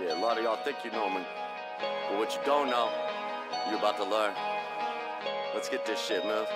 Yeah, a lot of y'all think you know me, but what you don't know, you're about to learn. Let's get this shit moved.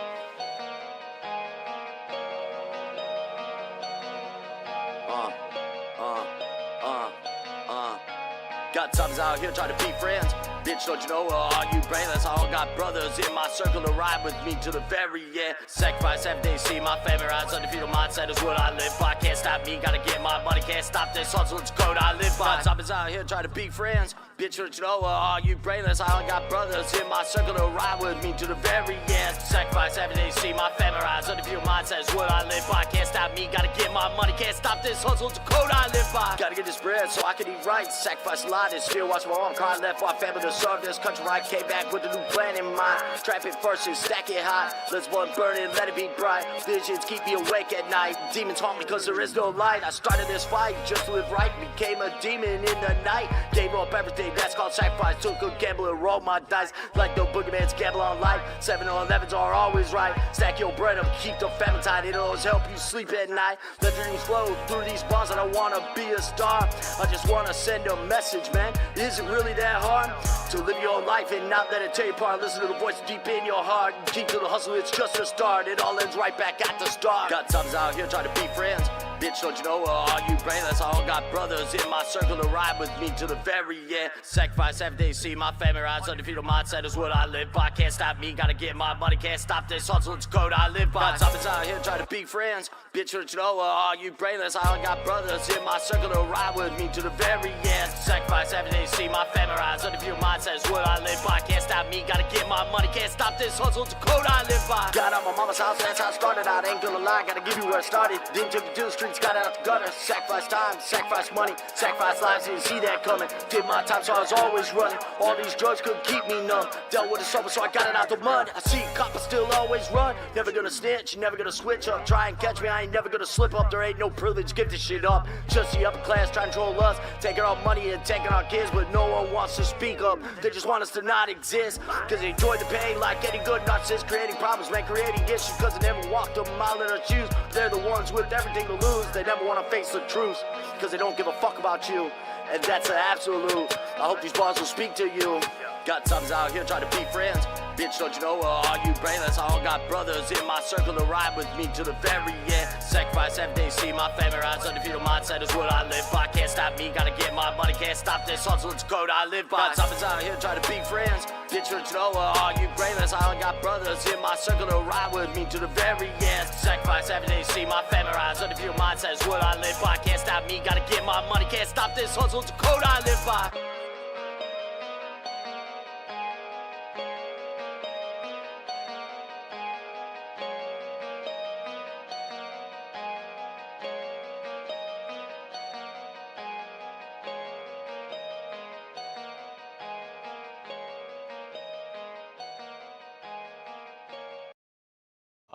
Got times out here trying to be friends. Bitch, don't you know, are you brainless? I all got brothers in my circle to ride with me to the very end. Sacrifice every day, see my family rise. Undefeated mindset is what I live by. Can't stop me, gotta get my money. Can't stop this hustle, it's code I live by. Got times out here trying to be friends. Bitch, don't you know, are you brainless? I all got brothers in my circle to ride with me to the very end. Sacrifice every day, see my family rise. Undefeated mindset is what I live by. Can't stop me, gotta get my money. Can't stop this hustle, it's a code I live by. Gotta get this bread so I can eat right. Sacrifice a lot and still watch my mom cry. Left my family to serve this country right. Came back with a new plan in mind. Trap it first and stack it high. Let's burn it, let it be bright. Visions keep me awake at night. Demons haunt me cause there is no light. I started this fight just to live right. Became a demon in the night. Gave up everything, that's called sacrifice. Took a gamble and rolled my dice. Like the boogeyman's gamble on life. 7 or 11s are always right. Stack your bread up, keep the family tight. It'll always help you sleep at night. Let dreams flow through these bars. I don't wanna be a star. I just wanna send a message, man. Is it really that hard to live your life and not let it tear you apart? Listen to the voice deep in your heart. Keep to the hustle, it's just a start. It all ends right back at the start. Got times out here trying to be friends. Bitch, don't you know, are you brainless? I all got brothers in my circle to ride with me to the very end. Sacrifice every day, see my family rise. Undefeated mindset is what I live by. Can't stop me, gotta get my money. Can't stop this hustle, it's code I live by. Got times out here trying to be friends. Bitch, don't you know, are you brainless? I all got brothers in my circle to ride with me to the very end. Sacrifice every day, see my family rise. Undefeated mindset is what I live by. Can't stop me, gotta get my money. Can't stop this hustle, it's a code I live by. Got out my mama's house, that's how I started out. Ain't gonna lie, gotta give you where I started. Then took it to the streets, got out the gutter. Sacrifice time, sacrifice money, sacrifice lives, didn't see that coming. Did my time, so I was always running. All these drugs couldn't keep me numb. Dealt with the sober, so I got it out the mud. I see coppers still always run. Never gonna snitch, never gonna switch up. Try and catch me, I ain't never gonna slip up. There ain't no privilege, give this shit up. Just the upper class trying to control us. Taking our money and taking our kids, but no one wants to speak up. They just want us to not exist, cause they enjoy the pain like any good narcissist. Creating problems, man, creating issues, cause they never walked a mile in their shoes. They're the ones with everything to lose. They never wanna face the truth, cause they don't give a fuck about you. And that's an absolute. I hope these bars will speak to you. Got times out here trying to be friends. Bitch, don't you know, are you brainless? I all got brothers in my circle to ride with me to the very end. Sacrifice every day, see my family rise. Undefeated mindset is what I live by. Can't stop me, gotta get my money. Can't stop this hustle, it's code I live by. Got times out here trying to be friends. Bitch, don't you know, are you brainless? I all got brothers in my circle to ride with me to the very end. Sacrifice every day, see my family rise. Undefeated mindset is what I live by. Can't stop me, gotta get my money. Can't stop this hustle, it's a code I live by.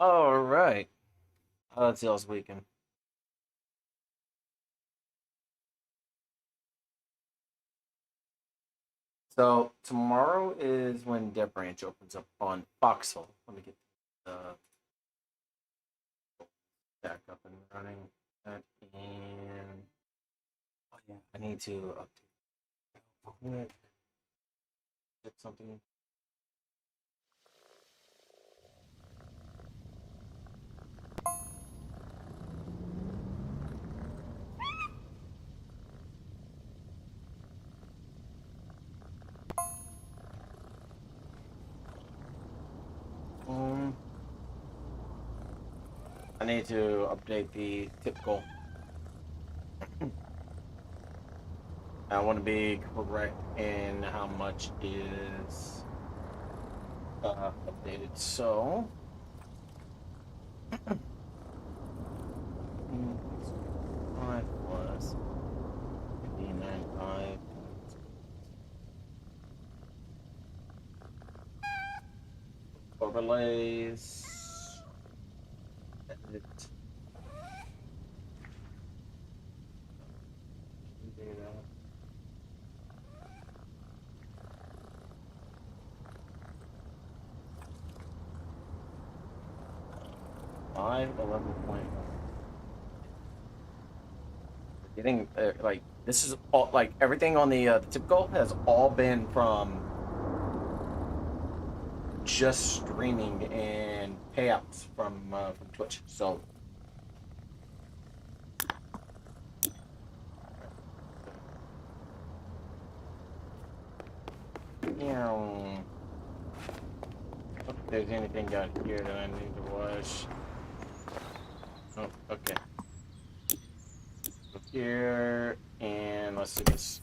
All right. How that's y'all's weekend? So tomorrow is when Dead Branch opens up on Foxhole. Let me get the back up and running. And oh yeah, I need to update. Get something. I need to update the tip goal. I want to be correct in how much is updated. So, 5 plus 59.5. Overlays. Edit. Data. getting like this is all like everything on the typical has all been from just streaming and payouts from Twitch. So if there's anything down here that I need to wash. Oh, okay. Look here, and let's do this.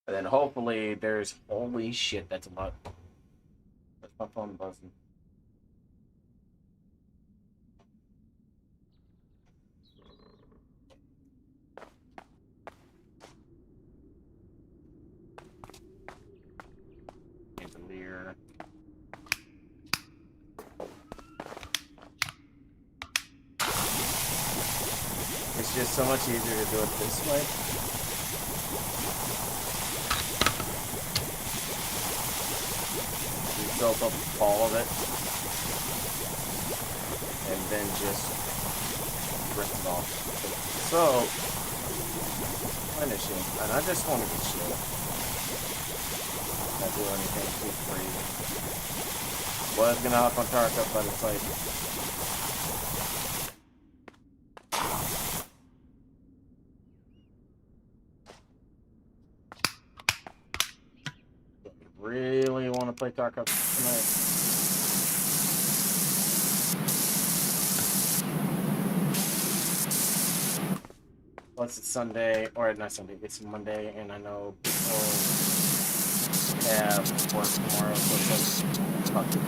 And then hopefully there's, holy shit, that's a lot. That's my phone buzzing. Chandelier. It's just so much easier to do it this way. You soak up all of it, and then just rip it off. So, finishing, and I just want to be chill. Not do anything too crazy. Was gonna hop on Tarka, but it's like. Really want to play Tarkov tonight. Plus it's Sunday, or not Sunday, it's Monday, and I know people have work tomorrow, so it's like, fuck it.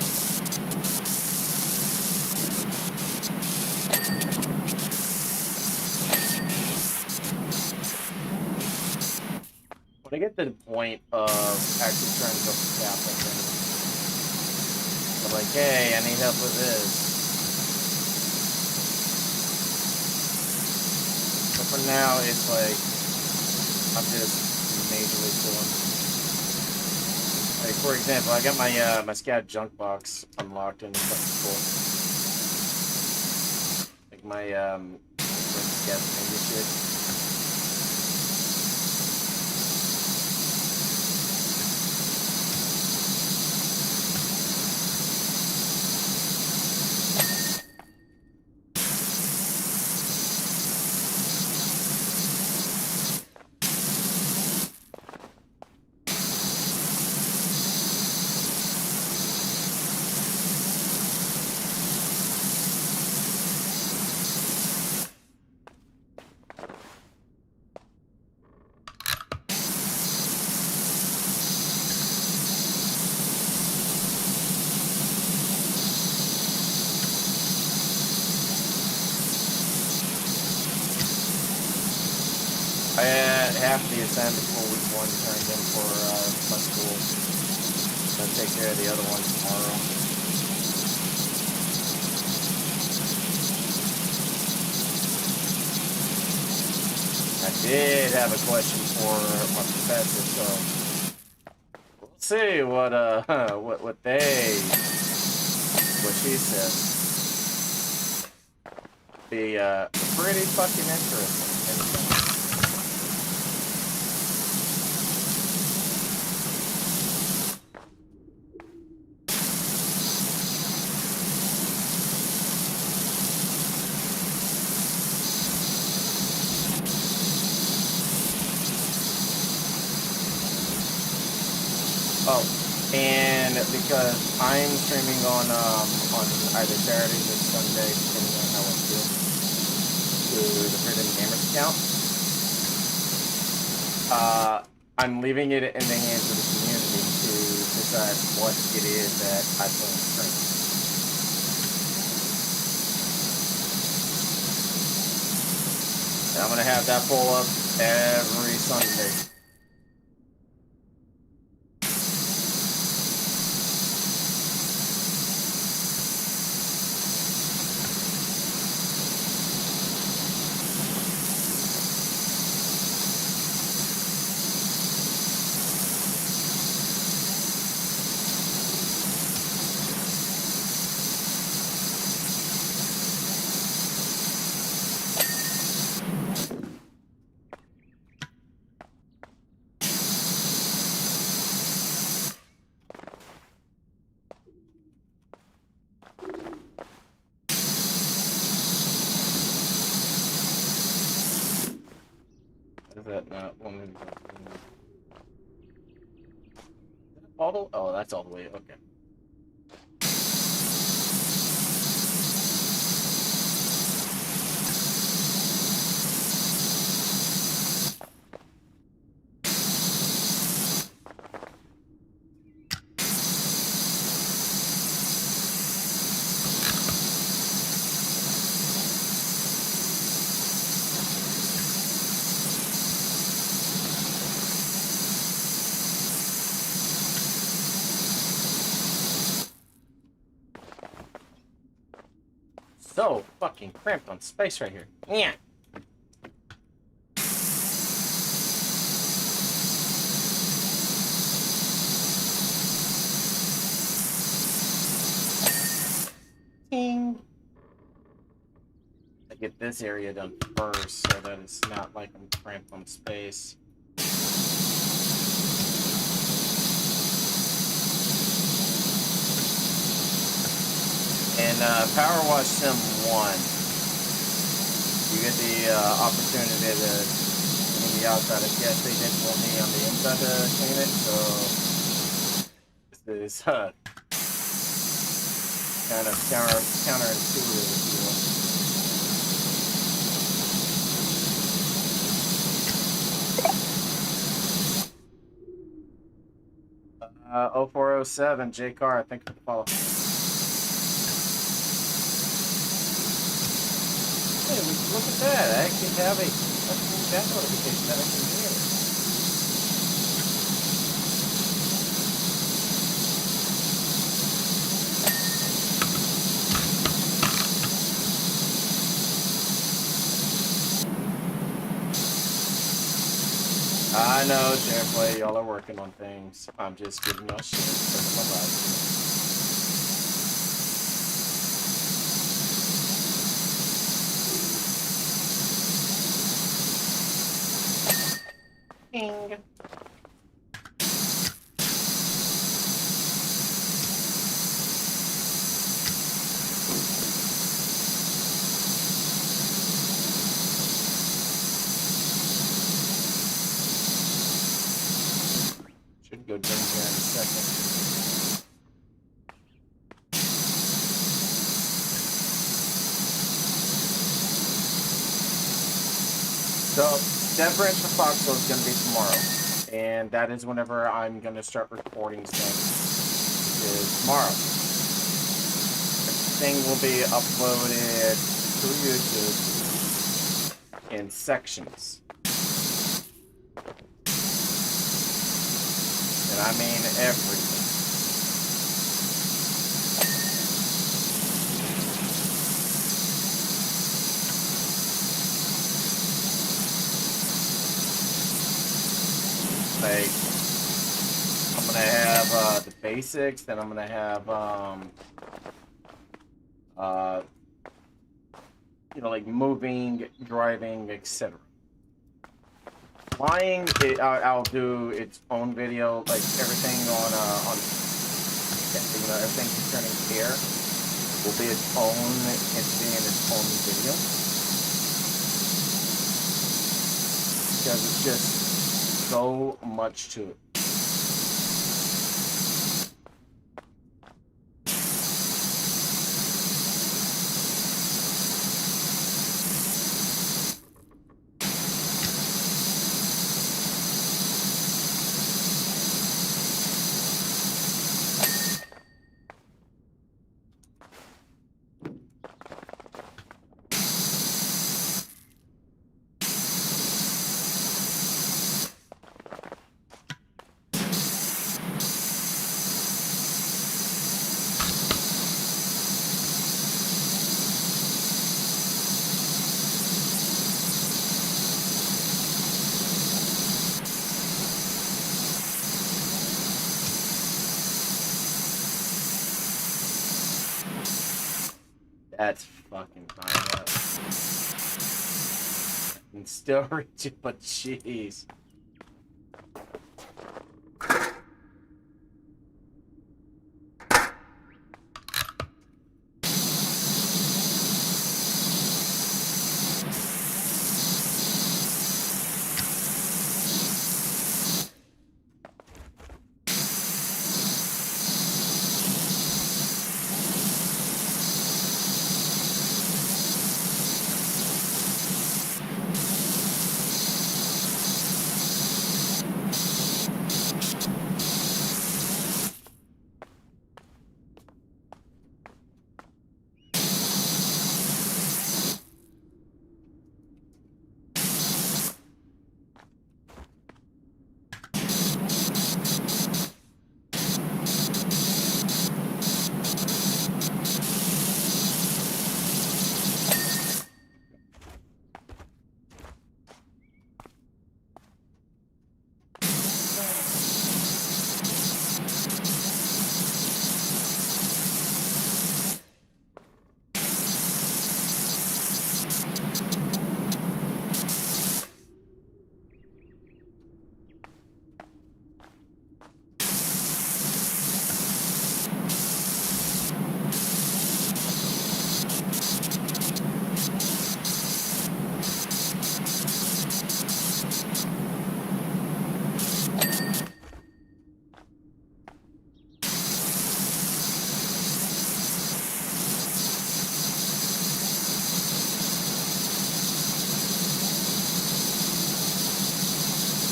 When I get to the point of actually trying to go for staffing, I'm like, hey, I need help with this. But for now, it's like, I'm just majorly chilling. Like, for example, I got my my scout junk box unlocked, and it's fucking cool. Like my scout thing shit. Half the assignment for week 1 turned in for my school. I'll take care of the other one tomorrow. I did have a question for my professor, so we'll see what she says. Be pretty fucking interesting. Oh, and because I'm streaming on either Saturdays or Sundays, depending on how I feel, to the Freedom Gamers account, I'm leaving it in the hands of the community to decide what it is that I plan to stream. And I'm gonna have that pull up every Sunday. Is that not one of the... All the... Oh, that's all the way. Okay. So fucking cramped on space right here. Yeah. Ding. I get this area done first so that it's not like I'm cramped on space. In Power Wash Sim 1, you get the opportunity to clean the outside. I guess they didn't want me on the inside to clean it, so this is kind of counterintuitive, if you will. 0407, J Car, thank you for the follow. Hey, look at that. I actually have a chat notification that I can hear. I know, Jam y'all are working on things. I'm just giving y'all shit because of my life. Ping. Should go drink here in a second. So, Dead Branch for Foxhole is going to be tomorrow, and that is whenever I'm going to start recording things, which is tomorrow. Everything will be uploaded to YouTube in sections. And I mean everything. Like, I'm gonna have the basics, then I'm gonna have you know, like moving, driving, etc. Flying, I'll do its own video, like everything on you know, everything concerning air will be its own entity and its own video. Because it's just so much to it. That's fucking high up. And still reaching, but jeez.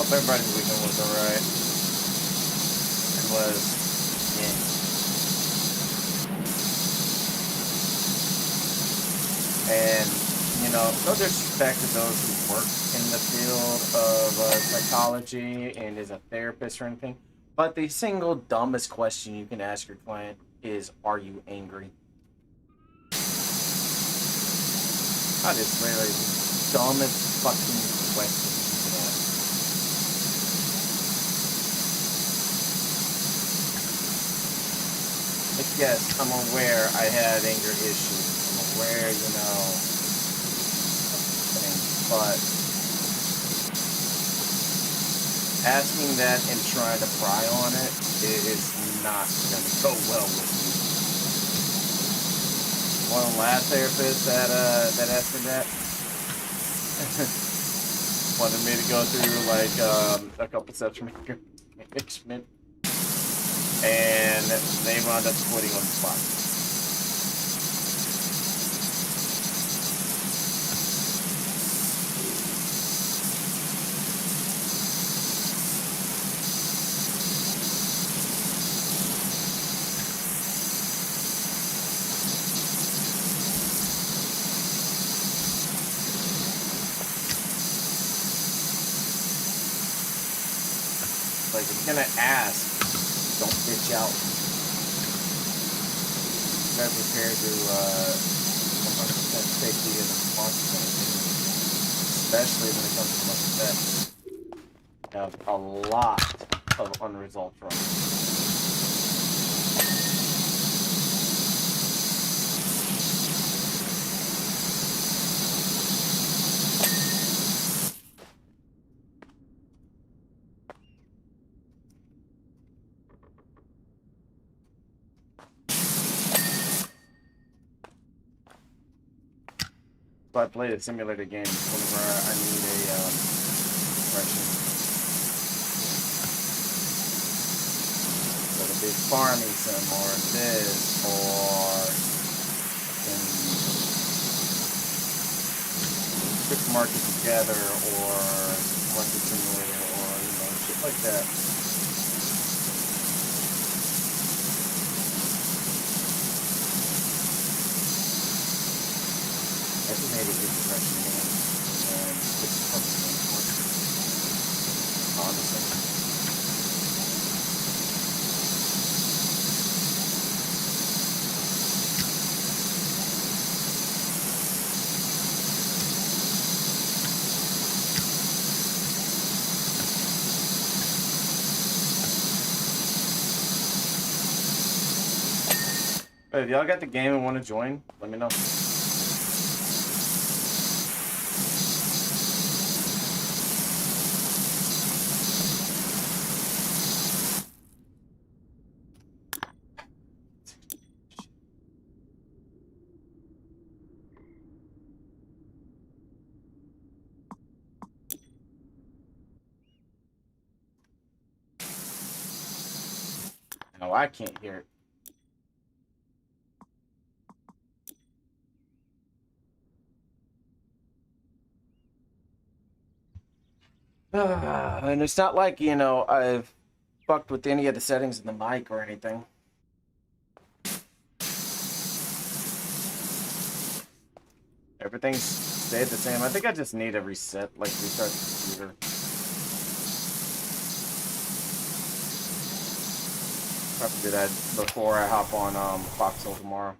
Hope everybody's weekend was alright. It was, yeah. And, you know, no disrespect to those who work in the field of psychology and is a therapist or anything, but the single dumbest question you can ask your client is, are you angry? That is literally the dumbest fucking question you can ask. Like, yes, I'm aware I had anger issues. I'm aware, you know, things, but asking that and trying to pry on it is not going to go well with me. One last therapist that asked me that wanted me to go through like a couple steps from management, and they wound up quitting on the spot. Like, if you're gonna ask, don't bitch out. You gotta be prepared to 100% take the responsibility, especially when it comes to much that have a lot of unresolved trauma. So I played a simulator game whenever I need a depression. So to be farming sim or this or in quick market together or market simulator or, you know, shit like that. I just made a good depression game, and it's a perfect game for it, honestly. But if y'all got the game and want to join, let me know. No, I can't hear it. And it's not like, you know, I've fucked with any of the settings in the mic or anything. Everything's stayed the same. I think I just need a reset, like restart the computer. Probably do that before I hop on Foxhole tomorrow.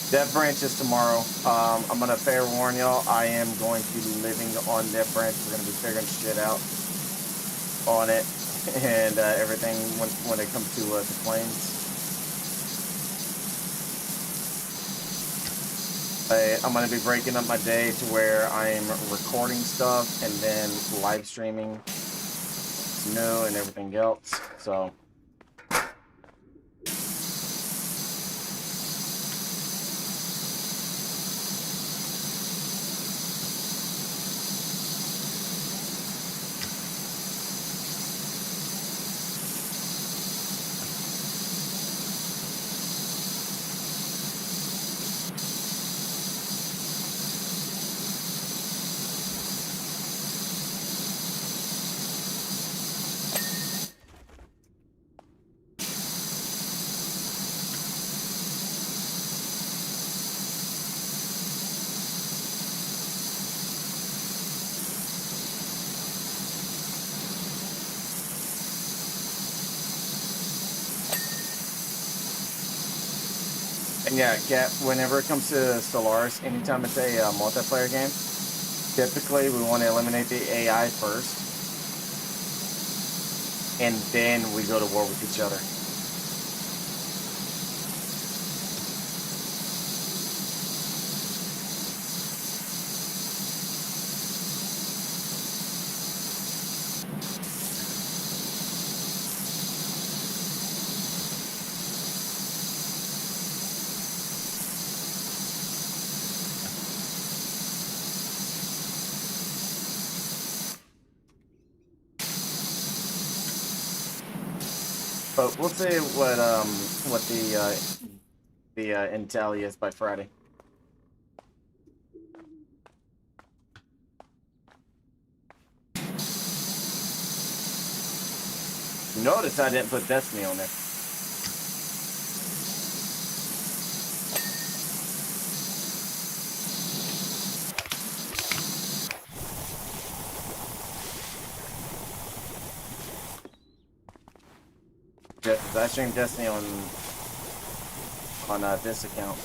Dev branch is tomorrow. I'm gonna fair warn y'all, I am going to be living on Dev branch. We're gonna be figuring shit out on it and everything when it comes to the planes. I'm gonna be breaking up my day to where I'm recording stuff and then live streaming Snow and everything else. So Yeah, whenever it comes to Stellaris, anytime it's a multiplayer game, typically we want to eliminate the AI first, and then we go to war with each other. But we'll see what the intel is by Friday. Notice I didn't put Destiny on there. I stream Destiny on this account.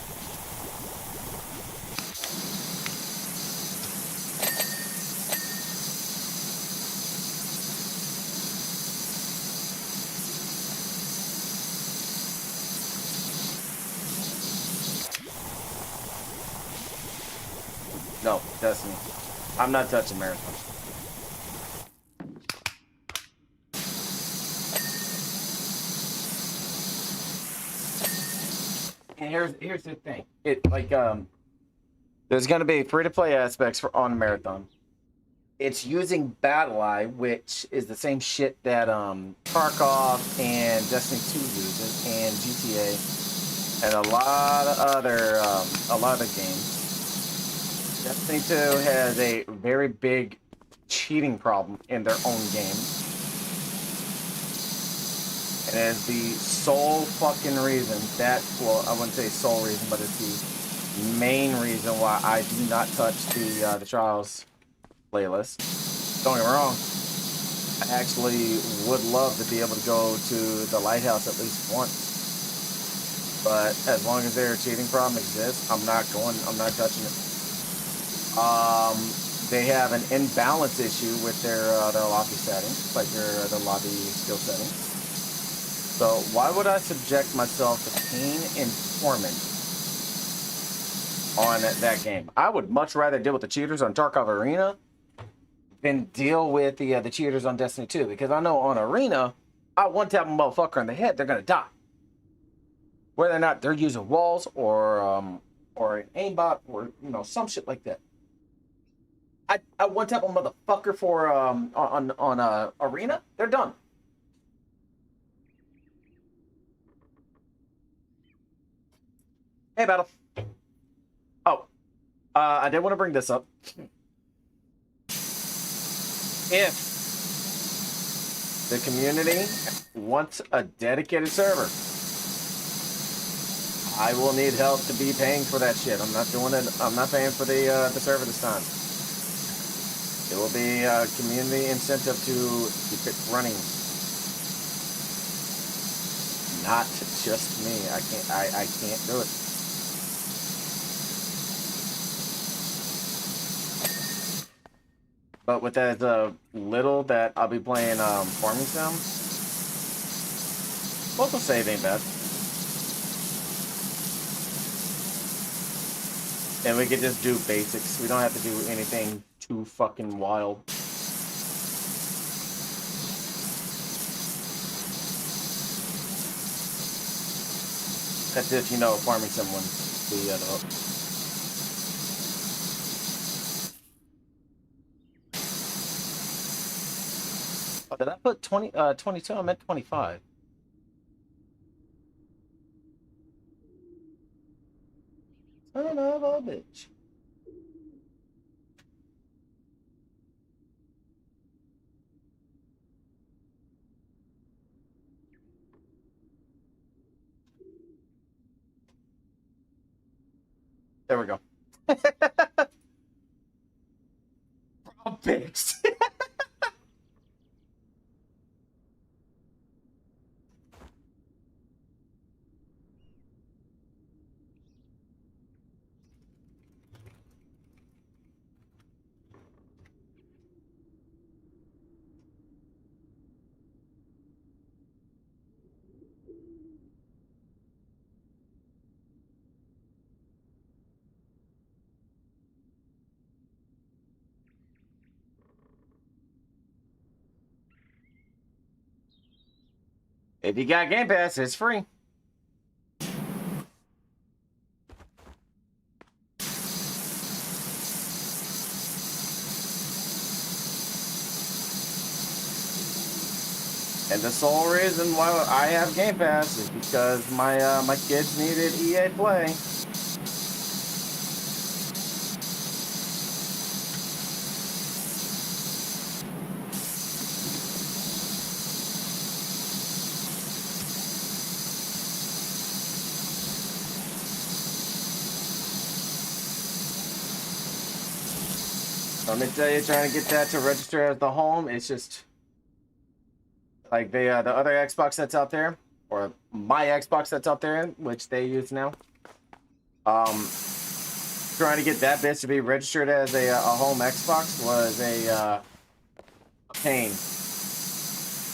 No, Destiny. I'm not touching Marathon. And here's the thing. There's gonna be free-to-play aspects on Marathon. It's using BattlEye, which is the same shit that Tarkov and Destiny 2 uses, and GTA, and a lot of other games. Destiny 2 has a very big cheating problem in their own game. And it is the sole fucking reason well, I wouldn't say sole reason, but it's the main reason why I do not touch the Trials playlist. Don't get me wrong, I actually would love to be able to go to the Lighthouse at least once. But as long as their cheating problem exists, I'm not touching it. They have an imbalance issue with their lobby settings, like the lobby skill settings. So why would I subject myself to pain and torment on that game? I would much rather deal with the cheaters on Tarkov Arena than deal with the cheaters on Destiny 2, because I know on Arena, I one tap a motherfucker in the head, they're gonna die. Whether or not they're using walls or an aimbot or some shit like that. I one tap a motherfucker for on Arena, they're done. Hey, Battle. Oh, I did want to bring this up. If the community wants a dedicated server, I will need help to be paying for that shit. I'm not doing it. I'm not paying for the server this time. It will be a community incentive to keep it running. Not just me. I can't do it. But with that little that I'll be playing Farming Sim, local save ain't bad. And we can just do basics. We don't have to do anything too fucking wild. That's if you know Farming Sim wins the vote. Oh, did I put 22? I meant 25. Son of a bitch. There we go. I'm fixed. If you got Game Pass, it's free. And the sole reason why I have Game Pass is because my kids needed EA Play. Let me tell you, trying to get that to register at the home, it's just like the other Xbox that's out there, or my Xbox that's out there, which they use now. Trying to get that bitch to be registered as a home Xbox was a pain.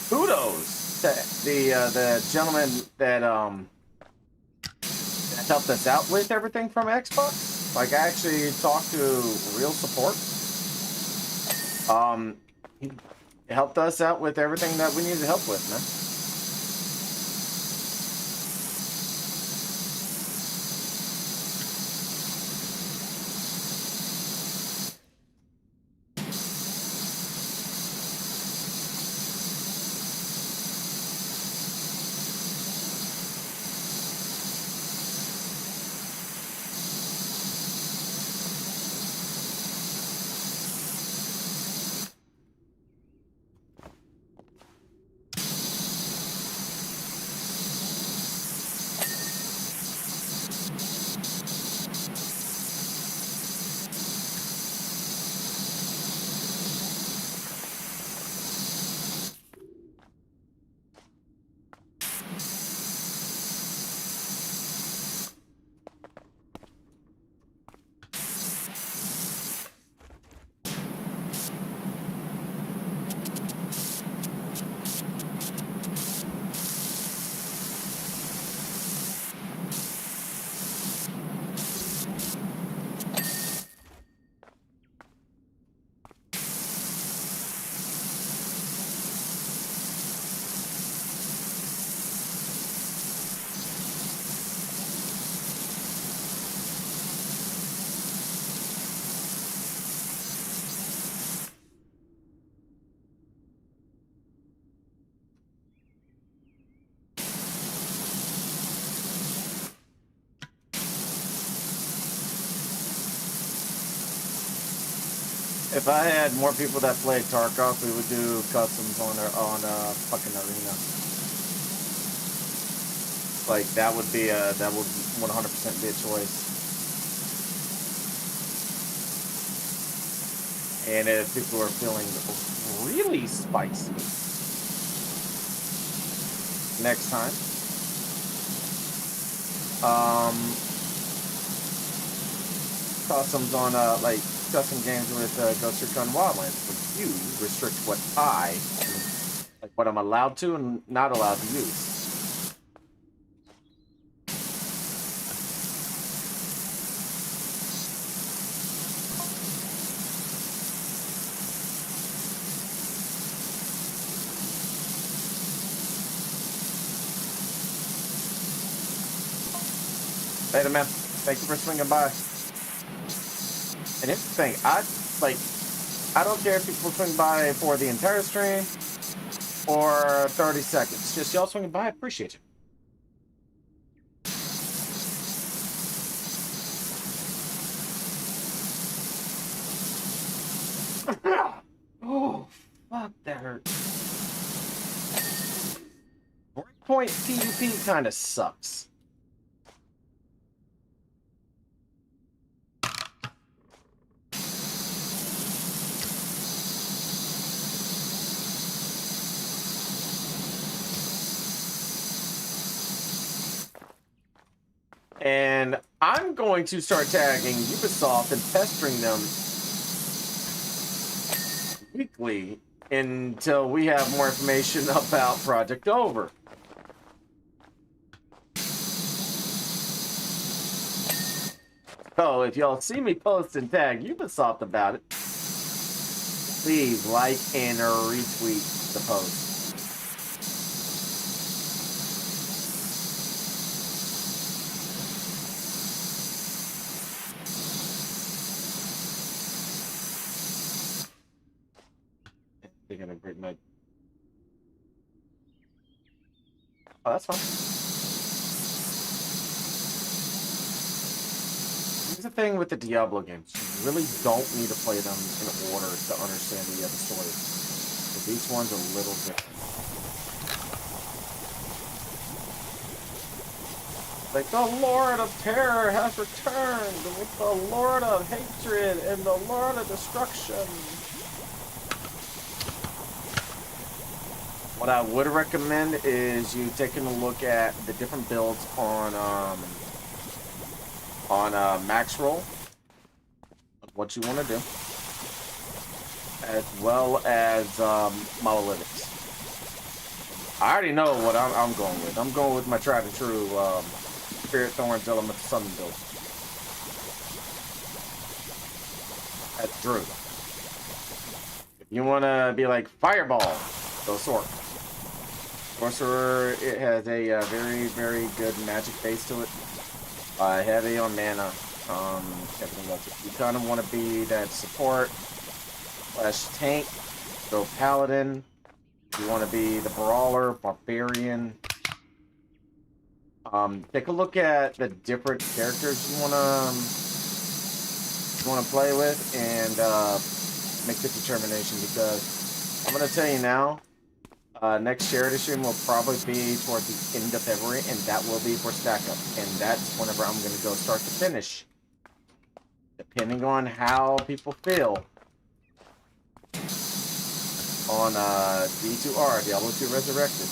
Kudos to the gentleman that helped us out with everything from Xbox. Like, I actually talked to real support. He helped us out with everything that we needed help with, man. If I had more people that played Tarkov, we would do customs on fucking arena. Like, that would 100% be a choice. And if people are feeling really spicy next time, customs on like custom games with Ghost Recon Wildlands, but you restrict what what I'm allowed to and not allowed to use. Later, man. Thank you for swinging by. And here's the thing, I don't care if people swing by for the entire stream or 30 seconds. Just y'all swinging by, I appreciate you. Oh, fuck, that hurt. Breakpoint PvP kind of sucks. And I'm going to start tagging Ubisoft and pestering them weekly until we have more information about Project Over. So if y'all see me post and tag Ubisoft about it, please like and retweet the post. Taking a great night. Oh, that's fine. Here's the thing with the Diablo games. You really don't need to play them in order to understand the other story. Because each one's a little different. Like, the Lord of Terror has returned with the Lord of Hatred and the Lord of Destruction. What I would recommend is you taking a look at the different builds on Max Roll, what you want to do, as well as Monolithics. I already know what I'm going with. I'm going with my tried and true Spirit Thorns Element Summon build. That's Druid. If you want to be like Fireball, go Sword. Sorcerer, it has a very, very good magic base to it. Heavy on mana. Everything else. If you kind of want to be that support / tank, go Paladin. If you want to be the Brawler, Barbarian. Take a look at the different characters you want to play with and make the determination, because I'm going to tell you now, next charity stream will probably be towards the end of February, and that will be for Stack Up. And that's whenever I'm going to go start to finish. Depending on how people feel on D2R, Diablo 2 Resurrected.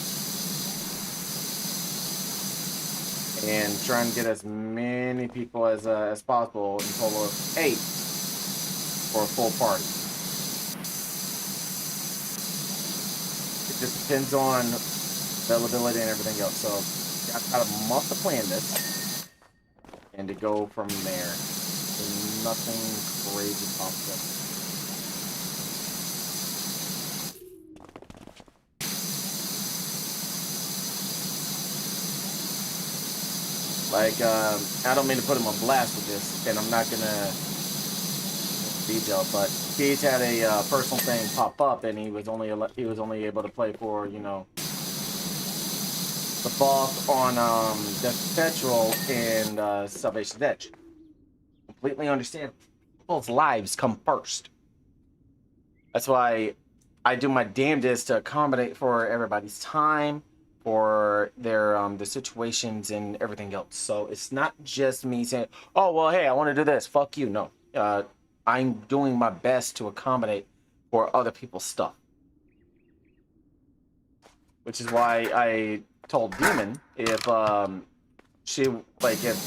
And try and get as many people as possible, in total of 8 for a full party. It just depends on availability and everything else. So I've got a month to plan this and to go from there. And nothing crazy pops up. Like, I don't mean to put him on blast with this, and I'm not gonna detail, but he's had a personal thing pop up, and he was only able to play for, you know, the boss on Death Perpetual and Salvation's Edge. Completely understand. People's lives come first. That's why I do my damnedest to accommodate for everybody's time, for their the situations and everything else. So it's not just me saying, oh, well, hey, I want to do this. Fuck you. No. I'm doing my best to accommodate for other people's stuff. Which is why I told Demon if if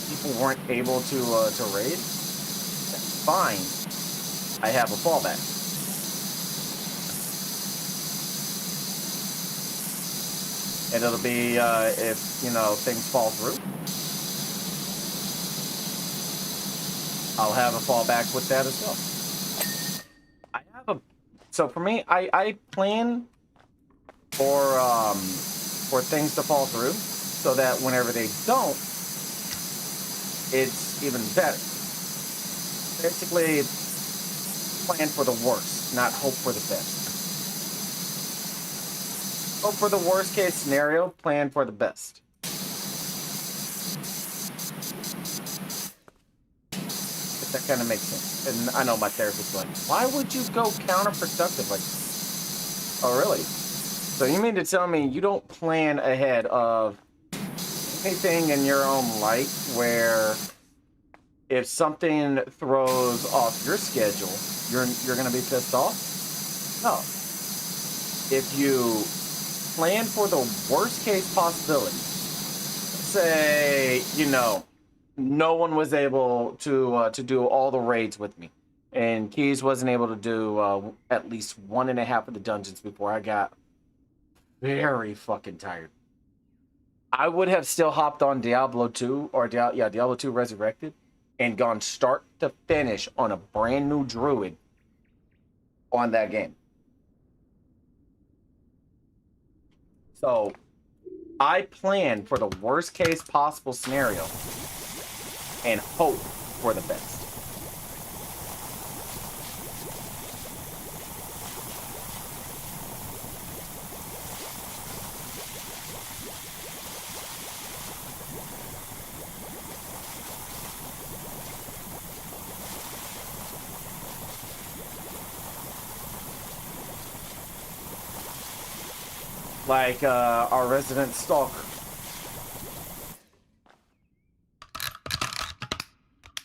people weren't able to raid, that's fine. I have a fallback. And it'll be, if, you know, things fall through, I'll have a fallback with that as well. So for me, I plan for things to fall through, so that whenever they don't, it's even better. Basically, plan for the worst, not hope for the best. Hope for the worst case scenario, plan for the best. If that kind of makes sense. And I know my therapist's like, why would you go counterproductive? Like, oh, really? So you mean to tell me you don't plan ahead of anything in your own life where if something throws off your schedule, you're going to be pissed off? No. If you plan for the worst case possibility. Say, you know, no one was able to do all the raids with me, and Keys wasn't able to do at least 1.5 of the dungeons before I got very fucking tired. I would have still hopped on Diablo 2 or Diablo 2 Resurrected and gone start to finish on a brand new druid on that game. So, I plan for the worst case possible scenario and hope for the best. like our resident stalker.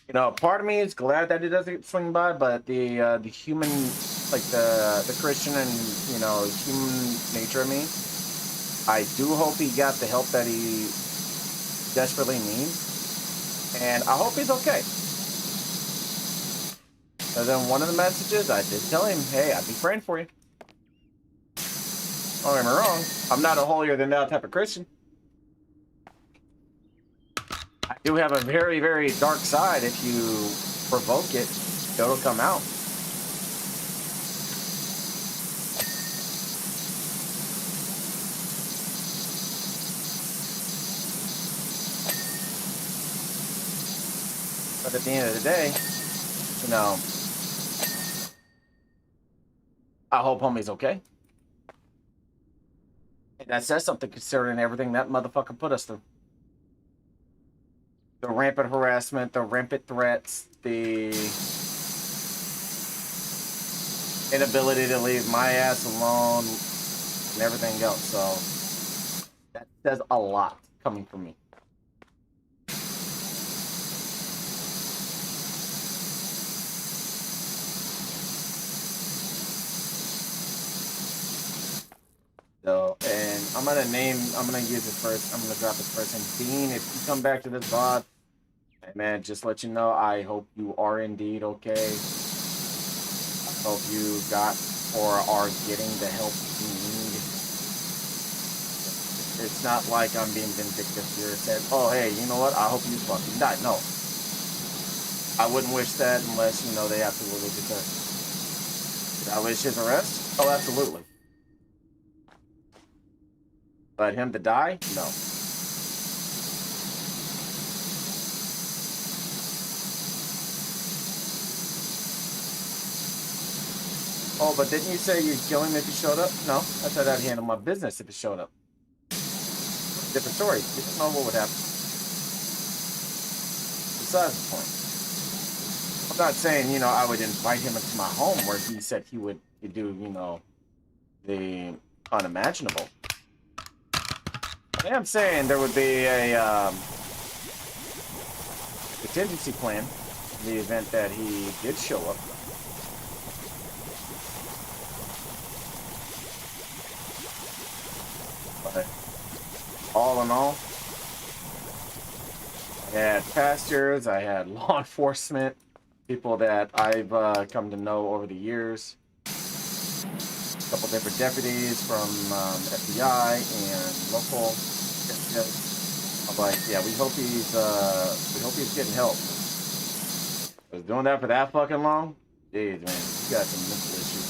You know, part of me is glad that he doesn't swing by, but the human, like the Christian and, you know, human nature of me, I do hope he got the help that he desperately needs, and I hope he's okay. And then one of the messages, I did tell him, hey, I'd be praying for you. Don't get me wrong, I'm not a holier than thou type of Christian. I do have a very, very dark side. If you provoke it, it'll come out. But at the end of the day, you know, I hope homie's okay. And that says something considering everything that motherfucker put us through. The rampant harassment, the rampant threats, the inability to leave my ass alone, and everything else. So that says a lot coming from me. So, and I'm gonna use this first. I'm gonna drop this person. Dean, if you come back to this VOD, hey man, just let you know, I hope you are indeed okay. I hope you got or are getting the help you need. It's not like I'm being vindictive here. It said, oh hey, you know what? I hope you fucking die. No. I wouldn't wish that unless, you know, they absolutely deserve it. Did I wish his arrest? Oh, absolutely. But him to die? No. Oh, but didn't you say you'd kill him if he showed up? No, I thought I'd handle my business if he showed up. Different story. You don't know what would happen. Besides the point. I'm not saying, you know, I would invite him into my home where he said he would do, you know, the unimaginable. I'm saying there would be a contingency plan in the event that he did show up. But all in all, I had pastors, I had law enforcement, people that I've come to know over the years. A couple different deputies from FBI and local. I'm like, yeah, we hope he's getting help. I was doing that for that fucking long. Jeez, man, you got some mental issues.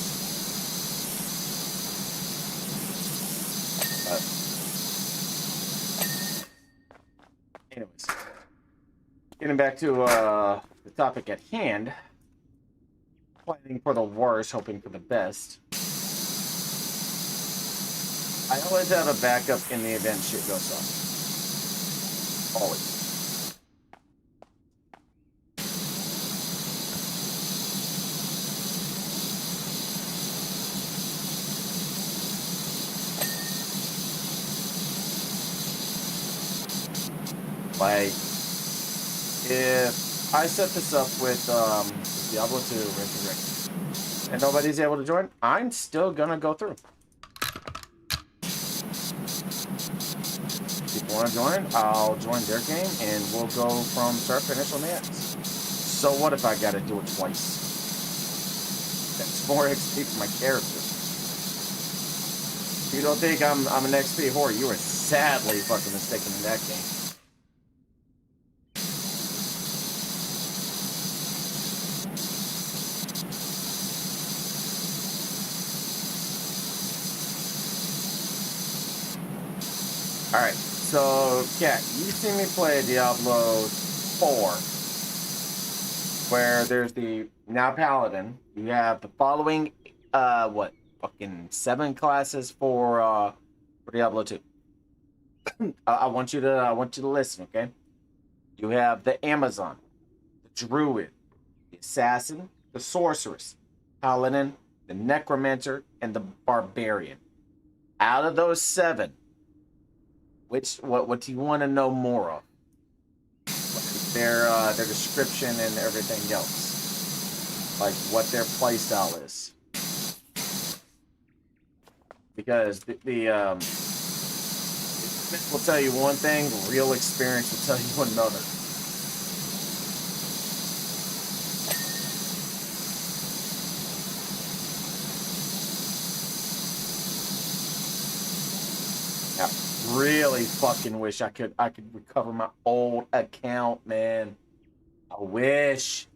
But anyways, getting back to the topic at hand. Planning for the worst, hoping for the best. I always have a backup in the event shit goes off. Always. Like, if I set this up with Diablo 2 Resurrected and nobody's able to join, I'm still gonna go through. People want to join, I'll join their game, and we'll go from start finish on the X. So what if I gotta do it twice? That's more XP for my character. If you don't think I'm an XP whore, you are sadly fucking mistaken in that game. Alright, so, Kat, you see me play Diablo 4, where there's the now Paladin. You have the following, fucking 7 classes for Diablo 2. I want you to listen, okay? You have the Amazon, the Druid, the Assassin, the Sorceress, Paladin, the Necromancer, and the Barbarian. Out of those 7, what do you want to know more of? Their description and everything else, like what their playstyle is. Because the will tell you one thing, real experience will tell you another. I really fucking wish I could recover my old account, man. I wish.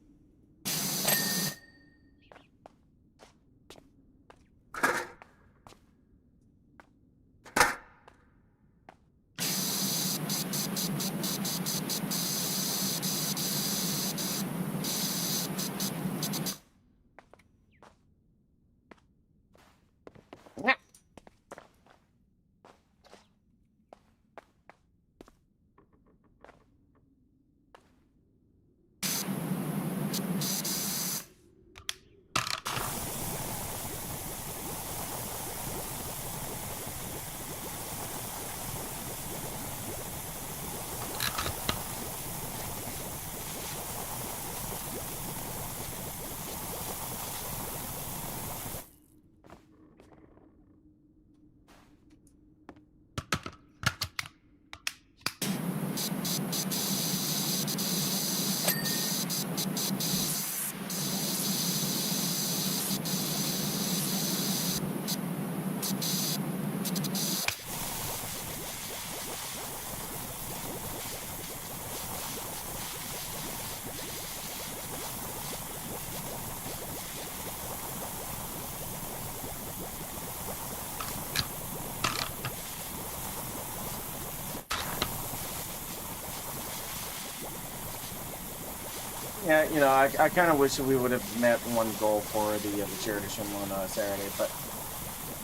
Yeah, you know, I kind of wish we would have met one goal for the charity stream on Saturday, but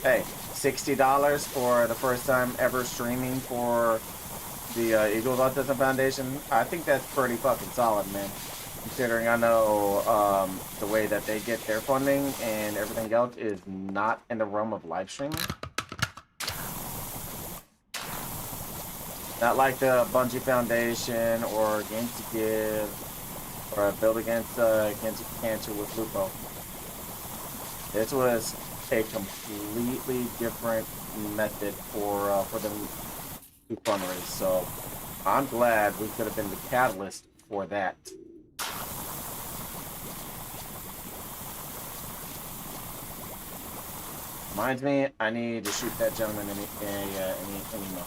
hey, $60 for the first time ever streaming for the Eagles Autism Foundation. I think that's pretty fucking solid, man. Considering I know the way that they get their funding and everything else is not in the realm of live streaming. Not like the Bungie Foundation or Games to Give or Build Against Cancer with Lupo. This was a completely different method for them to fundraise. So I'm glad we could have been the catalyst for that. Reminds me, I need to shoot that gentleman in an email.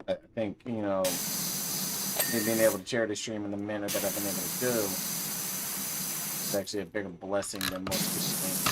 I think, you know, me being able to charity stream in the manner that I've been able to do is actually a bigger blessing than most people think.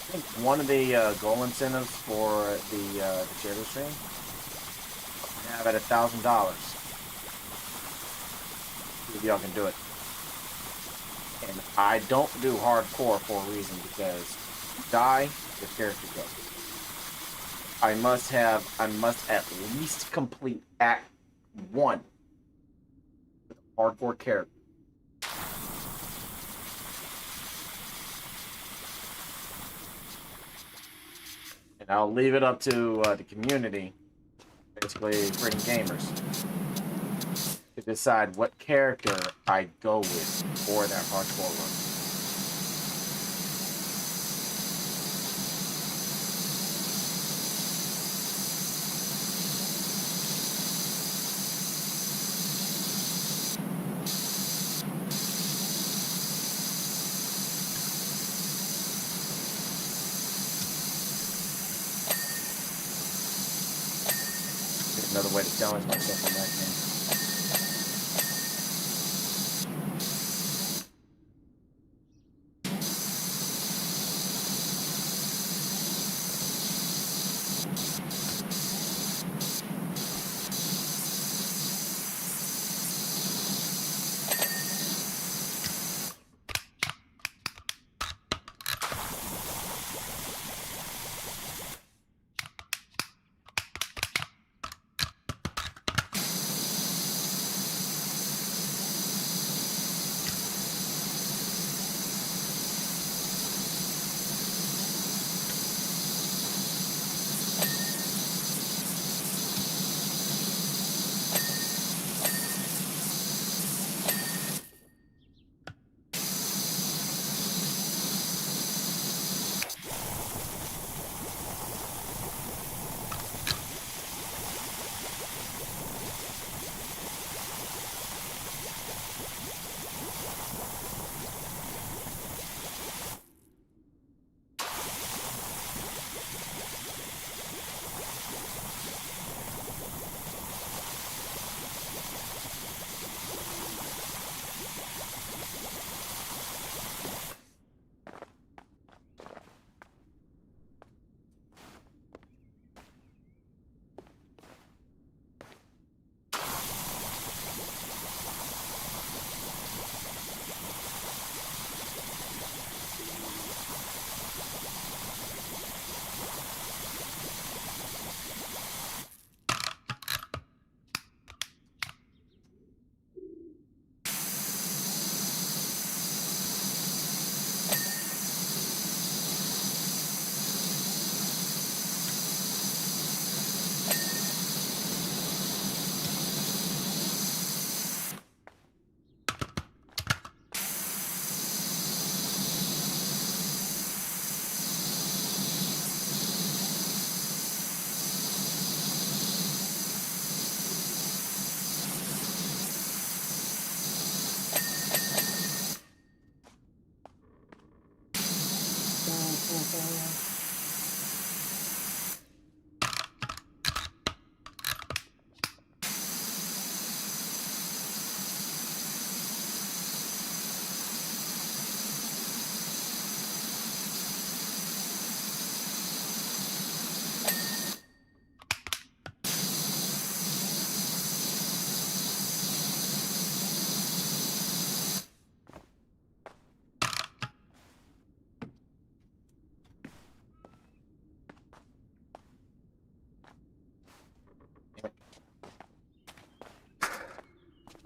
think one of the goal incentives for the charity stream, we have at $1,000. See if y'all can do it. And I don't do hardcore for a reason, because die, your character goes. I must at least complete Act 1 with a hardcore character. And I'll leave it up to the community, basically freaking gamers, to decide what character I go with for that hardcore run. Another way to challenge myself in that game.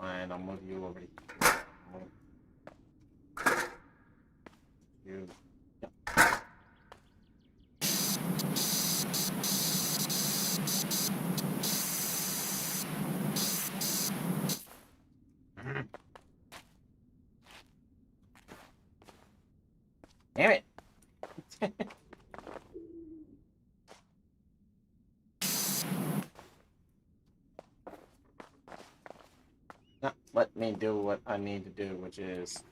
And I'll move you over you. Damn it. Now, let me do what I need to do, which is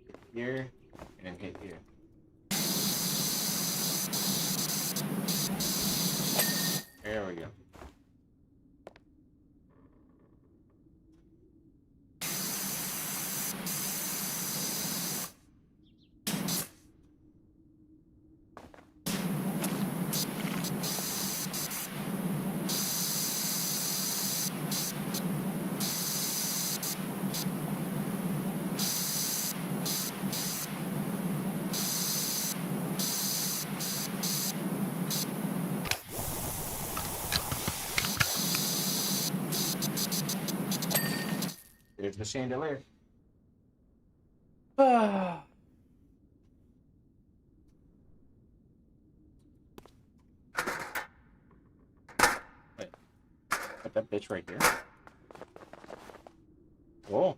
hit here and then hit here. There we go. There's the chandelier. Wait, put that bitch right here. Whoa.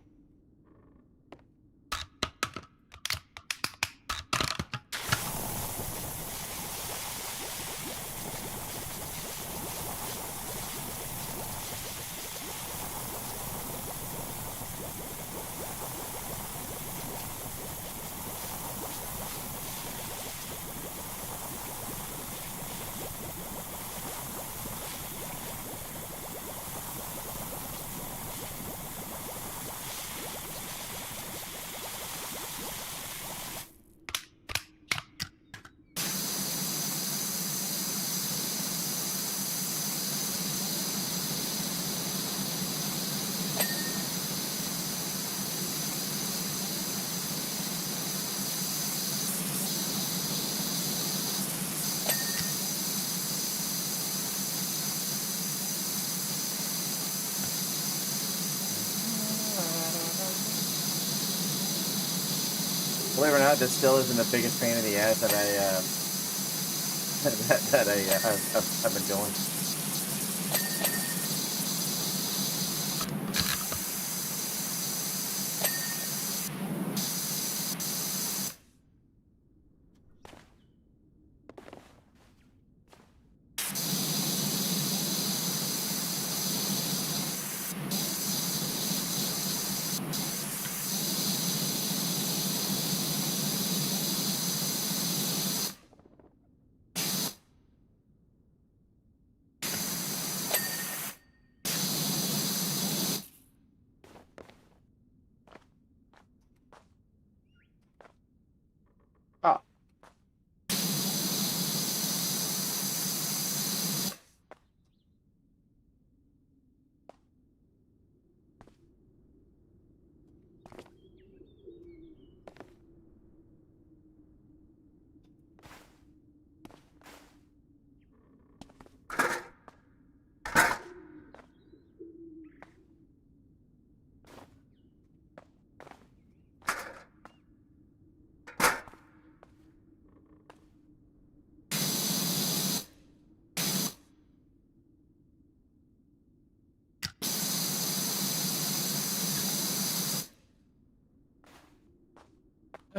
Believe it or not, that still isn't the biggest pain in the ass that I've been doing.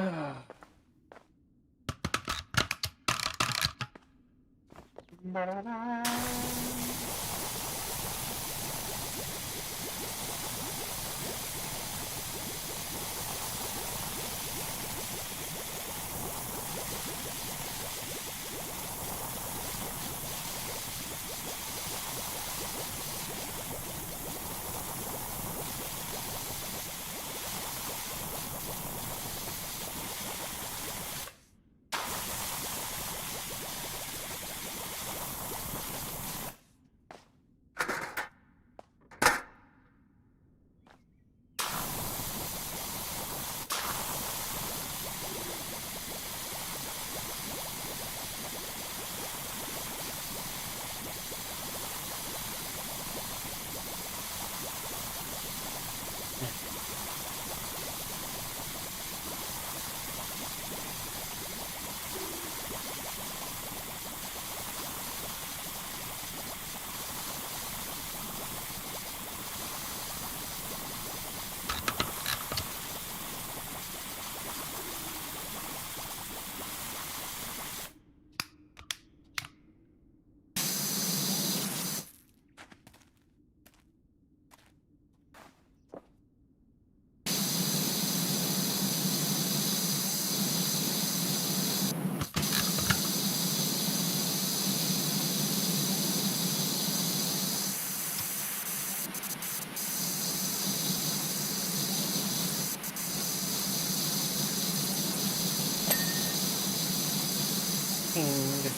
Ah. King.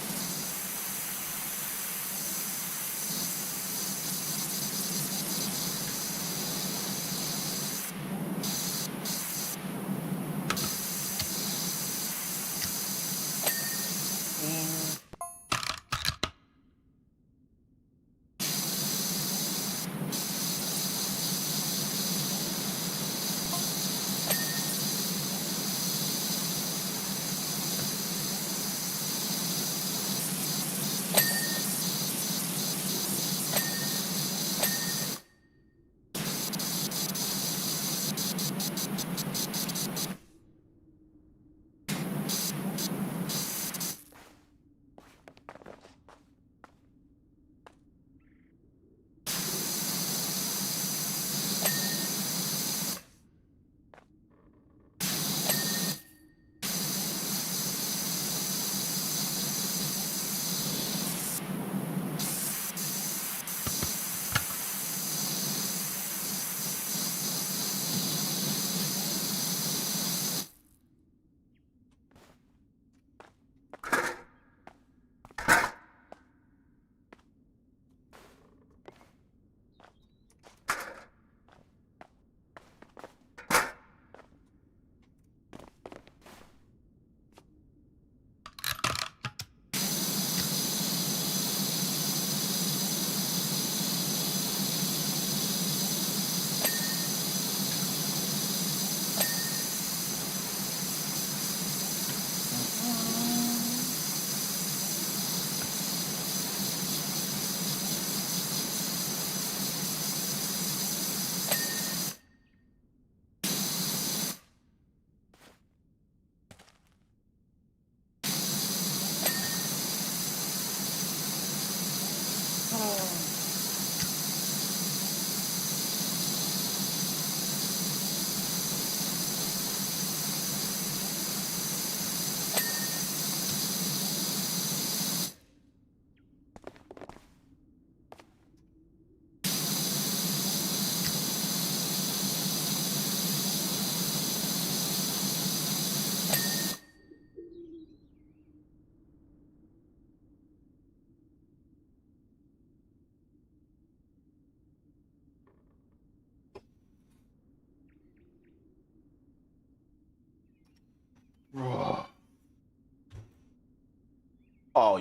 Oh,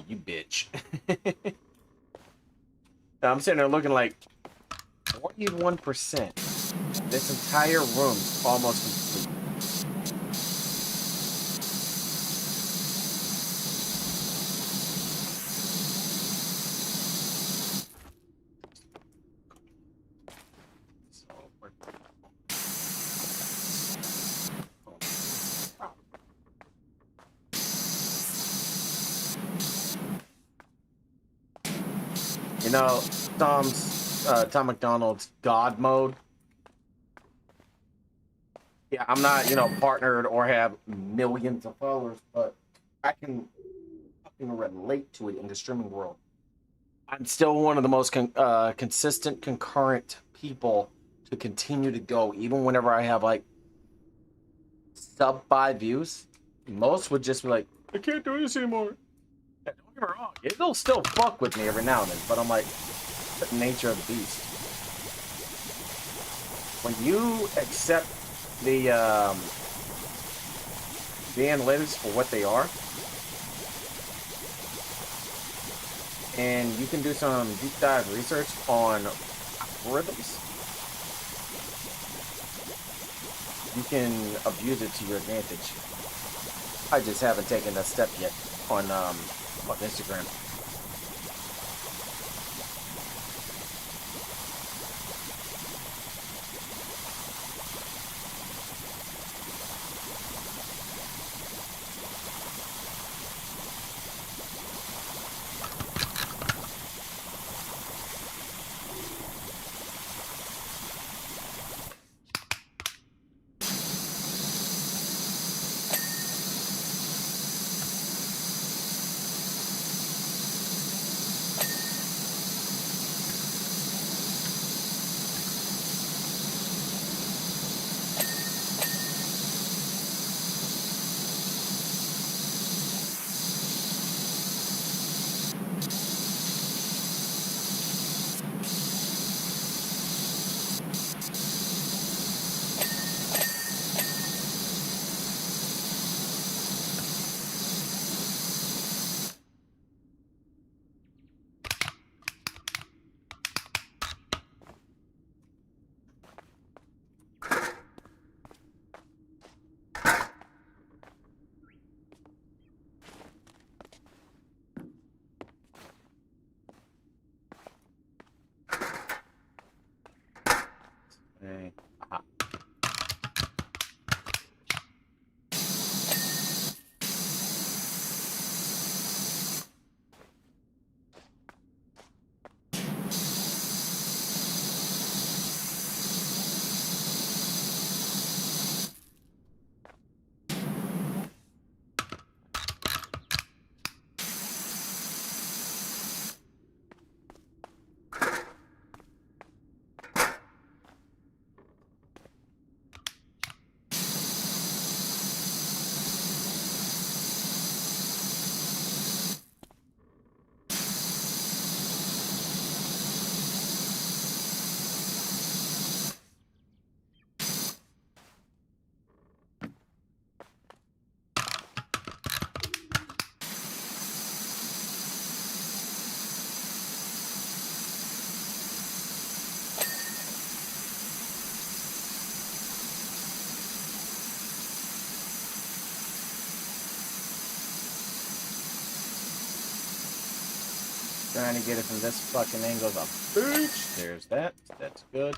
you bitch. I'm sitting there looking like 41%. This entire room's almost complete. So you know, Tom McDonald's God mode. Yeah, I'm not, partnered or have millions of followers, but I can fucking relate to it in the streaming world. I'm still one of the most consistent, concurrent people to continue to go, even whenever I have like sub 5 views. Most would just be like, I can't do this anymore. Yeah, don't get me wrong, it'll still fuck with me every now and then, but I'm like, the nature of the beast. When you accept the analytics for what they are, and you can do some deep dive research on algorithms, you can abuse it to your advantage. I just haven't taken that step yet on Instagram. Hey. Aha. Trying to get it from this fucking angle. The bitch. There's that. That's good.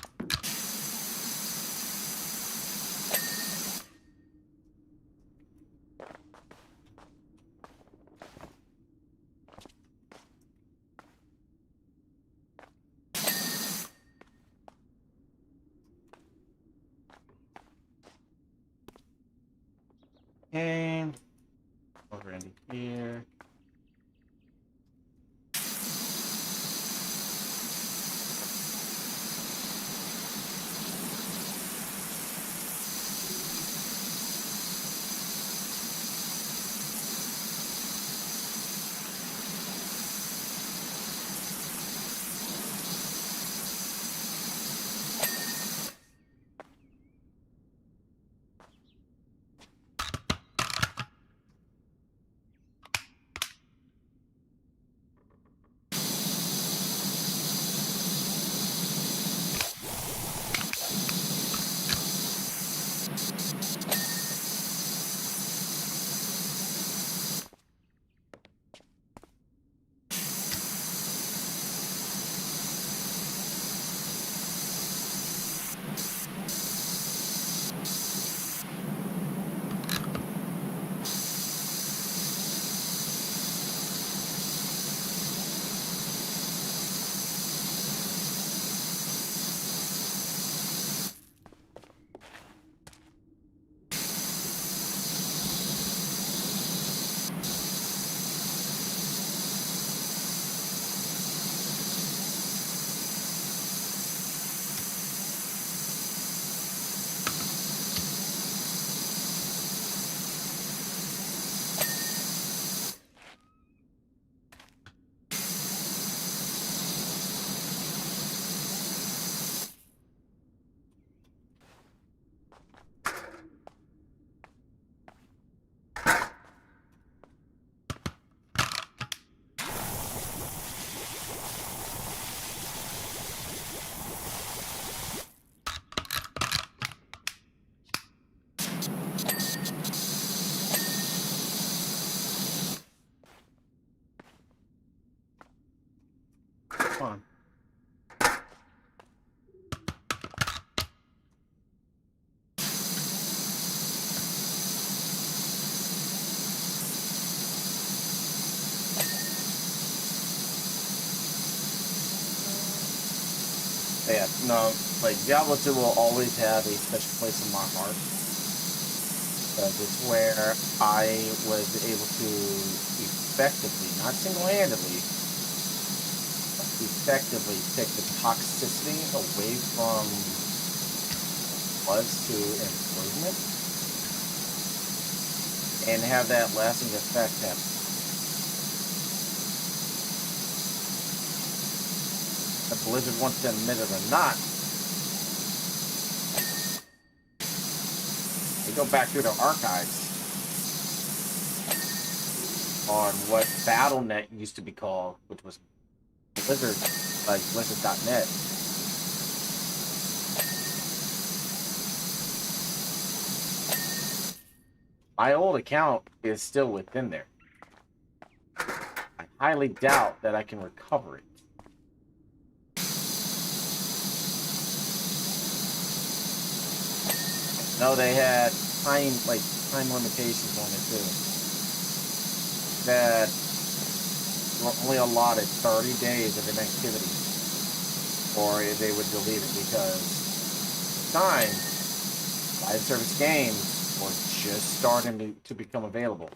Okay. Over into here. Come on. Yeah, no, like Diablo 2 will always have a special place in my heart. Because it's where I was able to effectively, not single-handedly, effectively take the toxicity away from was to improvement and have that lasting effect happen. If Blizzard wants to admit it or not, they go back through their archives on what BattleNet used to be called, which was Blizzard, like Blizzard.net. My old account is still within there. I highly doubt that I can recover it. No, they had time limitations on it too. That were only allotted 30 days of inactivity, or they would delete it because at the time live service games were just starting to become available.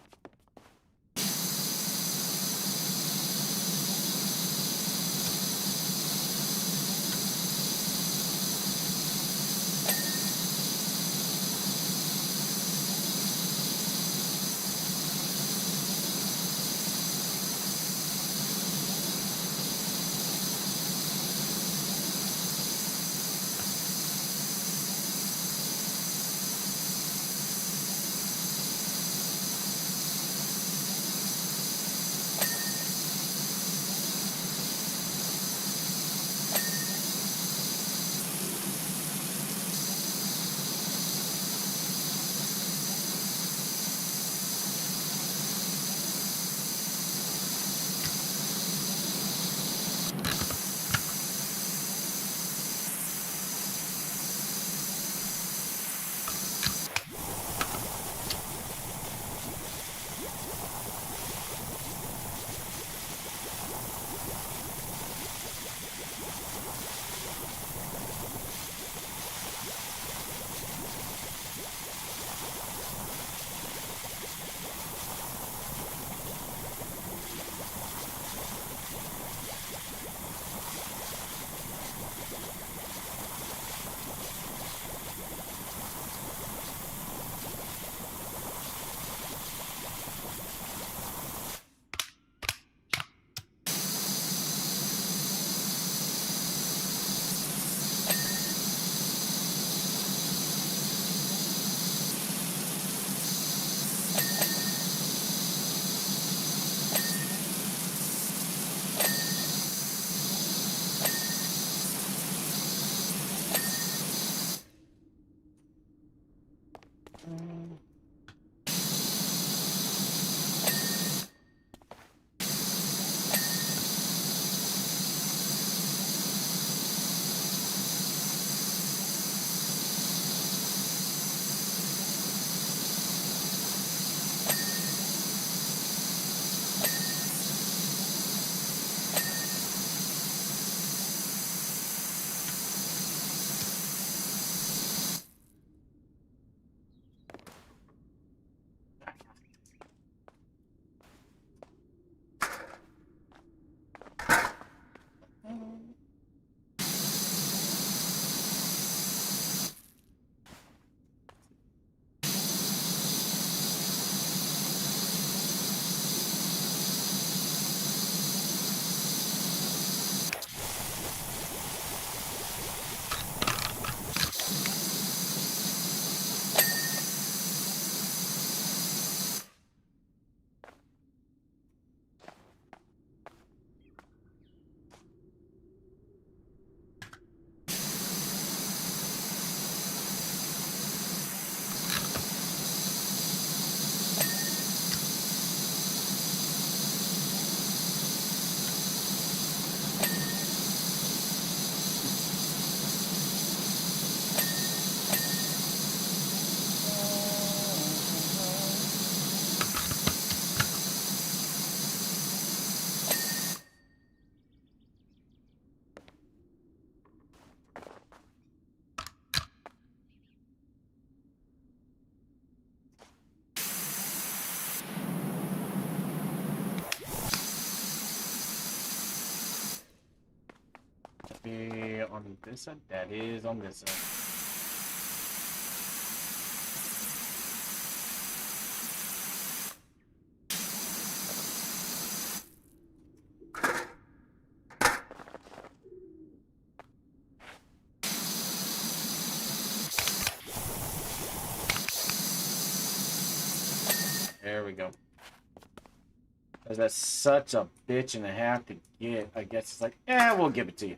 be on this side? That is on this side. There we go. Cause that's such a bitch and a half to get. I guess it's like, yeah, we'll give it to you.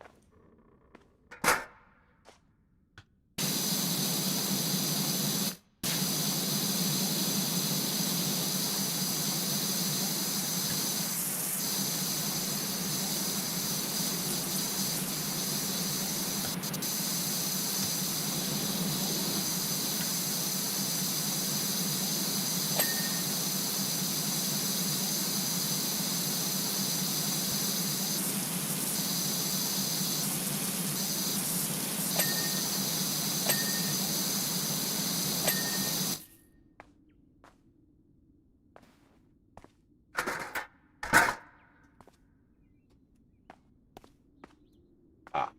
Ah.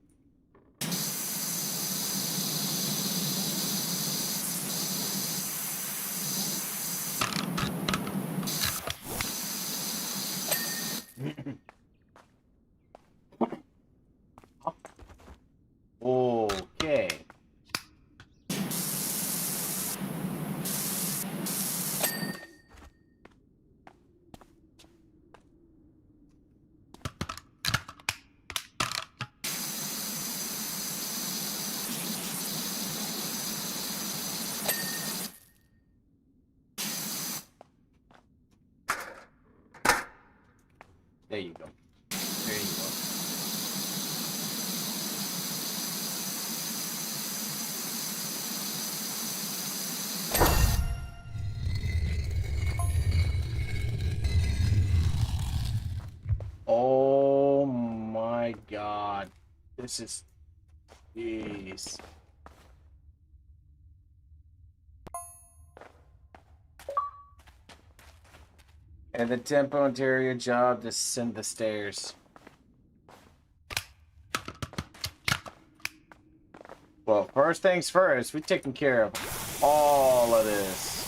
Okay. There you go. There you go. Oh my god. This is... Jeez. And the Tempo Interior job to send the stairs. Well, first things first, we're taking care of all of this.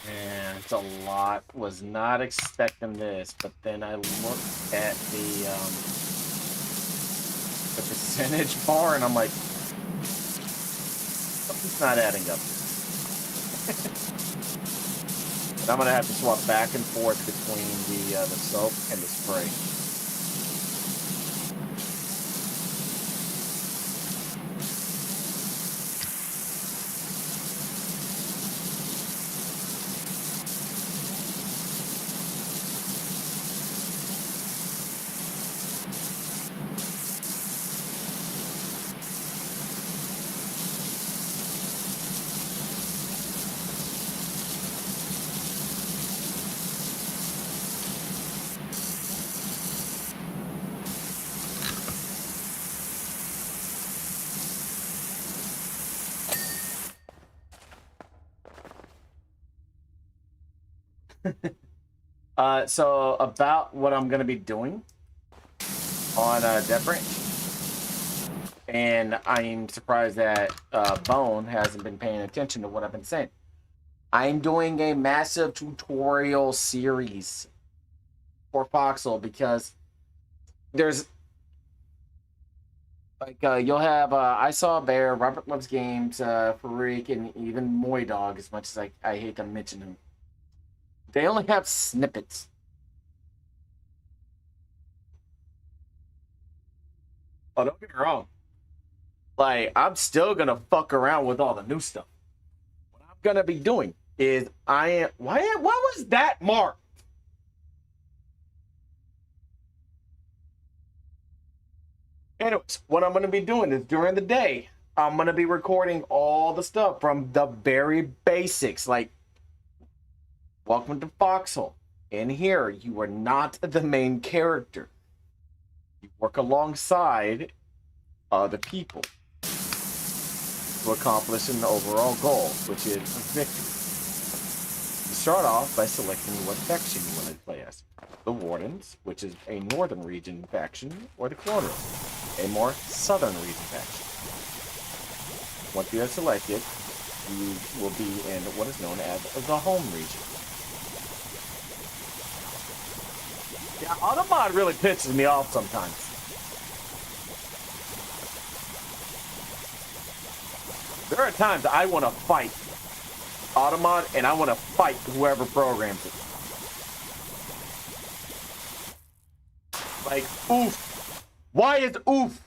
And it's a lot. Was not expecting this, but then I looked at the percentage bar, and I'm like, something's not adding up. But I'm gonna have to swap back and forth between the soap and the spray. So about what I'm gonna be doing on Death Branch, and I'm surprised that Bone hasn't been paying attention to what I've been saying. I'm doing a massive tutorial series for Foxhole because there's like you'll have I Saw a Bear, Robert Loves Games, Farik, and even Moy Dog. As much as I hate to mention him, they only have snippets. Oh, don't get me wrong. Like, I'm still gonna fuck around with all the new stuff. What I'm gonna be doing is why was that marked? Anyways, what I'm gonna be doing is during the day, I'm gonna be recording all the stuff from the very basics, like welcome to Foxhole. In here, you are not the main character. You work alongside other people to accomplish an overall goal, which is victory. You start off by selecting what faction you want to play as. The Wardens, which is a northern region faction, or the Colonials, a more southern region faction. Once you have selected, you will be in what is known as the home region. Yeah, Automod really pisses me off sometimes. There are times I want to fight Automod, and I want to fight whoever programs it. Like, oof. Why is oof?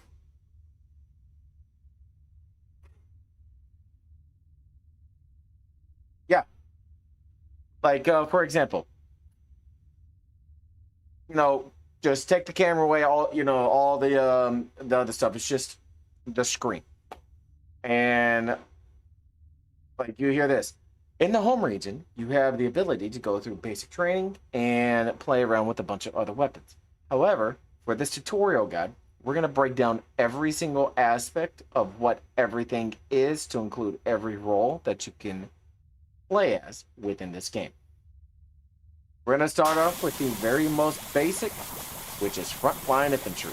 Yeah. Like, for example, just take the camera away, all the other stuff. It's just the screen. And like you hear this. In the home region, you have the ability to go through basic training and play around with a bunch of other weapons. However, for this tutorial guide, we're going to break down every single aspect of what everything is to include every role that you can play as within this game. We're going to start off with the very most basic, which is frontline infantry.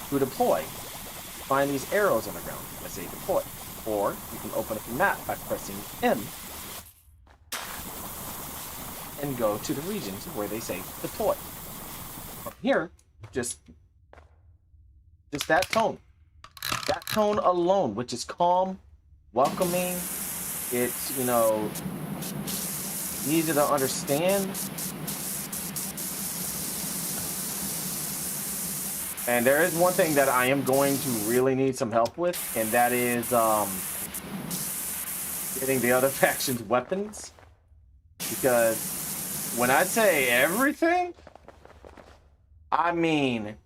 To deploy, find these arrows on the ground as they deploy. Or you can open up the map by pressing M and go to the regions where they say deploy. From here, just that tone. That tone alone, which is calm, welcoming, it's, easy to understand. And there is one thing that I am going to really need some help with, and that is getting the other faction's weapons. Because when I say everything, I mean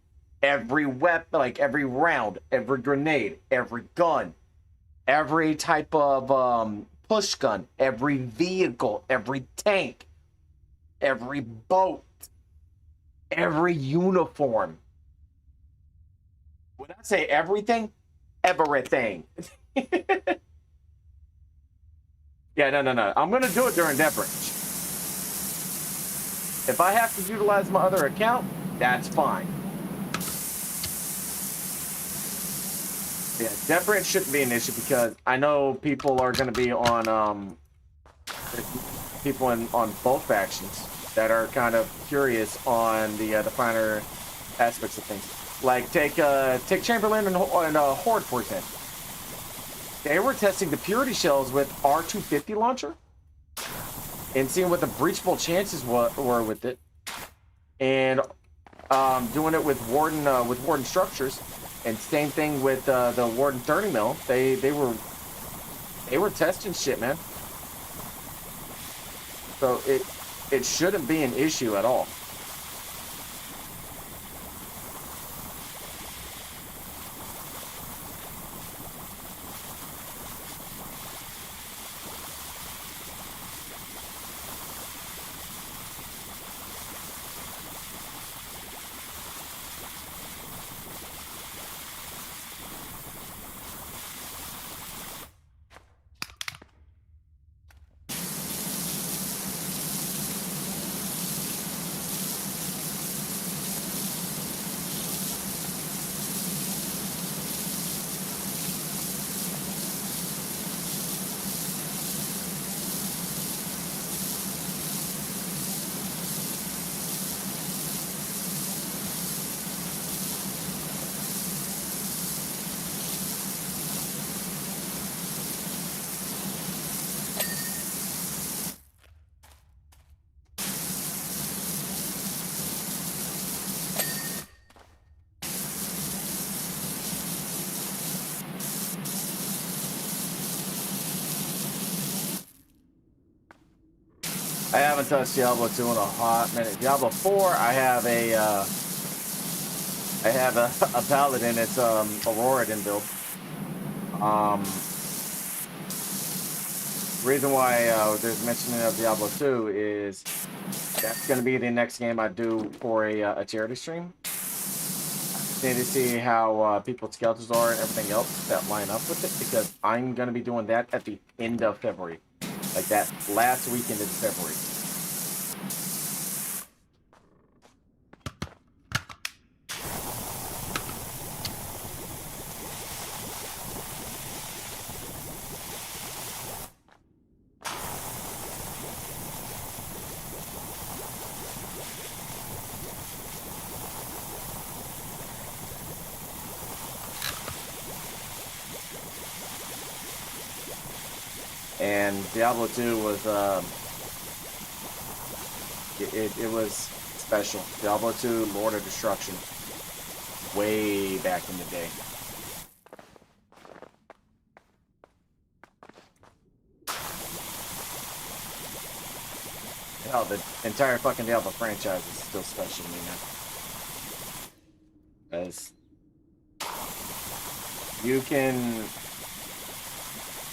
every weapon, like every round, every grenade, every gun, every type of push gun, every vehicle, every tank, every boat, every uniform. When I say everything, everything. Yeah, no. I'm going to do it during Death Branch. If I have to utilize my other account, that's fine. Yeah, Death Branch shouldn't be an issue because I know people are going to be on, people on both factions that are kind of curious on the finer aspects of things. Like, take Chamberlain and Horde, for example. They were testing the Purity Shells with R250 launcher and seeing what the breachable chances were with it. And doing it with Warden structures. And same thing with the Warden 30 mil. They were testing shit, man. So it shouldn't be an issue at all. I haven't touched Diablo 2 in a hot minute. Diablo 4, I have a paladin. It's Auroradin build. Reason why there's mentioning of Diablo 2 is that's going to be the next game I do for a charity stream. I need to see how people's skeletons are and everything else that line up with it, because I'm going to be doing that at the end of February. Like that last weekend in February. And Diablo 2 was it was special. Diablo 2 Lord of Destruction, way back in the day. Hell, the entire fucking Diablo franchise is still special to me, man. Because you can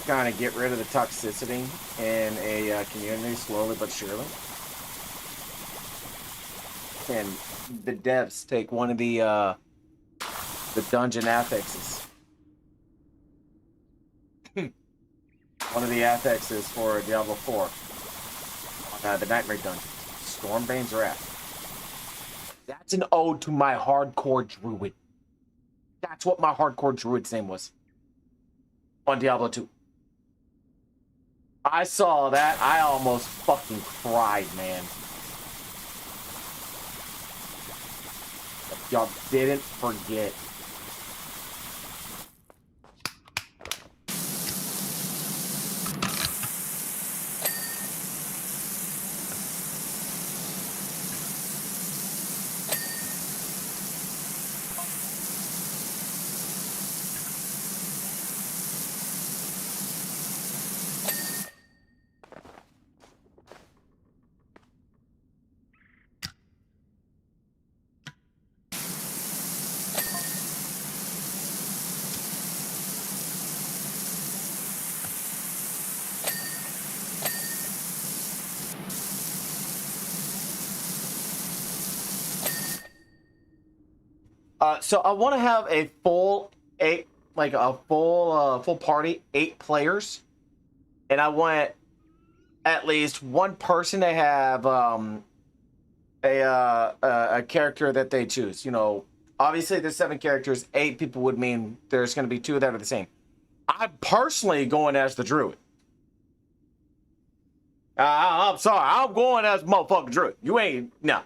kind of get rid of the toxicity in a community slowly but surely. And the devs take one of the dungeon affixes. One of the affixes for Diablo 4. The Nightmare Dungeon. Stormbane's Wrath. That's an ode to my hardcore druid. That's what my hardcore druid's name was. On Diablo 2. I saw that. I almost fucking cried, man. Y'all didn't forget. So I want to have a full full party, 8 players, and I want at least one person to have a character that they choose. You know, obviously there's 7 characters. 8 people would mean there's going to be 2 that are the same. I'm personally going as the druid. I'm sorry, I'm going as motherfucking druid. You ain't no.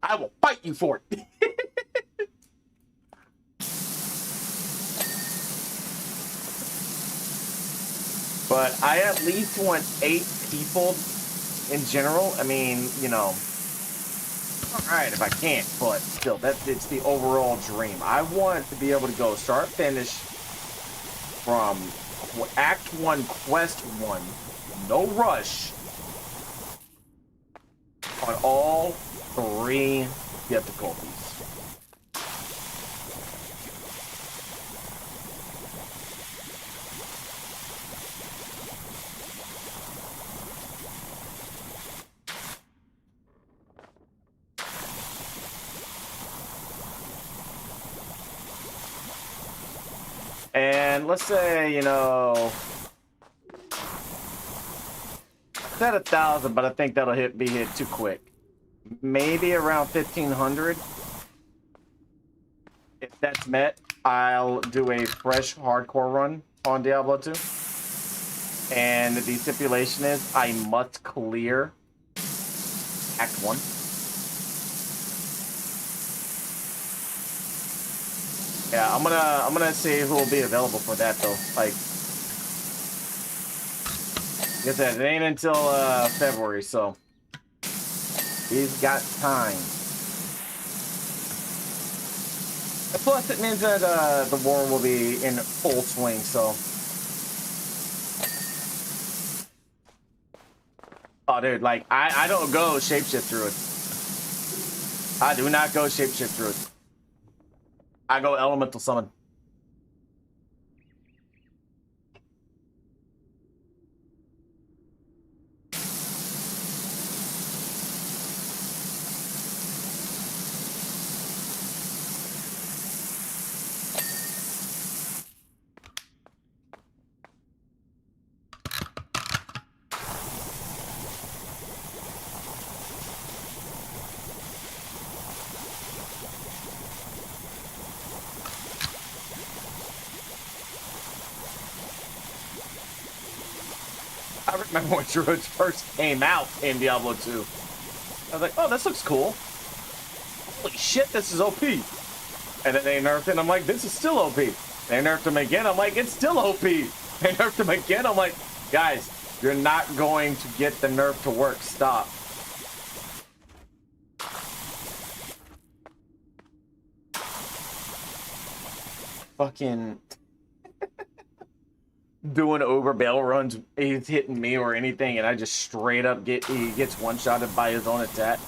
I will fight you for it. But I at least want 8 people in general. I mean, you know, alright if I can't, but still, it's the overall dream. I want to be able to go start, finish from Act 1, Quest 1, no rush, on all 3 difficulties. And let's say, you know, I said 1,000, but I think that'll be hit too quick. Maybe around 1,500. If that's met, I'll do a fresh hardcore run on Diablo 2. And the stipulation is I must clear Act 1. Yeah, I'm gonna see who will be available for that though. Like I said, it ain't until February, so he's got time. Plus, it means that the war will be in full swing. So, Oh, dude, like, I don't go shapeshift through it. I do not go shapeshift through it. I go elemental summon. I remember when Druids first came out in Diablo 2. I was like, oh, this looks cool. Holy shit, this is OP. And then they nerfed it, and I'm like, this is still OP. They nerfed him again, I'm like, it's still OP. They nerfed him again, I'm like, guys, you're not going to get the nerf to work. Stop. Fucking doing over bail runs, he's hitting me or anything, and I just straight up he gets one-shotted by his own attack.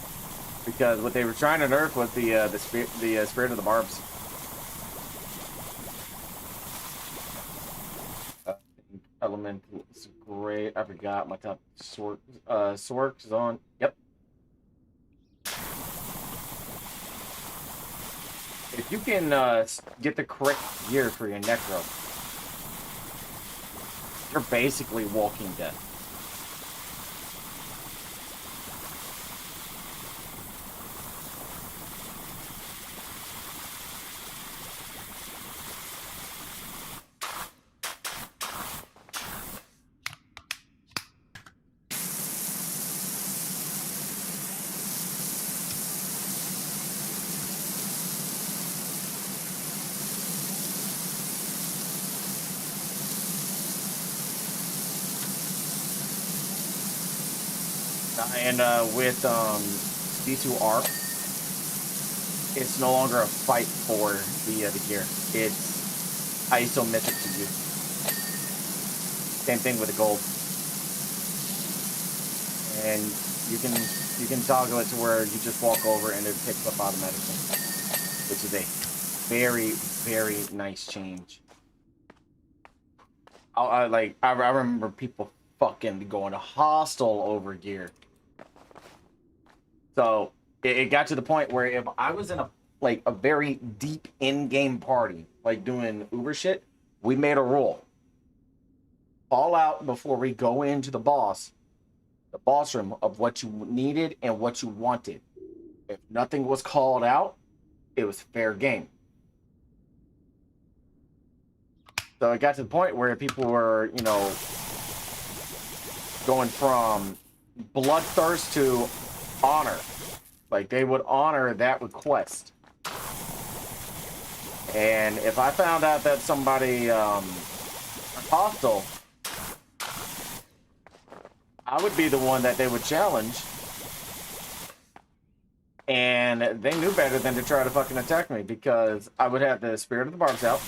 Because what they were trying to nerf was the Spirit of the Barbs. Elemental is great. I forgot my top Sork is on. Yep. If you can get the correct gear for your Necro, you're basically walking death. And with D2R, it's no longer a fight for the gear. It's isometric to you. Same thing with the gold. And you can toggle it to where you just walk over and it picks up automatically, which is a very, very nice change. I remember people fucking going hostile over gear. So it got to the point where if I was in a very deep in-game party, like doing Uber shit, we made a rule. Fall out before we go into the boss room of what you needed and what you wanted. If nothing was called out, it was fair game. So it got to the point where people were, going from bloodthirst to honor. Like, they would honor that request. And if I found out that somebody hostile, I would be the one that they would challenge. And they knew better than to try to fucking attack me, because I would have the Spirit of the Barbs out.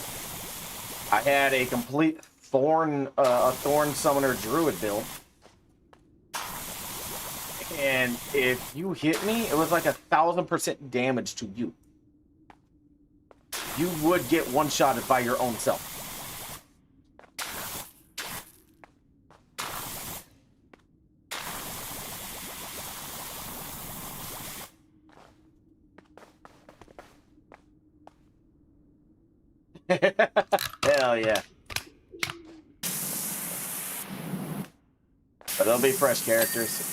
I had a complete Thorn Summoner Druid build. And if you hit me, it was like 1,000% damage to you. You would get one-shotted by your own self. Hell yeah. But they'll be fresh characters.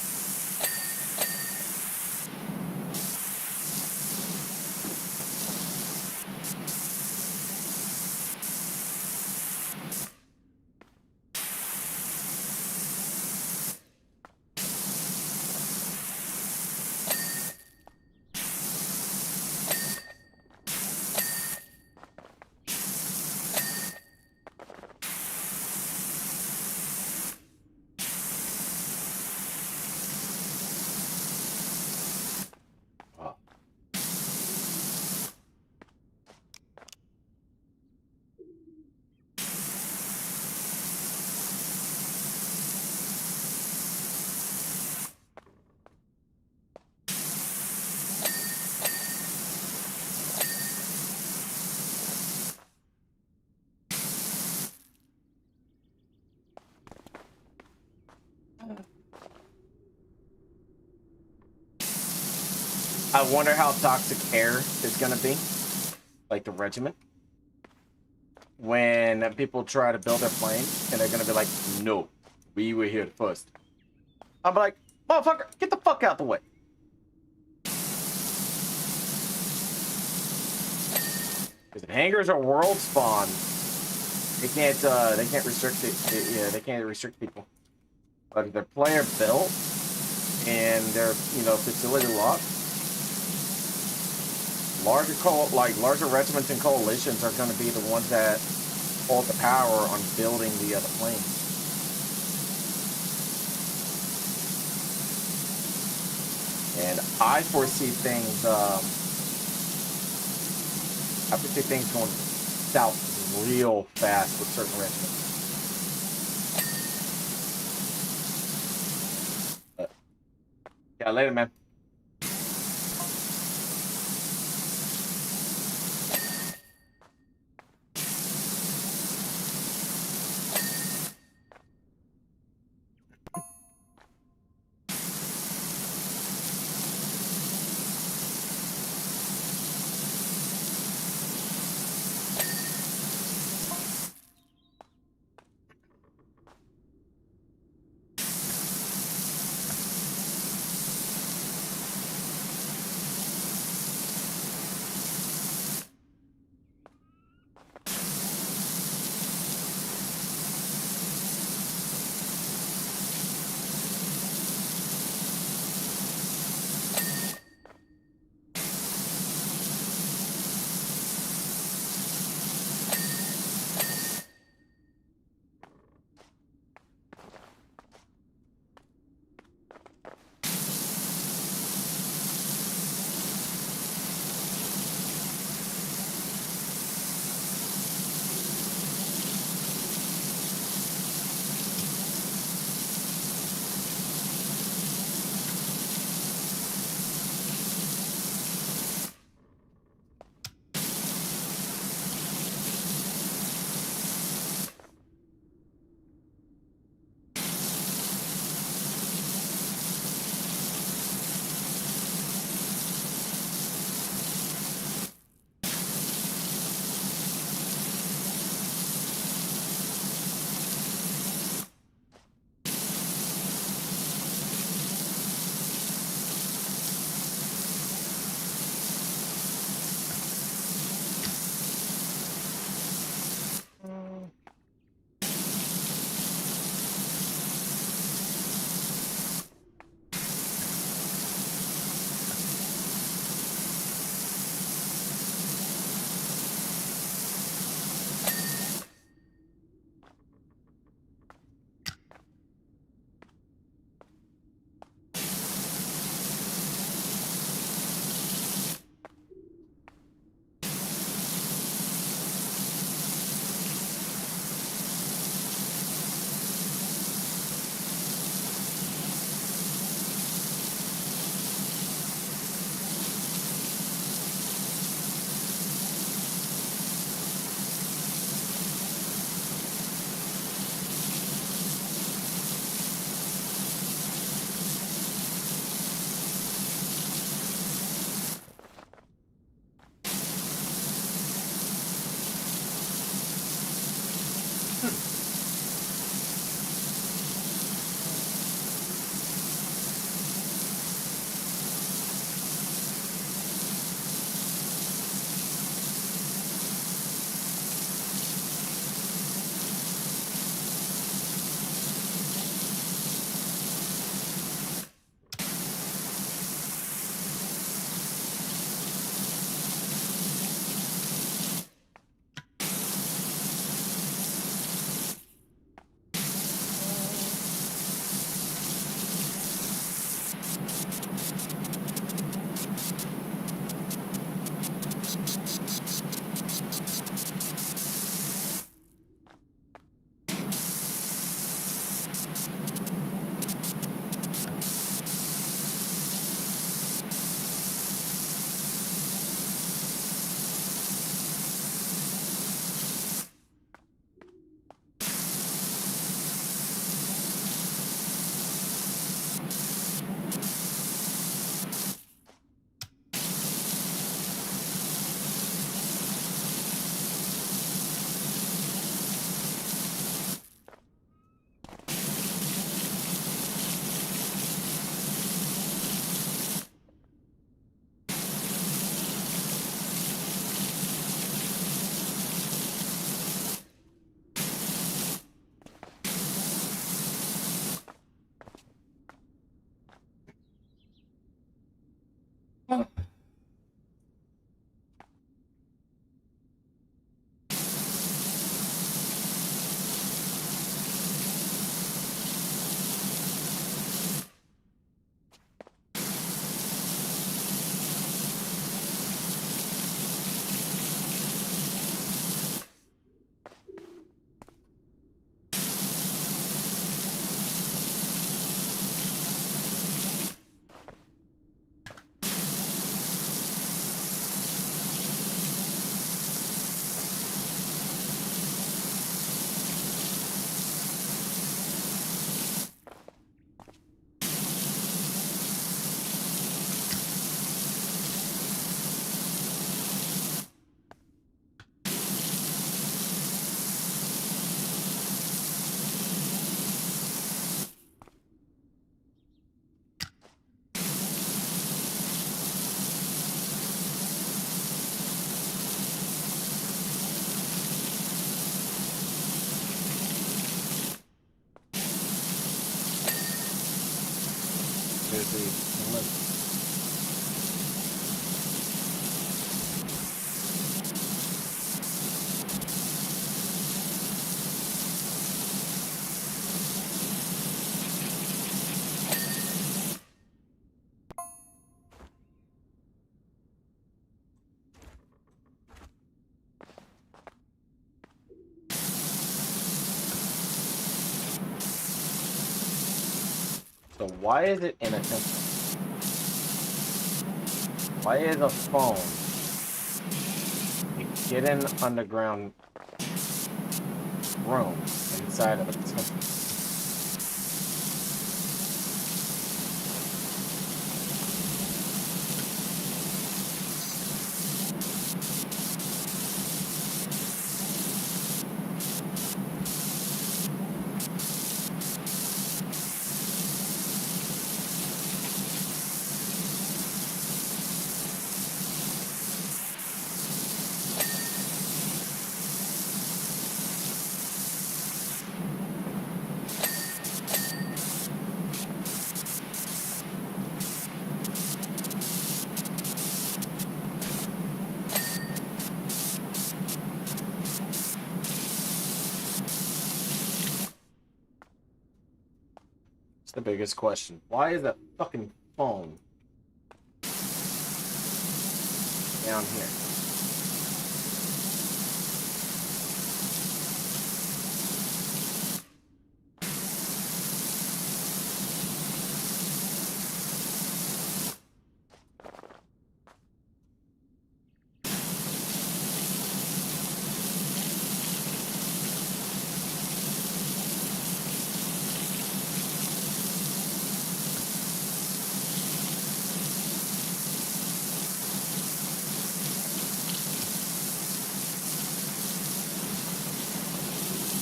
I wonder how toxic air is gonna be, like the regiment, when people try to build their plane and they're gonna be like, "No, we were here first." I'm like, "Motherfucker, get the fuck out the way." Because if hangars are world spawn, they can't restrict it. Yeah, they can't restrict people. But if they're player built and they're, you know, facility locked, larger regiments and coalitions are going to be the ones that hold the power on building the other planes. And I foresee things. I foresee things going south real fast with certain regiments. Yeah, later, man. actually can live. So why is it inaccessible? Why is a phone a hidden underground room inside of a temple? It's the biggest question. Why is that fucking phone down here?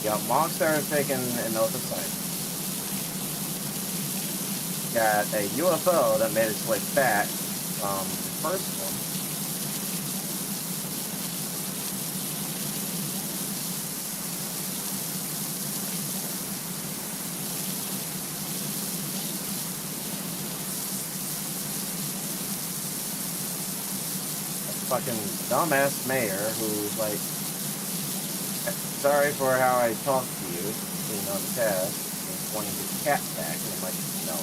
Got monks that are taking an oath of sight. Got a UFO that made its way back from the first one. A fucking dumbass mayor who's like, sorry for how I talked to you, being on the task, and wanting his cat back, and I'm like, no.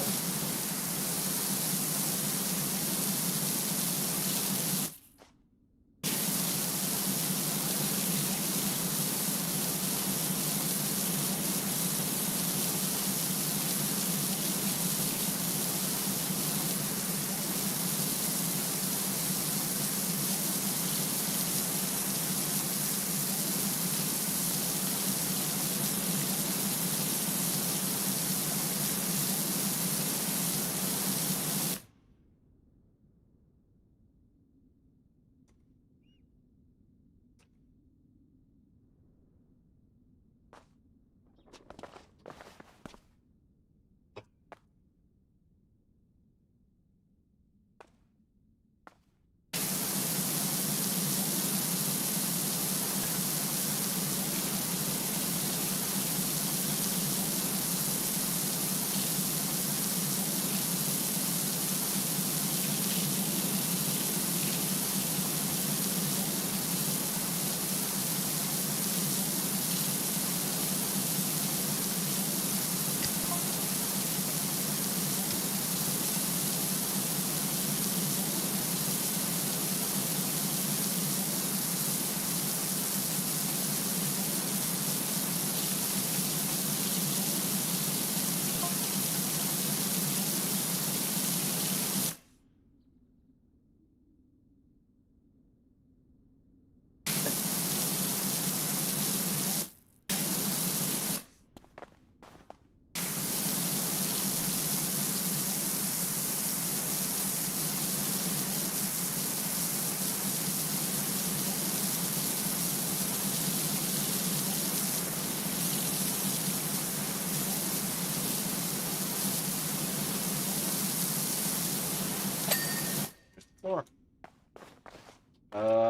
Four.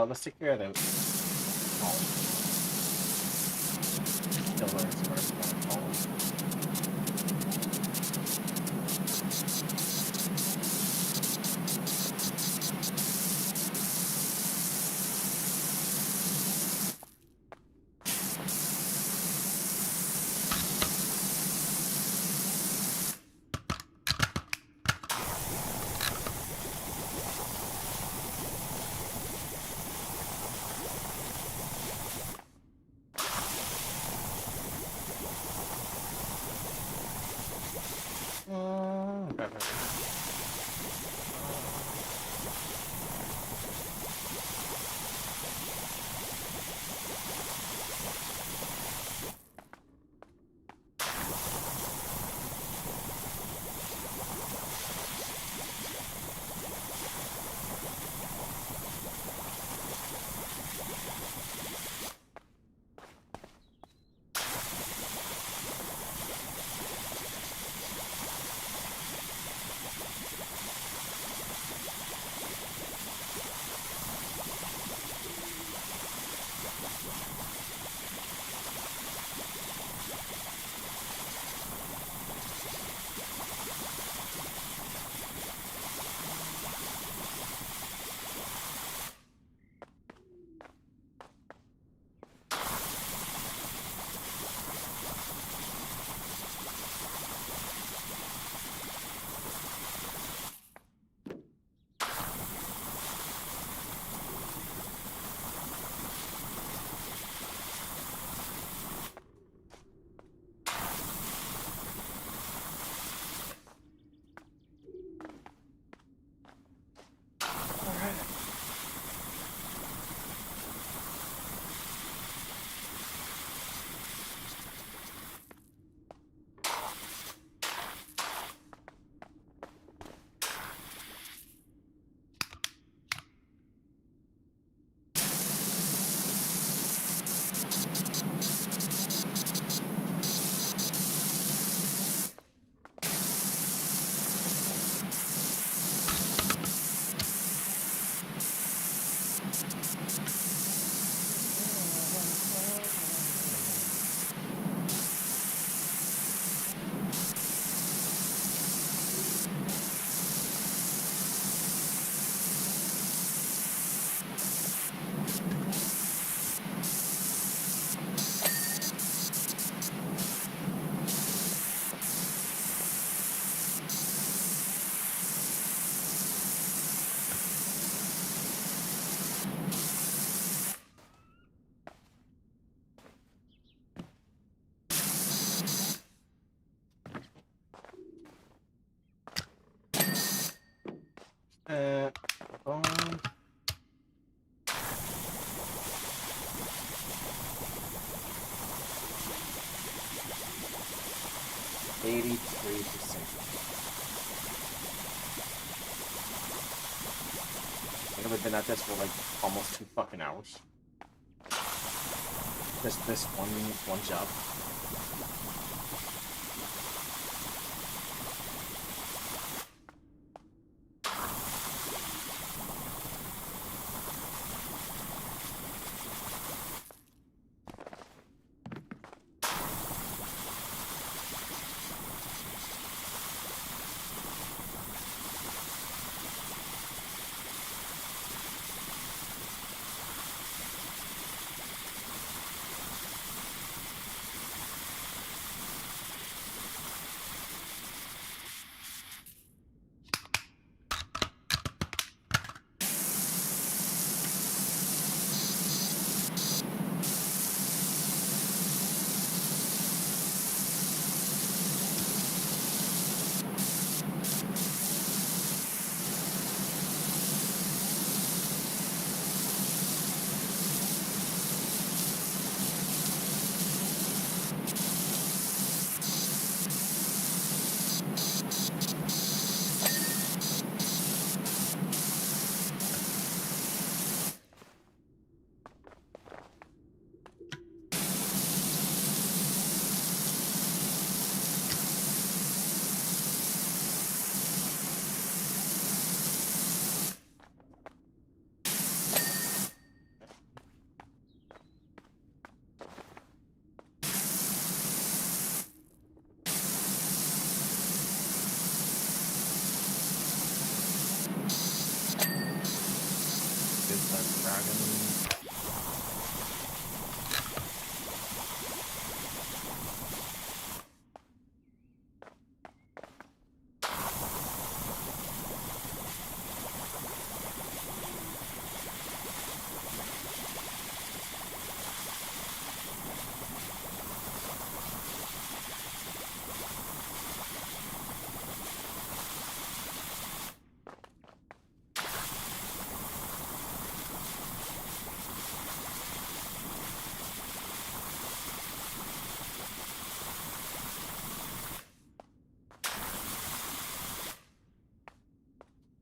Let's take care of them. Still learning some more. 83%. I think I've been at this for like almost 2 fucking hours. Just this one job.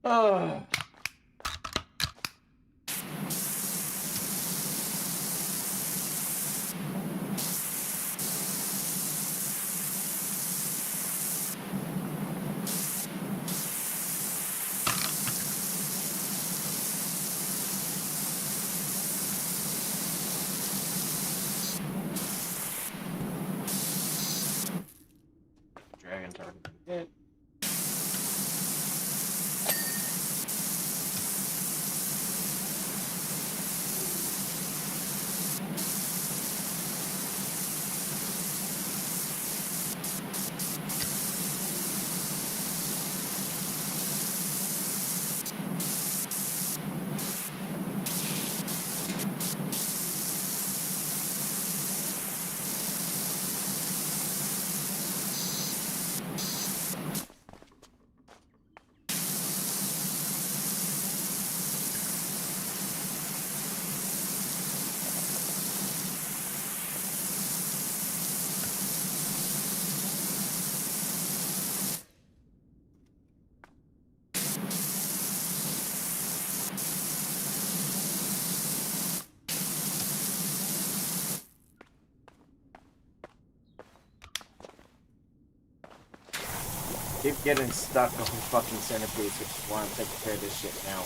Oh. Dragon target hit. Keep getting stuck on fucking centipedes, which is why I'm taking care of this shit now.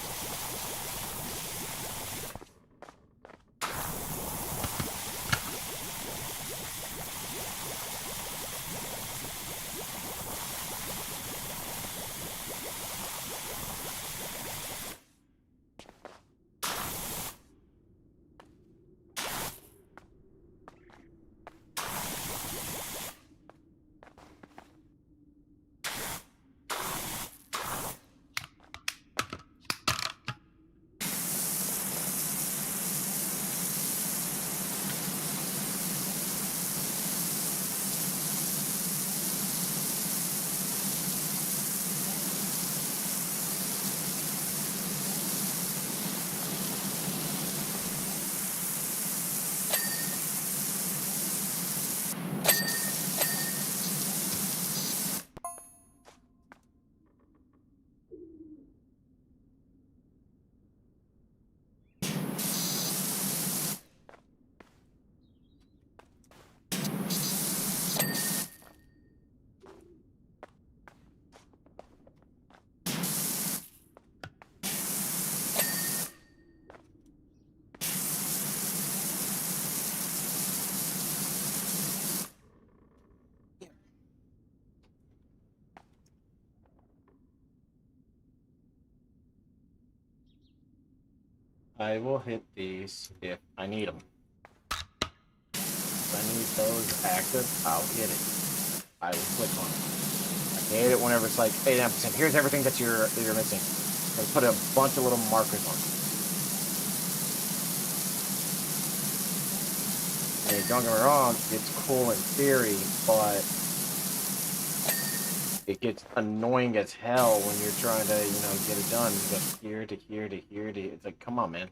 I will hit these if I need them. If I need those active, I'll hit it. I will click on it. I hit it whenever it's like 89%. Here's everything that you're missing. I put a bunch of little markers on it. And don't get me wrong, it's cool in theory, but it gets annoying as hell when you're trying to, you know, get it done. You go here to here to here to... It's like, come on, man.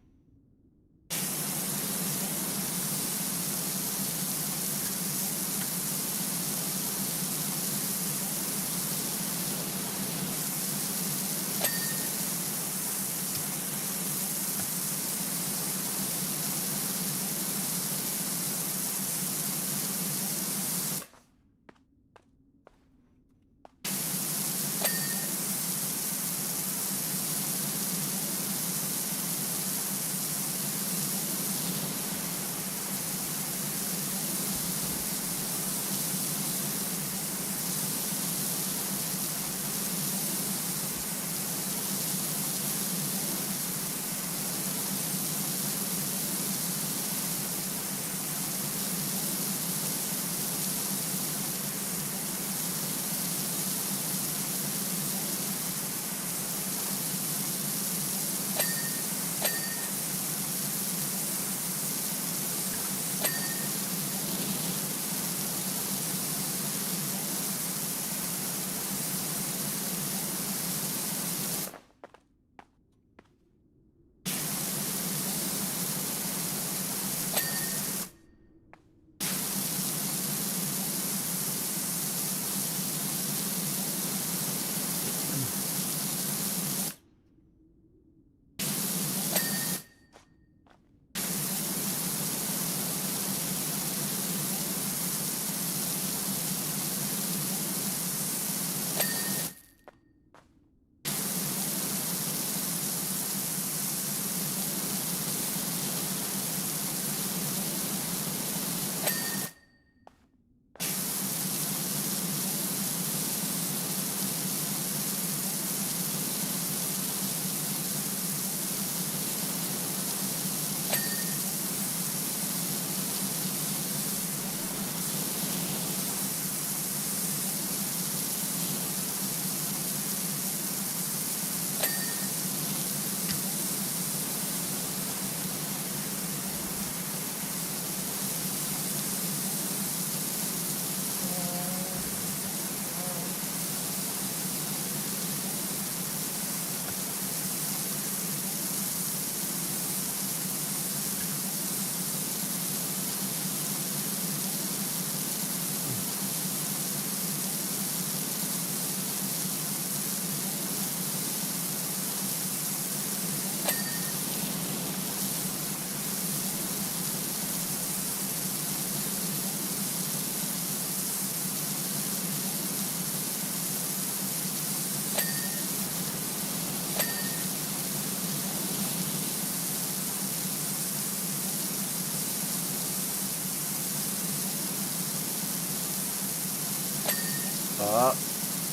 Up,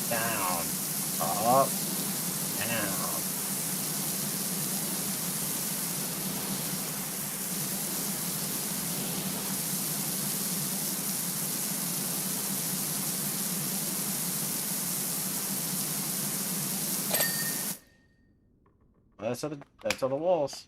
down, up, down. That's on the walls.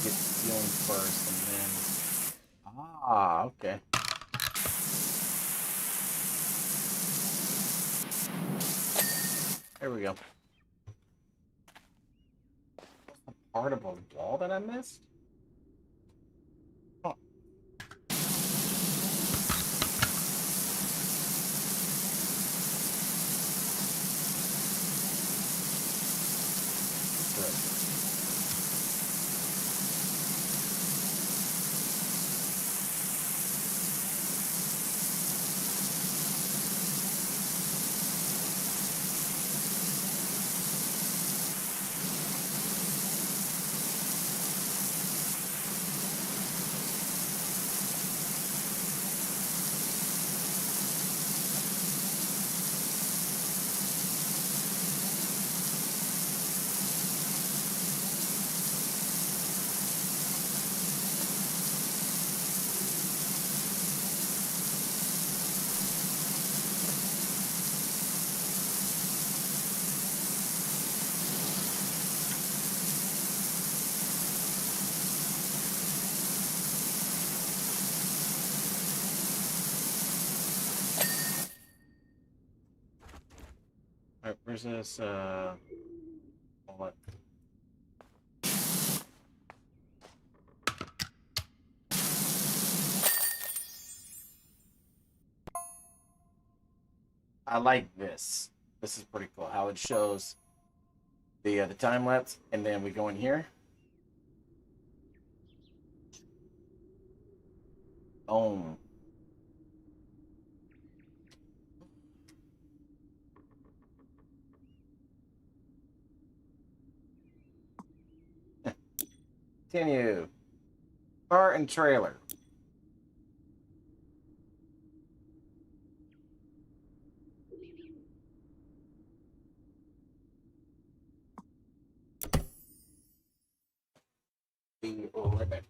Get healing first and then. Ah, okay. There we go. Part of a wall that I missed? Huh. Good. Alright, where's this, wallet? I like this. This is pretty cool. How it shows the time lapse, and then we go in here. Boom. Continue. Car and trailer. Be right back.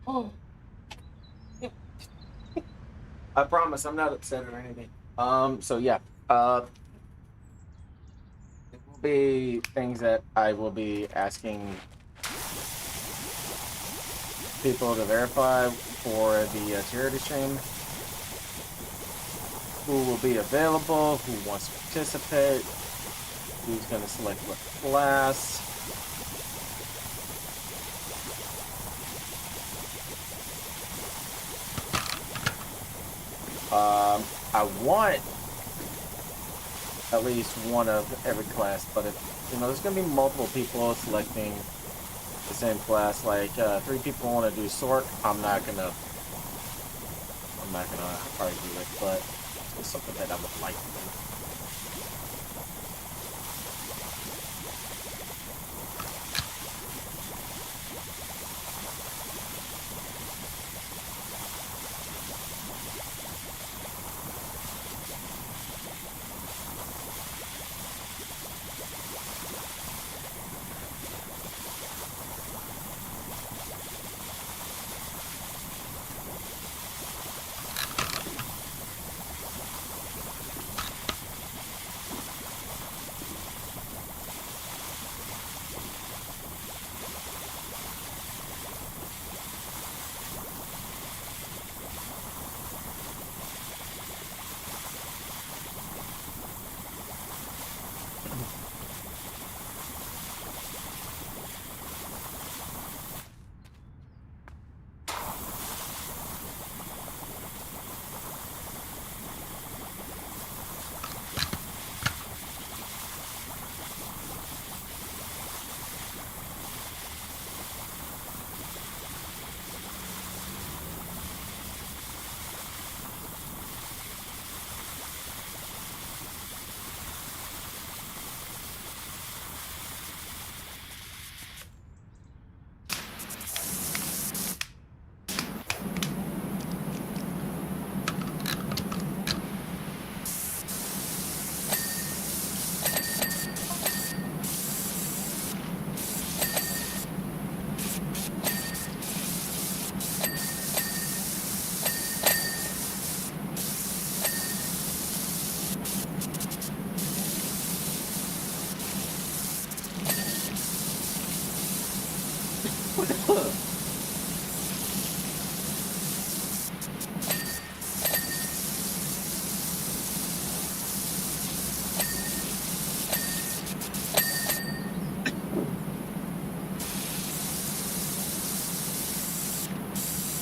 Oh. I promise I'm not upset or anything. So yeah. It will be things that I will be asking people to verify for the charity stream. Who will be available? Who wants to participate? Who's going to select what class? I want at least one of every class, but if there's going to be multiple people selecting the same class, like 3 people want to do Sork, I'm not gonna argue it, but it's something that I would like to do.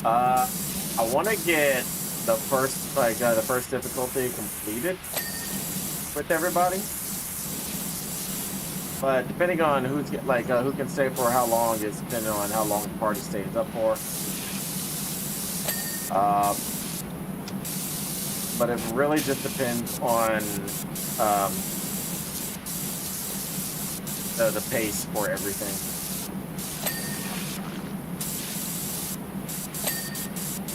I want to get the first difficulty completed with everybody, but depending on who can stay for how long is depending on how long the party stays up for. But it really just depends on the pace for everything.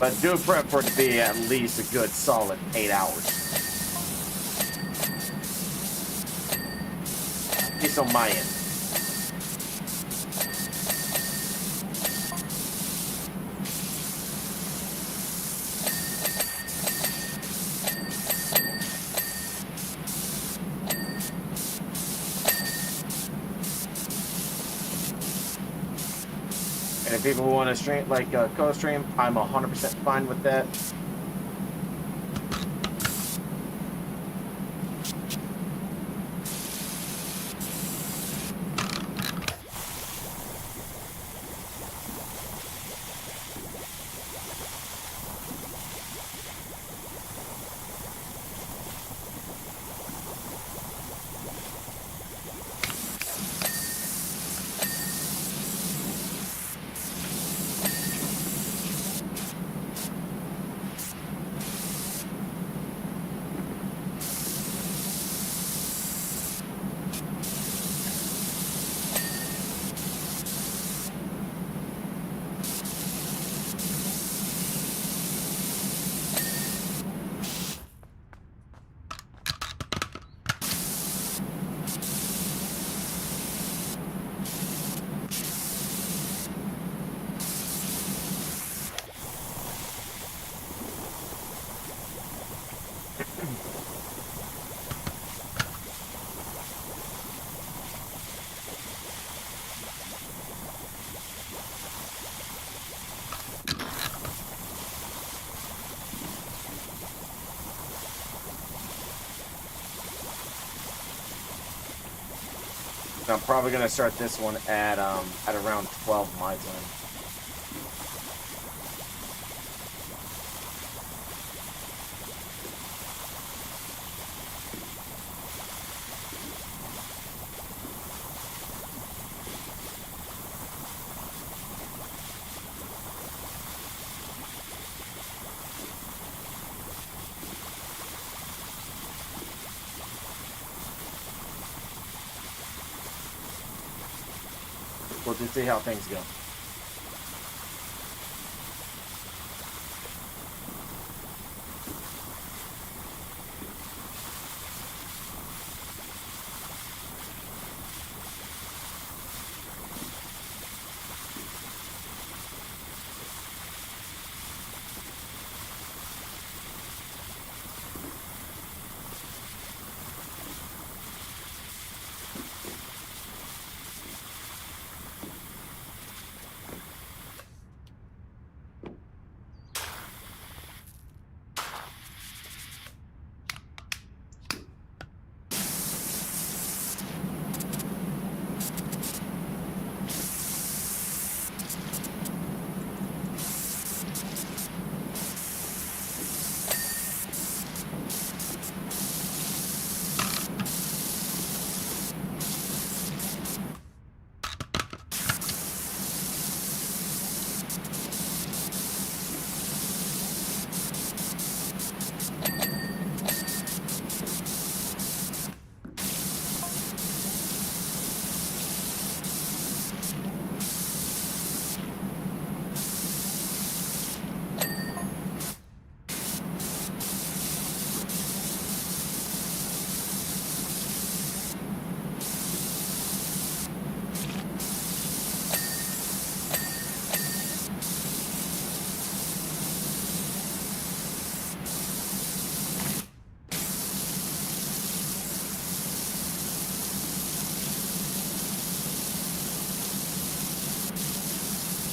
But do prep for it to be at least a good solid 8 hours. At least on my end. And if people want to stream, co-stream, I'm 100% fine with that. I'm probably gonna start this one at around 12 my time. We'll just see how things go.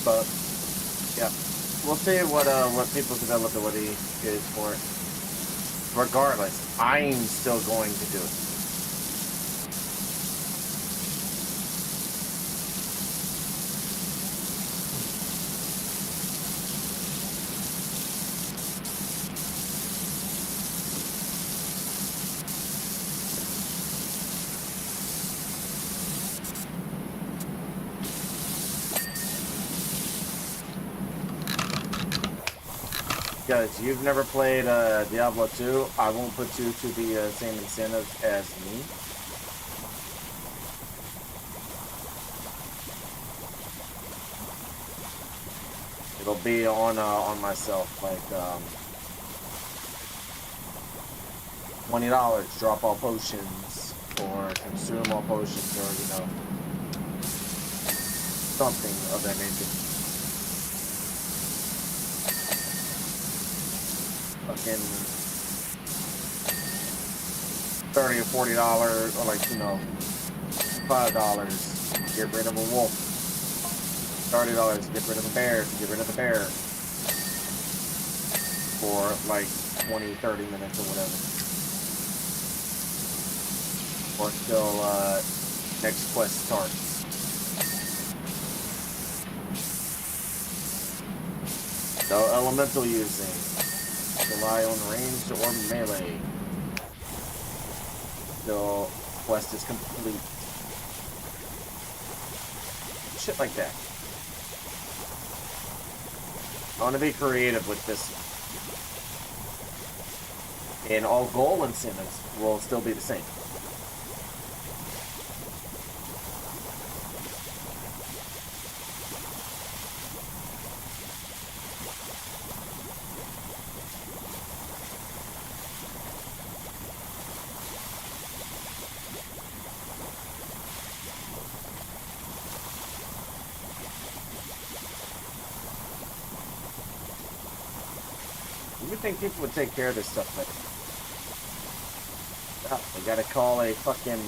But yeah, we'll see what people's availability is for it. Regardless, I'm still going to do it. Guys, you've never played Diablo 2, I won't put you to the same incentive as me. It'll be on myself, like $20, drop all potions, or consume all potions, or something of that nature. Fucking $30 or $40, or like $5, get rid of a wolf. $30, get rid of a bear, get rid of the bear. For like 20-30 minutes or whatever. Or until next quest starts. No elemental using. Rely on ranged or melee. The quest is complete. Shit like that. I want to be creative with this. And all goal incentives will still be the same. You would think people would take care of this stuff better. Oh, they gotta call a fucking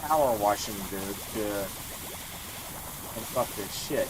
power washing dude to pick up their shit.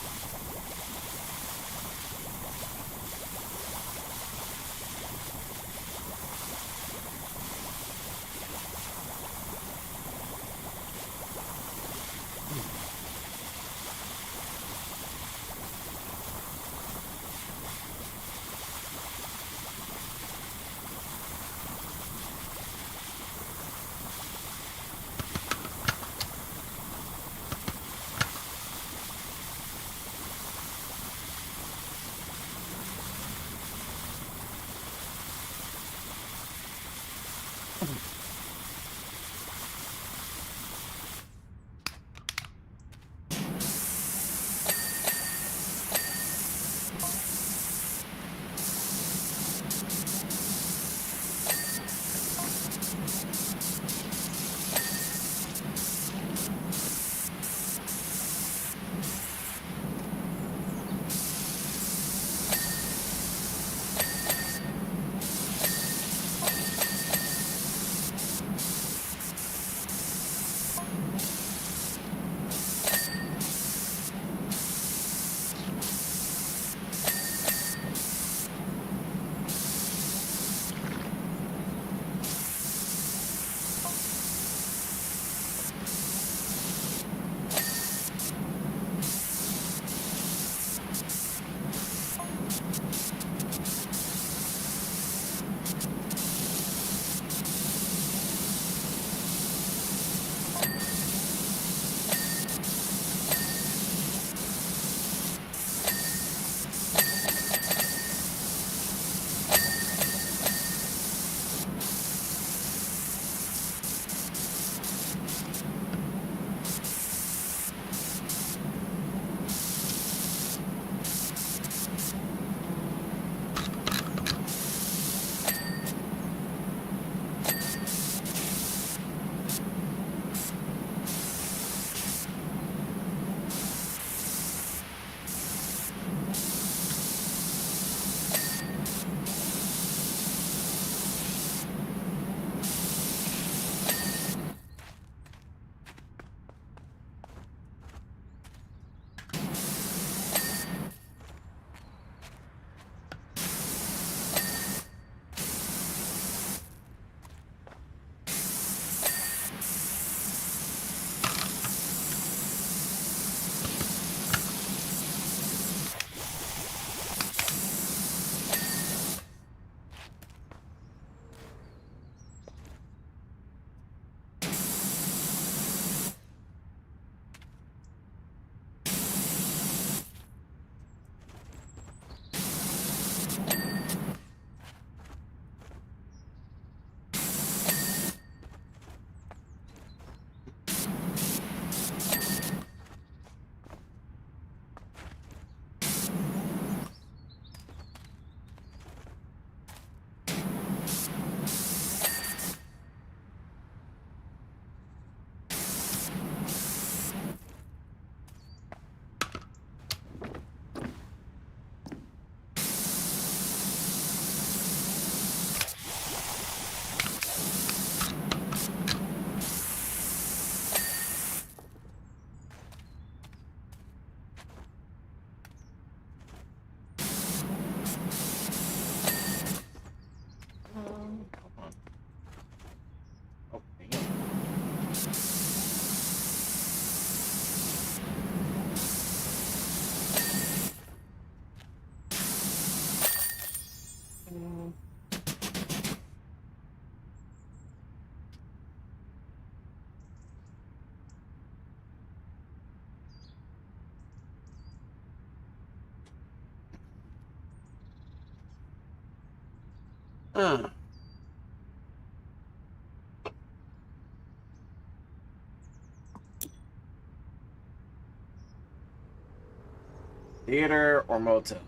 Theater or motel?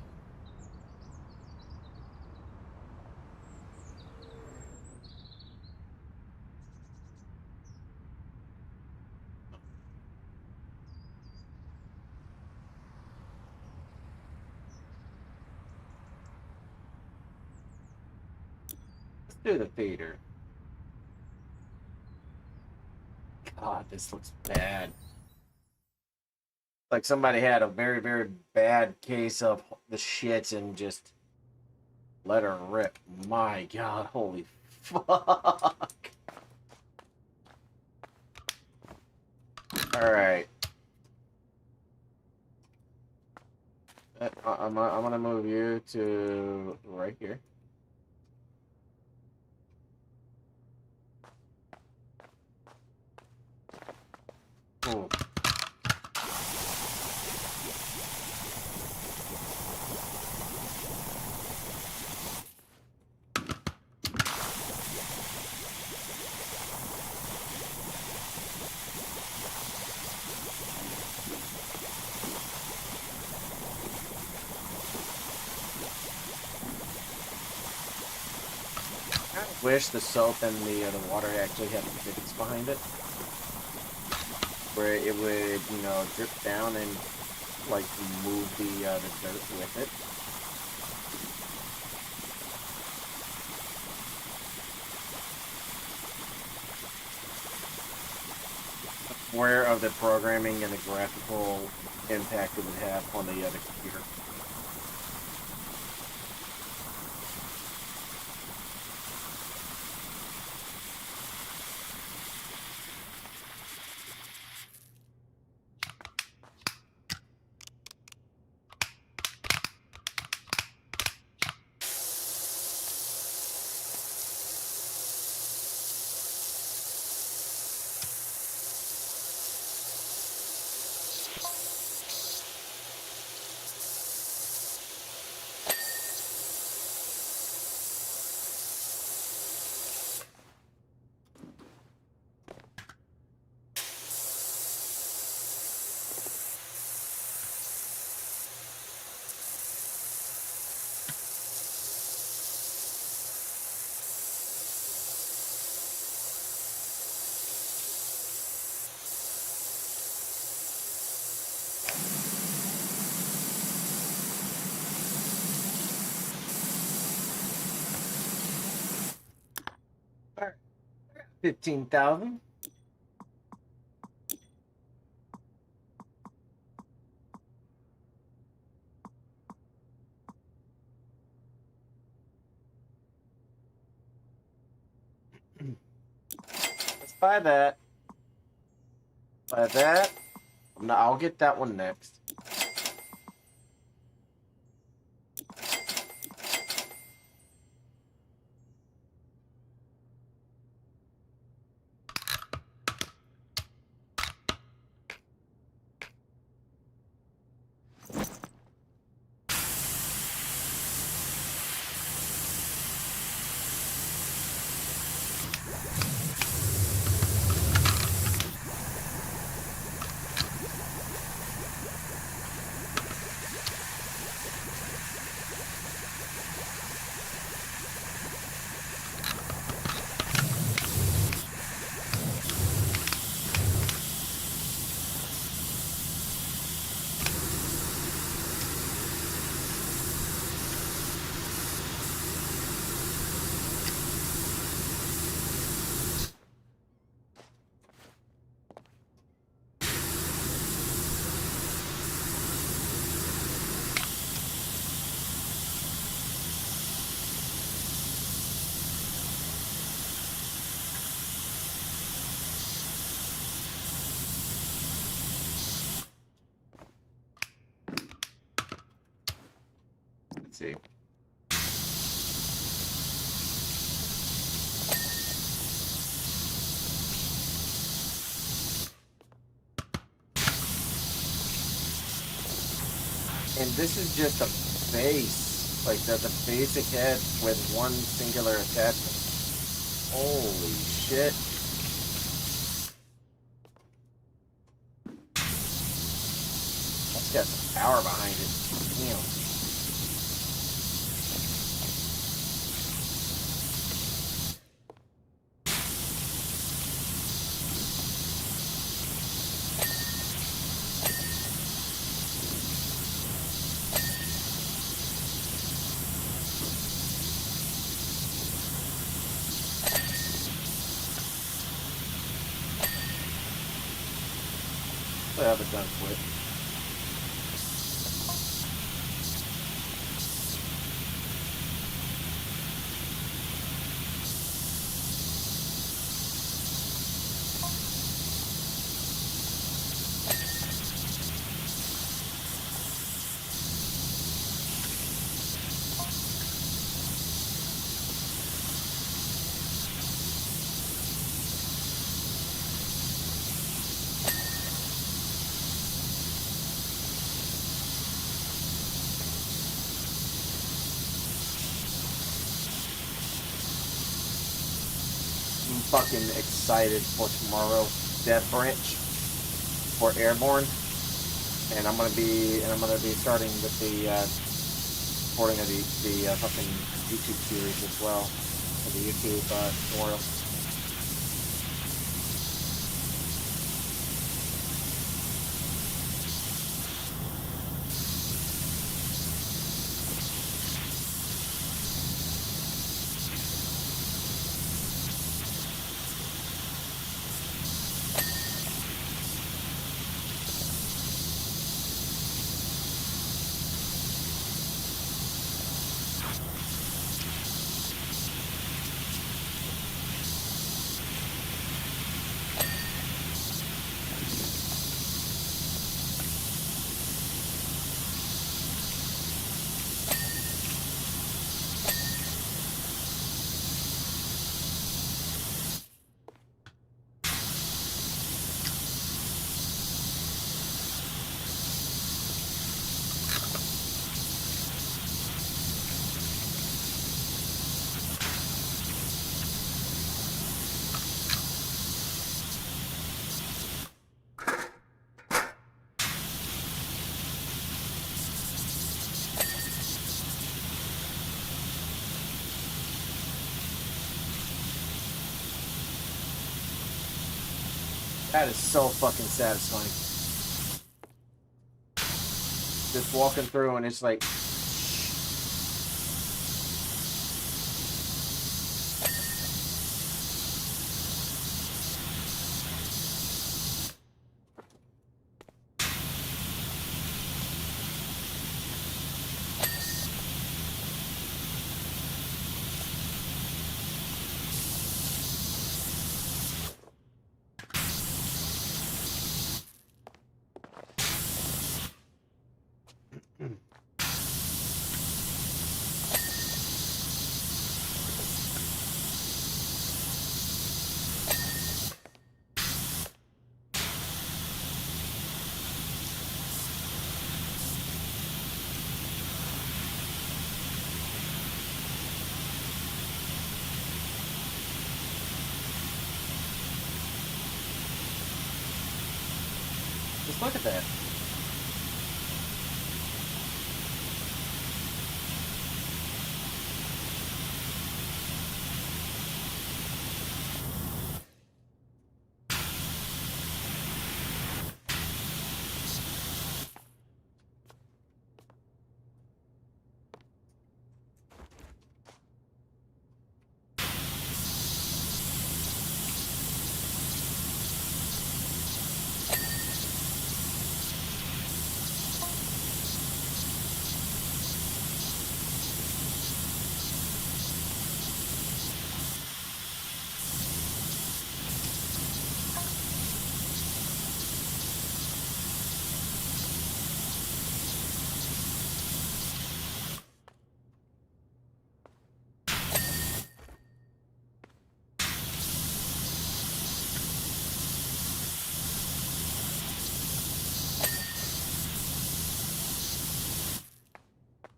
Let's do the theater. God, this looks bad. Like somebody had a very, very bad case of the shits and just let her rip. My God, holy fuck. Alright. I'm gonna move you to right here. Ooh. I wish the soap and the water actually had physics behind it, where it would, you know, drip down and like move the dirt with it. Aware of the programming and the graphical impact it would have on the computer. All right, 15,000. Let's buy that. Buy that. I'll get that one next. see. And this is just a base, like the basic head with one singular attachment. Holy shit. That's got some power behind it. Damn. I have a gun quick. I'm fucking excited for tomorrow. Death Branch for Airborne, and I'm gonna be starting with the recording of the fucking YouTube series as well, for the YouTube tutorial. That is so fucking satisfying. Just walking through and it's like... Just look at that.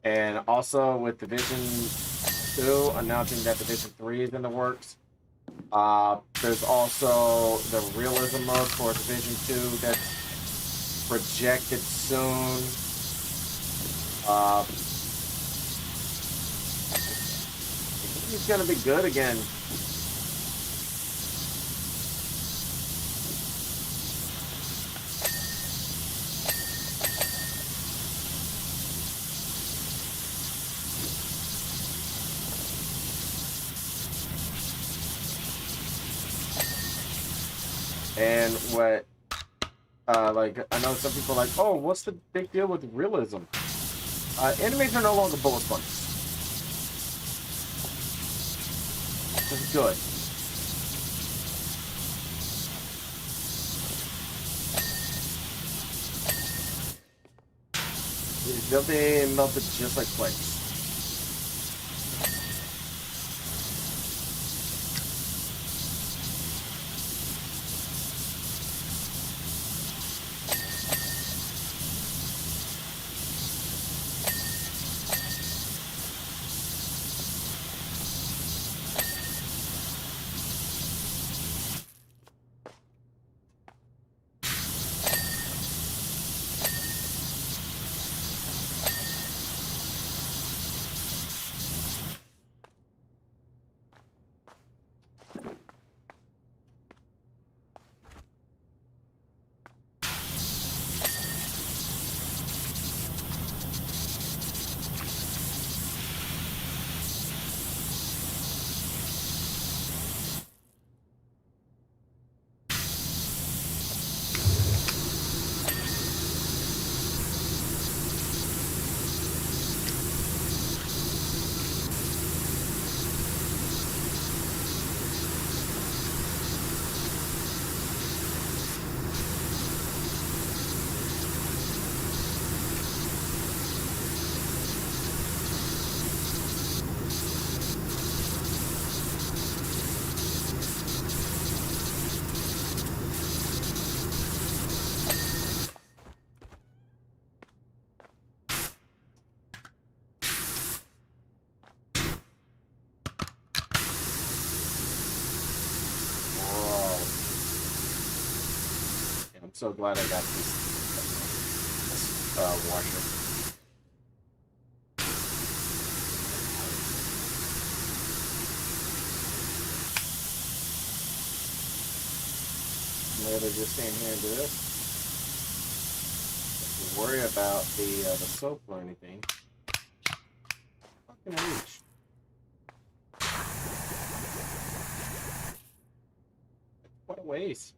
And also with Division 2 announcing that Division 3 is in the works. There's also the realism mode for Division 2 that's projected soon. He's gonna be good again. And what, like, I know some people are like, oh, what's the big deal with realism? Enemies are no longer bullet sponges. This is good. They'll be melted just like flakes. I'm so glad I got this washer. Rather just stand here and do this. Don't worry about the soap or anything. How can I reach? What a waste.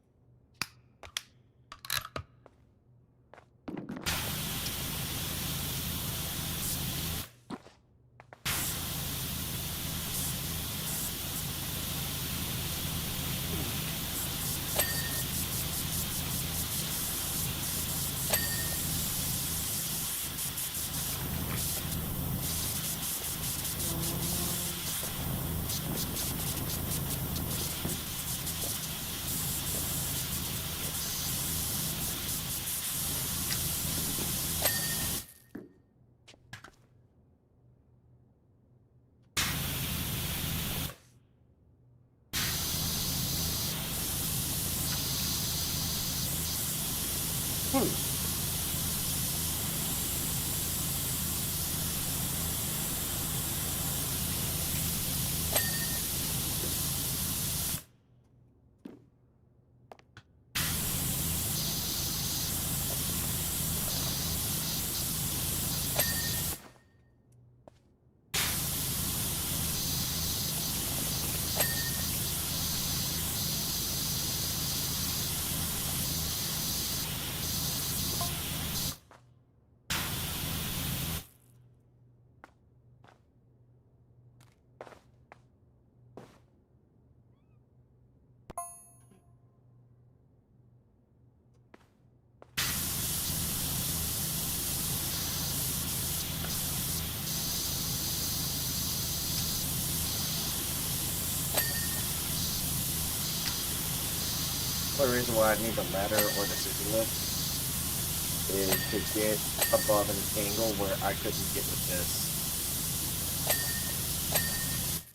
The reason why I need the ladder or the scissor lift is to get above an angle where I couldn't get with this.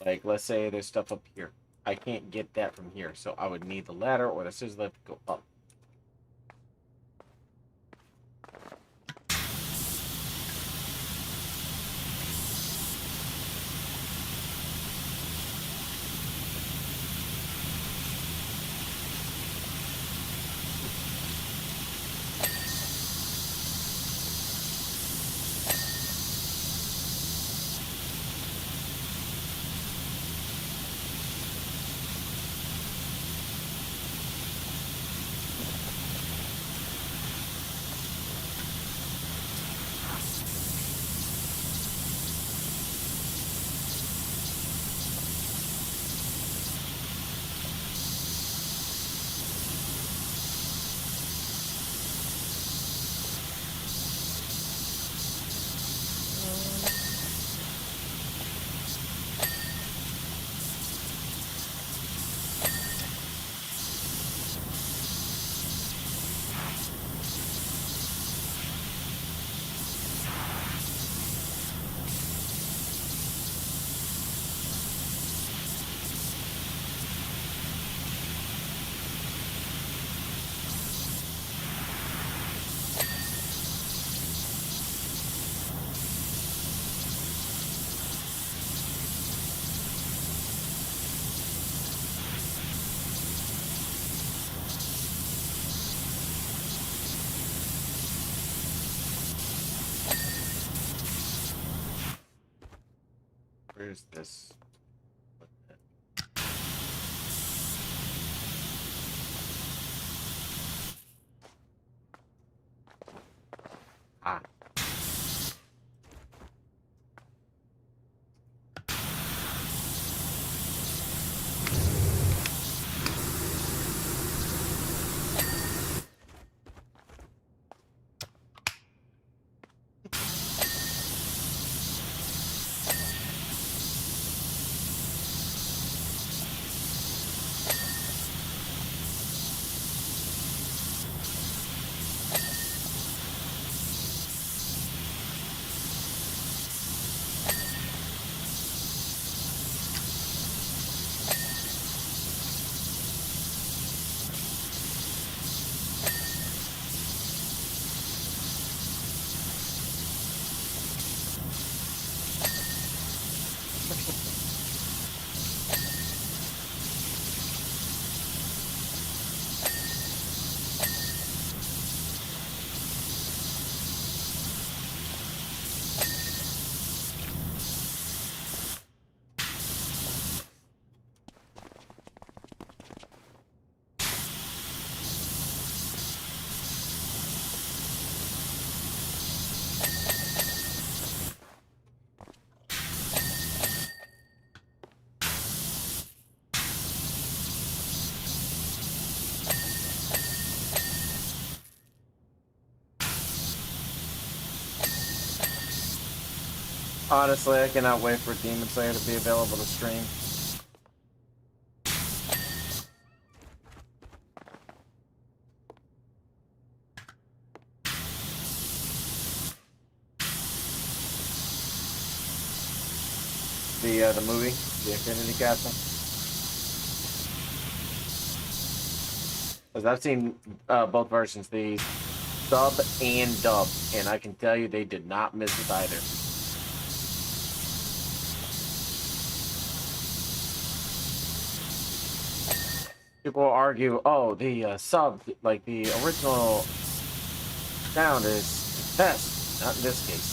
Like, let's say there's stuff up here. I can't get that from here, so I would need the ladder or the scissors lift to go up. Where's this? Ah. Honestly, I cannot wait for Demon Slayer to be available to stream. The movie, the Infinity Castle. Because I've seen both versions, the sub and dub, and I can tell you they did not miss it either. People will argue, oh, the sub, like the original sound is best. Not in this case.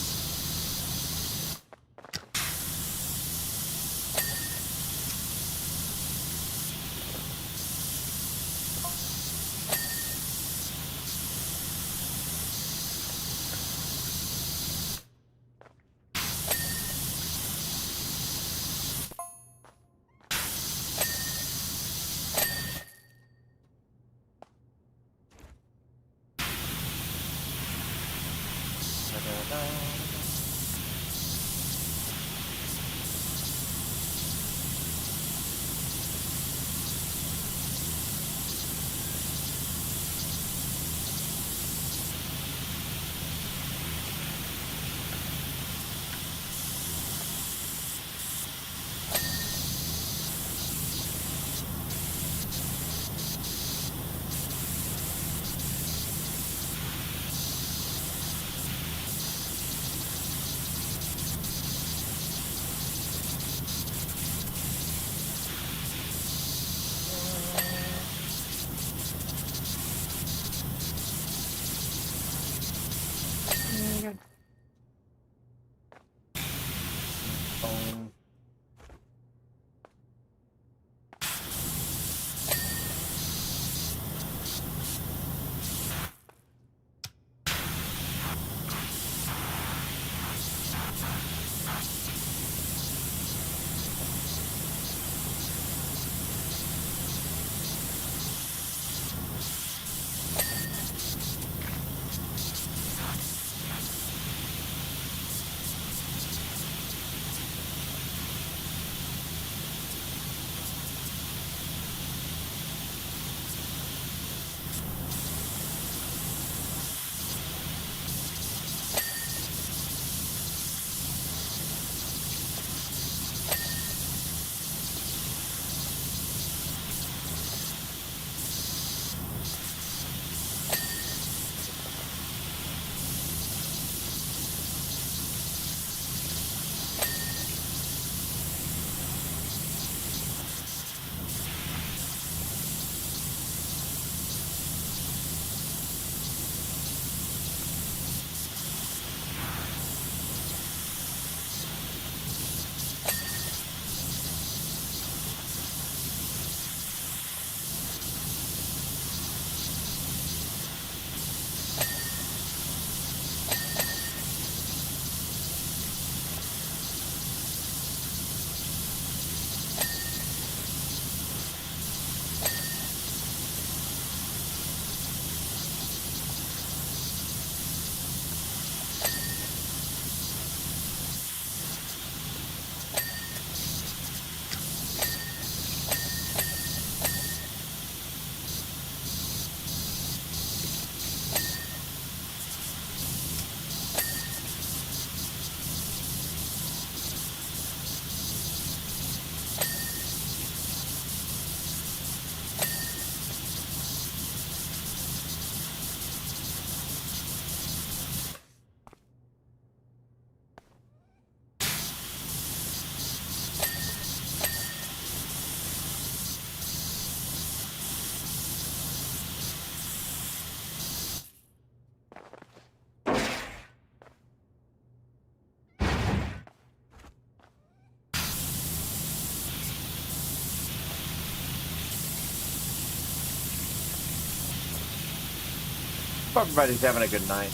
Hope everybody's having a good night.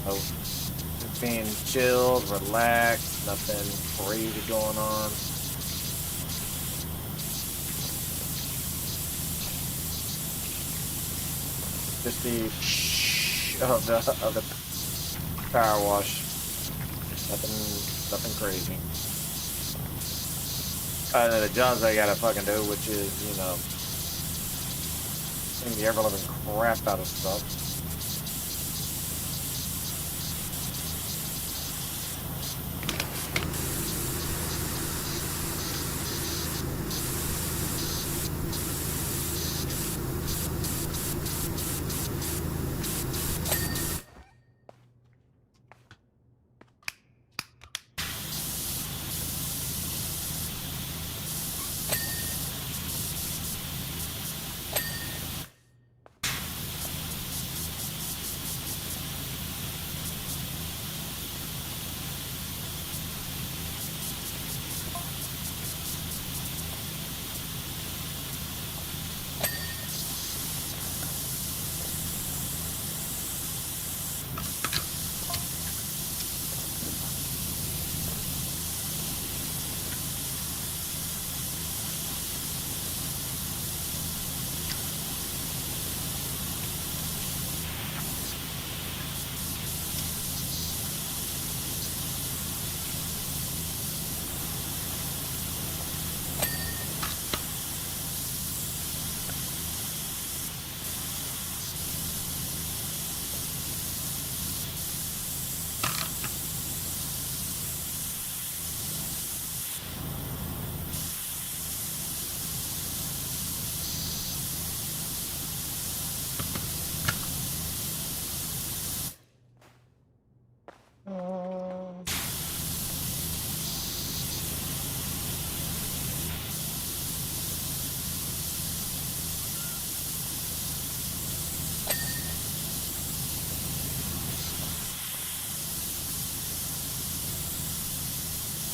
Oh, just being chilled, relaxed, nothing crazy going on. Just the shh of the power wash. Nothing crazy. Other than the jobs I gotta fucking do, which is, you know, the ever living crap out of stuff.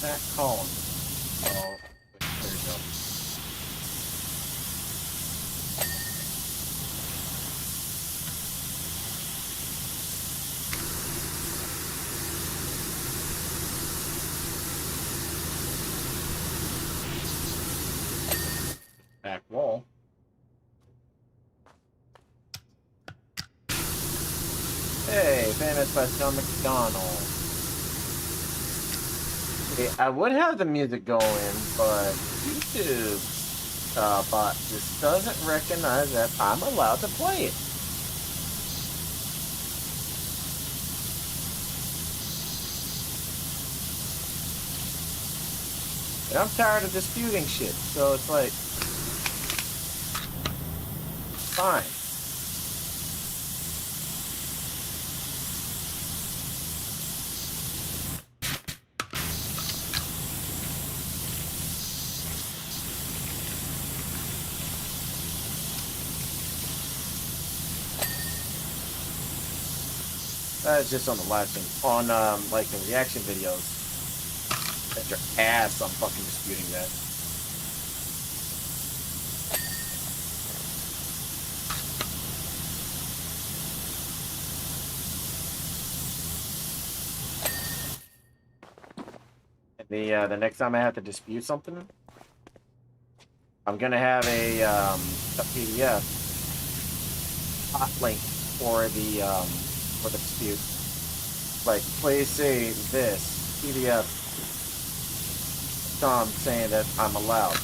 That column. Oh, there you go. Back wall. Hey, famous by John McDonald. Okay, I would have the music going, but YouTube bot just doesn't recognize that I'm allowed to play it. And I'm tired of disputing shit, so it's like, fine. That's just on the live stream. On, like, the reaction videos. That's your ass, I'm fucking disputing that. The next time I have to dispute something, I'm gonna have a PDF hot link for the dispute. Like, please say this PDF. Tom saying that I'm allowed.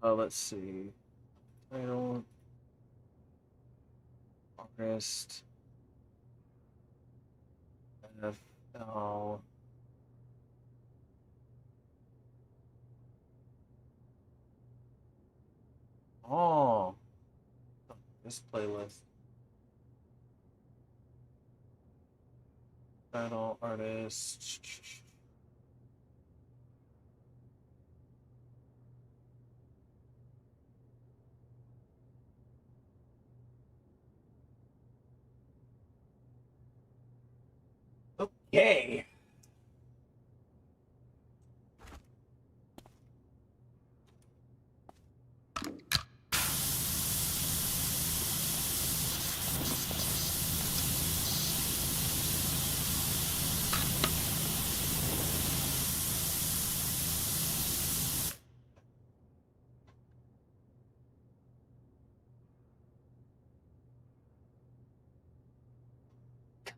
Let's see. Title. Artist. NFL. Oh, this playlist. Title, artist. Okay.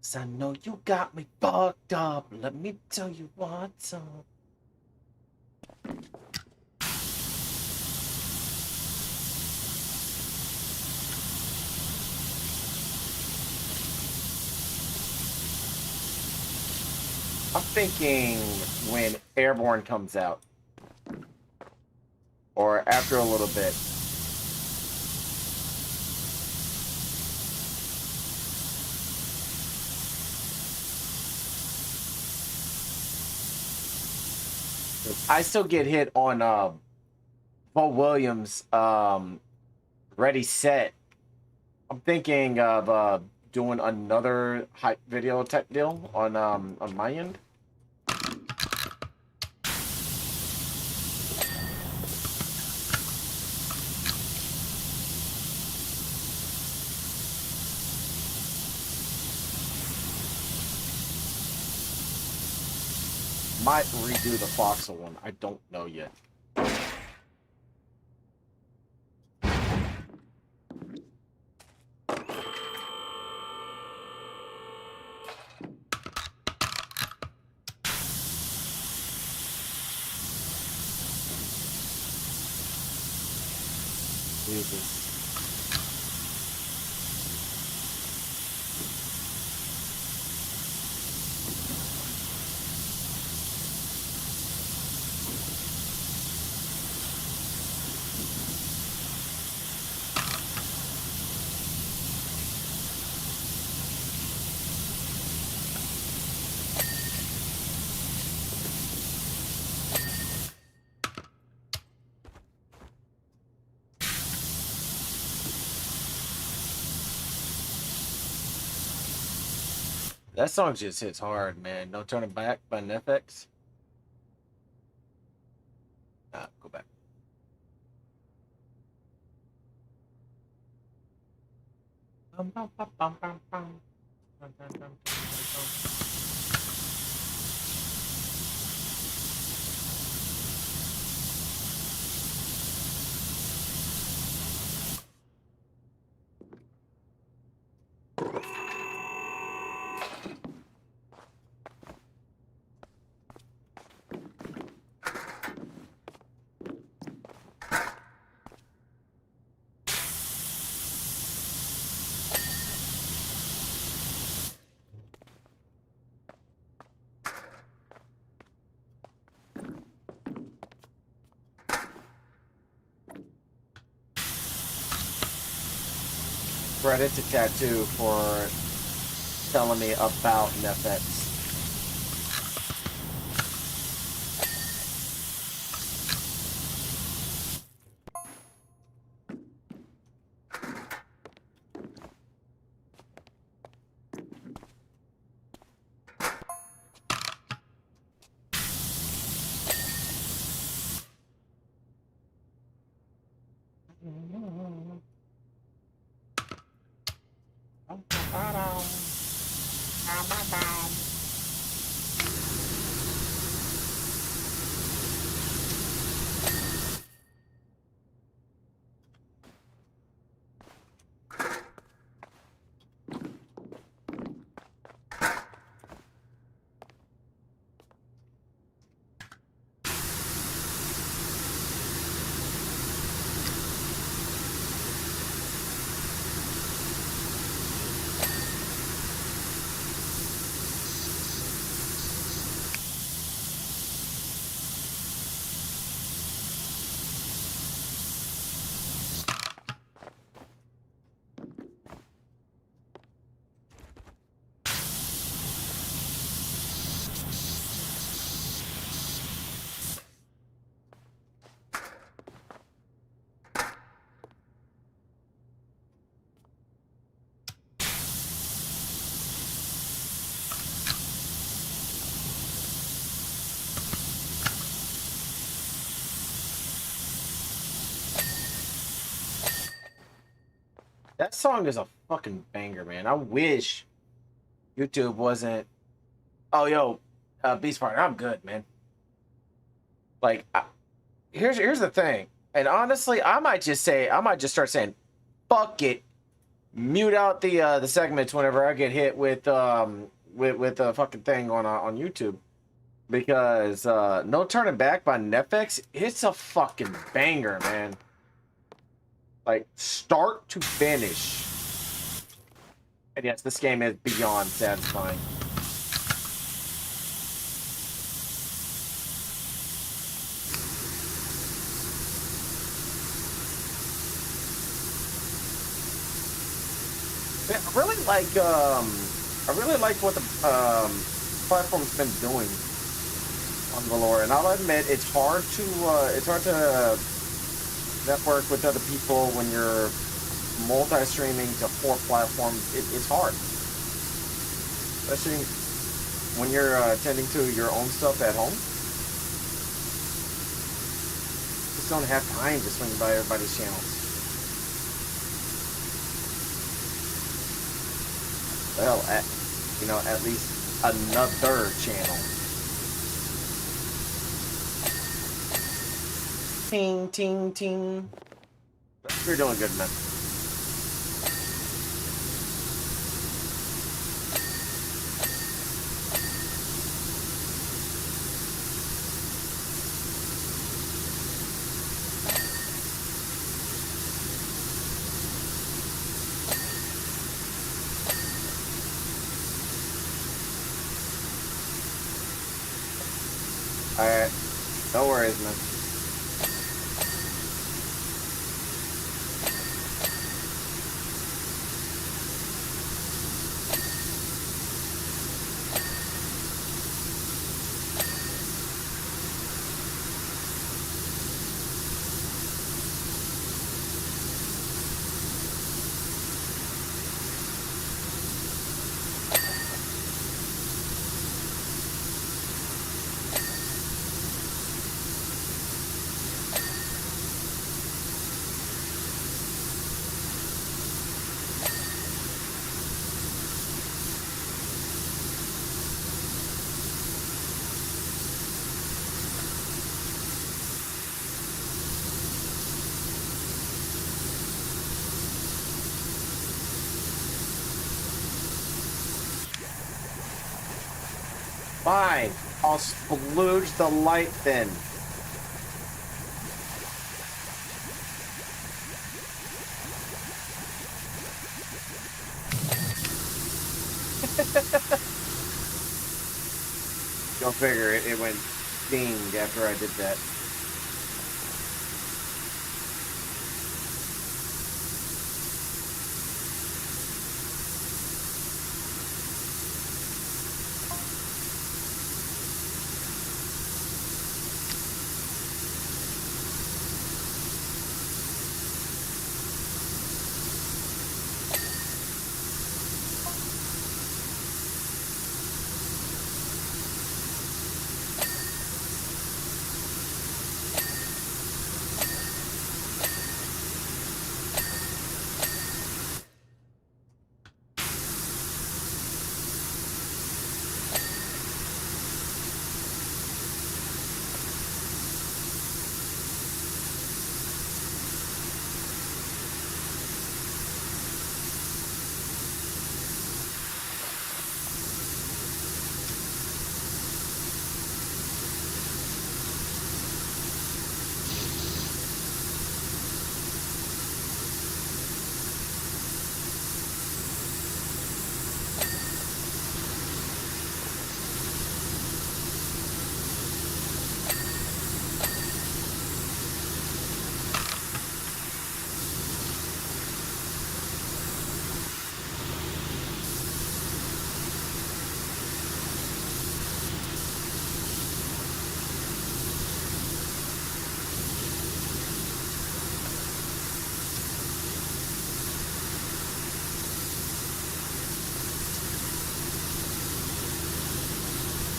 Cause I know you got me fucked up. Let me tell you what's up. I'm thinking when Airborne comes out. Or after a little bit. I still get hit on Paul Williams Ready Set. I'm thinking of doing another hype video type deal on my end. Might redo the Foxel one. I don't know yet. Jesus. That song just hits hard, man. No Turning Back by NFX. Go back. Credit to Tattoo for telling me about NFX. That song is a fucking banger, man. I wish YouTube wasn't. Oh, yo, Beast Partner, I'm good, man. Like, here's the thing, and honestly, I might just start saying, "Fuck it," mute out the segments whenever I get hit with the fucking thing on YouTube, because No Turning Back by Netflix, it's a fucking banger, man. Like, start to finish. And yes, this game is beyond satisfying. I really like what the platform's been doing on Valor, and I'll admit it's hard to network with other people when you're multi-streaming to 4 platforms. It's hard, especially when you're tending to your own stuff at home. Just don't have time to swing by everybody's channels. Well, at least another channel. Ting, ting, ting. You're doing good, man. Alright. No worries, man. Fine. I'll splooge the light then. Go figure, it went ding after I did that.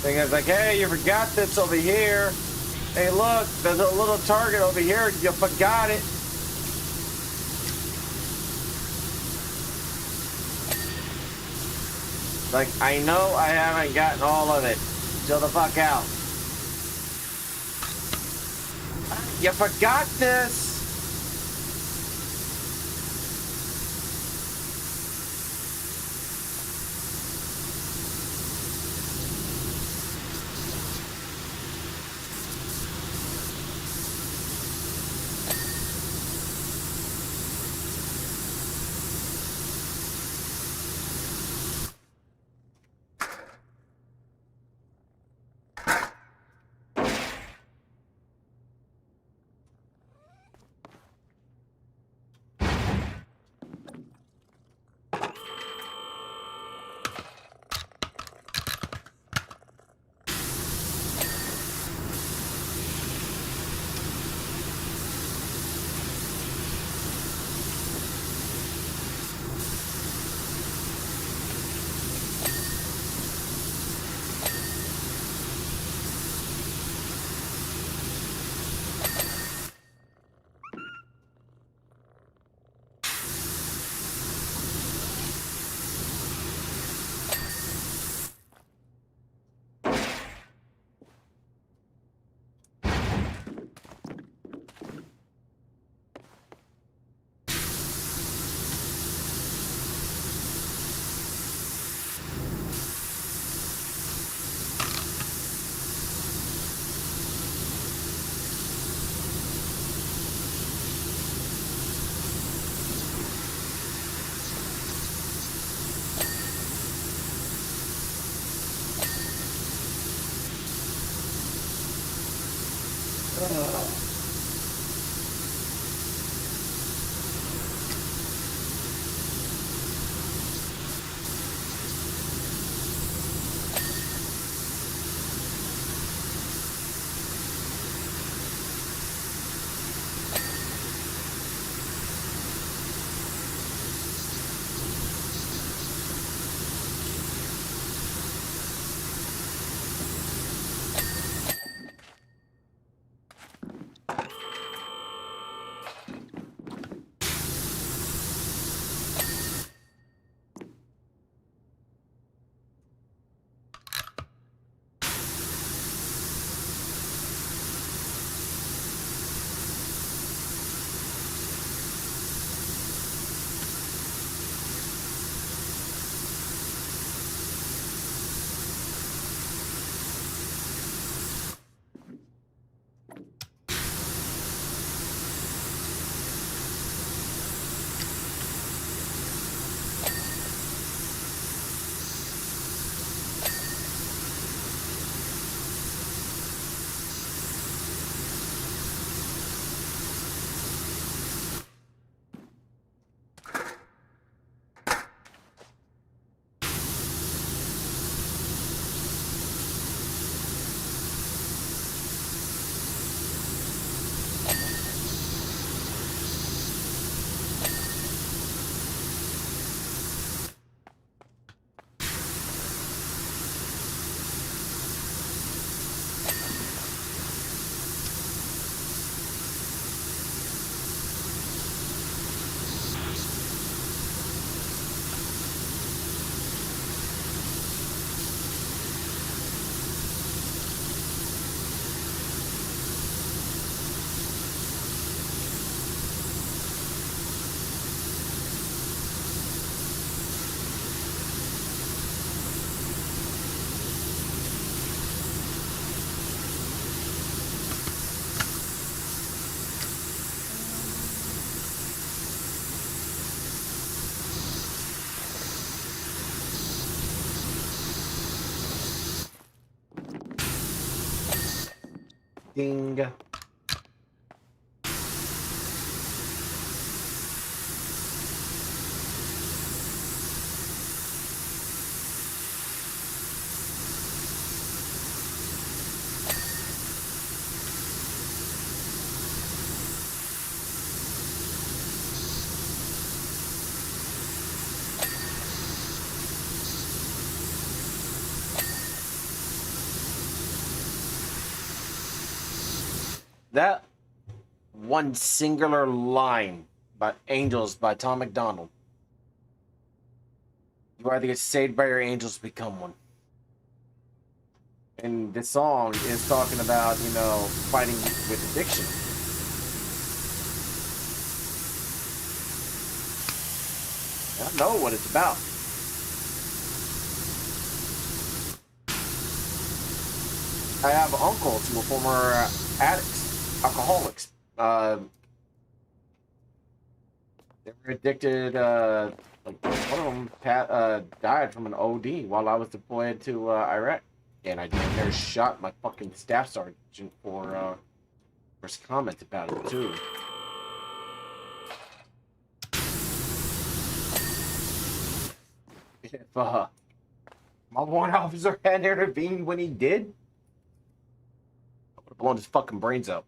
Thing is like, hey, you forgot this over here. Hey, look, there's a little target over here. You forgot it. Like, I know I haven't gotten all of it. Chill the fuck out. You forgot this! Ding. That one singular line by Angels by Tom McDonald You either get saved by your angels, become one. And this song is talking about, you know, fighting with addiction. I know what it's about. I have uncles who were former addicts, alcoholics. They were addicted. Like one of them died from an OD while I was deployed to Iraq, and I damn near shot my fucking staff sergeant for his comments about it too. If my one officer had intervened when he did, I would have blown his fucking brains out.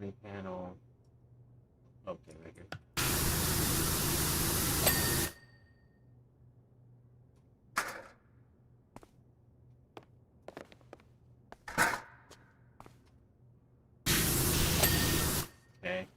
Main panel. Okay, right here. Okay.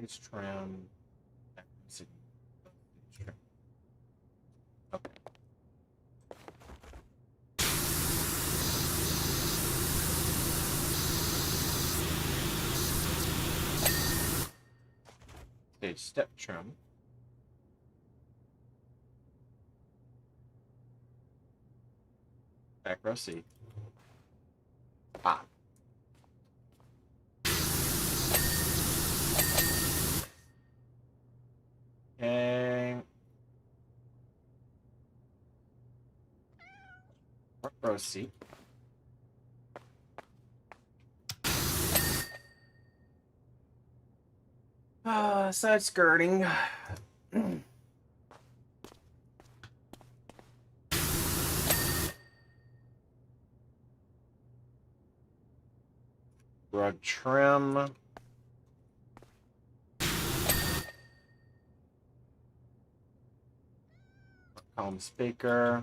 It's trim. Okay. Stage step trim. Back row C. Ah. Okay. Front row C. Side skirting. Rug trim. Column speaker.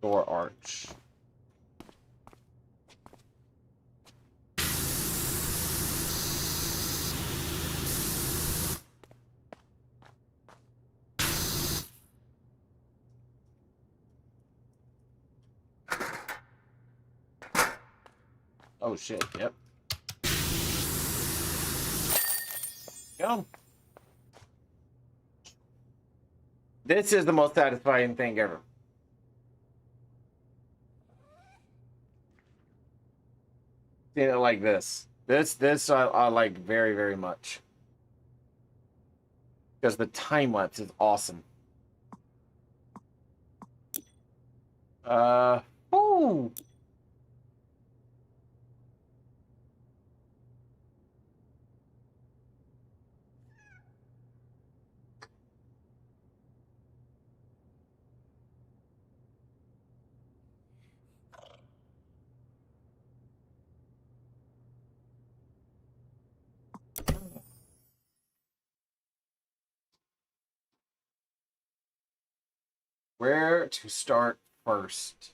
Door arch. Oh shit, yep. Go. This is the most satisfying thing ever. Seeing it like this. This I like very, very much. Because the time lapse is awesome. Ooh. Where to start first?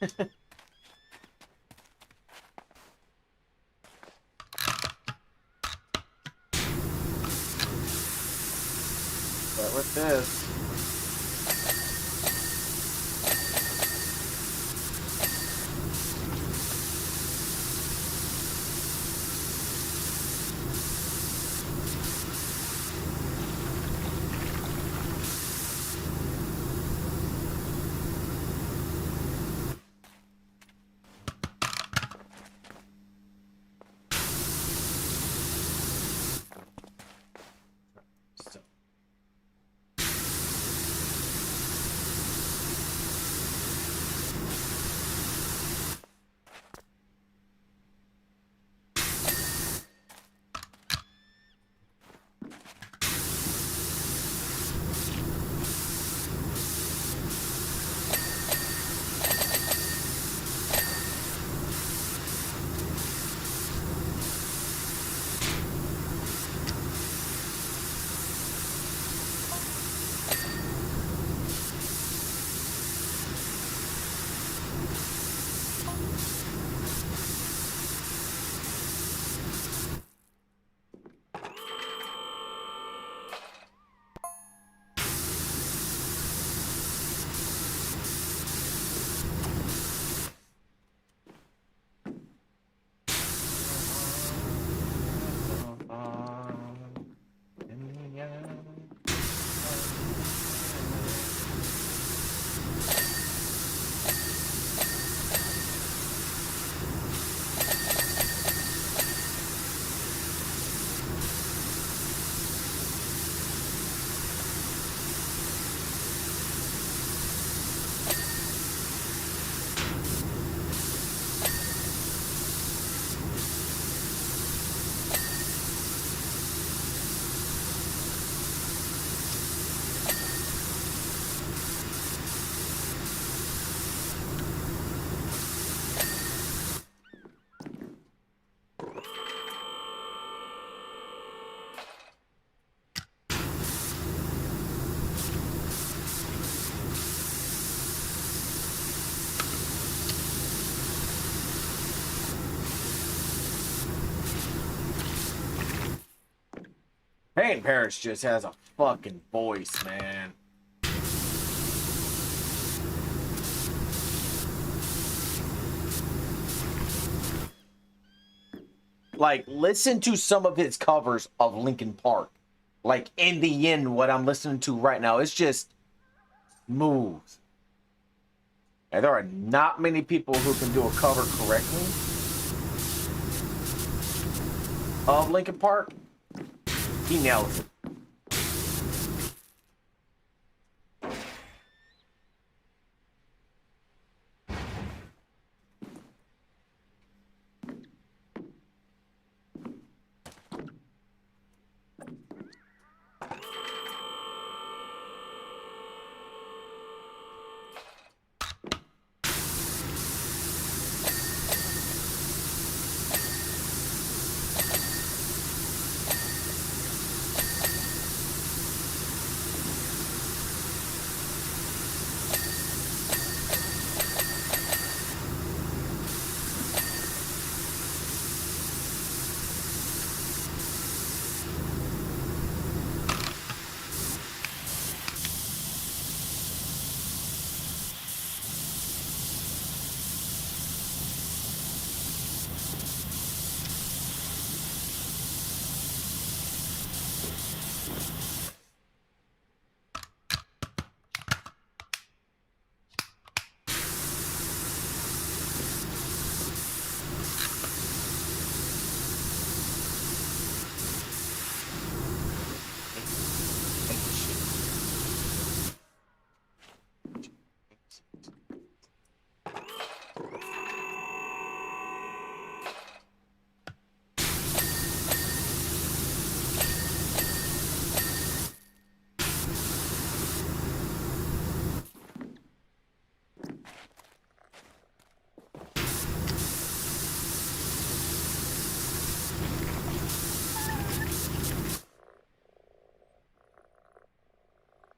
Start with this. So. Peyton Parrish just has a fucking voice, man. Like, listen to some of his covers of Linkin Park. Like, in the end, what I'm listening to right now, it's just smooth. And there are not many people who can do a cover correctly of Linkin Park. He nails it.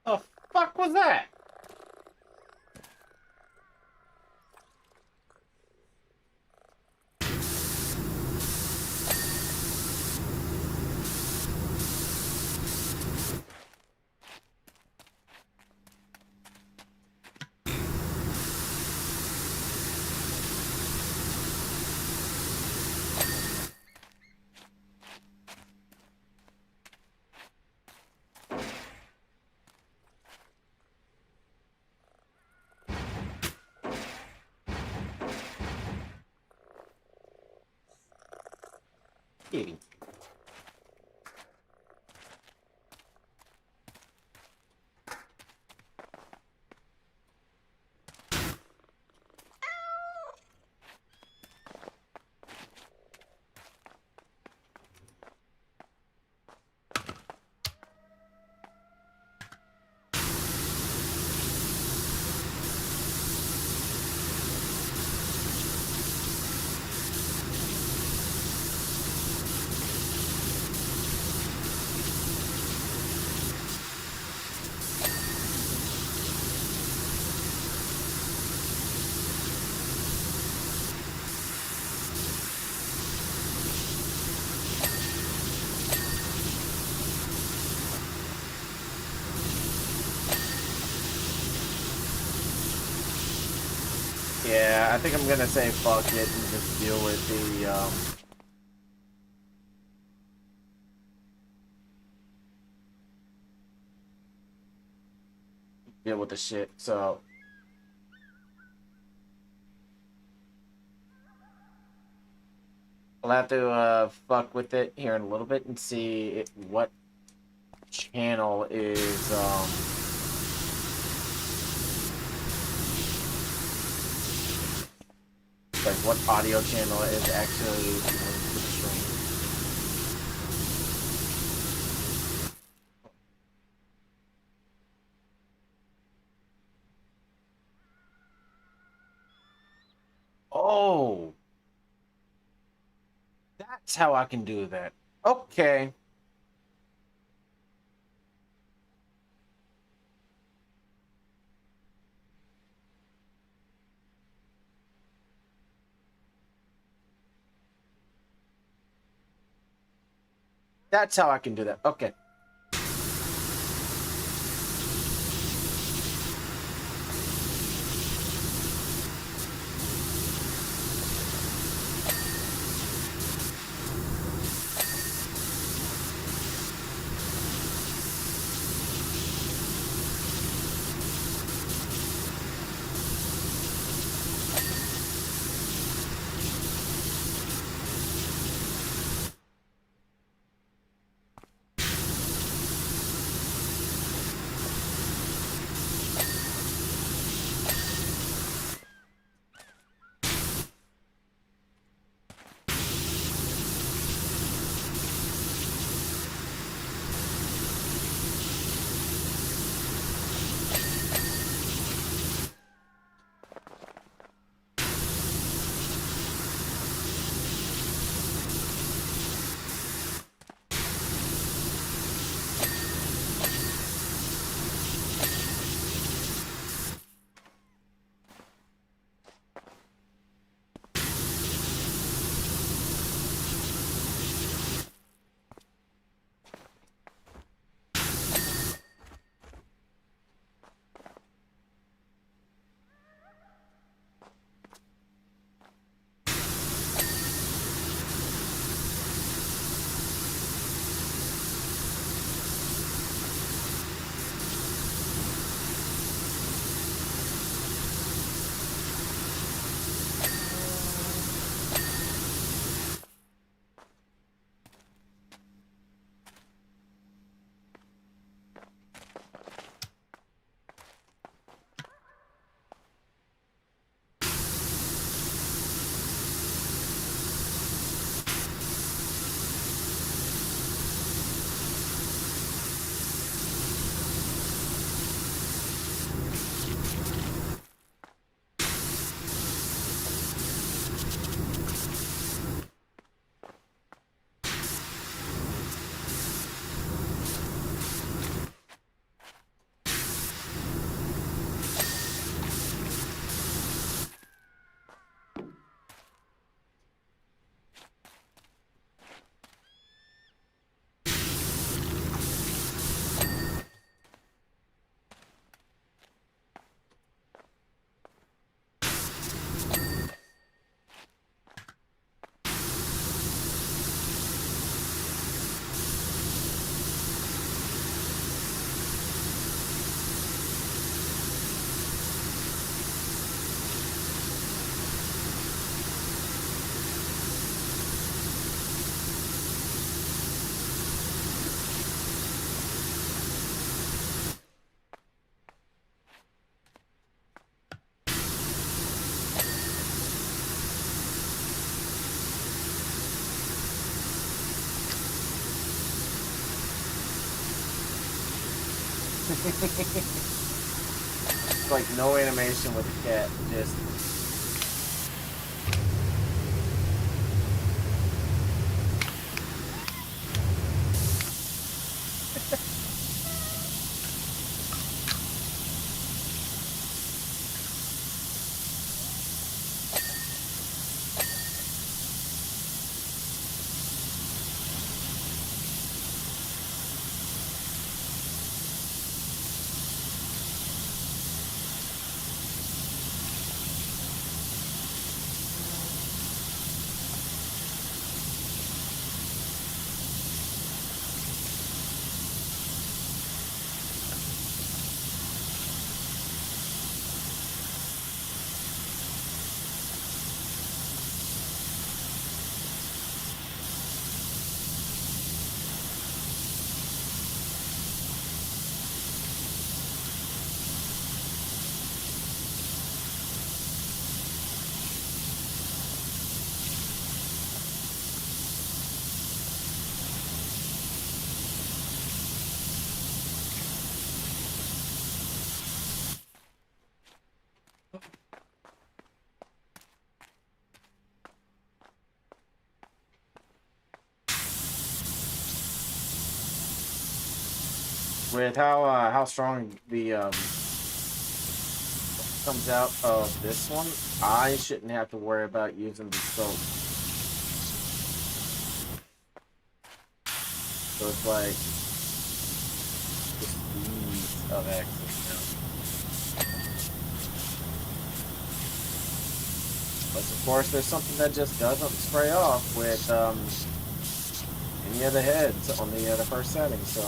The fuck was that? Kitty. Yeah, I think I'm gonna say fuck it and just deal with the shit. So I'll have to fuck with it here in a little bit and see what channel is like what audio channel is actually linked to the stream. Oh, that's how I can do that. Okay. That's how I can do that. Okay. It's like no animation with the cat, just with how strong the comes out of this one, I shouldn't have to worry about using the scope. So it's like just ease of access now. But of course, there's something that just doesn't spray off with any of the heads on the first setting. So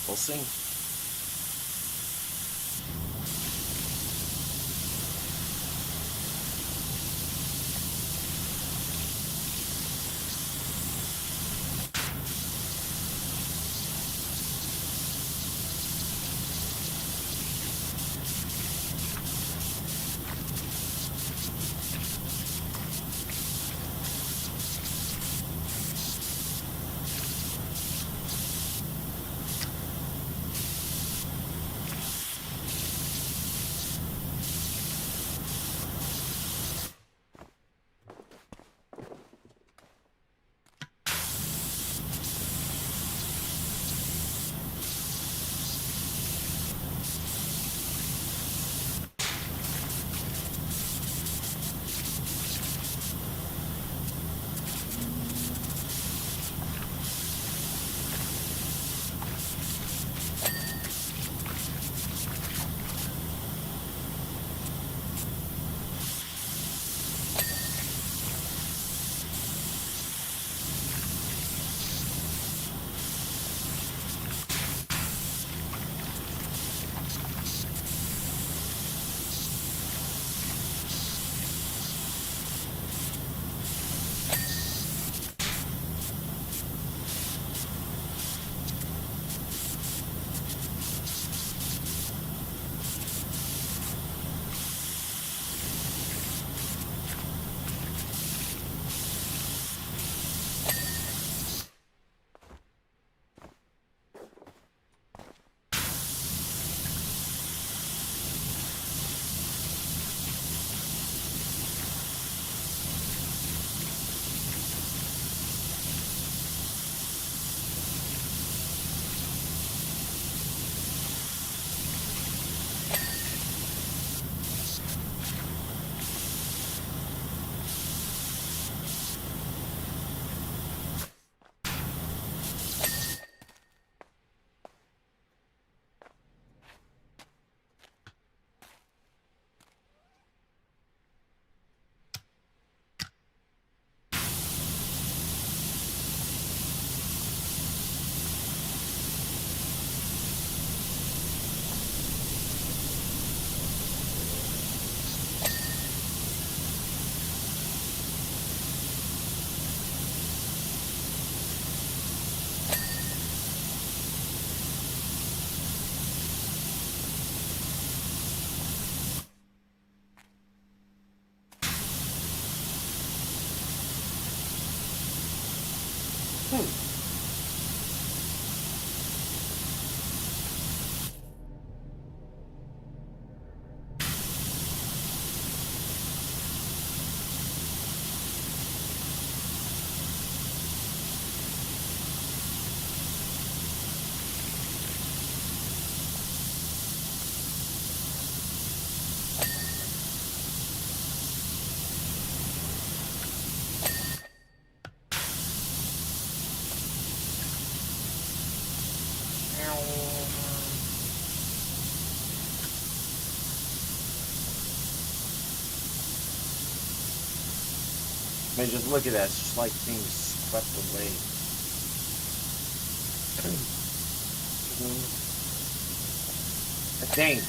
we'll see. I mean, just look at that. It's just like being swept away. Dang.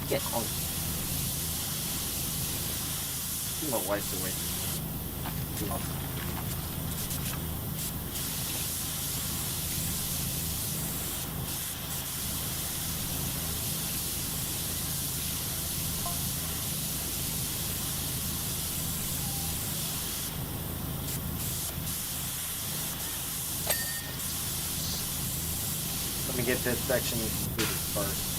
Get hungry. My wife's away. Let me get this section completed first.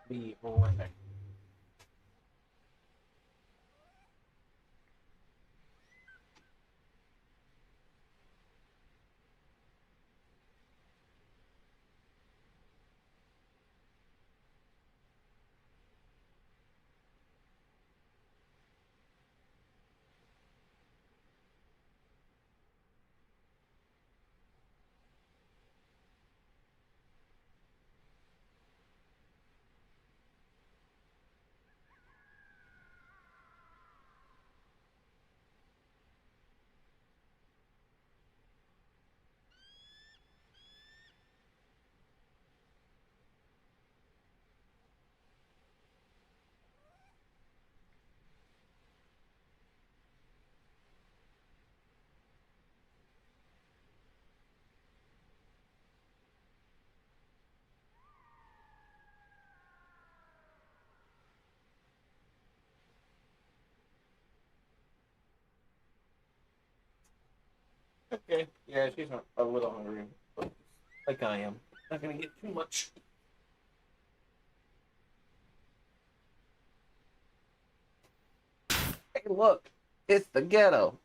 Be right back. Okay, yeah, she's not a little hungry, but like I am. Not gonna get too much. Hey, look, it's the ghetto.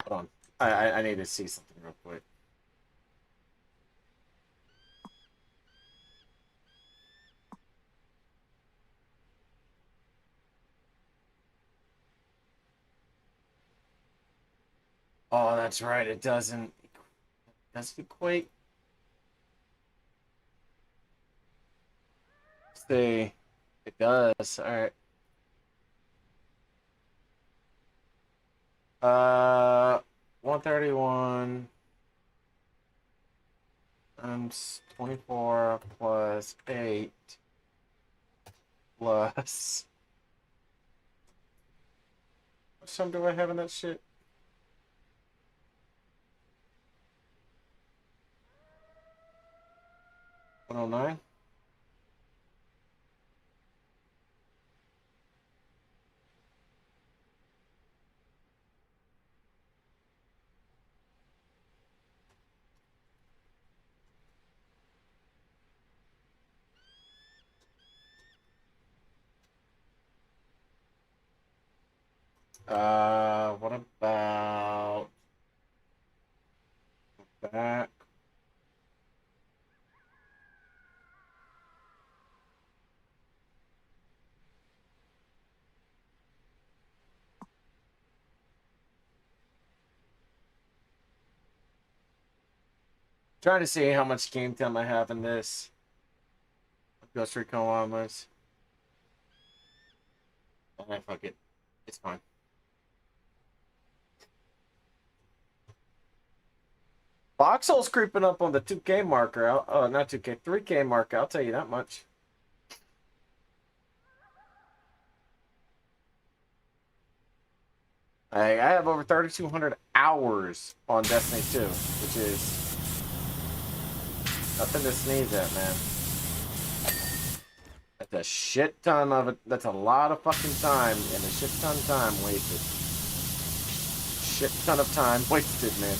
Hold on. I need to see something real quick. Oh, that's right. It doesn't equate. See, it does. All right. 131 times 24 plus 8 plus. What sum do I have in that shit? 109? What about that? Trying to see how much game time I have in this. Ghost Recon Wildlands. Fuck it. It's fine. Voxel's creeping up on the 2K marker. Not 2K, 3K marker. I'll tell you that much. I have over 3,200 hours on Destiny 2, which is nothing to sneeze at, man. That's a shit ton of it. That's a lot of fucking time and a shit ton of time wasted. Shit ton of time wasted, man.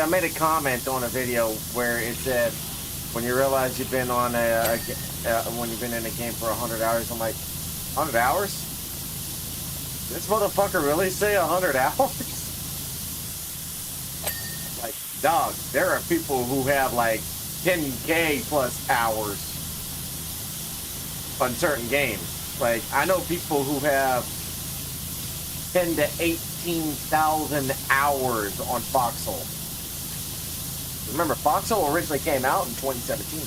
I made a comment on a video where it said, when you realize you've been on when you've been in a game for 100 hours, I'm like, 100 hours? This motherfucker really say 100 hours? Like, dog, there are people who have like 10K plus hours on certain games. Like, I know people who have 10 to 18,000 hours on Foxhole. Remember, Foxhole originally came out in 2017.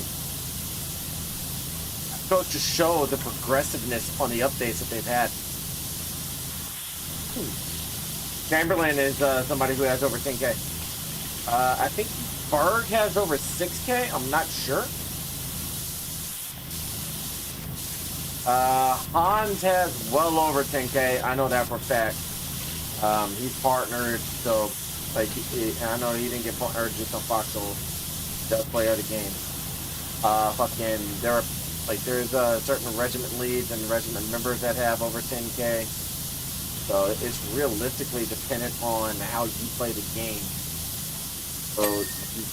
So to show the progressiveness on the updates that they've had. Chamberlain is somebody who has over 10K. I think Berg has over 6K. I'm not sure. Hans has well over 10K. I know that for a fact. He's partnered, so like I know he didn't get partnered just on Foxhole. Does play other games. There's certain regiment leads and regiment members that have over 10K. So it's realistically dependent on how you play the game. So you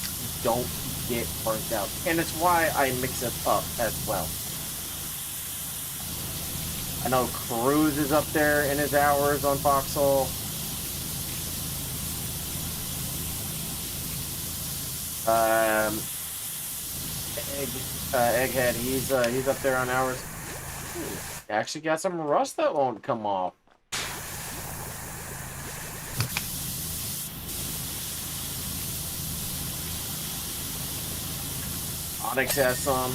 don't get burnt out, and it's why I mix it up as well. I know Cruz is up there in his hours on Foxhole. Egghead, he's up there on hours. Actually got some rust that won't come off. Onyx has some.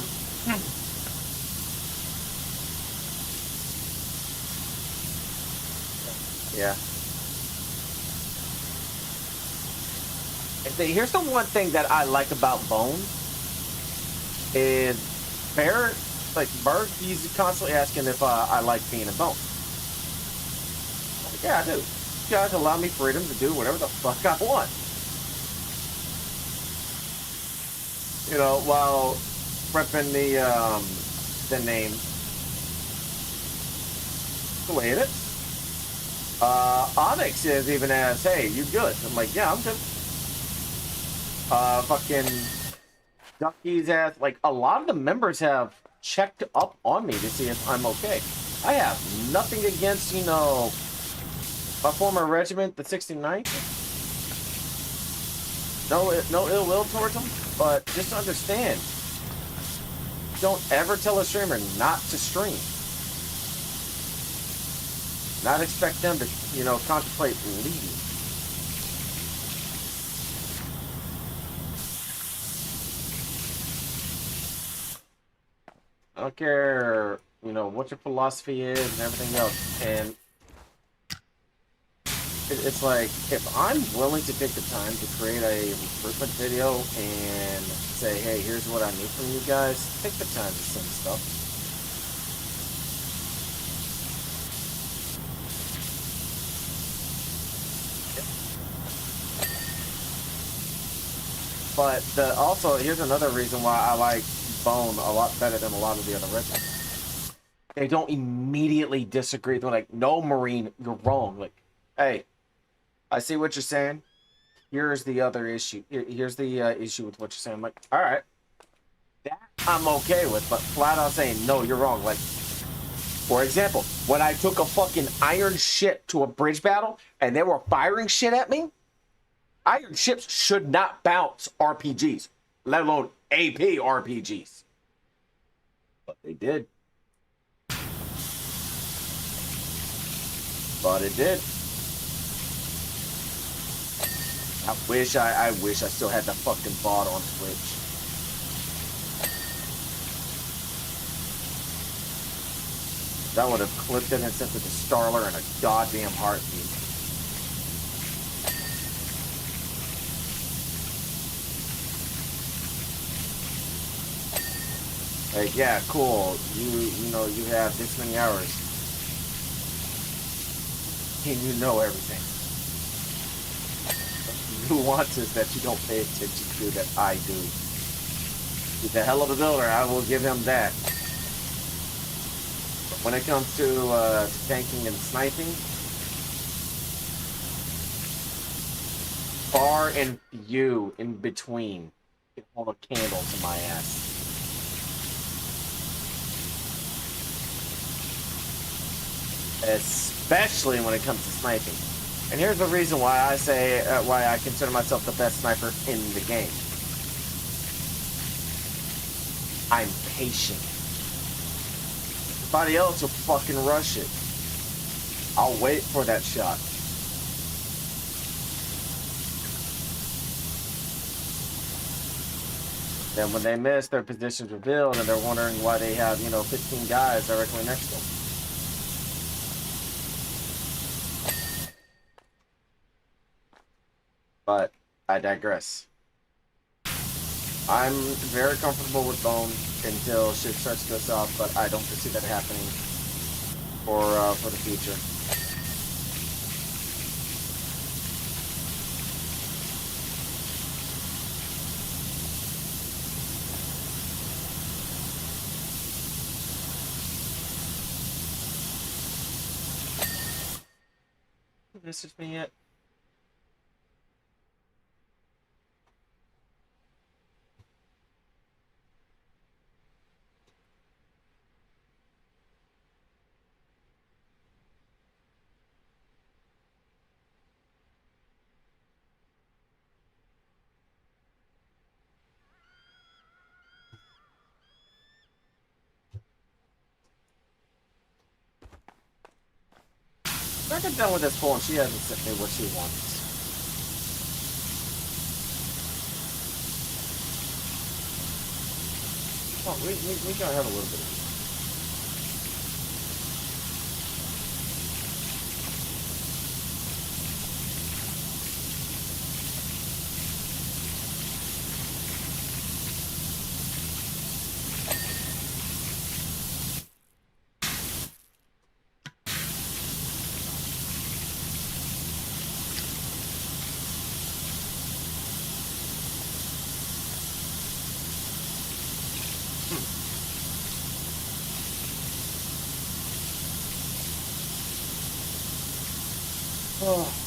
Yeah. Here's the one thing that I like about Bone is Barrett, like Berg, he's constantly asking if I like being a Bone. Like, yeah, I do. You guys allow me freedom to do whatever the fuck I want. You know, while prepping the name the way it is. Onyx is even as, hey, you good? I'm like, yeah, I'm good. Fucking Ducky's ass, like, a lot of the members have checked up on me to see if I'm okay. I have nothing against, you know, my former regiment, the 69th. No ill will towards them, but just understand, don't ever tell a streamer not to stream. Not expect them to, you know, contemplate leaving. I don't care, you know, what your philosophy is and everything else. And it's like, if I'm willing to take the time to create a recruitment video and say, hey, here's what I need from you guys, take the time to send stuff. But also, here's another reason why I like Bone a lot better than a lot of the other regiments. They don't immediately disagree. They're like, no, Marine, you're wrong. Like, hey, I see what you're saying. Here's the other issue. Here's the issue with what you're saying. I'm like, all right, that I'm okay with, but flat out saying, no, you're wrong. Like, for example, when I took a fucking iron ship to a bridge battle and they were firing shit at me, iron ships should not bounce RPGs, let alone AP RPGs. But they did. But it did. I wish I still had the fucking bot on Twitch. That would have clipped it and sent it to Starler in a goddamn heartbeat. Like, yeah, cool. You know, you have this many hours. And you know everything. The nuance is that you don't pay attention to that I do. He's a hell of a builder, I will give him that. But when it comes to tanking and sniping, far and few in between can hold a candle to my ass. Especially when it comes to sniping. And here's the reason why I say, why I consider myself the best sniper in the game. I'm patient. Everybody else will fucking rush it. I'll wait for that shot. Then when they miss, their position's revealed and they're wondering why they have, you know, 15 guys directly next to them. But I digress. I'm very comfortable with Bone until shit starts to go south, but I don't foresee that happening for the future. This is me yet. I get done with this poll and she hasn't sent me what she wants. Oh, we gotta have a little bit of oh.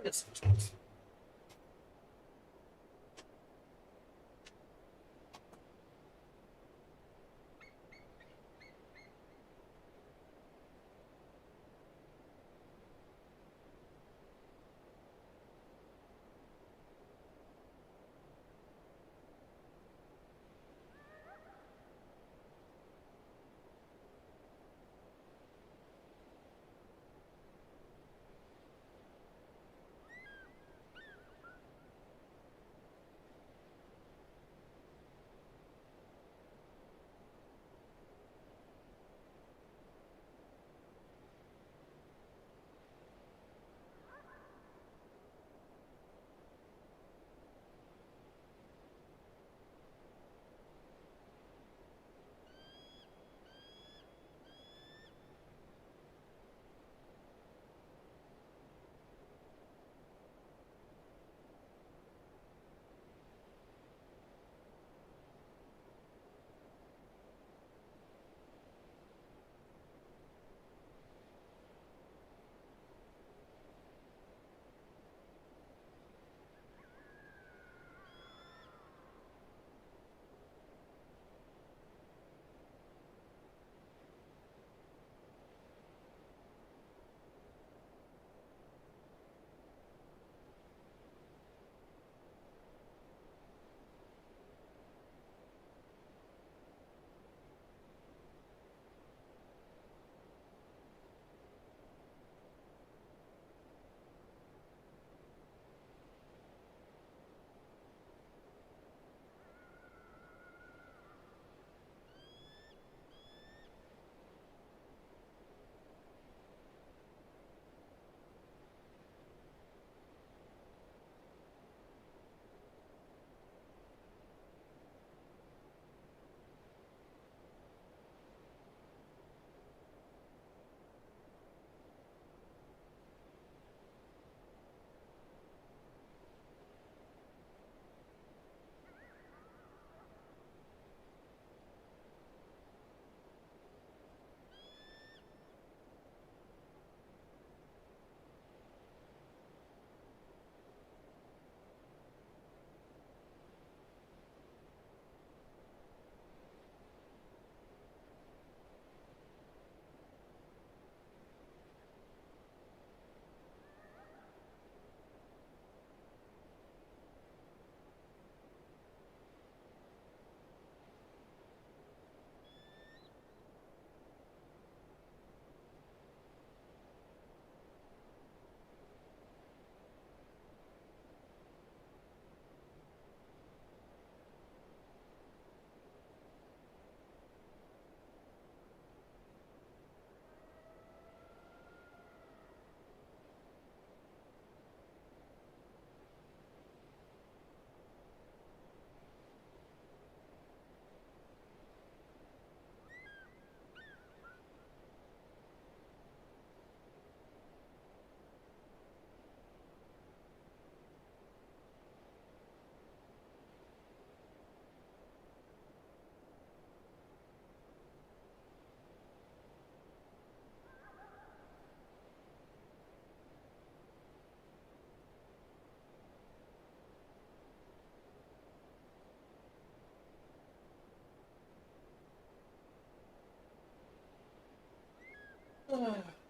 Yes.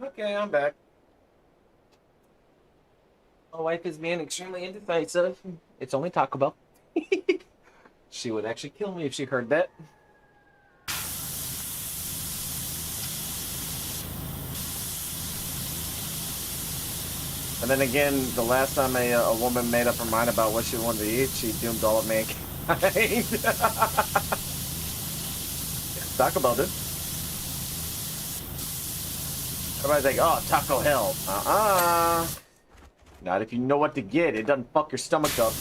Okay, I'm back. My wife is being extremely indecisive. It's only Taco Bell. She would actually kill me if she heard that. And then again, the last time a woman made up her mind about what she wanted to eat, she doomed all of mankind. Taco Bell did. Everybody's like, oh, Taco Hell. Not if you know what to get. It doesn't fuck your stomach up.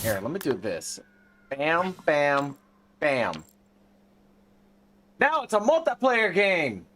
Here, let me do this. Bam, bam, bam. Now it's a multiplayer game.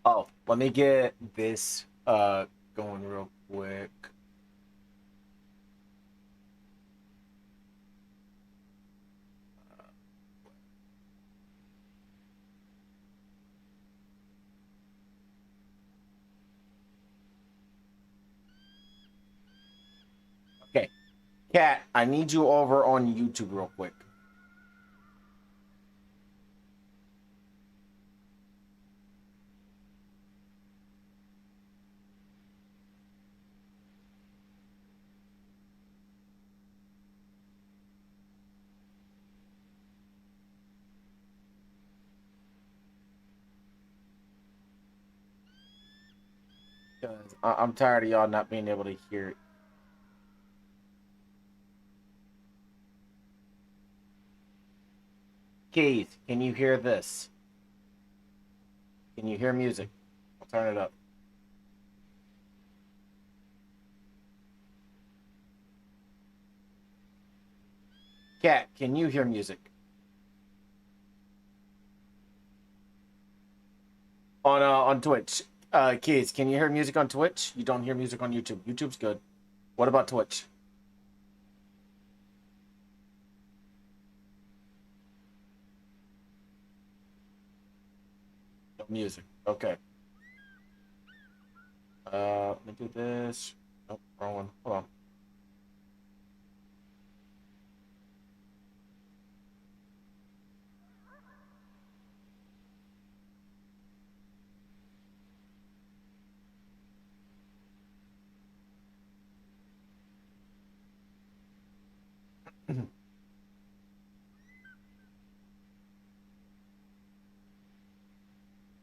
Oh, let me get this going real quick. Okay. Cat, I need you over on YouTube real quick. Because I'm tired of y'all not being able to hear it. Keith, can you hear this? Can you hear music? I'll turn it up. Cat, can you hear music? On Twitch. Keith, can you hear music on Twitch? You don't hear music on YouTube. YouTube's good. What about Twitch? No music. Okay. Let me do this. Nope, wrong one. Hold on.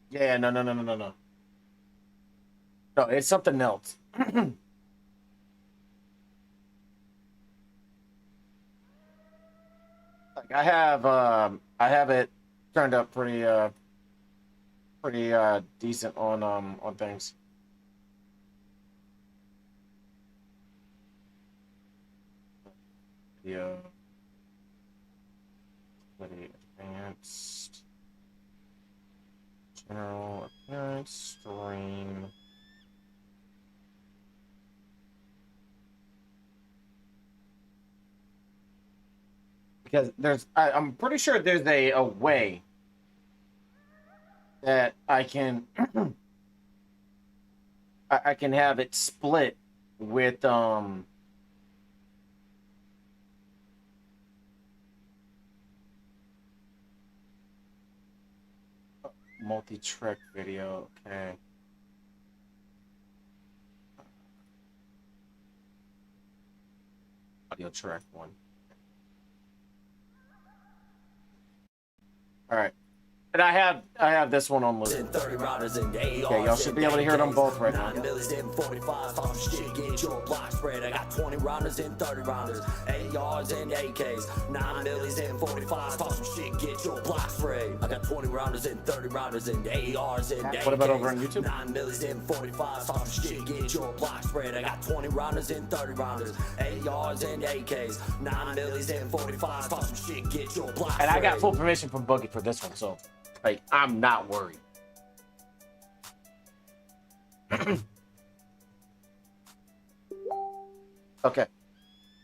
Yeah, no, no, no, no, no, no. No, it's something else. Like I have it turned up pretty decent on things. Yeah. Pretty advanced. General appearance stream. Because I'm pretty sure there's a way that I can I can have it split with multi-track video. Okay. Audio track 1. All right. And I have this one on loop. Okay, y'all should be able to hear them both right now. 9 millis and 45s, talk some shit, get your block spread. I got 20 rounders and 30 rounders, ARs and AKs. 9 millis and 45s, talk some shit, get your block spread. I got 20 rounders and 30 rounders and ARs and AKs. What about over on YouTube? 9 millis and 45s, talk some shit, get your block spread. I got 20 rounders and 30 rounders, ARs and AKs. 9 millis and 45s, talk some shit, get your block spread. And I got full permission from Boogie for this one, so like I'm not worried. Okay,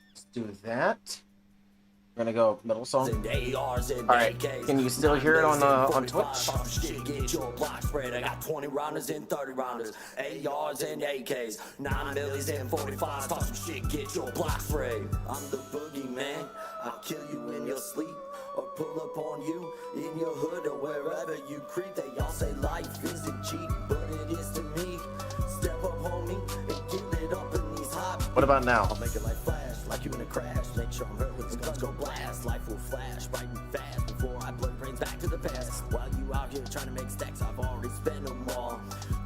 let's do that. We're gonna go middle song. All right, can you still hear it on Twitch? Get your block spread. I got 20 rounders and 30 rounders, ARs and AKs, 9 millis and 45s. Talk some shit, get your block spread. I'm the boogeyman. I'll kill you in your sleep or pull up on you in your hood or wherever you creep. They all say life isn't cheap, but it is to me. Step up, homie, and get lit up in these hot. What about now? I'll make it like flash, like you in a crash. Make sure I'm hurt when the guns go blast. Life will flash bright and fast before I blow brains back to the past. While you out here trying to make stacks, I've already spent them all.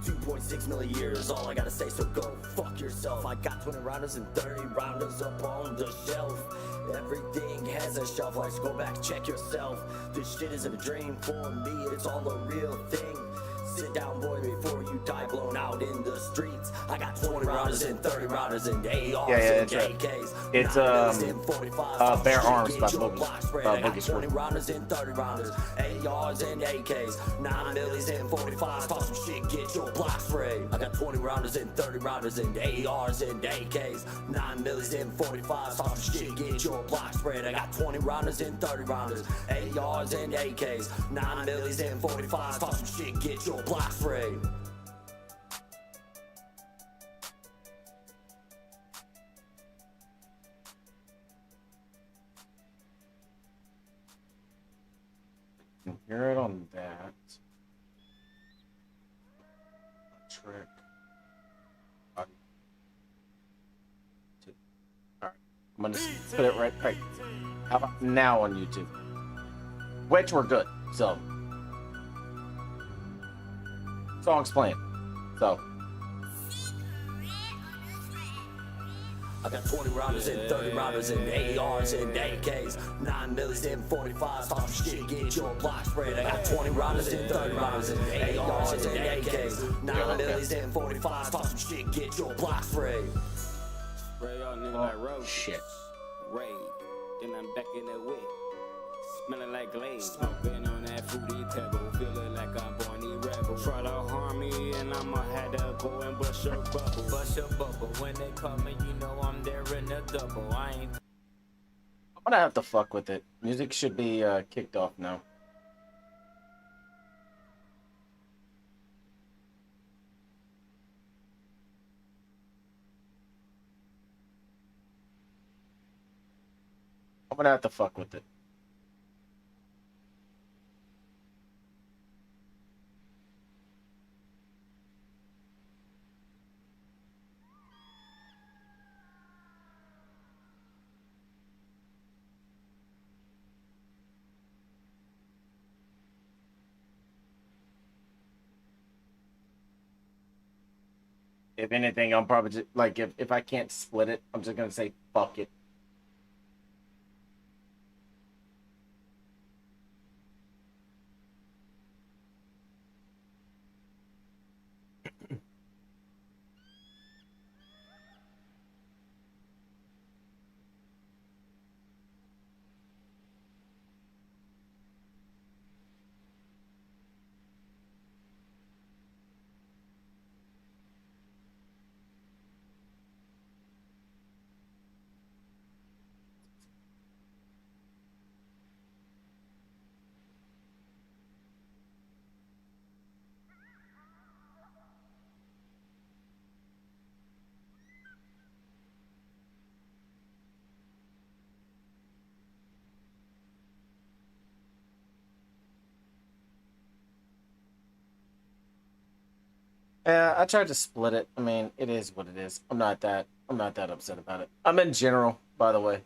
2.6 million years, all I gotta say, so go fuck yourself. I got 20 rounders and 30 rounders up on the shelf. Everything has a shelf life, so go back, check yourself. This shit isn't a dream for me, it's all a real thing. Sit down, boy, before you die blown out in the streets. I got 20 rounders and 30 rounders and ARs and AKs. It's Bare Arms by Boogie. Boogie 20 rounders and 30 rounders, ARs and AKs. 9 millis and 45s, talk some shit, get your block sprayed. I got 20 rounders and 30 rounders and ARs and AKs. 9 millis and 45s, talk some shit, get your block sprayed. I got 20 rounders and 30 rounders, ARs and AKs. 9 millis and 45s, talk some shit, get your block sprayed. Hear it on that trick. All right, I'm gonna put it right. How about now on YouTube? Which we're good. So song's playing. So I got 20 rounders and 30 rounders and ARs and AKs. 9 millis and 45s, talk shit, get your block spread. I got 20 rounders and 30 rounders and ARs and AKs. 9 millis and 45s, talk some shit, get your block spread. Spray y'all nigga like road. shit. Raid. Then I'm back in the whip. Smelling like glaze. Smoking on that fruity pebble. Feeling like I'm Barney Rebel. Try to harm me and I'ma have to go and bust your bubble. Bust your bubble. When they call me, you know I'm there in the double. I ain't. I'm gonna have to fuck with it. Music should be kicked off now. I'm gonna have to fuck with it. If anything, I'm probably just, like, if I can't split it, I'm just gonna say fuck it. Yeah, I tried to split it. I mean, it is what it is. I'm not that upset about it. I'm in general, but by the way.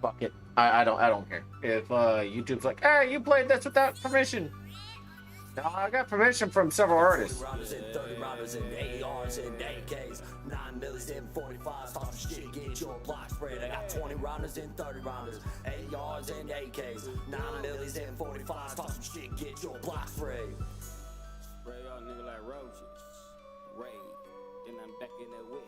Fuck it. I don't care. If YouTube's like, hey, you played this without permission. No, I got permission from several artists. 20 rounders and 30 rounders and ARs and AKs, 9 millis and 45s, talk some shit, get your block spread. I got 20 rounders and 30 rounders, ARs and AKs, 9 millis and 45s, talk some shit, get your block spread. Spray y'all nigga like roaches. Raid, then I'm back in the whip.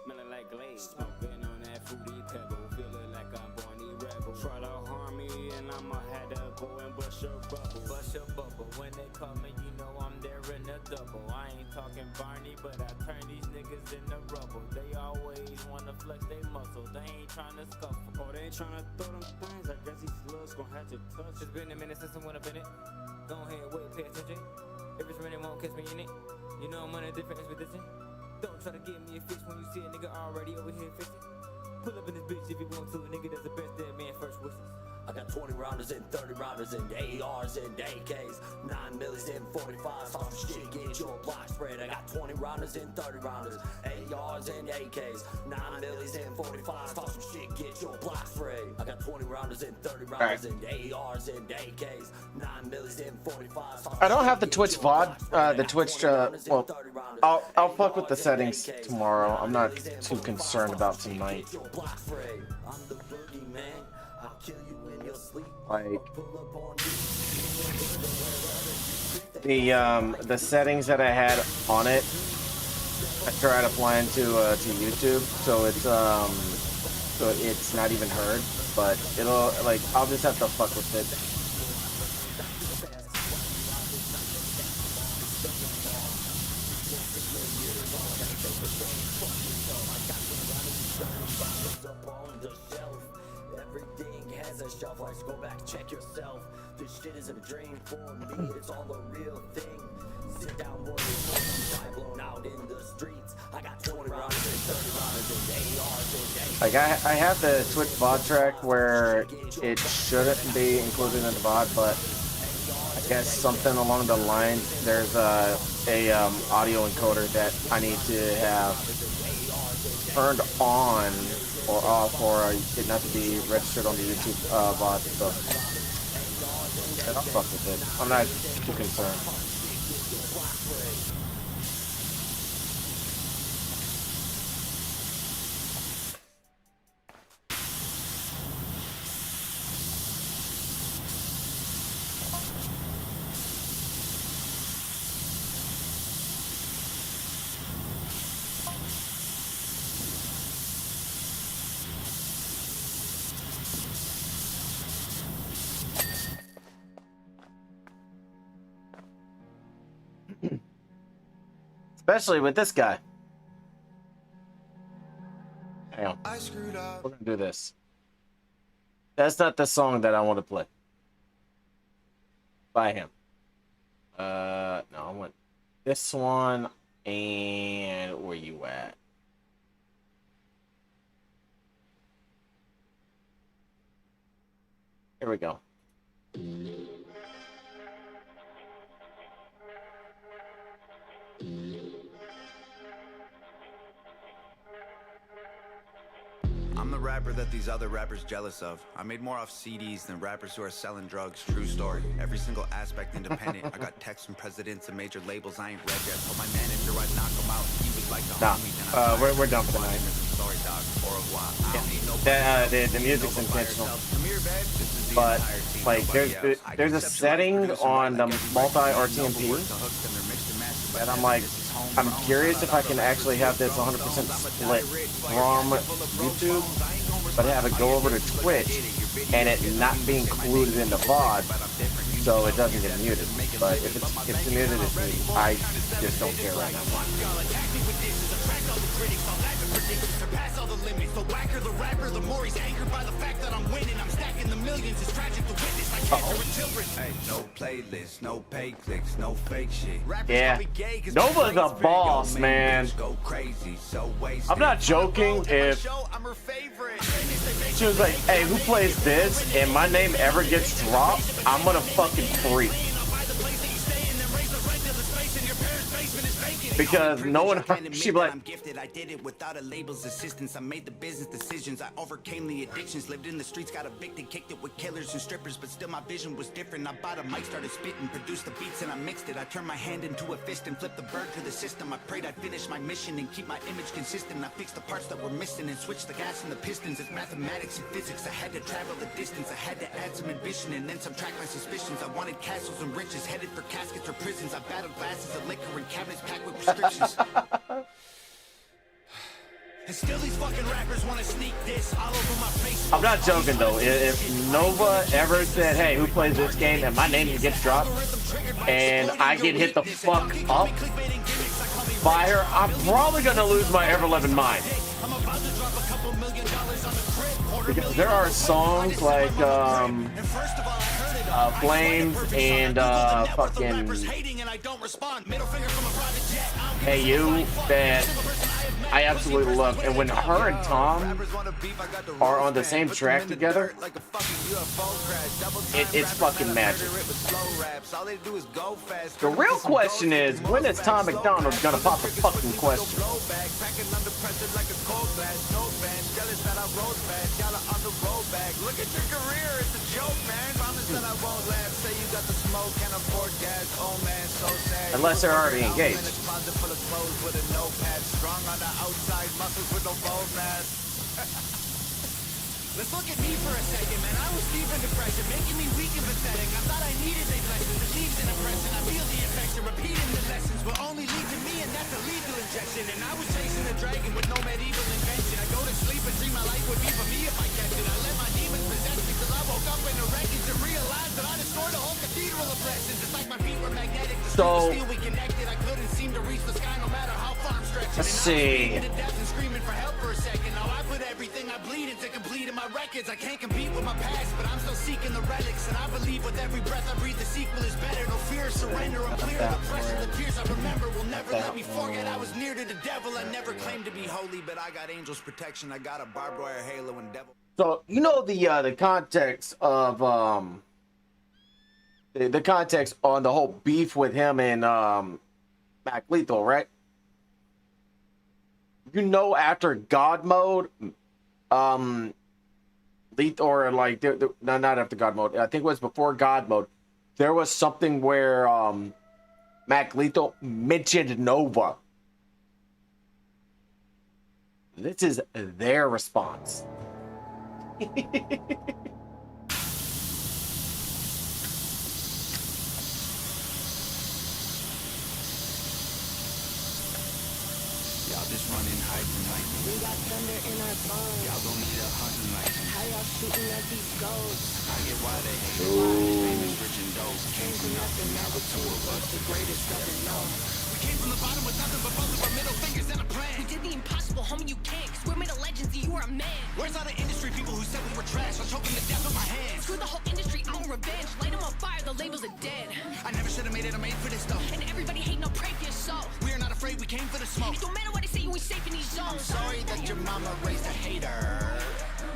Smelling like glaze, smoking on that fruity pebble. Feeling like I'm Barney Rebel. Try to harm me and I'ma have to go and bust your bubble. Bust your bubble. When they call me, you know I'm there in a double. I ain't talking Barney, but I turn these niggas into rubble. They always wanna flex their muscles. They ain't trying to scuffle. Oh, they ain't trying to throw them things. I guess these slugs gon' have to touch. It's been a minute since I went up in it. Go ahead, wait, pay attention. If it's really won't catch me in it. You know I'm on a different expedition. Don't try to give me a fix when you see a nigga already over here fixing. Pull up in this bitch if you want to. A nigga that's the best dead man first wishes. I got 20 rounders and 30 rounders and ARs and AKs, 9 millis and 45s, talk some shit, get your block spread. I got 20 rounders and 30 rounders, ARs and AKs, 9 millis and 45s, talk some shit, get your block spread. I got 20 rounders and 30 rounders and ARs and AKs, 9 millis and 45s. I don't have the Twitch VOD, the Twitch, well, I'll fuck with the settings tomorrow. I'm not too concerned about tonight. Like, the settings that I had on it, I tried applying to YouTube, so it's not even heard, but it'll, like, I'll just have to fuck with it. Shelf lights, go back, check yourself. This shit isn't a dream for me, it's all a real thing. Sit down, boy, die blown out in the streets. I got 20 rounds and 30 rounds and ARs and Like, I have the Twitch VOD track where it shouldn't be included in the VOD, but I guess something along the line, there's a audio encoder that I need to have turned on or off, or it not to be registered on the YouTube VOD, so I'll fuck with it. I'm not too concerned. Especially with this guy. Hang on. We're gonna do this. That's not the song that I want to play. By him. No, I want this one. And where you at? Here we go. I'm the rapper that these other rappers jealous of. I made more off CDs than rappers who are selling drugs. True story. Every single aspect independent. I got texts from presidents and major labels I ain't read yet. Told my manager I'd knock him out. He was like the homie. We're done for the night. Sorry, dog. Au revoir. I don't need no the music's intentional. Come here, babe. This is the But entire team, like nobody else. I there's a conceptualize setting producer on the like every multi day. RTMP, Work the hooks and they're mixed and matched by and I'm Kevin. like, This is home I'm grown. curious if I can actually have this 100% split from YouTube, but have it go over to Twitch and it not be included in the VOD, so it doesn't get muted. But if it's muted, it's muted. I just don't care right now. the limits. The whacker the rapper, the more he's angered by the fact that I'm winning. I'm stacking the millions, it's tragic to witness. I can't with children. Hey, no playlist, no pay clicks, no fake shit. Rappers Yeah. call me gay 'cause Nova's my a brain's boss, big. man. Go crazy, so wasted. I'm not joking if I'm her favorite. she was like, hey, who plays this? And my name ever gets dropped, I'm gonna fucking freak. Because no one, she'd be like, I'm gifted. I did it without a label's assistance. I made the business decisions. I overcame the addictions. Lived in the streets, got evicted, kicked it with killers and strippers. But still, my vision was different. I bought a mic, started spitting, produced the beats, and I mixed it. I turned my hand into a fist and flipped the bird to the system. I prayed I'd finish my mission and keep my image consistent. I fixed the parts that were missing and switched the gas and the pistons. It's mathematics and physics. I had to travel the distance. I had to add some ambition and then subtract my suspicions. I wanted castles and riches, headed for caskets or prisons. I battled glasses of liquor and cabinets packed with prescriptions. And still these fucking rappers wanna sneak this all over my face. I'm not joking though. If Nova ever said, hey, who plays this game, and my name gets dropped, and I get hit the fuck up by her, I'm probably gonna lose my ever-loving mind. Because there are songs like Flames and fucking Hey You that I absolutely love. And when her and Tom are on the same track together, it's fucking magic. The real question is, when is Tom McDonald gonna pop a fucking question? Look at your career, it's a joke, man. Promise that I won't laugh. Say you got the smoke, can't afford gas. Oh man, so sad. Unless they're already engaged. Closet full of clothes with a notepad. Strong on the outside, muscles with no bone mass. Let's look at me for a second, man. I was deep in depression, making me weak and pathetic. I thought I needed a blessing, the leaves in a present. I feel the infection, repeating the lessons will only lead to me, and that's a lethal injection. And I was chasing a dragon with no medieval invention. I go to sleep and dream my life would be for me if I kept it. I let my demons possess me till I woke up in the wreckage and realized that I destroyed a whole cathedral of blessings. It's like my feet were magnetic. The So- steel we connected. I couldn't seem to reach the sky no matter how far I'm stretching. Let's see. And I was bleeding to death and screaming for help for a second. Now I put everything I bleed into complete in my records. I can't compete with my past, but I'm still seeking the relics. And I believe with every breath I breathe, the sequel is better. No fear, surrender, I'm clear. The pressure, the tears I remember will never let me forget. I was near to the devil. I never claimed to be holy, but I got angels protection. I got a barbed wire halo and devil. So you know the context of the context on the whole beef with him and Mac Lethal, right? You know, after God Mode, Lethal, or like no, not after God Mode. I think it was before God Mode. There was something where Mac Lethal mentioned Nova. This is their response. Y'all just running hiding like We got thunder in our bones. y'all gon' need a hunting license. How y'all shooting at these goals? I get why they hate famous, rich and dope. Came from nothing, now we're two of us, the greatest ever known. We came from the bottom with nothing but both of our middle fingers and a plan. We did the impossible, homie, you can't. Cause we're made of legends, and you are a man. Where's all the industry people who said we were trash? I'm choking to death with my hands. Screw the whole industry, I want revenge. Light them on fire, the labels are dead. I never should have made it, I made for this though. And everybody hate, no pray for your soul. We are not afraid, we came for the smoke. It don't matter what they say, you ain't safe in these zones. Sorry that your mama raised a hater.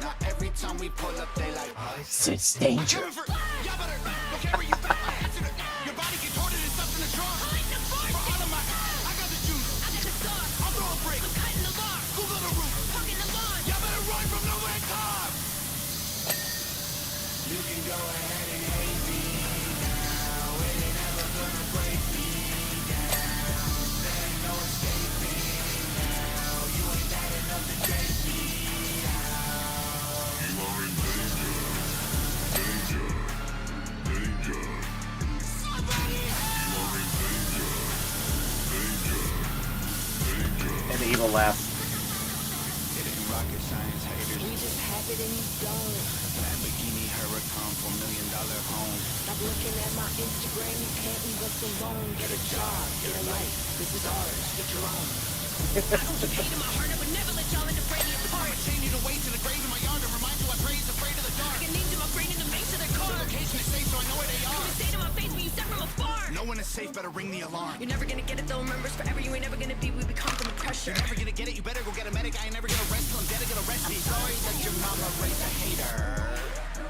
Now every time we pull up, they like, It's danger. Y'all better go carry you back my ass to the. Your body get tortured and stuffed in the trunk. For all of my, I got the juice. I got the sauce, I'll throw a break. I'm cutting the bar, Google the roof. parking the lawn. Y'all better run from nowhere and come. You can go ahead and hate me now. It ain't never gonna break me down. There ain't no escaping now. You ain't bad enough to take me out. You are in danger. Danger. Danger. Somebody You are in danger. Danger. Danger. And the evil laugh. It ain't rocket science, haters. We just have it and you don't. Lamborghini Huracan, $4 million home. Stop looking at my Instagram, you can't leave us alone. Get a job, get a life, this is ours, get your own. Hate in my heart, I would never let y'all in to break me apart. I'ma chain you to wait to the grave in my yard and remind you I pray is afraid of the dark. I got names in my brain and the mates of their car. The location is safe, so I know where they are. Come and say to my face when you step from afar. No one is safe, better ring the alarm. You're never gonna get it though, remembers forever. You ain't never gonna be, we become from the pressure. You're never gonna get it, you better go get a medic. I ain't never gonna rest till I'm dead, I gotta rest me. Sorry that your mama raised a hater.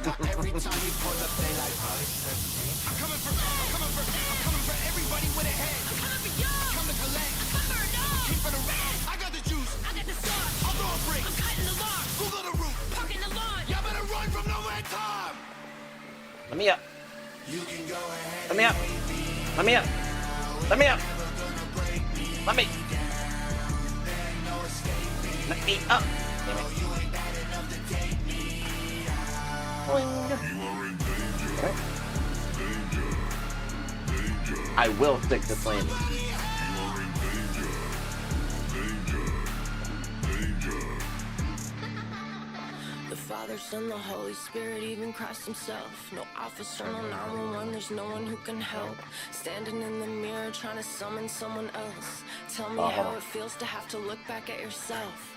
Not every time we pull up, they like, I'm coming for everybody with a head. I'm coming for y'all. Come to collect, I'm coming for it all. keep for the red. I got the juice, I got the sauce. I'll throw a brick. I'm cutting the lock. Google the root. Parking the lawn. Y'all better run from nowhere time. Let me up. You can go ahead. Let me up. Let me up. Let me up. Let me. Let me up. Damn it. Boing. You are in danger. Okay. Danger. Danger. I will stick this landing. You are in danger. Danger. Danger. The Father, Son, the Holy Spirit, even Christ himself. No officer, no 911, there's no one who can help. Standing in the mirror, trying to summon someone else. Tell me how it feels to have to look back at yourself.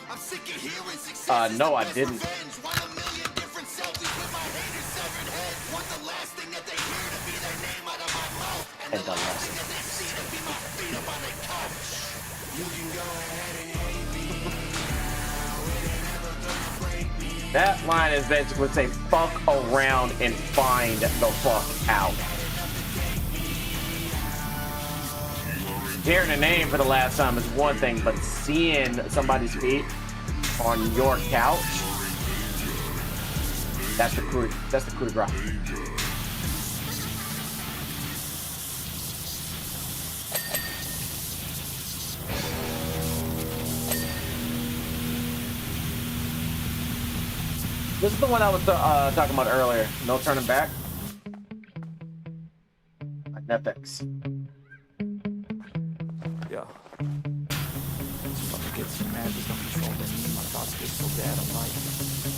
I'm sick of hearing success. No, I didn't. Want a million different selfies with my haters severed head. Want the last thing that they hear to be their name out of my mouth. And the last thing that they see to be my feet up on the couch. You can go ahead and hate me. That line is basically say fuck around and find the fuck out. Hearing a name for the last time is one thing, but seeing somebody's feet on your couch, that's the coup de grace. This is the one I was talking about earlier. No turning back. Like Netflix. Yeah. Fucking get so mad, there's no controlling me. My thoughts get so bad, I'm like,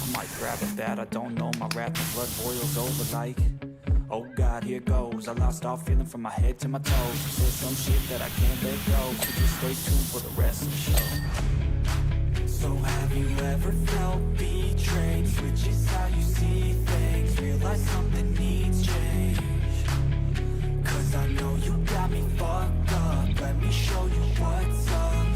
I might grab at that. I don't know, my wrath and blood boils over like, oh God, here goes. I lost all feeling from my head to my toes. You said some shit that I can't let go, so just stay tuned for the rest of the show. So have you ever felt betrayed? Switches how you see things, realize something needs change. Cause I know you got me fucked up. Let me show you what's up.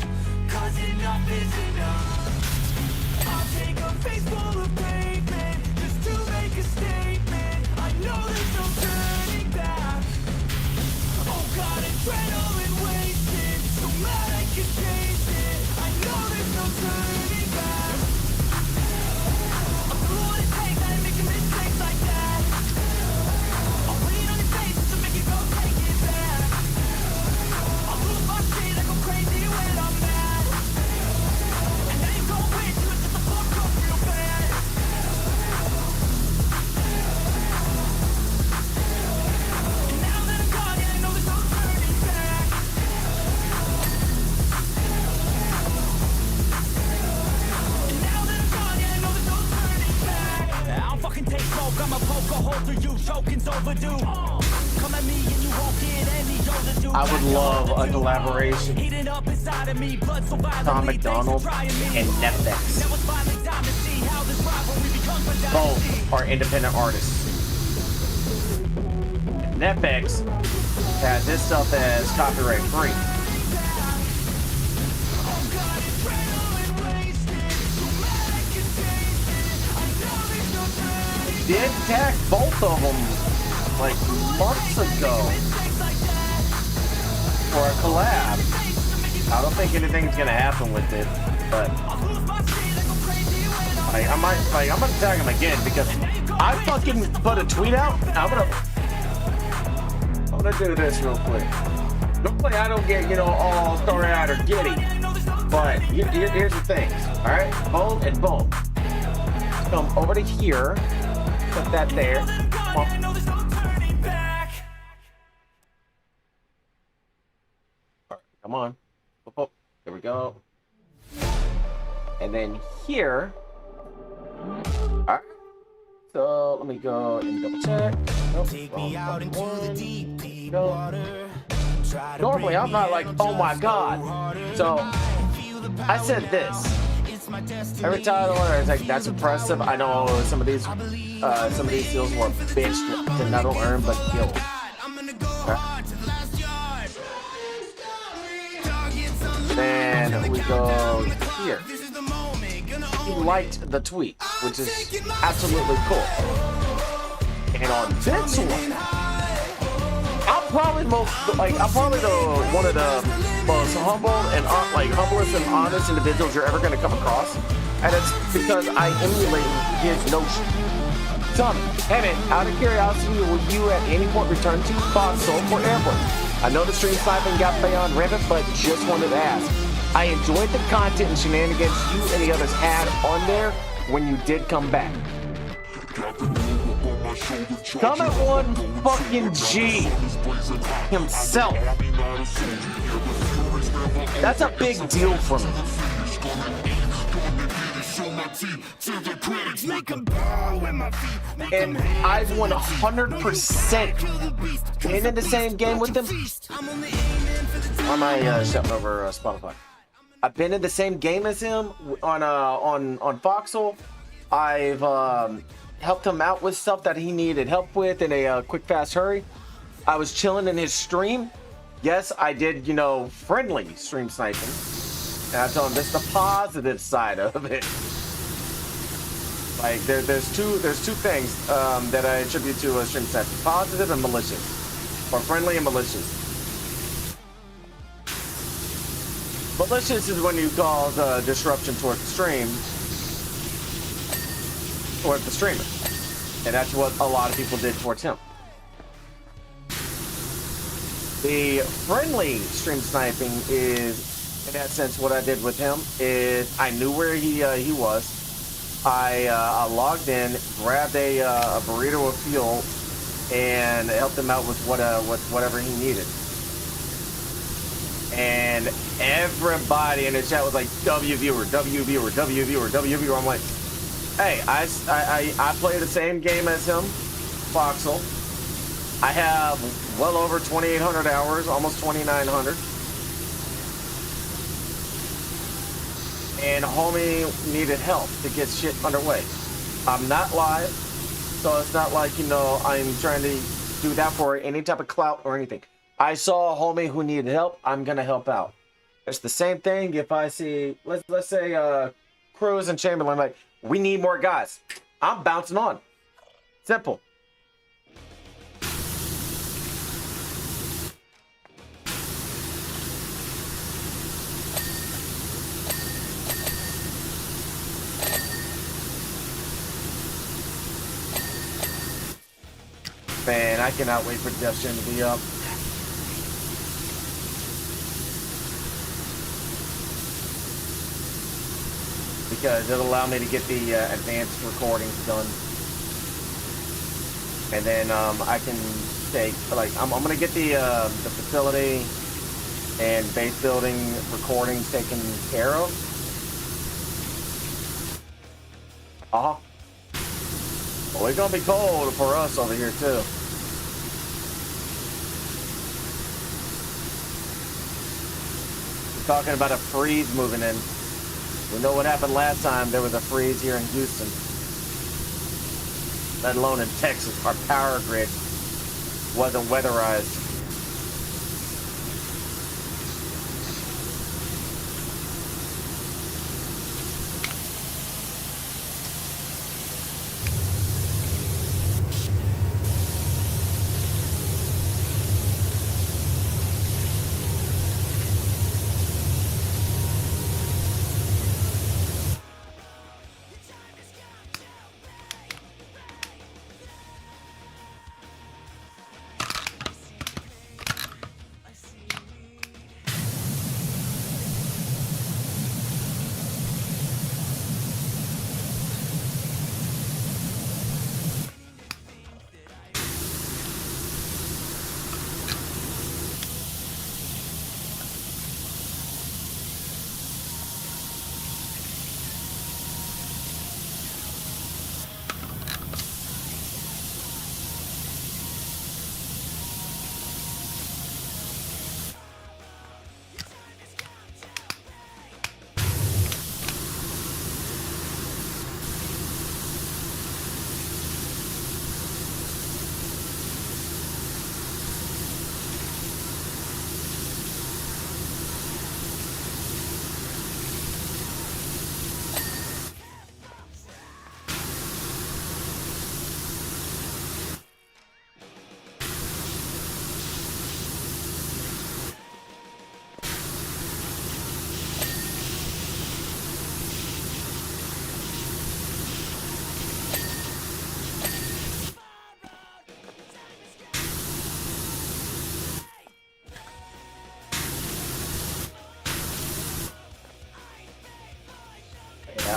Cause enough is enough. I'll take a face full of pavement just to make a statement. I know there's no turning back. Oh God, adrenaline wasted, so mad I can taste it. I know there's no turning back. I'm through what it takes, I ain't making mistakes like that. I'll bleed on your face to make you go take it back. I'll lose my shit, I go crazy when I'm mad. And then you go with you, it's just a fuck up real bad. And now that I'm gone, yeah, I know there's no turning back. And now that I'm gone, yeah, I know there's no turning back. I don't fucking take smoke, I'ma poke a hole through you, choking's overdue. Come at me and you won't get any older, dude. I would love a collaboration. Heating up inside of me, blood so violently. Tom Thanks for McDonald trying me. and Netflix. Now it's finally time to see how this rivalry becomes a dynasty. Both are independent artists. Netflix had this stuff as copyright free. Did tag both of them like months ago for a collab. I don't think anything's gonna happen with it, but like, I'm gonna tag him again because I fucking put a tweet out. I'm gonna do this real quick. Normally I don't get, all story-eyed or giddy, but here's the thing. All right, boom and boom. Come over to here. Put that there. Come on. Oh, there we go. And then here. Alright. So let me go and double check. Take me out into the deep, deep Go. water. Normally I'm not like, oh my god. So I said this. Every time I was like, that's impressive. I know some of these seals were a bitch to not only earn but kill. Then we go here. He liked the tweet, which is absolutely cool. And on this one, I'm probably one of the most humble and humblest and honest individuals you're ever gonna come across. And it's because I emulate his notion. Tell me, hey man, out of curiosity, will you at any point return to Foxhole or Airport? I know the stream sniping got beyond rampant, but just wanted to ask. I enjoyed the content and shenanigans you and the others had on there when you did come back. Come at one fucking G himself. That's a big deal for me. And I've 100% been in the same game with them. Or am I shutting over Spotify? I've been in the same game as him on Foxhole. I've helped him out with stuff that he needed help with in a quick, fast hurry. I was chilling in his stream. Yes, I did, friendly stream sniping. And I told him this is the positive side of it. Like there's two things that I attribute to a stream sniping: positive and malicious, or friendly and malicious. Malicious is when you cause disruption towards the stream, towards the streamer, and that's what a lot of people did towards him. The friendly stream sniping is, in that sense, what I did with him is I knew where he was. I logged in, grabbed a burrito of fuel, and helped him out with whatever he needed. And everybody in the chat was like, W viewer, W viewer, W viewer, W viewer. I'm like, hey, I play the same game as him, Foxhole. I have well over 2,800 hours, almost 2,900. And homie needed help to get shit underway. I'm not live, so it's not like, I'm trying to do that for any type of clout or anything. I saw a homie who needed help, I'm gonna help out. It's the same thing if I see, let's say Cruz and Chamberlain, like, we need more guys. I'm bouncing on. Simple. Man, I cannot wait for Death Gen to be up. Because it'll allow me to get the advanced recordings done. And then I can take, I'm going to get the facility and base building recordings taken care of. Well, it's going to be cold for us over here, too. We're talking about a freeze moving in. We know what happened last time. There was a freeze here in Houston. Let alone in Texas. Our power grid wasn't weatherized.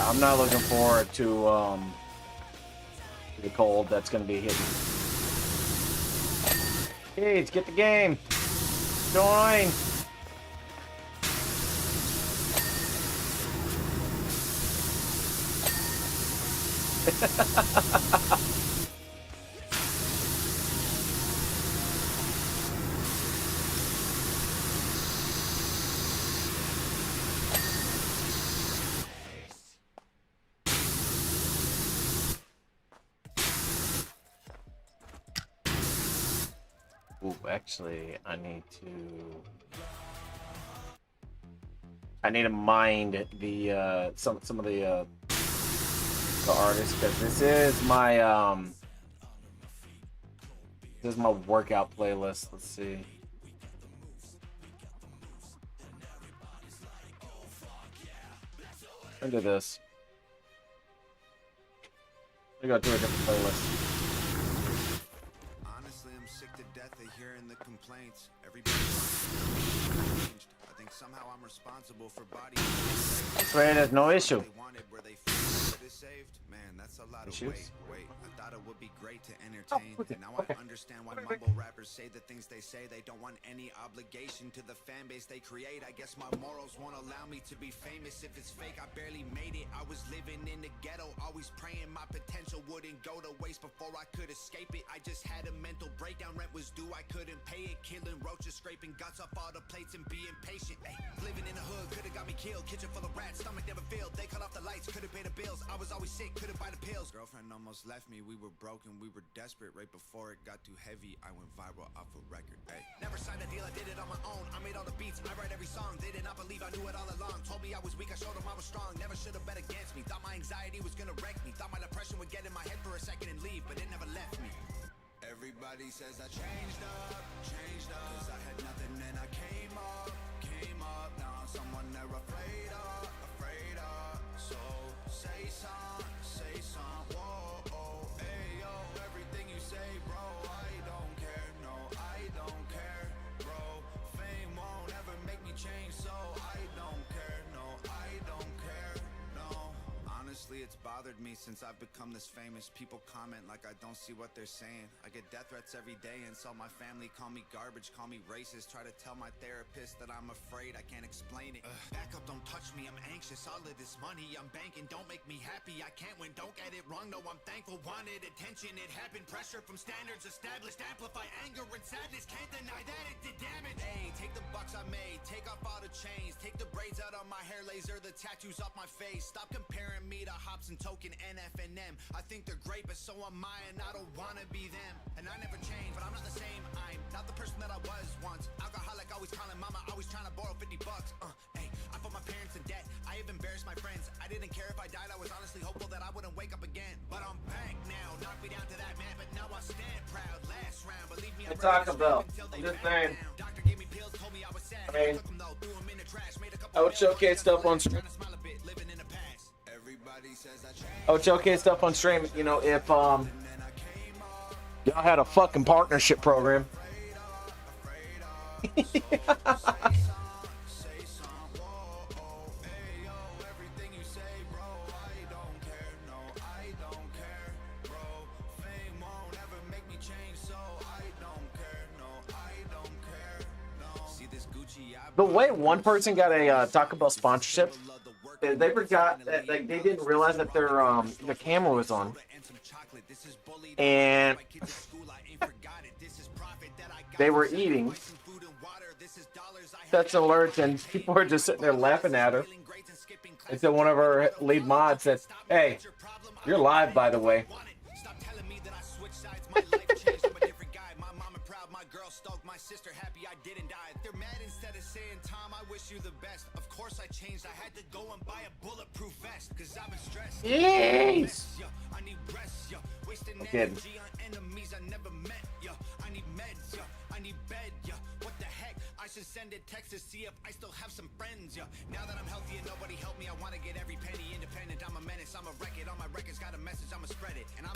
I'm not looking forward to the cold that's gonna be hitting. Kids, get the game. Join. Ooh, actually, I need to mind the some of the artists, because this is my workout playlist. Let's see. Into this. We go to a different playlist. Honestly, I'm sick to death of hearing the complaints. Everybody changed. I think somehow I'm responsible for body. That's right, there's no issue. They wanted where they feel it saved. Man, that's a lot of Issues? weight. I thought it would be great to entertain. okay, And now okay. I understand why mumble rappers say the things they say. They don't want any obligation to the fan base they create. I guess my morals won't allow me to be famous. If it's fake, I barely made it. I was living in the ghetto, always praying my potential wouldn't go to waste before I could escape it. I just had a mental breakdown, rent was due, I couldn't pay it. Killing roaches, scraping guts off all the plates and being patient. Ay, living in the hood could've got me killed. Kitchen full of rats, stomach never filled. They cut off the lights, couldn't pay the bills. I was always sick, couldn't buy the pills. Girlfriend almost left me, we were broken, we were desperate. Right before it got too heavy, I went viral off a record. Ay. Never signed a deal, I did it on my own. I made all the beats, I write every song. They did not believe I knew it all along. Told me I was weak, I showed them I was strong. Never should've bet against me. Thought my anxiety was gonna wreck me. Thought my depression would get in my head for a second and leave, but it never left me. Everybody says I changed up, cause I had nothing and I came up, now I'm someone they're afraid of, so say some, whoa, hey yo, everything you say, bro, I don't care, no, I don't care, bro, fame won't ever make me change, so I don't care, no, I don't care, no. Honestly, it's bothered me since I've become this famous. People comment like I don't see what they're saying. I get death threats every day and so my family call me garbage, call me racist. Try to tell my therapist that I'm afraid, I can't explain it. Back up, don't touch me, I'm anxious. All of this money I'm banking don't make me happy. I can't win, don't get it wrong. No, I'm thankful, wanted attention. It happened, pressure from standards established. Amplify anger and sadness, can't deny that it did damage. Hey, take the bucks I made, take off all the chains. Take the braids out of my hair, laser the tattoos off my face. Stop comparing me to Hops and Token and FNM. I think they're great, but so am I, and I don't wanna be them. And I never change, but I'm not the same. I'm not the person that I was once. Alcoholic, always calling mama, always trying to borrow 50 bucks. Hey, I put my parents in debt. I have embarrassed my friends. I didn't care if I died. I was honestly hopeful that I wouldn't wake up again. But I'm back now. Knock me down to that man, but now I stand proud. Last round, believe me, I'm Taco Bell. I'm just saying. Doctor gave me pills, told me I was sad. I mean, Took 'em though, threw 'em in the trash, made a couple I would showcase stuff on stream. trying to smile a bit, living in the past. Everybody says I changed. I would showcase stuff on stream. You know, if y'all had a fucking partnership program. The way one person got a Taco Bell sponsorship, they forgot that, like, they didn't realize that the camera was on, and they were eating. That's alerts, and people were just sitting there laughing at her. Until one of our lead mods said, "Hey, you're live, by the way." Stop telling me that I switched sides. My life changed. I'm a different guy. My mama proud. My girl stoked. My sister happy I didn't die. They're mad instead of saying, Tom, I wish you the best. Of course I changed. I had to go and buy a bulletproof vest. Cause I've been stressed. Yes. I need rest. Wasting Again. energy on enemies I never met. I need meds. I need bed. What the heck? I should send a text to see if I still have some friends. Now that I'm healthy and nobody helped me, I want to get every penny independent. I'm a menace. I'm a wreck it. On my records got a message. I'ma spread it. And I'm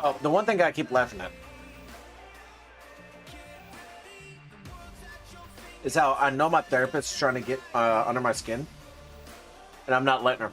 Oh, the one thing I keep laughing at is how I know my therapist is trying to get under my skin, and I'm not letting her.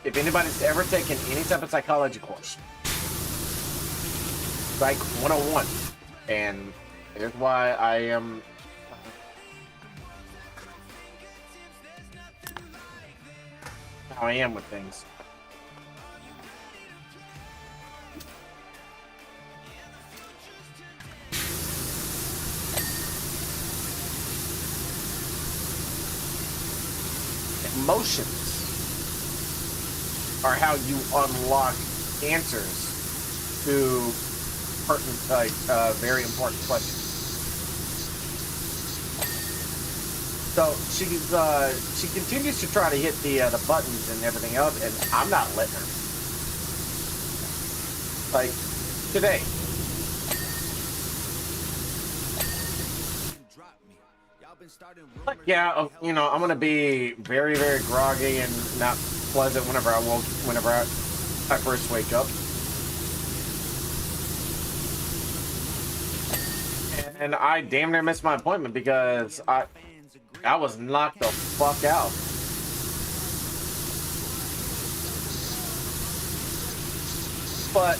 If anybody's ever taken any type of psychology course, Psych 101, and here's why I am how I am with things. Emotions are how you unlock answers to pertinent, very important questions. So she continues to try to hit the buttons and everything else, and I'm not letting her. Like today, yeah, you know, I'm gonna be very, very groggy and not pleasant whenever I first wake up. And I damn near missed my appointment because I was knocked the fuck out. But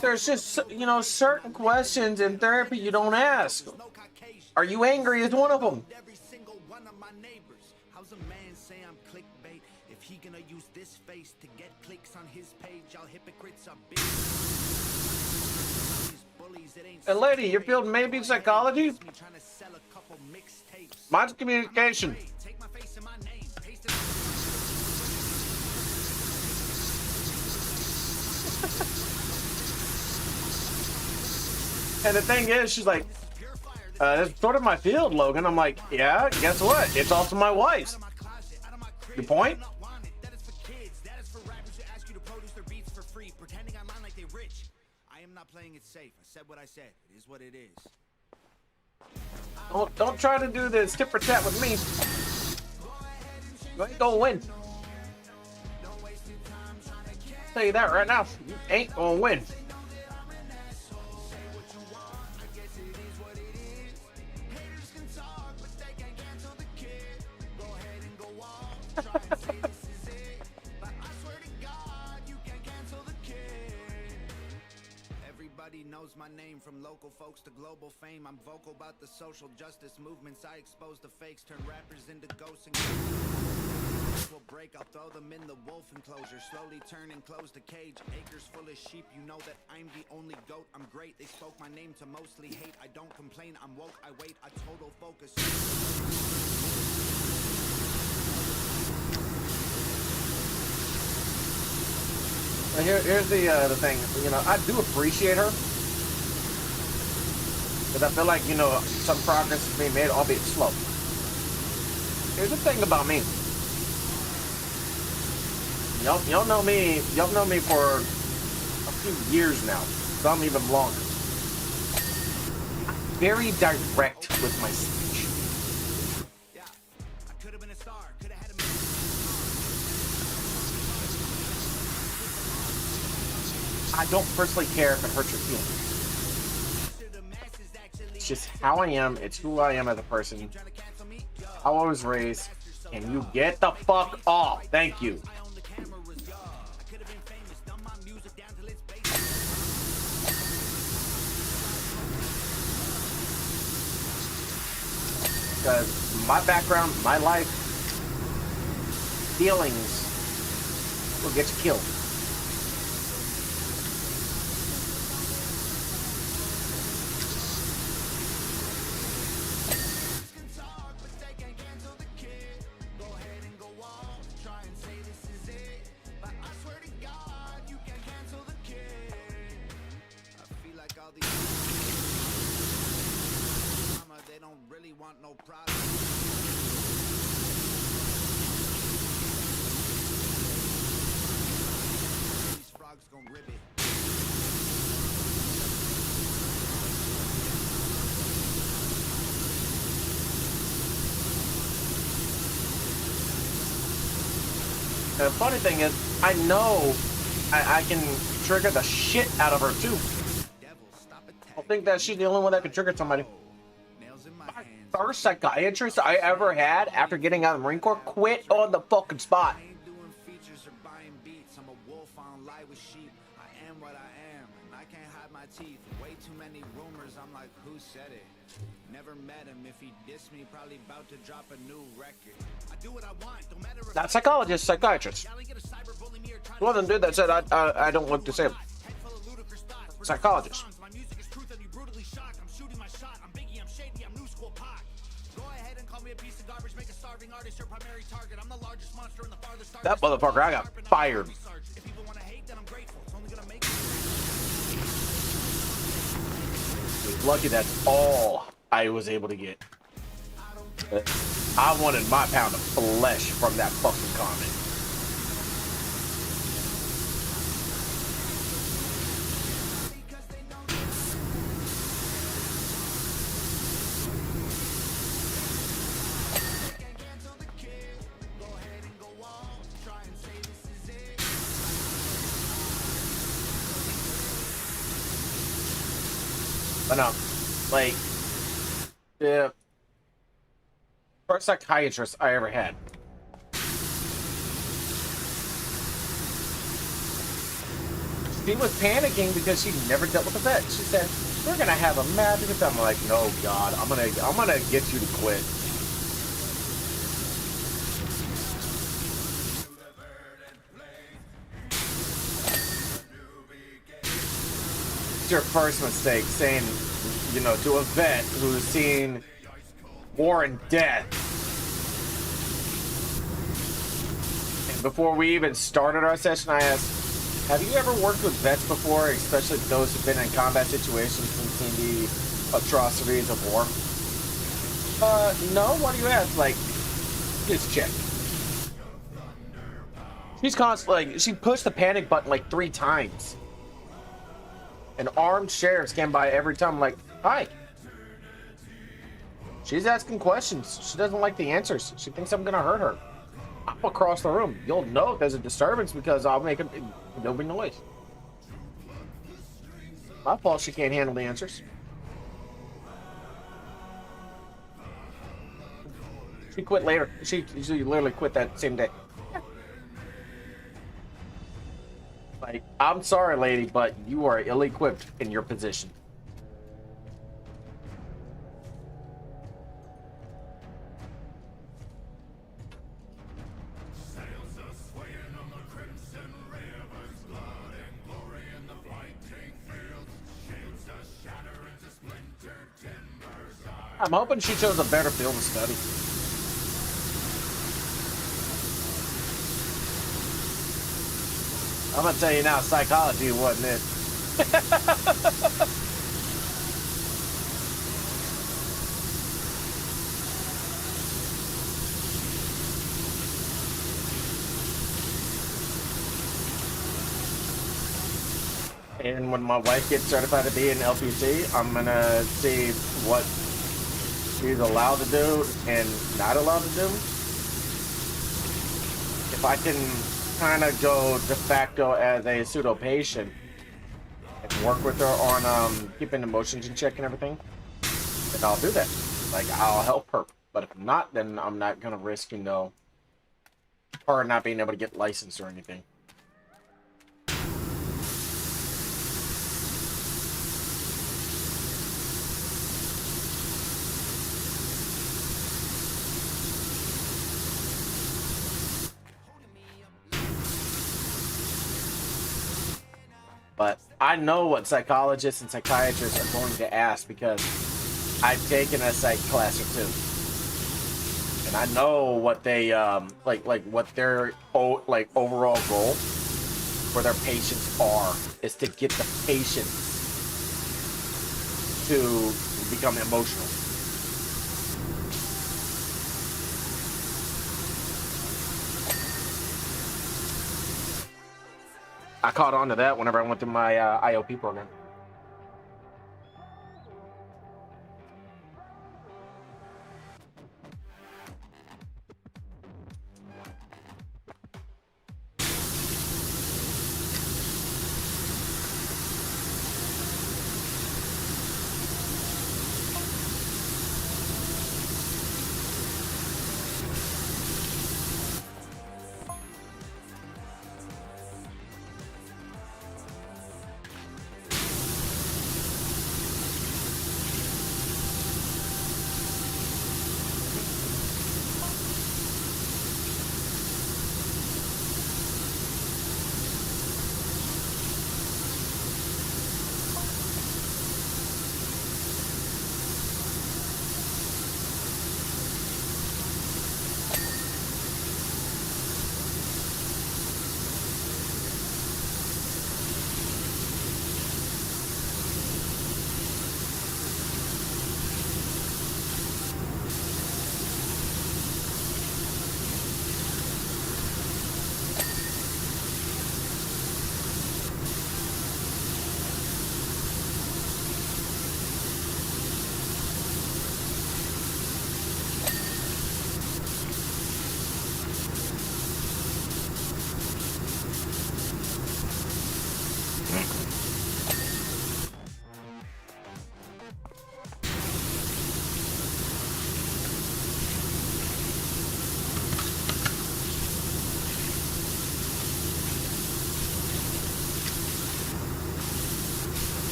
there's just, you know, certain questions in therapy you don't ask. Are you angry is one of them. Every single one of my neighbors. How's a man say I'm clickbait if he gonna use this face to get clicks on his page? Y'all hypocrites are big. And lady, you're feeling maybe psychology? Mine's communication. Take my face in my name. Paste it. And the thing is, she's like, it's sort of my field, Logan. I'm like, yeah, guess what? It's also my wife's. Your point? That is for kids. That is for rappers who ask you to produce their beats for free, pretending online like they rich. I am not playing it safe. I said what I said. It is what it is. Don't try to do this tit for tat with me. You ain't gonna win. I'll tell you that right now. You ain't gonna win. Everybody knows my name, from local folks to global fame. I'm vocal about the social justice movements. I expose the fakes, turn rappers into ghosts and will break. I'll throw them in the wolf enclosure, slowly turn and close the cage. Acres full of sheep, you know that I'm the only goat. I'm great, they spoke my name to mostly hate. I don't complain, I'm woke, I wait, I total focus. Here's the thing. You know, I do appreciate her because I feel like, you know, some progress is being made, albeit slow. Here's the thing about me. Y'all know me. Y'all know me for a few years now. Some even longer. I'm very direct with my speech. Yeah, I could have been a star, could have had a I don't personally care if it hurts your feelings. It's just how I am. It's who I am as a person. How I was raised. And you get the fuck off. Thank you. Because my background, my life, feelings will get you killed. want no problem. These frogs gon' rip it. The funny thing is, I know I can trigger the shit out of her too. I think that she's the only one that can trigger somebody. Nails in my hands. First psychiatrist I ever had after getting out of the Marine Corps quit on the fucking spot. I ain't doing features or buying beats. I'm a wolf, I don't lie with sheep. I am what I am, and I can't hide my teeth. Way too many rumors, I'm like, who said it? Never met him. If he dissed me, probably about to drop a new record. I do what I want, don't matter if Not psychologist, psychiatrist. One of them dude that said I don't look disabled. Psychologist. My music is truth and you brutally shocked. I'm shooting my shot. I'm Biggie, I'm shady, I'm new school Pac. Go ahead and call me a piece of garbage. Make a starving artist your primary target. I'm the largest monster in the farthest star. That motherfucker, I got fired. If people want to hate, then I'm grateful. It's only gonna make Lucky that's all I was able to get. I wanted my pound of flesh from that fucking comment. But no, like, the first psychiatrist I ever had. She was panicking because she never dealt with the vet. She said, "We're gonna have a mad good time." I'm like, "No, God, I'm gonna get you to quit." It's your first mistake saying, you know, to a vet who's seen war and death. And before we even started our session, I asked, have you ever worked with vets before, especially those who've been in combat situations and seen the atrocities of war? No, why do you ask? Like, just check. She's constantly, like, she pushed the panic button like 3 times. An armed sheriff came by every time. I'm like, hi. She's asking questions. She doesn't like the answers. She thinks I'm gonna hurt her. I'm across the room. You'll know if there's a disturbance because I'll make there'll be noise. My fault she can't handle the answers. She quit later. She literally quit that same day. Like, I'm sorry, lady, but you are ill-equipped in your position. I'm hoping she chose a better field to study. I'm gonna tell you now, psychology wasn't it. And when my wife gets certified to be an LPC, I'm gonna see what she's allowed to do and not allowed to do. If I can kind of go de facto as a pseudo patient and work with her on keeping emotions in check and everything, then I'll do that. Like, I'll help her. But if not, then I'm not gonna risk, you know, her not being able to get licensed or anything. But I know what psychologists and psychiatrists are going to ask because I've taken a psych class or 2, and I know what they like what their overall goal for their patients are is to get the patients to become emotional. I caught on to that whenever I went through my IOP program.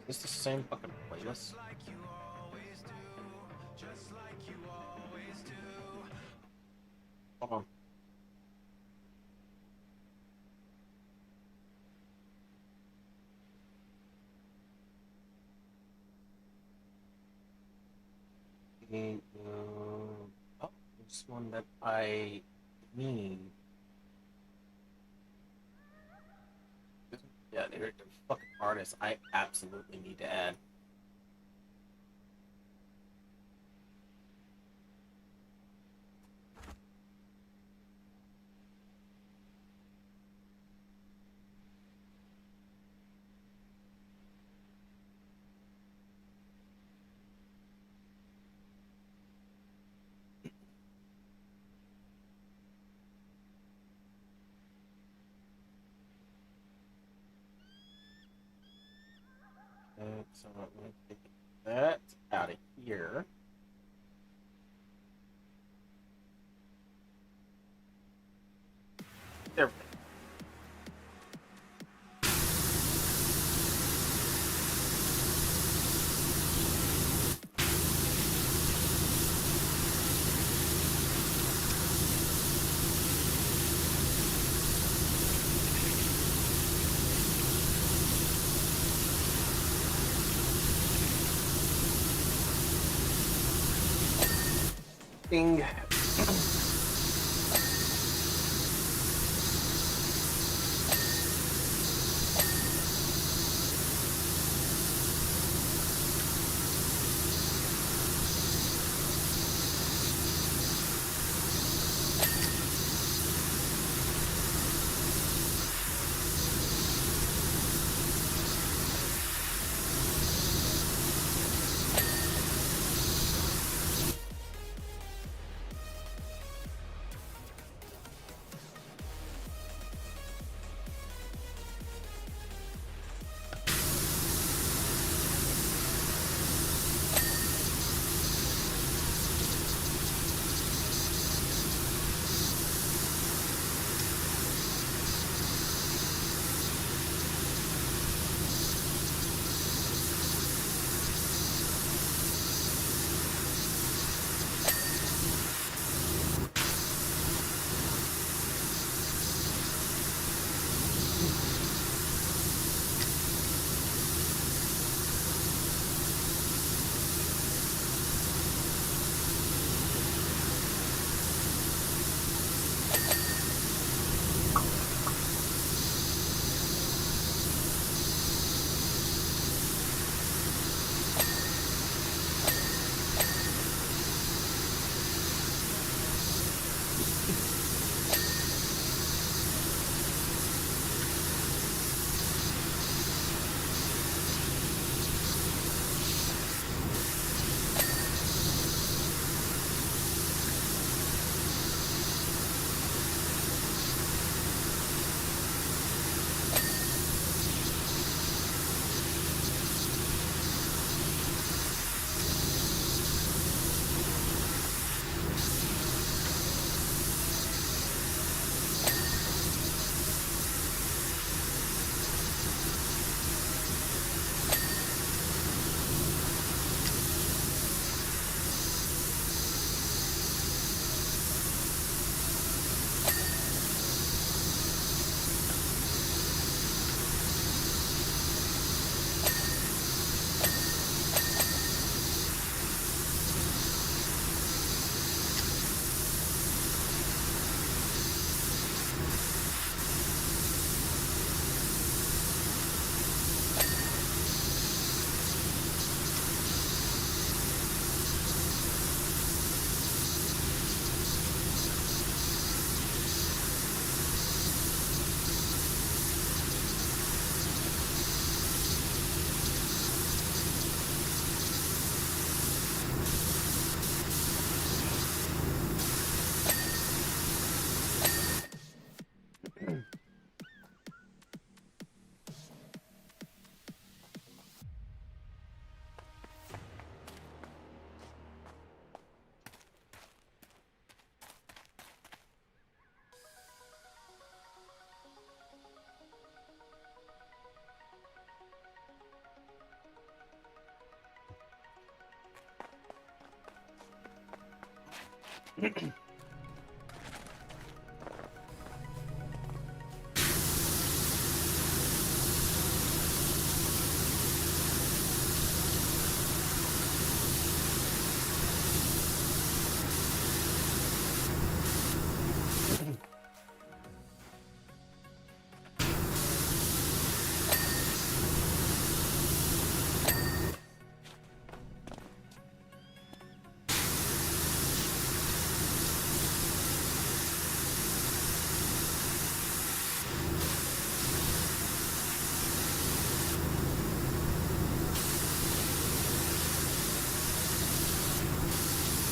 Is this the same fucking playlist? Hold on. Oh, there's one that I need. Yeah, they're fucking artists I absolutely need to add. So I'm going to take that out of here. There we go. Ding.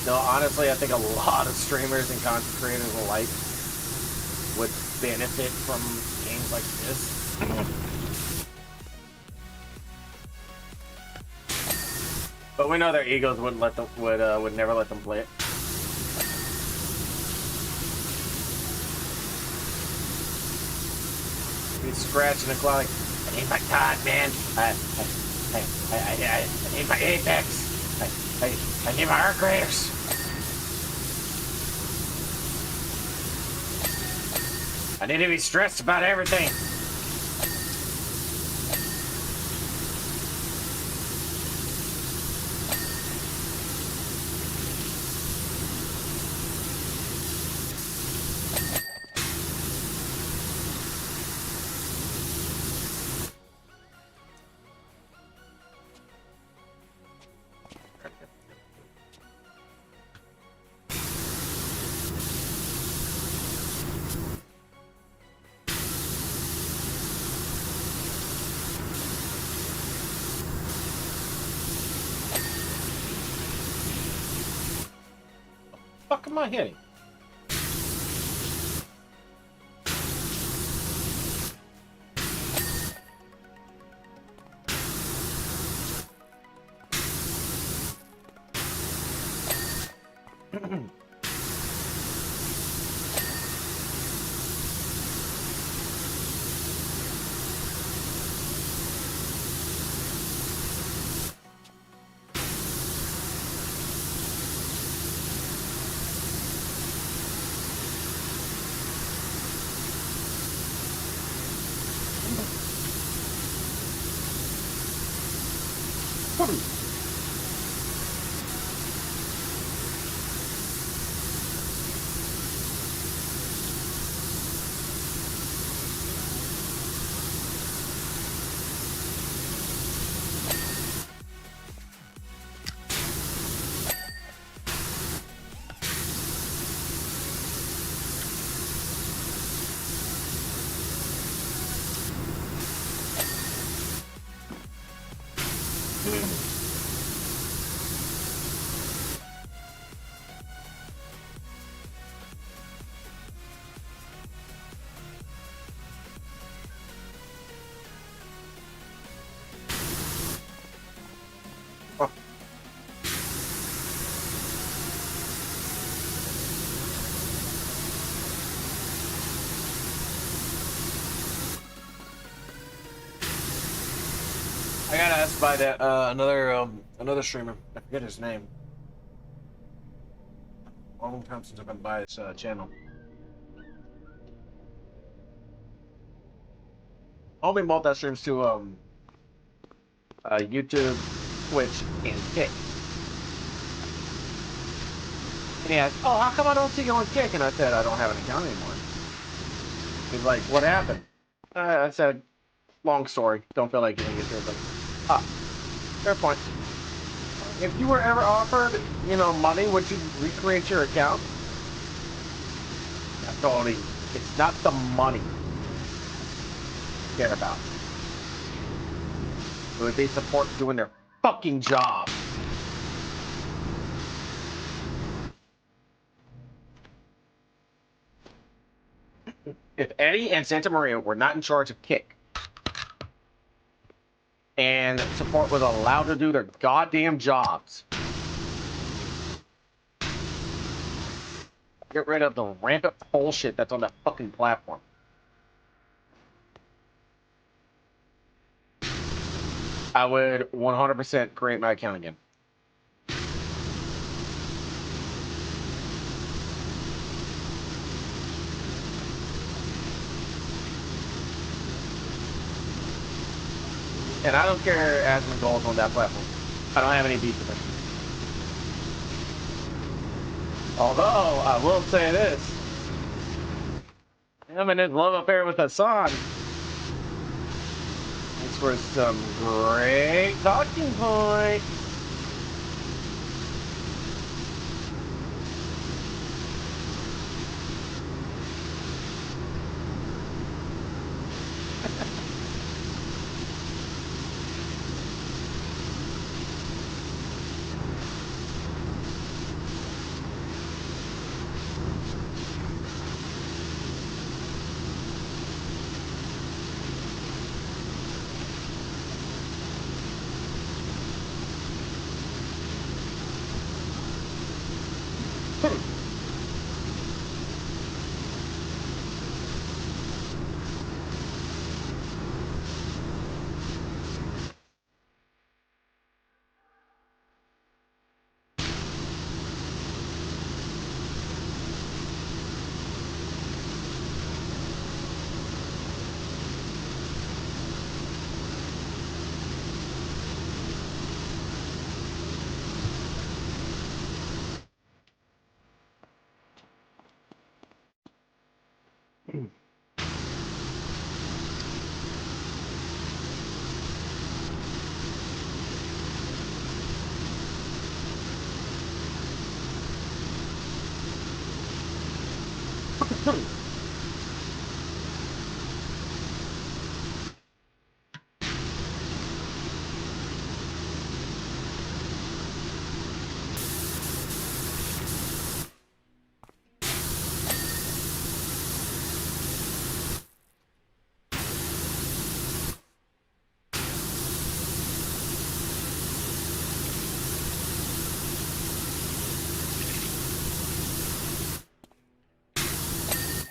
No, honestly, I think a lot of streamers and content creators alike would benefit from games like this. But we know their egos wouldn't let them would never let them play it. He's scratching the clock like, I need my card, man. I need my Apex. I need my Arc Raiders. I need to be stressed about everything. Fuck am I hitting? I got asked by that another streamer. I forget his name. A long time since I've been by his channel. Homie multi-streams to YouTube, Twitch, and Kick. And he asked, "Oh, how come I don't see you on Kick?" And I said, "I don't have an account anymore." He's like, "What happened?" I said, "Long story. Don't feel like getting into it, but fair point. If you were ever offered, money, would you recreate your account?" I told him, it's not the money I care about. It would be support doing their fucking job. If Eddie and Santa Maria were not in charge of Kick, and support was allowed to do their goddamn jobs, get rid of the rampant bullshit that's on that fucking platform. I would 100% create my account again. And I don't care Asmongold's on that platform. I don't have any beef with him. Although, I will say this. Him and his love affair with Hassan. This was some great talking point.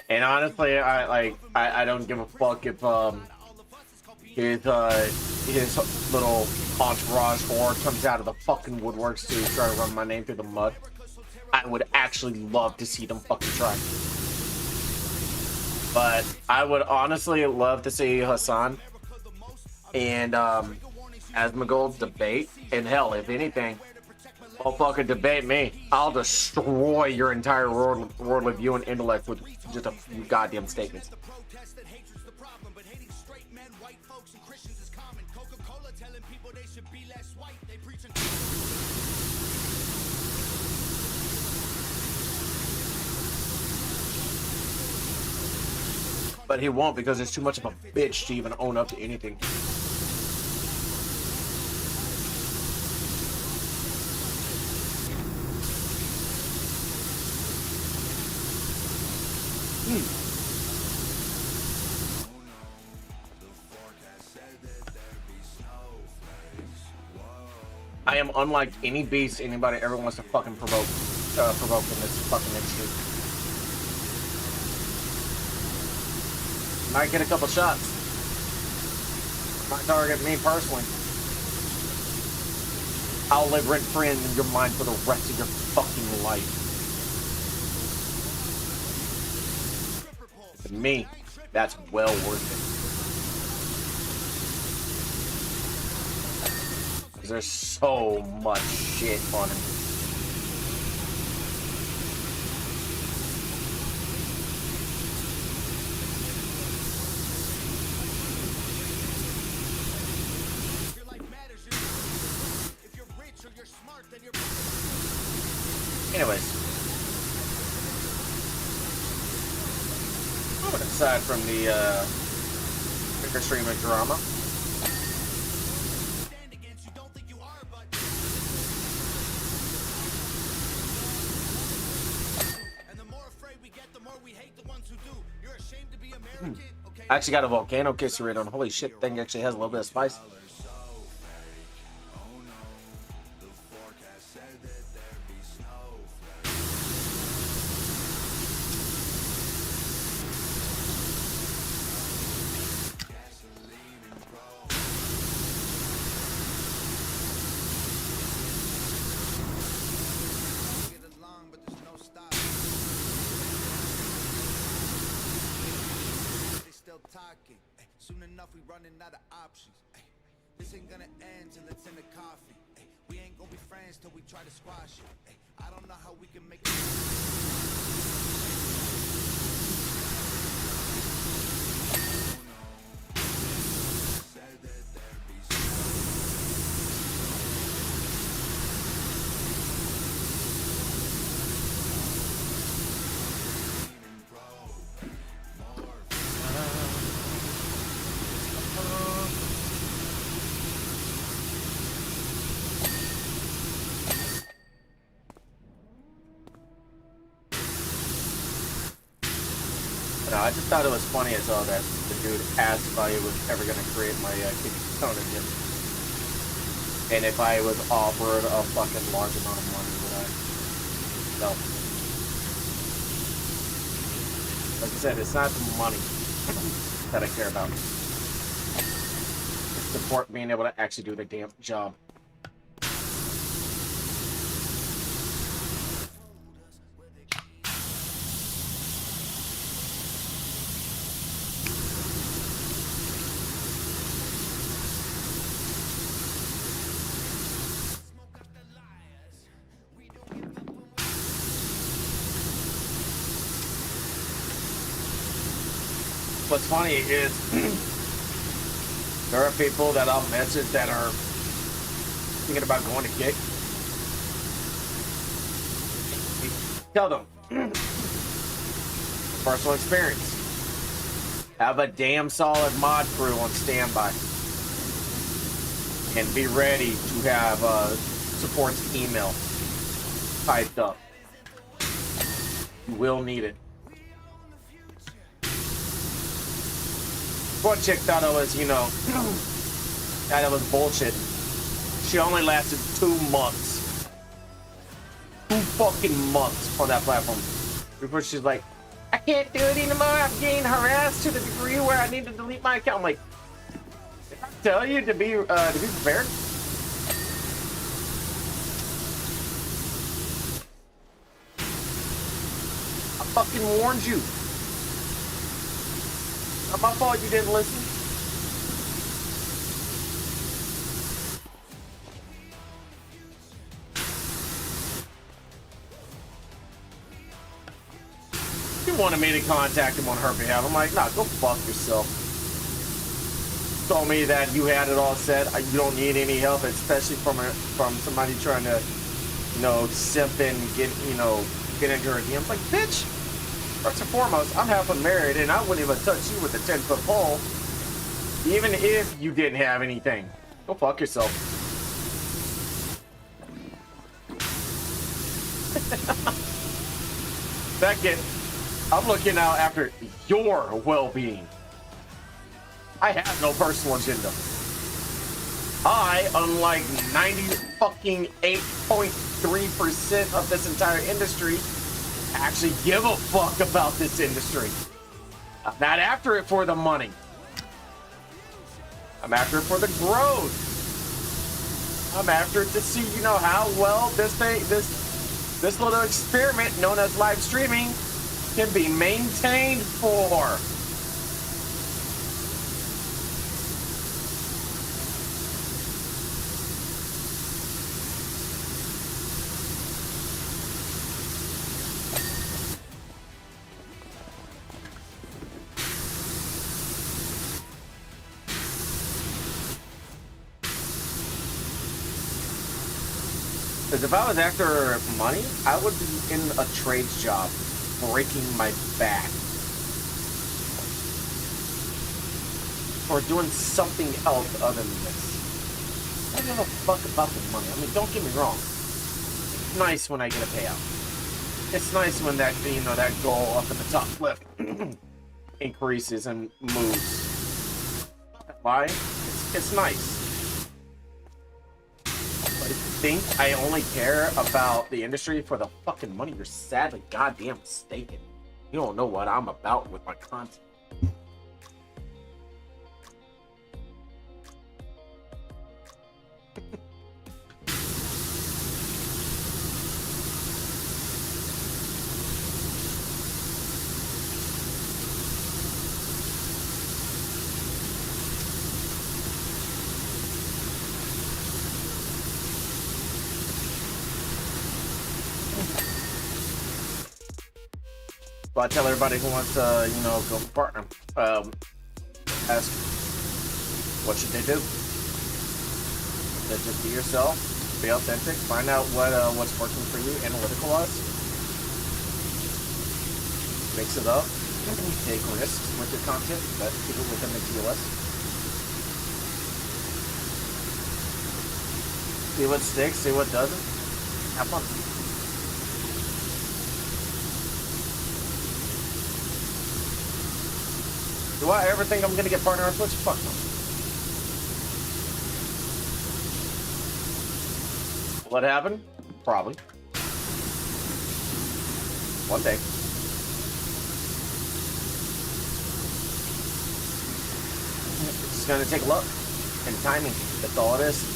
And honestly, I don't give a fuck if his little entourage horde comes out of the fucking woodworks to try to run my name through the mud. I would actually love to see them fucking try. But I would honestly love to see Hassan and Asmongold debate. And hell, if anything, I'll fucking debate me. I'll destroy your entire world of view and intellect with just a few goddamn statements. But he won't, because he's too much of a bitch to even own up to anything. I am unlike any beast anybody ever wants to fucking provoke in this fucking industry. Might get a couple shots. Might target me personally. I'll live rent-free in your mind for the rest of your fucking life. To me, that's well worth it. Because there's so much shit on him. Anyways, aside from the bigger stream of drama, I actually got a volcano kisser on. Holy shit, thing actually has a little bit of spice. Soon enough, we running out of options. This ain't gonna end till it's in the coffin. Ay, we ain't gonna be friends till we try to squash it. Ay, I don't know how we can make it. Said that there'd be No, I just thought it was funny as all that the dude asked if I was ever going to create my Kickstarter gym. And if I was offered a fucking large amount of money, would I? No. Like I said, it's not the money that I care about. It's support being able to actually do the damn job. What's funny is there are people that I'll message that are thinking about going to Kick. Tell them, personal experience. Have a damn solid mod crew on standby. And be ready to have support's email typed up. You will need it. One chick thought it was, you know, that it was bullshit. She only lasted 2 months. 2 fucking months on that platform. Before she's like, I can't do it anymore. I'm getting harassed to the degree where I need to delete my account. I'm like, did I tell you to be prepared? I fucking warned you. Not my fault you didn't listen. She wanted me to contact him on her behalf. I'm like, nah, go fuck yourself. Told me that you had it all set. You don't need any help, especially from somebody trying to, you know, simp and get into her DMs. Like, bitch. First and foremost, I'm half married, and I wouldn't even touch you with a 10-foot pole, even if you didn't have anything. Go fuck yourself. Second, I'm looking out after your well-being. I have no personal agenda. I, unlike 98.3% of this entire industry, actually give a fuck about this industry. I'm not after it for the money. I'm after it for the growth. I'm after it to see, you know, how well this little experiment known as live streaming can be maintained for. Because if I was after money, I would be in a trades job, breaking my back. Or doing something else other than this. I don't give a fuck about the money. I mean, don't get me wrong. It's nice when I get a payout. It's nice when that, you know, that goal up at the top left increases and moves. Why? It's nice. But if you think I only care about the industry for the fucking money, you're sadly goddamn mistaken. You don't know what I'm about with my content. Well, I tell everybody who wants to, you know, go for partner, ask, what should they do? Just be yourself, be authentic, find out what's working for you, analytical-wise. Mix it up, take risks with your content, but keep it within the TOS. See what sticks, see what doesn't. Have fun. Do I ever think I'm gonna get partner on Twitch? Fuck no. What happened? Probably. One day. It's just gonna take luck and timing. That's all it is.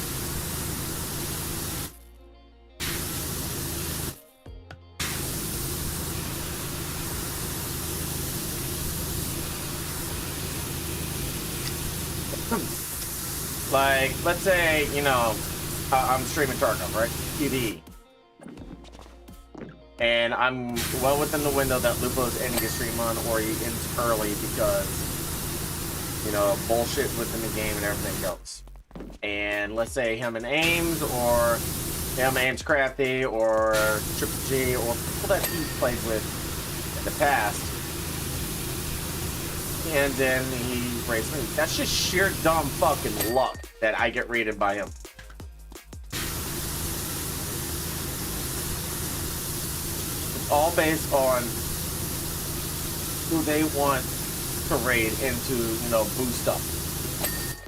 Like, let's say, you know, I'm streaming Tarkov, right? PvE. And I'm well within the window that Lupo's ending his stream on, or he ends early because, you know, bullshit within the game and everything else. And let's say him and Ames, or him and Ames Crafty, or Triple G, or people that he played with in the past. And then he rates me. That's just sheer dumb fucking luck that I get rated by him. It's all based on who they want to raid into, you know, boost up.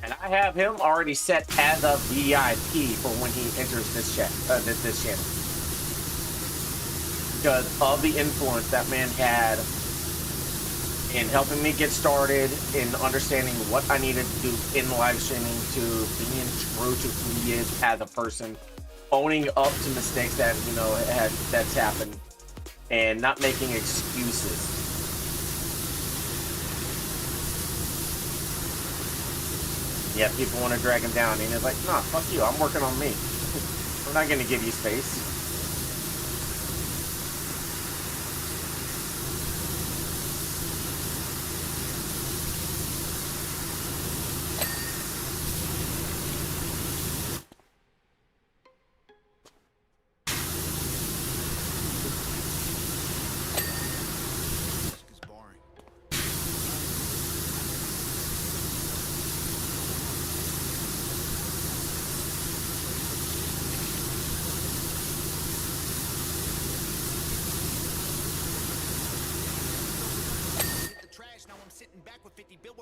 And I have him already set as a VIP for when he enters this chat, this channel. Because of the influence that man had in helping me get started, in understanding what I needed to do in live streaming, to being true to who he is as a person, owning up to mistakes that, you know, that's happened, and not making excuses. Yeah, people want to drag him down, and he's like, nah, fuck you, I'm working on me. I'm not gonna give you space.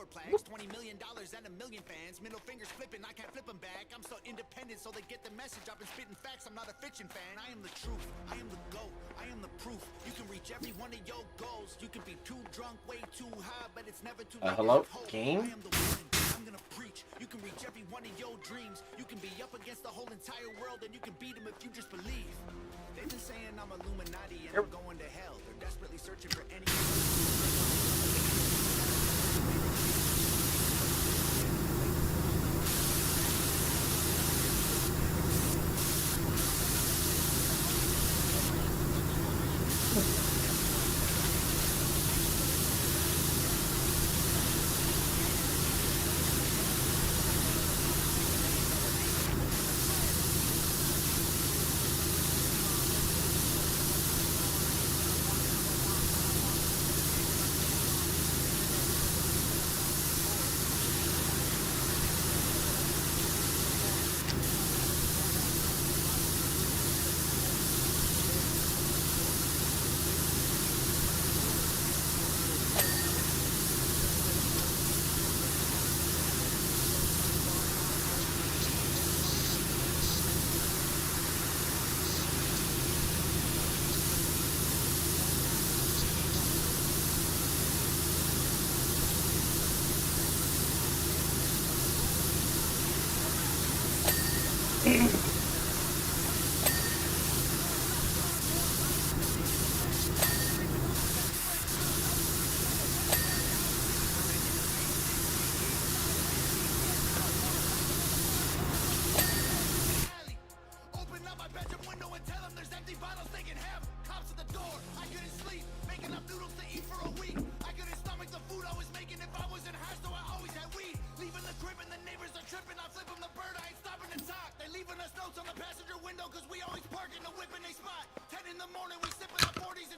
Plaques, $20 million and a million fans. Middle fingers flipping, I can't flip them back. I'm so independent, so they get the message. I've been spitting facts, I'm not a fiction fan. I am the truth, I am the GOAT, I am the proof. You can reach every one of your goals. You can be too drunk, way too high, but it's never too late. Hello, game? I am the one, I'm gonna preach. You can reach every one of your dreams. You can be up against the whole entire world, and you can beat them if you just believe. They've been saying I'm Illuminati and I'm going to hell. They're desperately searching for any...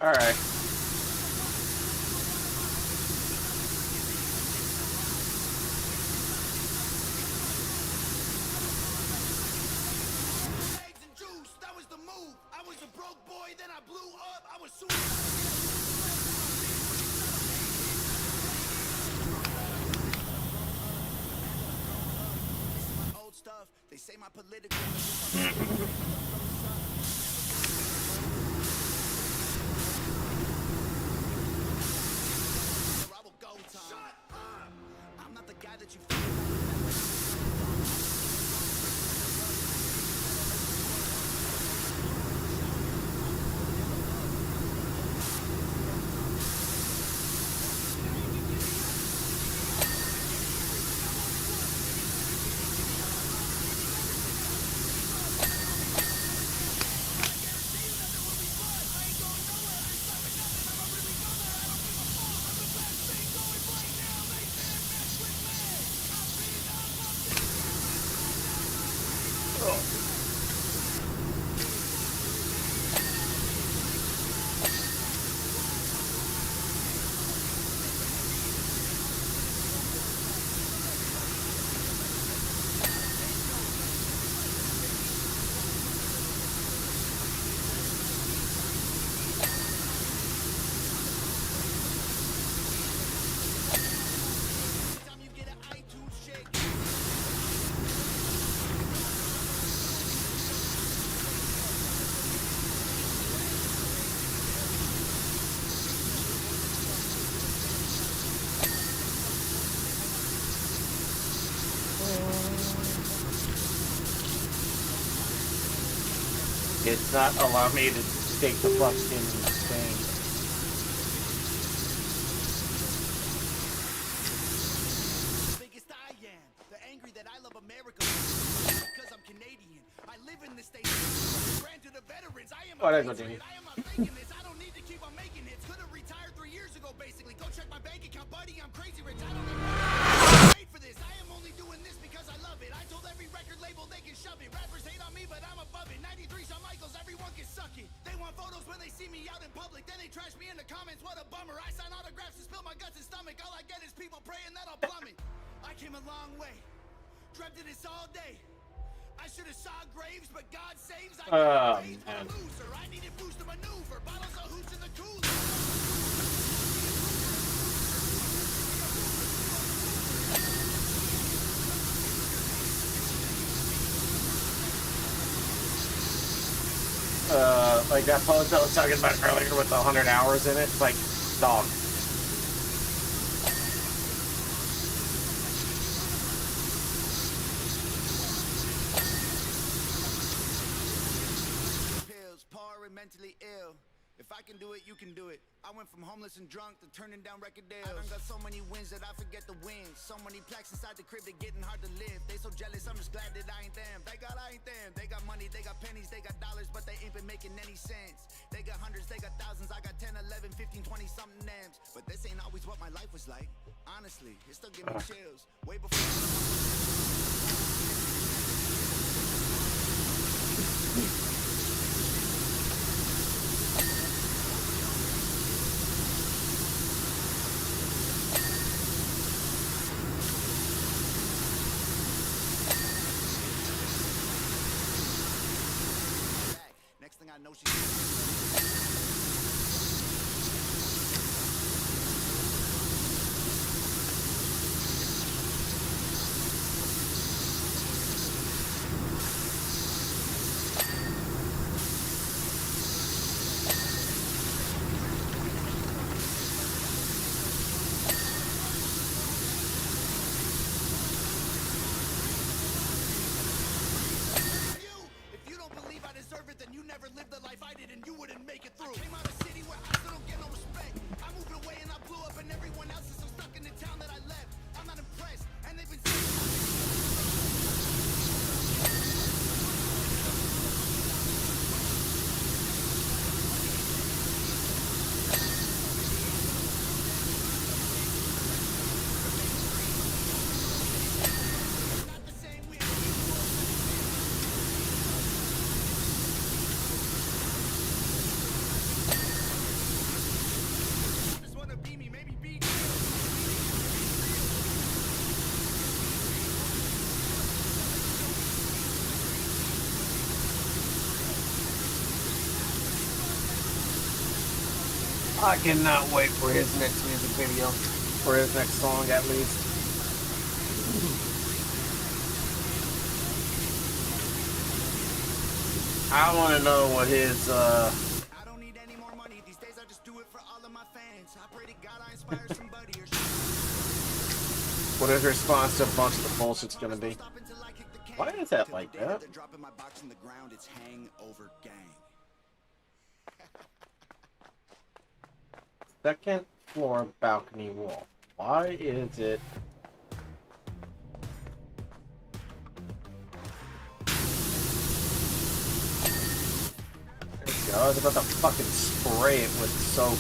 All right. Eggs and juice, that was the move. I was a broke boy, then I blew up. I was suicide. My old stuff, they say my political. I will go time. Shut up! I'm not the guy that you feel. Time you get an iTunes shake. It's not allow me to take the fucking thing. Biggest I am, the angry that I love America because I'm Canadian. I live in this state. Granted to veterans, I am a Whatever, patriot. dude. I am not faking this. I don't need to keep on making hits. Could have retired 3 years ago, basically. Go check my bank account, buddy. I'm crazy rich. I don't even wait for this. I am only doing this because I love it. I told every record label they can shove it. Rappers hate on me, but I'm above it. 93 Shawn Michaels, everyone can suck it. They want photos when they see me out in public. Then they trash me in the comments. What a bummer. I sign autographs and spill my guts and stomach. All I get is people praying that I'll plummet. I came a long way. Dreamt of this all day. I should have saw graves, but God saves. I got raised man. a loser. I needed boost to maneuver. Bottles of hooch in the cooler. Like that post I was talking about earlier with the 100 hours in it. It's like, dog. Pills, poor and mentally ill. If I can do it, you can do it. I went from homeless and drunk to turning down record deals. I done got so many wins that I forget the wins. So many plaques inside the crib, they getting hard to live. They so jealous, I'm just glad that I ain't them. I ain't them. They got money, they got pennies, they got dollars, but they ain't been making any sense. They got hundreds, they got thousands. I got 10, 11, 15, 20 something names. But this ain't always what my life was like. Honestly, it still give me chills. Way before. Next thing I know, she's. If you don't believe I deserve it, then you never lived the life I did. And I cannot wait for his next music video. For his next song, at least. I want to know what his, I don't need any more money these days. I just do it for all of my fans. I pray to God I inspire somebody or what his response to a bunch of the bullshit's gonna be. stop until I kick the can. Why is that like Till the day that? they're dropping my box in the ground. It's Hangover Gang. Second floor balcony wall. Why is it? There we go. I was about to fucking spray it with soap.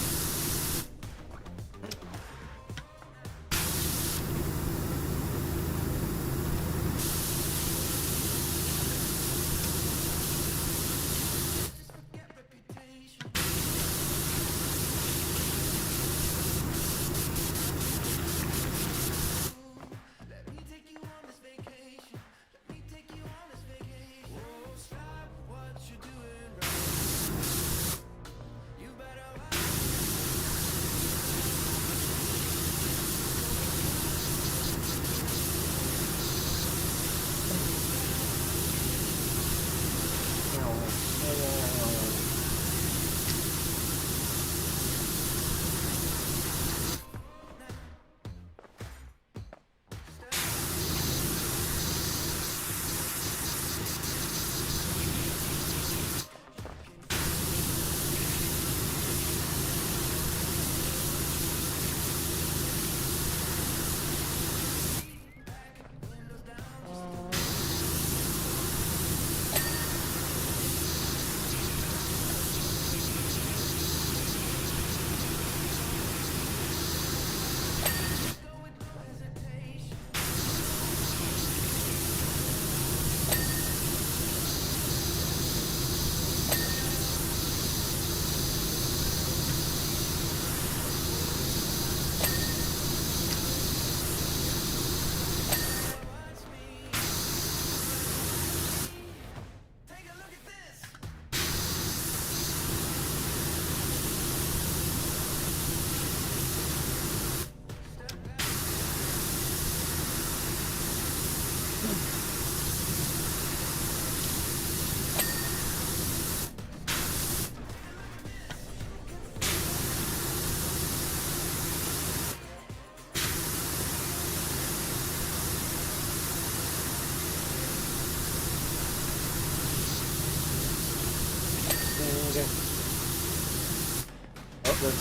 Oh, this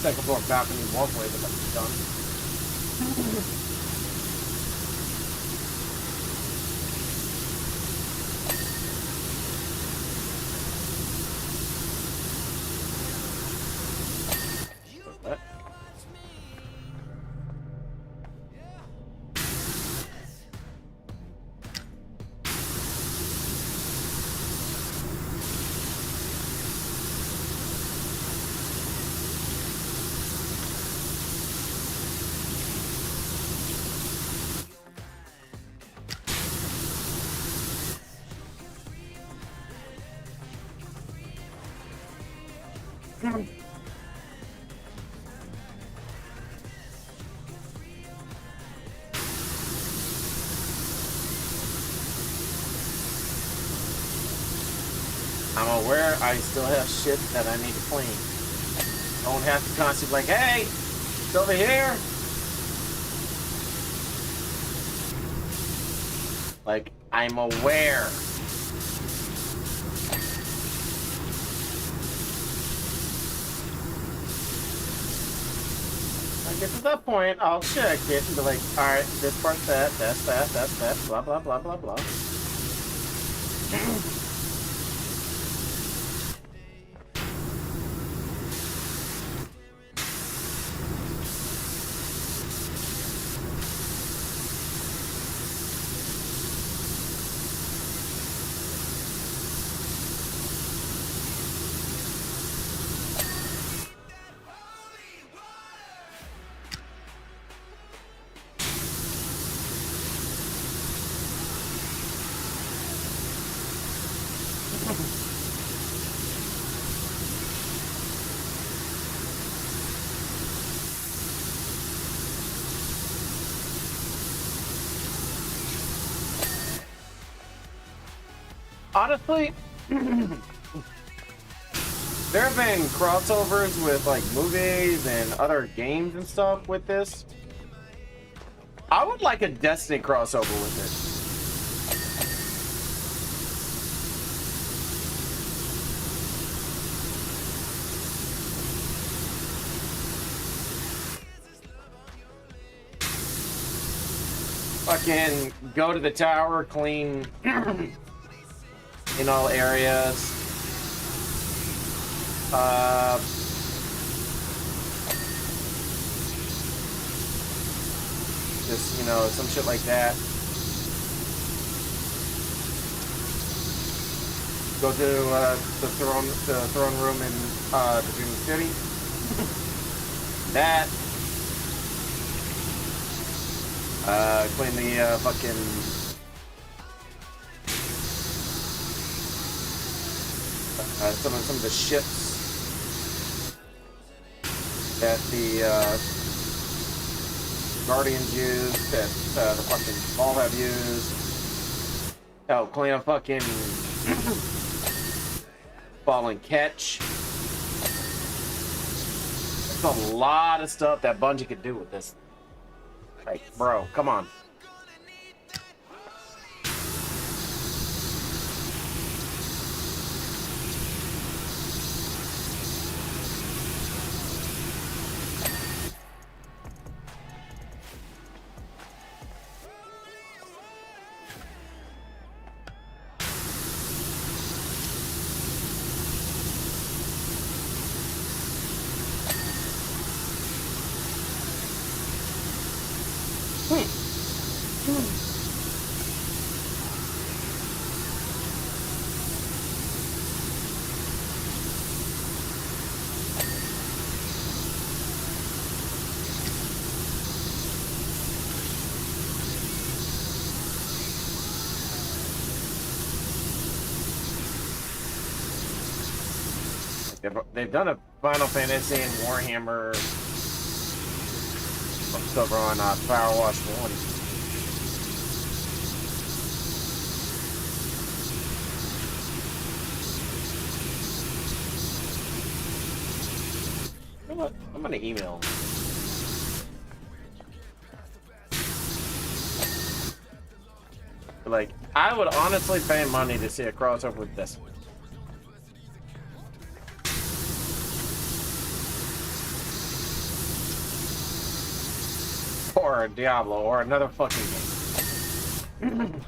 second floor balcony walkway is about to be done. What? I'm aware I still have shit that I need to clean. Don't have to constantly like, hey, it's over here. Like, I'm aware. When I get to that point, I'll check it and be like, alright, this part's that's that, blah, blah, blah, blah, blah. Honestly, there have been crossovers with like movies and other games and stuff with this. I would like a Destiny crossover with it. Fucking go to the tower, clean in all areas. Just, you know, some shit like that. Go to the throne room in the Dream City. That. Clean the fucking some of the ships that the Guardians use, that the fucking Ball have used. Hell, clean up fucking Ball and Catch. There's a lot of stuff that Bungie could do with this. Like, bro, come on. They've done a Final Fantasy and Warhammer stuff on Firewatch 1. You know what? I'm gonna email them. Like, I would honestly pay money to see a crossover with this. Or Diablo, or another fucking game.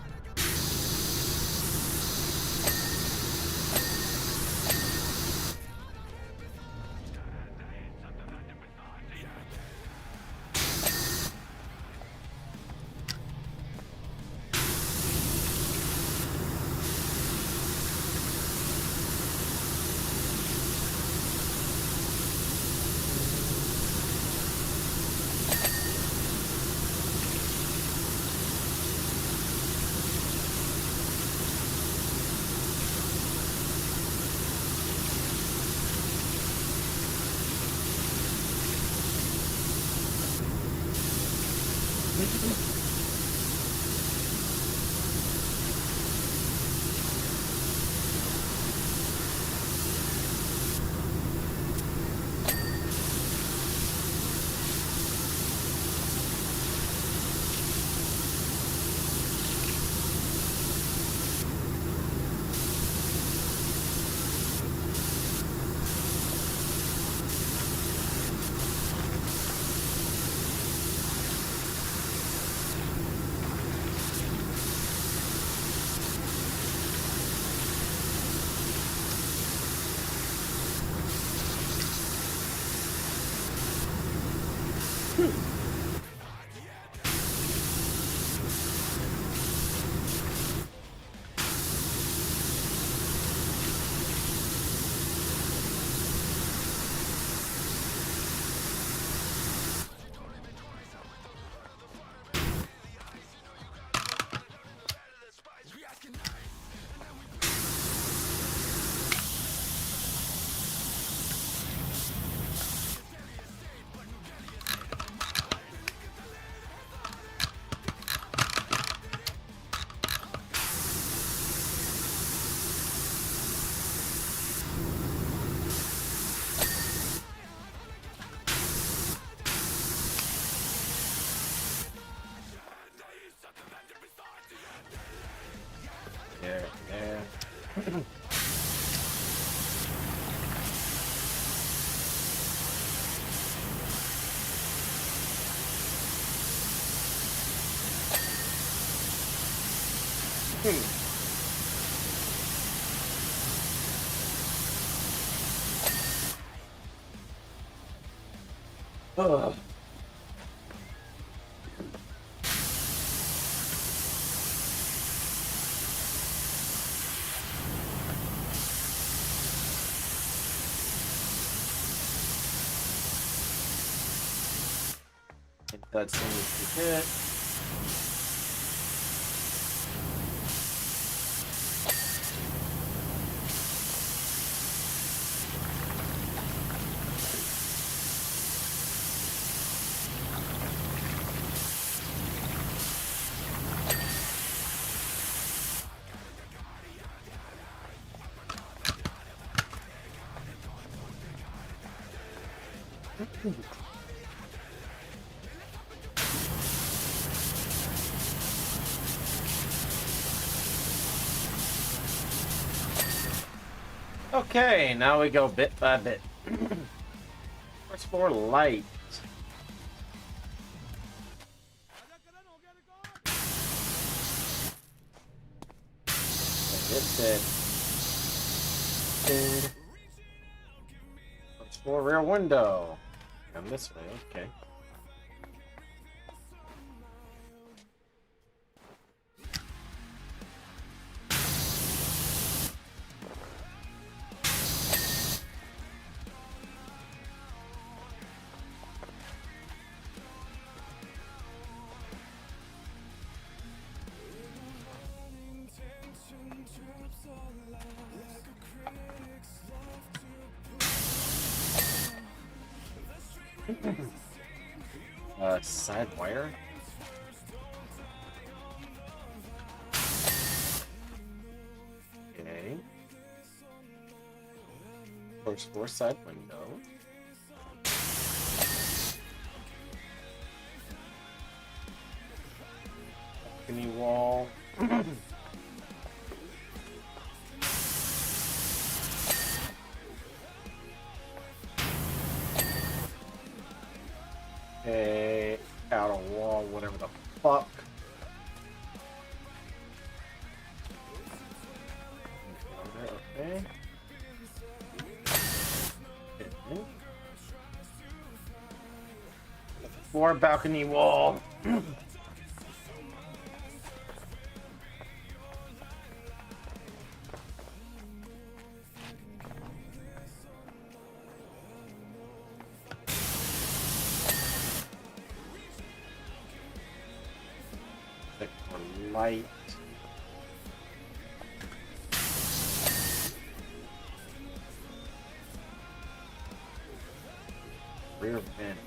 Ugh. That seems to hit. Okay, now we go bit by bit. First more light. That's it. First floor rear window. Come this way, okay. Side wire. Okay. First floor side window. Balcony wall. Okay, outer wall, whatever the fuck. Okay. Floor, balcony wall. Light. Rear vent.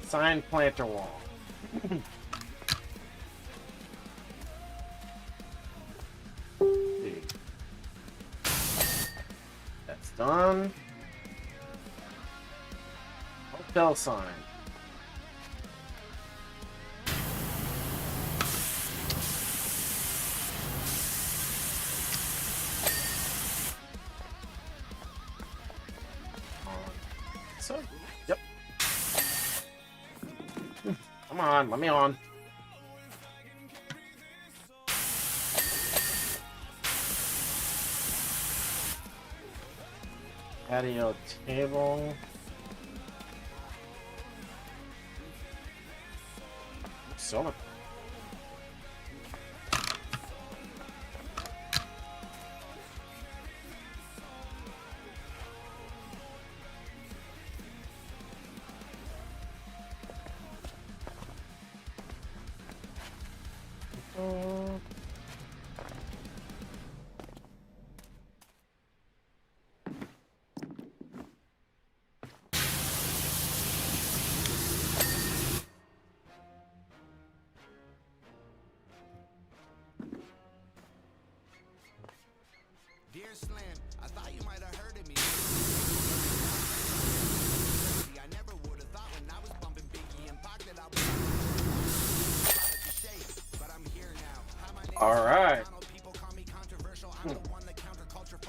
Sign planter wall. That's done. Hotel sign. So, yep. Come on, let me on. Patio table. Solar. Dear Slim, I thought you might have heard of me. I never would have thought when I was bumping Biggie and Pac that I was but I'm here now. All right. People call me controversial. I'm the one that counterculture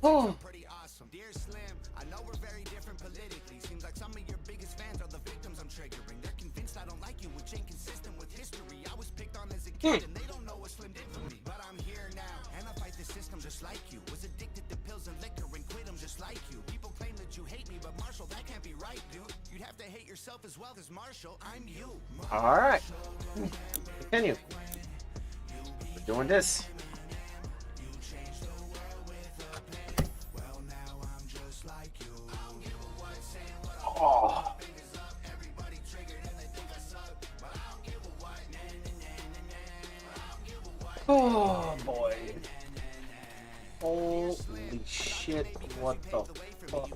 Oh. pretty awesome. Dear Slim, I know we're very different politically. Seems like some of your biggest fans are the victims I'm triggering. They're convinced I don't like you, which ain't consistent with history. I was picked on as a kid and they don't know what Slim did for me. But I'm here now, and I fight the system just like you. Was addicted to pills and liquor and quit them just like you. People claim that you hate me, but Marshall, that can't be right, dude. You'd have to hate yourself as well as Marshall. I'm you. All right. Continue. We're doing this. Oh. Oh boy. Holy shit, what the fuck?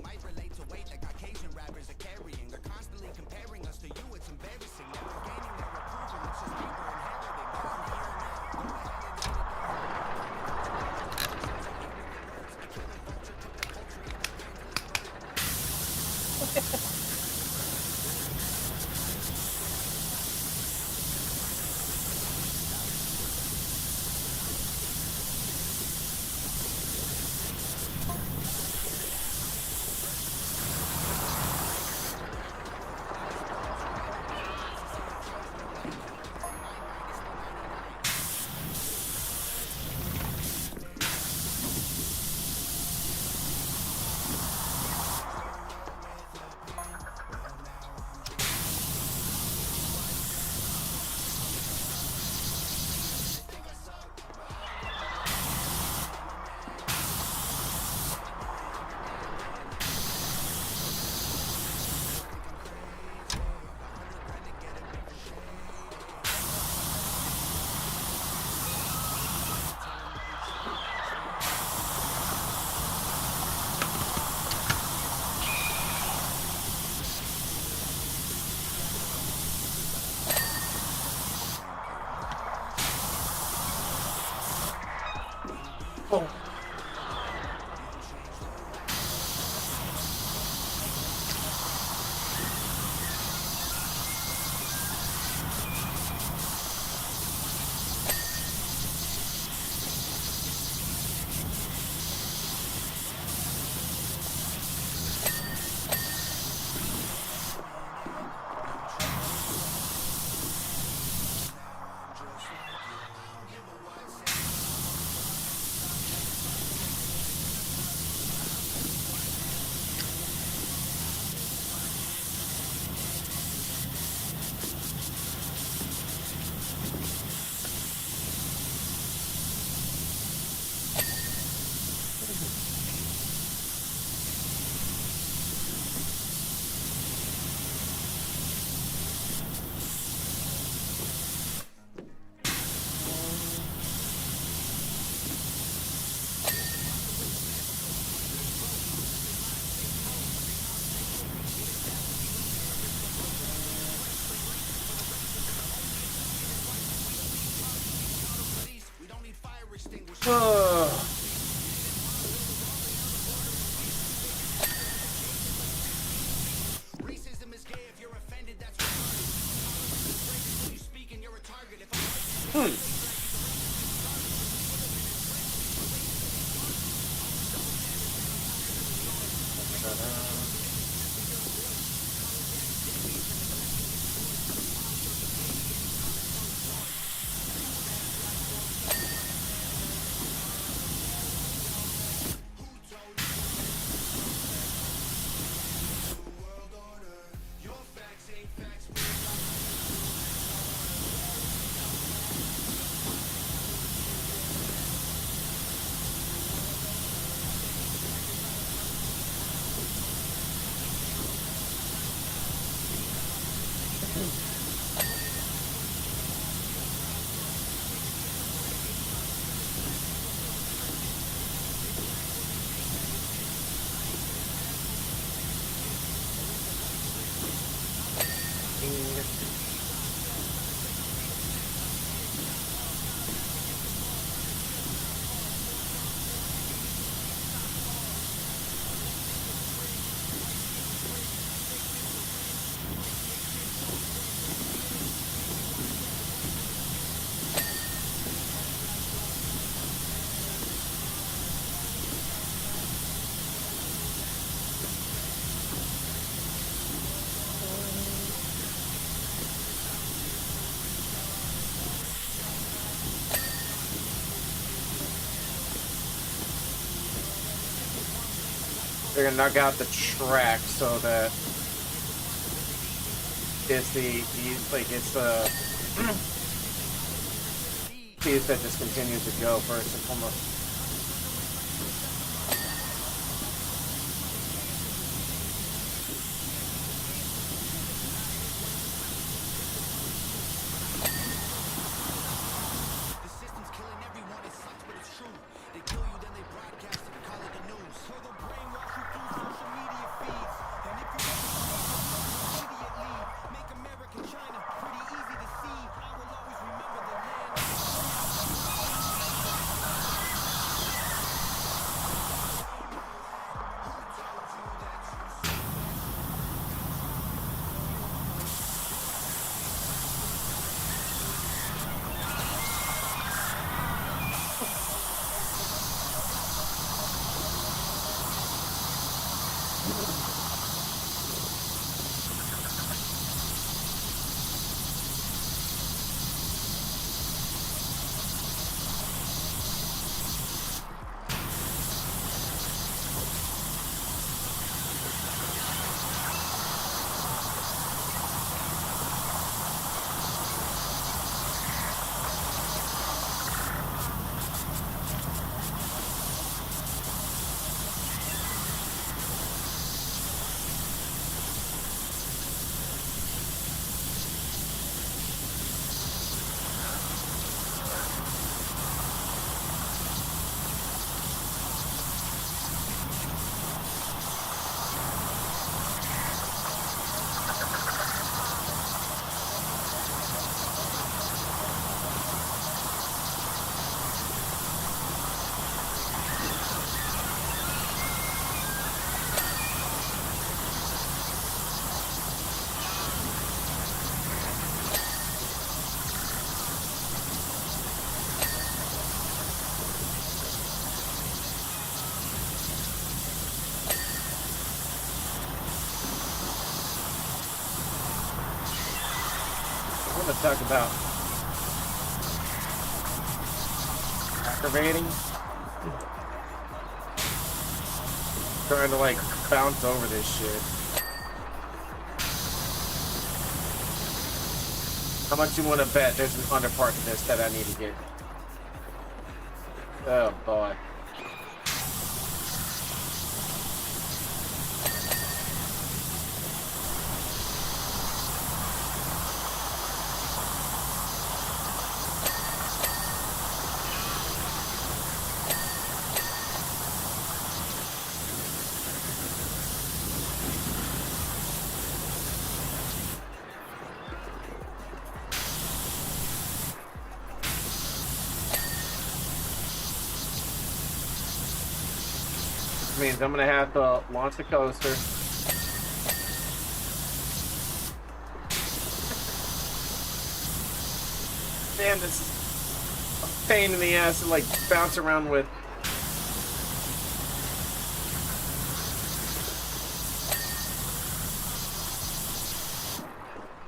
Oh. Racism is gay if you're offended, that's retarded. You speak and you're a target if I'm They're gonna knock out the track so that it's the piece that just continues to go first and foremost. Talk about aggravating, trying to like bounce over this shit. How much you want to bet there's an underpart to this that I need to get? Oh boy. Means I'm gonna have to launch the coaster. Man, this is a pain in the ass to like bounce around with.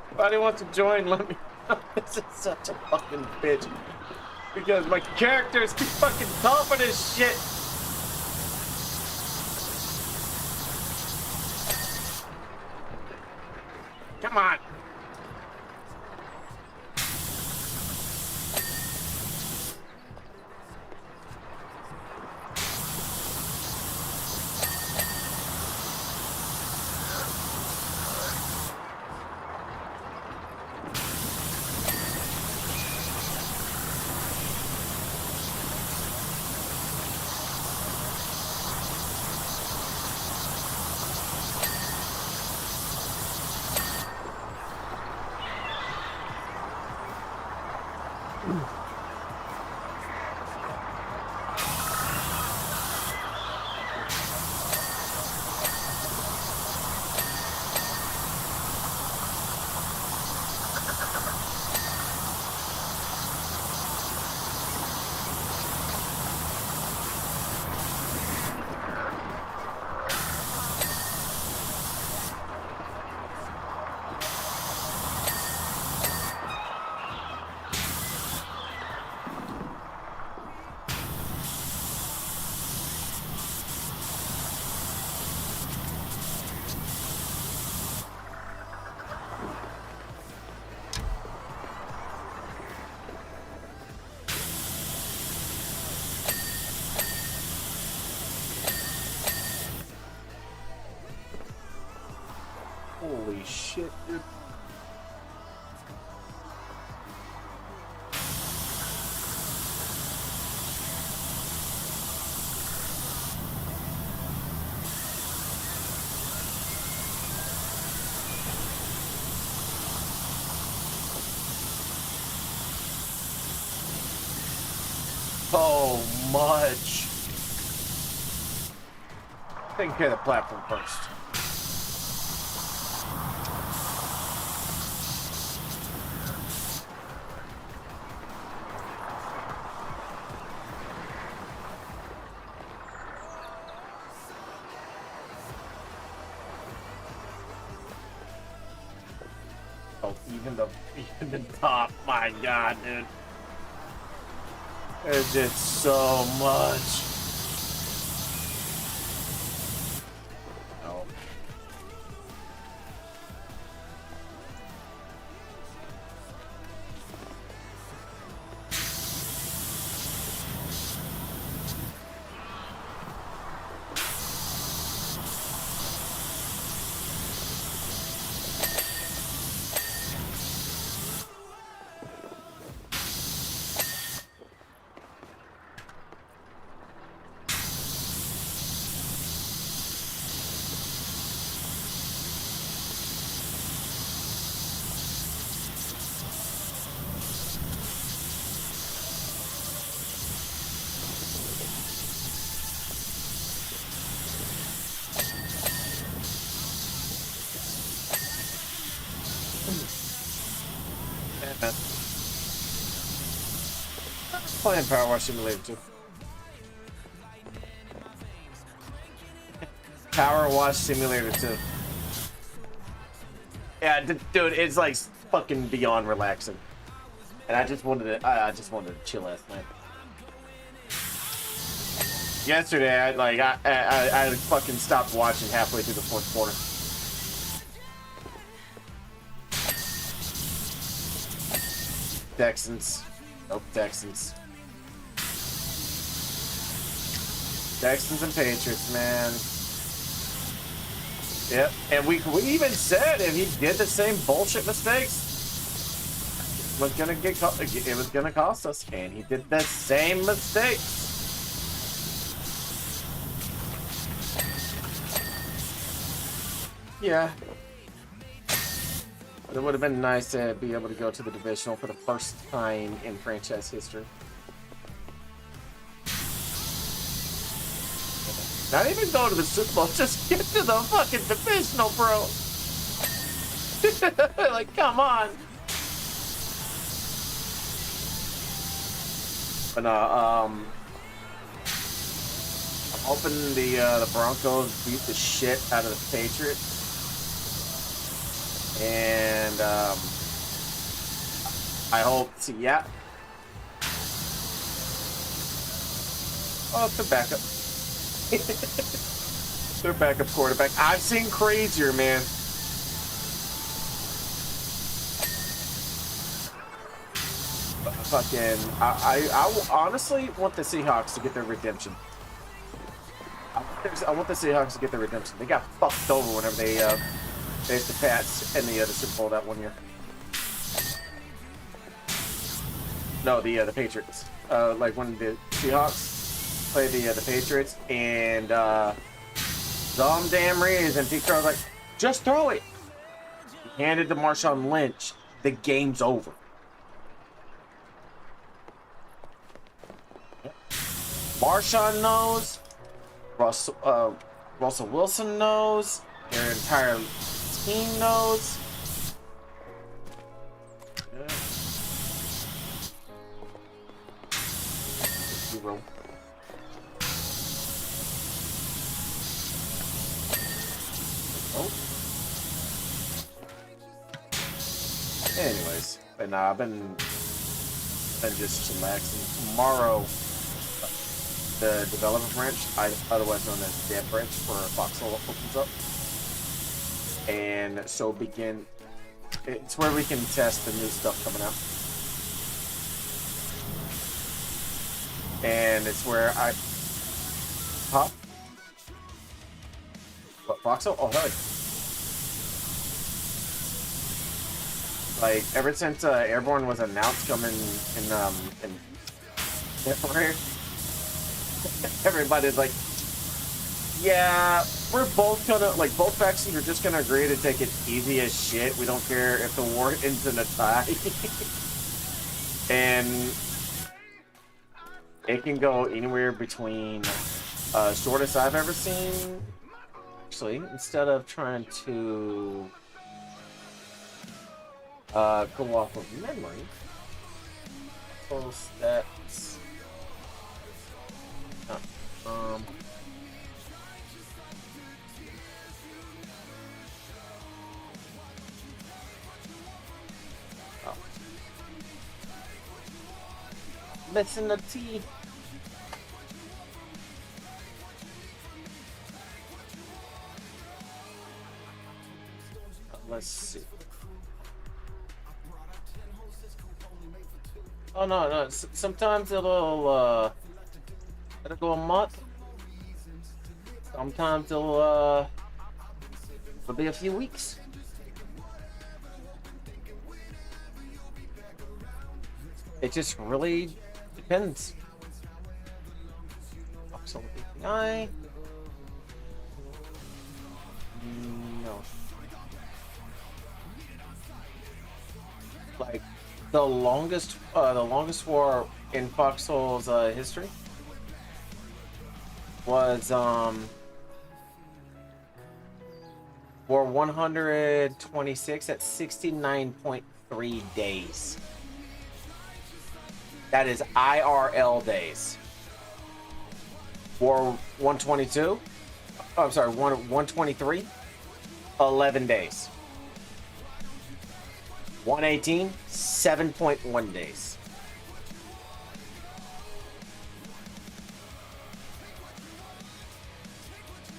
Anybody wants to join, let me know. This is such a fucking bitch. Because my characters keep fucking topping this shit. Come on. Holy shit, dude. So much. Taking care of the platform first. Oh, even the top, my god, dude. There's just so much. Oh. Playing Power Wash Simulator 2. Power Wash Simulator 2. Yeah, dude, it's like fucking beyond relaxing. And I just wanted to chill last night. Yesterday, I fucking stopped watching halfway through the fourth quarter. Texans. Nope, Texans. Texans and Patriots, man. Yep, and we even said if he did the same bullshit mistakes, it was gonna cost us, and he did the same mistakes. Yeah. But it would have been nice to be able to go to the divisional for the first time in franchise history. Not even go to the Super Bowl, just get to the fucking divisional, bro. Like, come on. But I'm hoping the Broncos beat the shit out of the Patriots. And I hope to, yeah. Oh, it's a backup. Their backup quarterback. I've seen crazier, man. Fucking, I honestly want the Seahawks to get their redemption. I want the Seahawks to get their redemption. They got fucked over whenever they faced the Pats in the Super Bowl that 1 year. No, the Patriots. Like when the Seahawks played the Patriots, and some damn reason Pete Carroll's like, just throw it. He handed to Marshawn Lynch. The game's over. Marshawn knows. Russell Wilson knows. Their entire team knows. Yeah. Zero. Oh. Anyways, but I've been just chillaxing. Tomorrow, the development branch, otherwise known as Dev Branch for Foxhole, opens up, and so it's where we can test the new stuff coming out, and it's where what, Foxhole? Oh, hell yeah. Like ever since Airborne was announced coming in February, everybody's like, yeah, we're both gonna, like, both factions are just gonna agree to take it easy as shit. We don't care if the war ends in a tie. And it can go anywhere between shortest I've ever seen. Actually, instead of trying to go off of memory, full stats. Missing the T. Let's see. Oh no. Sometimes it'll go a month. Sometimes it'll be a few weeks. It just really depends. Voxel API. No. Like the longest war in Foxhole's history was war 126 at 69.3 days. That is IRL days. War 122. Oh, I'm sorry, 123. 11 days. 118. 7.1 days.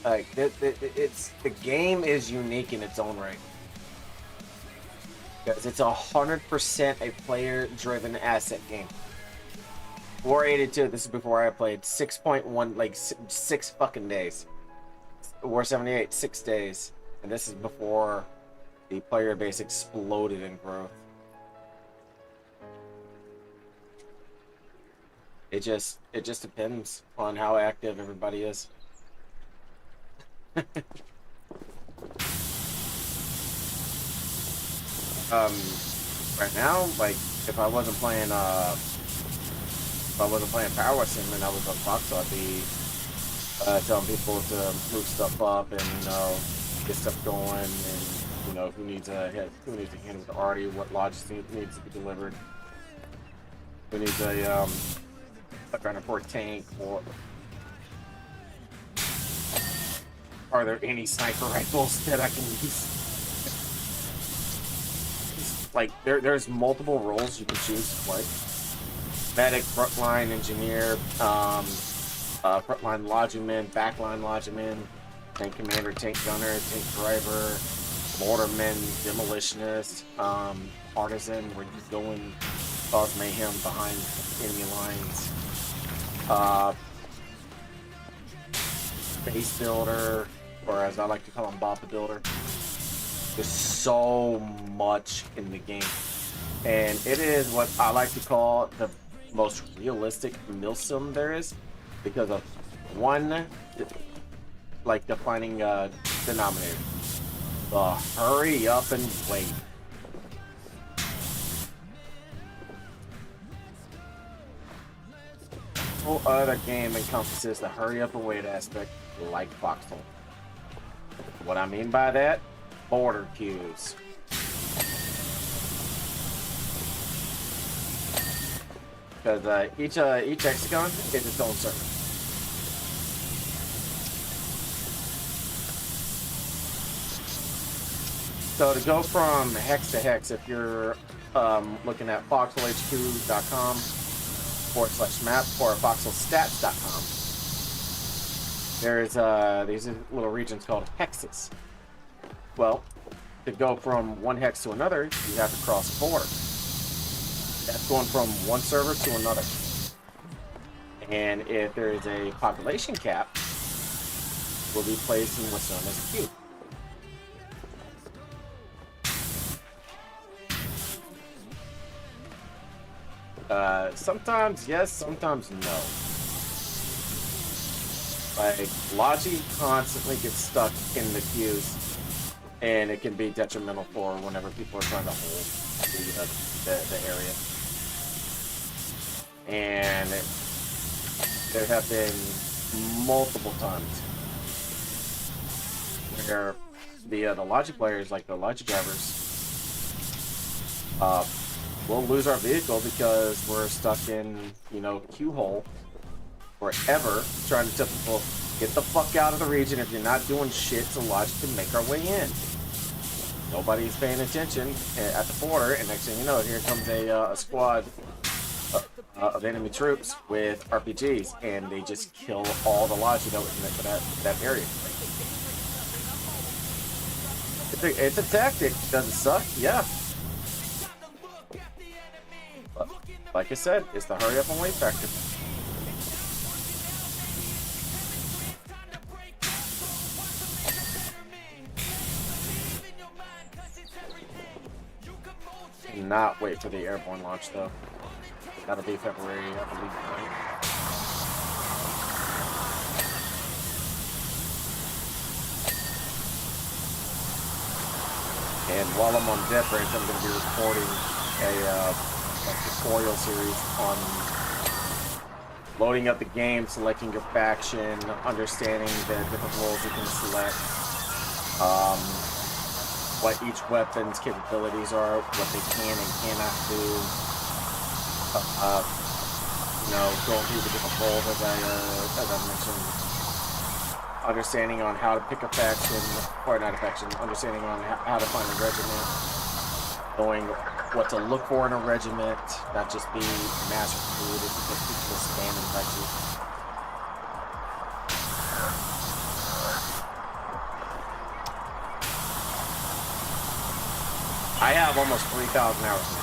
Like it's the game is unique in its own right. Because it's 100% a player-driven asset game. War 82, this is before I played, 6.1, like 6 fucking days. War 78, 6 days. And this is before the player base exploded in growth. It just depends on how active everybody is. Right now, like, if I wasn't playing Power Sim and I was on Fox, I'd be telling people to move stuff up and, you know, get stuff going, and, you know, who needs a hand with Artie, what logic needs to be delivered, who needs a ground for a tank, or are there any sniper rifles that I can use? Like, there's multiple roles you can choose to play. Medic, frontline engineer, frontline logiman, backline logiman, tank commander, tank gunner, tank driver, mortarman, demolitionist, partisan, where you go and cause mayhem behind enemy lines, base builder, or as I like to call him, Bob the Builder. There's so much in the game, and it is what I like to call the most realistic milsim there is, because of one, like, defining denominator: the hurry up and wait. No other game encompasses the hurry up and wait aspect like Foxhole. What I mean by that? Border queues. Because each hexagon is its own server. So to go from hex to hex, if you're looking at foxholehq.com/map or foxholestats.com, there's these little regions called hexes. Well, to go from one hex to another, you have to cross a border. That's going from one server to another. And if there is a population cap, will be placed in what's known as a queue. Sometimes yes, sometimes no. Like, Logi constantly gets stuck in the queues, and it can be detrimental for whenever people are trying to hold the area. And there have been multiple times where the Logi players, like the Logi drivers, we'll lose our vehicle because we're stuck in, you know, queue hole forever trying to tell people, get the fuck out of the region if you're not doing shit so Logi can make our way in. Nobody's paying attention at the border, and next thing you know, here comes a squad of enemy troops with RPGs, and they just kill all the Logi that was in that area. It's a tactic. Does it suck? Yeah. But, like I said, it's the hurry up and wait factor. Not wait for the airborne launch though. That'll be February, I believe. And while I'm on Deathbridge, I'm going to be recording a tutorial series on loading up the game, selecting your faction, understanding the different roles you can select, what each weapon's capabilities are, what they can and cannot do, you know, going through the different roles as I mentioned, understanding on how to pick a faction, or not a faction, understanding on how to find a regiment, knowing what to look for in a regiment, not just be mass recruited because people spam and fight you. I have almost 3,000 hours now,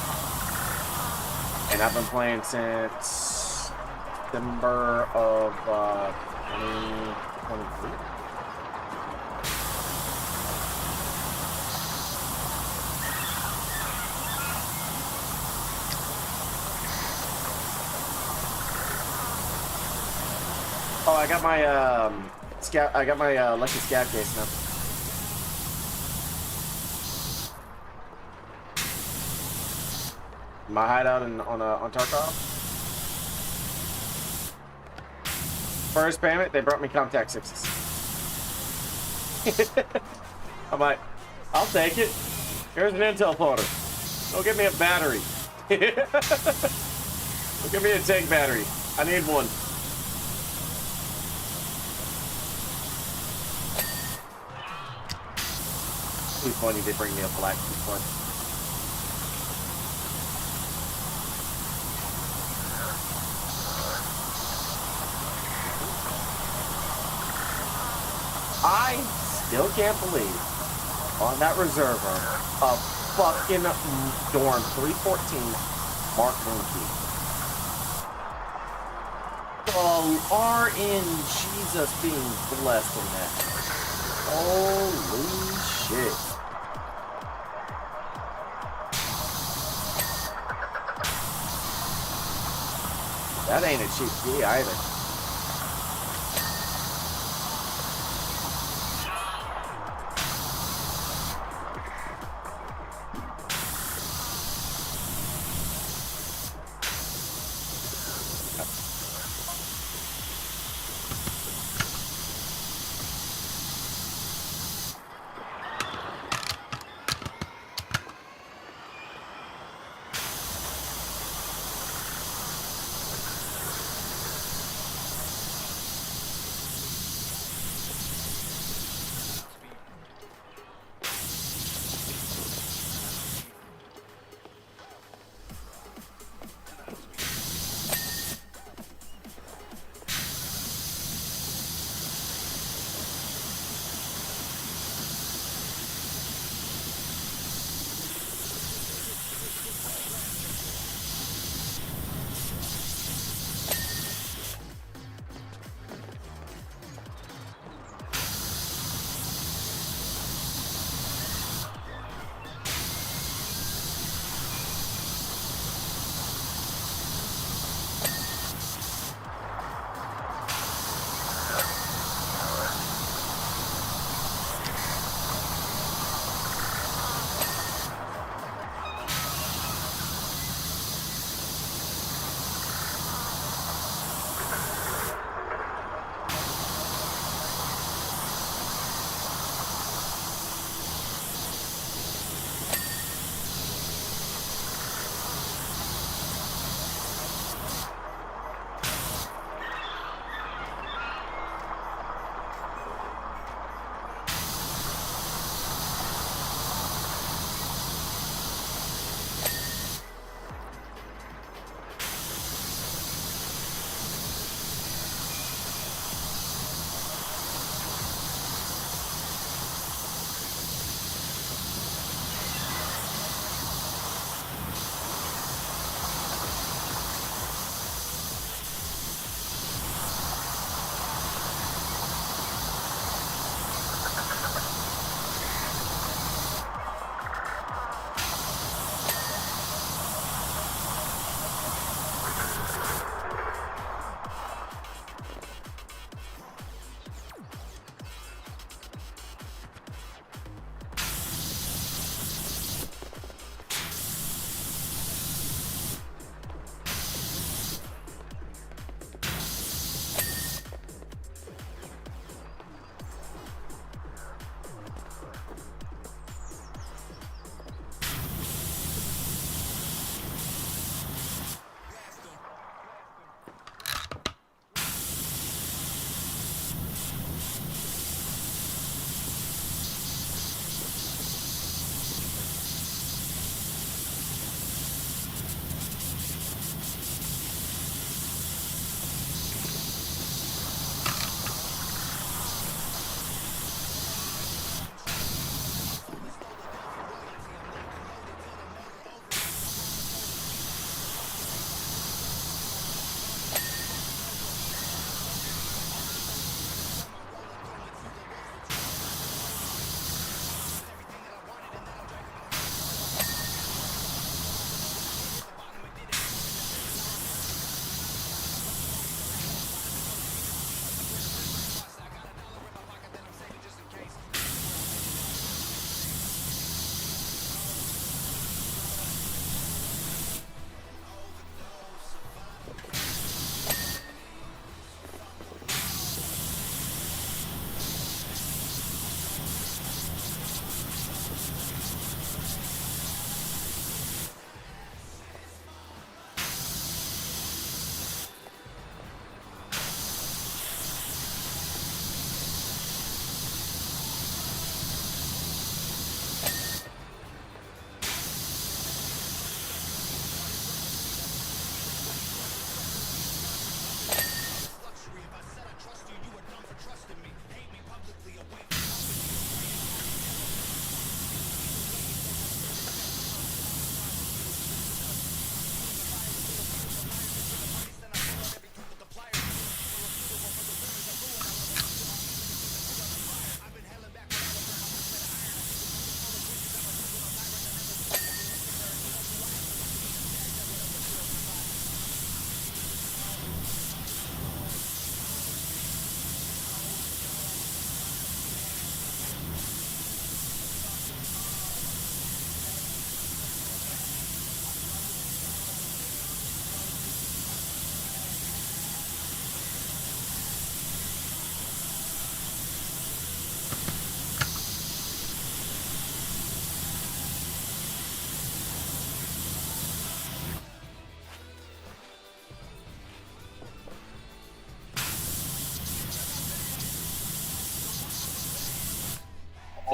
and I've been playing since December of 2023. Oh, I got my scout. I got my lucky scout case now. My hideout on Tarkov. First payment, they brought me Comtac 6s. I'm like, I'll take it. Here's an intel plotter. Don't give me a battery. Don't give me a tank battery. I need one. Too funny they bring me a black one. I still can't believe on that reserver a fucking Dorm 314 Mark Monkey. RN Jesus being blessed in that. Holy shit. That ain't a cheap key either.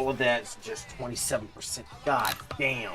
all of that's just 27%. God damn.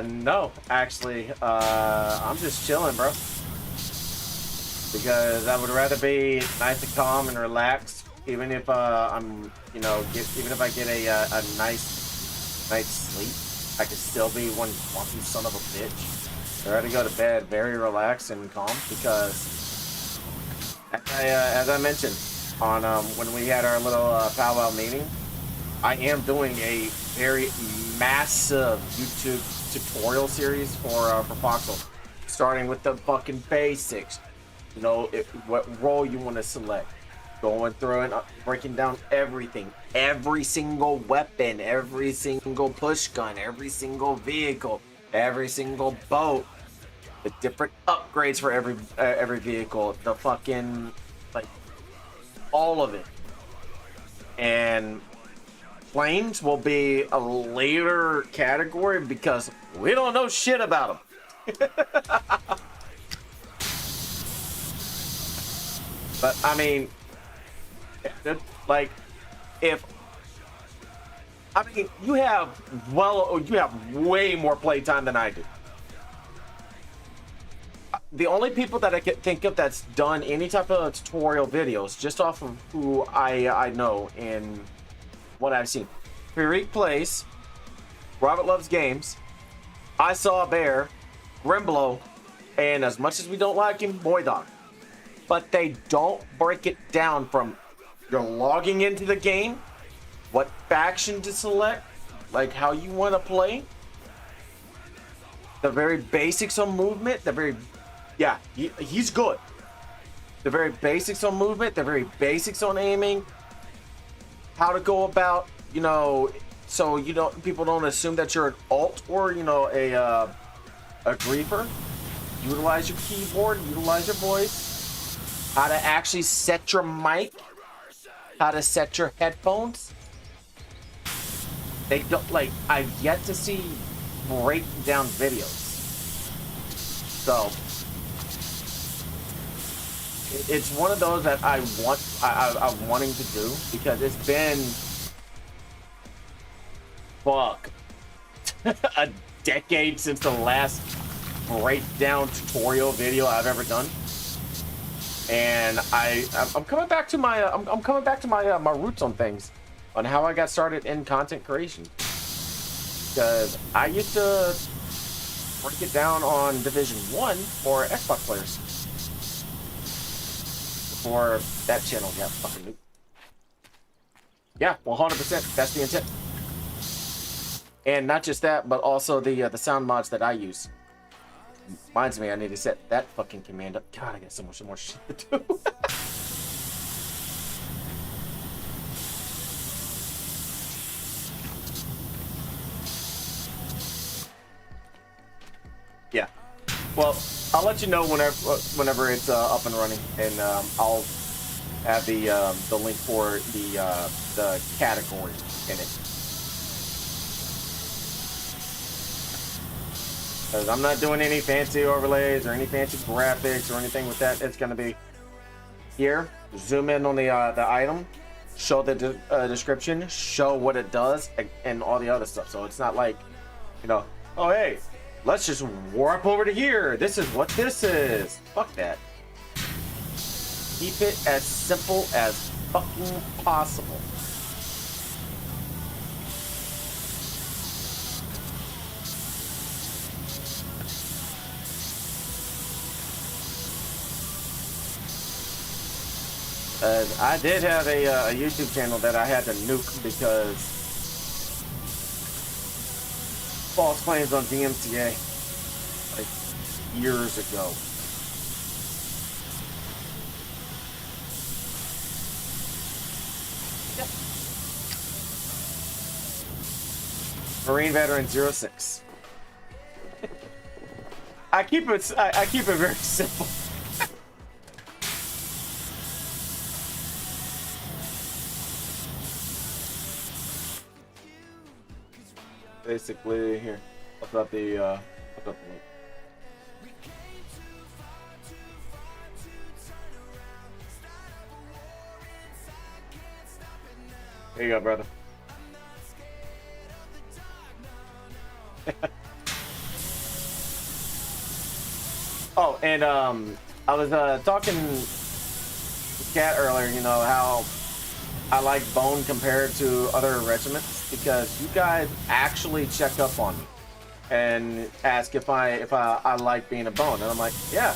No, actually, I'm just chilling, bro. Because I would rather be nice and calm and relaxed, even if I'm, you know, even if I get a nice night's sleep, I could still be one fucking son of a bitch. I'd rather go to bed very relaxed and calm because, as I mentioned on when we had our little powwow meeting, I am doing a very massive YouTube tutorial series for Foxhole, starting with the fucking basics. You know, what role you want to select, going through and breaking down everything, every single weapon, every single push gun, every single vehicle, every single boat, the different upgrades for every vehicle, the fucking, like, all of it. And planes will be a later category because we don't know shit about them. But I mean, like, you have way more playtime than I do. The only people that I can think of that's done any type of tutorial videos, just off of who I know and what I've seen, Farik Plays, Robert Loves Games, I Saw a Bear, Grimblow, and as much as we don't like him, Boy Dog. But they don't break it down from you're logging into the game, what faction to select, like how you want to play, the very basics on movement, he's good. The very basics on movement, the very basics on aiming, how to go about, you know, so you don't, people don't assume that you're an alt or, you know, a griefer. Utilize your keyboard, utilize your voice, how to actually set your mic, how to set your headphones. They don't, like, I've yet to see breakdown videos. So it's one of those that I'm wanting to do because it's been a decade since the last breakdown tutorial video I've ever done, and I'm coming back to my my roots on things, on how I got started in content creation, because I used to break it down on Division 1 for Xbox players before that channel got fucking new. Yeah, 100%. That's the intent. And not just that, but also the sound mods that I use. Reminds me, I need to set that fucking command up. God, I got so much more shit to do. Yeah. Well, I'll let you know whenever it's up and running, and I'll have the link for the category in it. Because I'm not doing any fancy overlays or any fancy graphics or anything with that. It's going to be here. Zoom in on the item, show the description, show what it does, and all the other stuff. So it's not like, you know, oh hey, let's just warp over to here. This is what this is. Fuck that. Keep it as simple as fucking possible. I did have a YouTube channel that I had to nuke because false claims on DMCA like years ago. Marine veteran 06. I keep it very simple. Basically, here. I'll put up the link. There you go, brother. Oh, and I was talking to Kat earlier, you know, how I like Bone compared to other regiments because you guys actually check up on me and ask if I like being a Bone, and I'm like, yeah,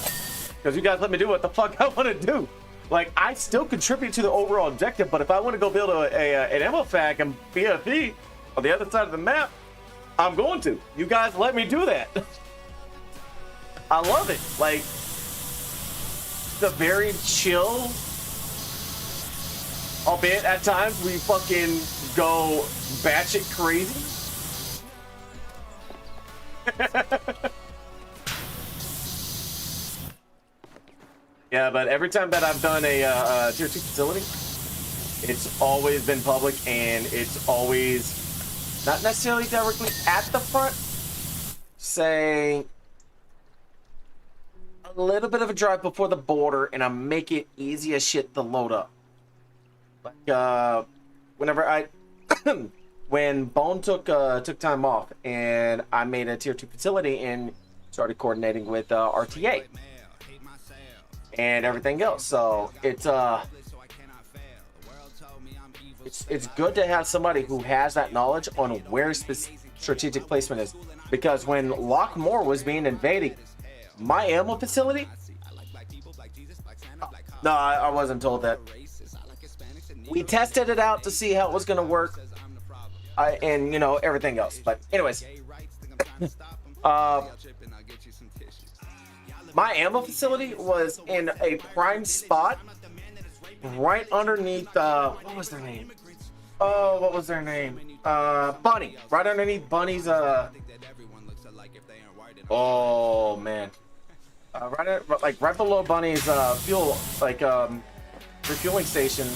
because you guys let me do what the fuck I want to do. Like, I still contribute to the overall objective, but if I want to go build an ammo fac and BFE on the other side of the map, I'm going to. You guys let me do that. I love it. Like, the very chill, albeit at times we fucking go batshit crazy. Yeah, but every time that I've done a tier 2 facility, it's always been public, and it's always not necessarily directly at the front, say a little bit of a drive before the border, and I make it easy as shit to load up. Like whenever when Bone took time off, and I made a tier 2 facility and started coordinating with RTA and everything else. So it's good to have somebody who has that knowledge on where strategic placement is, because when Lockmore was being invaded, my ammo facility, no, I wasn't told that. We tested it out to see how it was going to work, and you know, everything else. But anyways, my ammo facility was in a prime spot right underneath, what was their name? Oh, what was their name? Bunny. Right underneath Bunny's, oh, man. Right below Bunny's, fuel, refueling station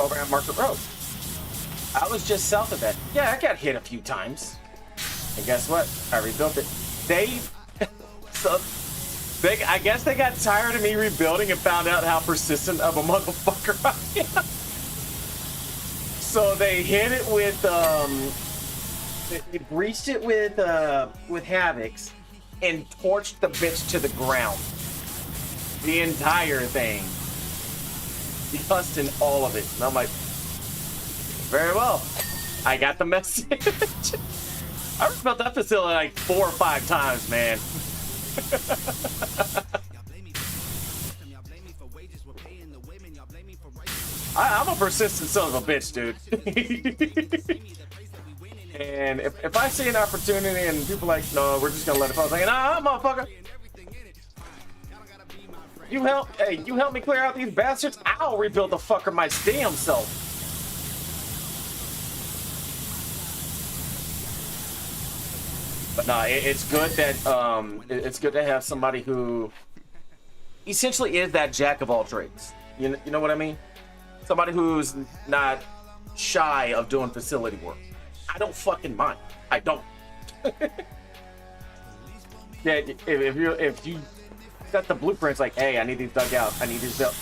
over at Market Road. I was just south of that. Yeah, I got hit a few times. And guess what? I rebuilt it. I guess they got tired of me rebuilding and found out how persistent of a motherfucker I am. So they hit it with they breached it with Havocs and torched the bitch to the ground. The entire thing. Dusting all of it. And I'm like, very well. I got the message. I rebuilt that facility like 4 or 5 times, man. I'm a persistent son of a bitch, dude. And if I see an opportunity and people like, no, we're just gonna let it fall, I'm like, nah, motherfucker. You help me clear out these bastards, I'll rebuild the fucker my damn self. But nah, it's good that it's good to have somebody who essentially is that jack of all trades. You know what I mean? Somebody who's not shy of doing facility work. I don't fucking mind. I don't. Yeah, if you set the blueprints like, hey, I need these dug out, I need these built.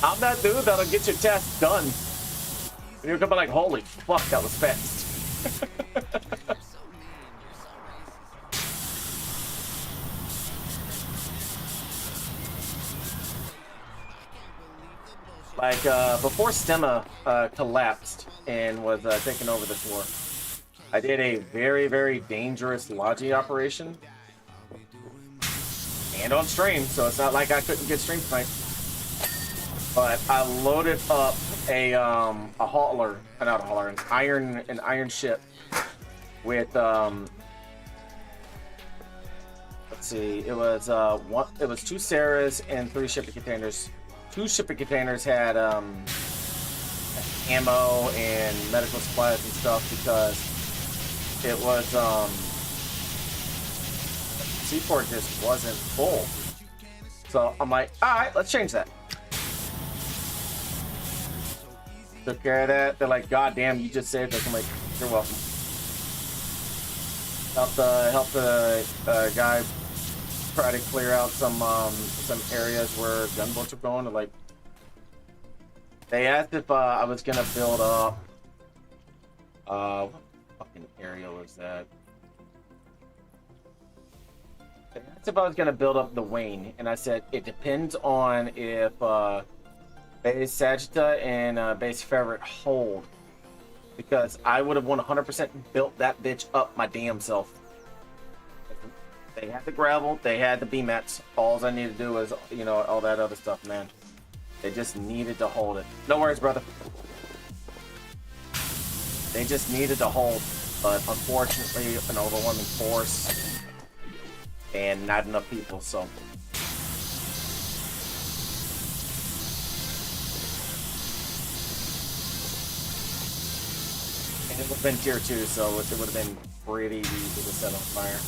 I'm that dude that'll get your test done. And you're gonna be like, holy fuck, that was fast. Like, before Stemma collapsed and was taking over the tour, I did a very, very dangerous Logi operation. And on stream, so it's not like I couldn't get stream tonight. But I loaded up a hauler, not a hauler, an iron ship with let's see, it was two Sarahs and 3 shipping containers. 2 shipping containers had ammo and medical supplies and stuff because it was C4 just wasn't full. So I'm like, all right, let's change that. Took care of that. They're like, God damn, you just saved us. I'm like, you're welcome. Help the guy try to clear out some areas where gunboats are going. To like, they asked if I was gonna build up. What fucking area was that? They asked if I was gonna build up the Wayne, and I said it depends on if Base Sagitta and Base Ferret hold, because I would have 100% built that bitch up my damn self. They had the gravel, they had the BMATs. All I needed to do was, you know, all that other stuff, man. They just needed to hold it. No worries, brother. They just needed to hold, but unfortunately, an overwhelming force and not enough people, so. And it would have been tier 2, so it would have been pretty easy to set on fire.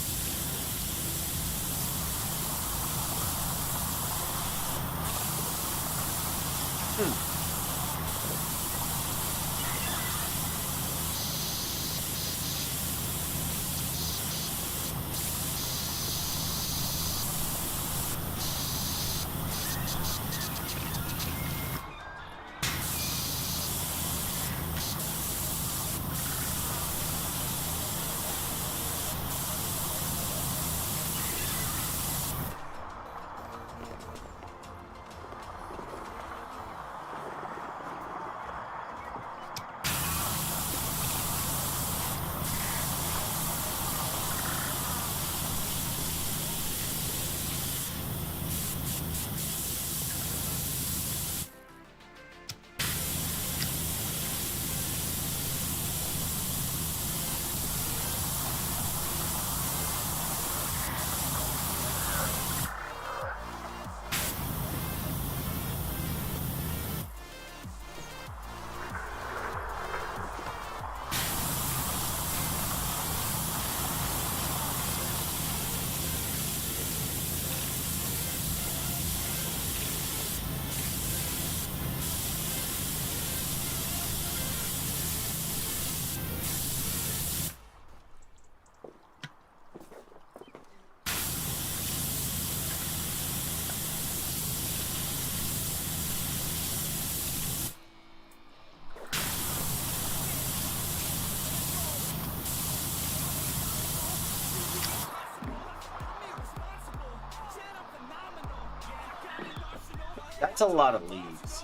That's a lot of leads.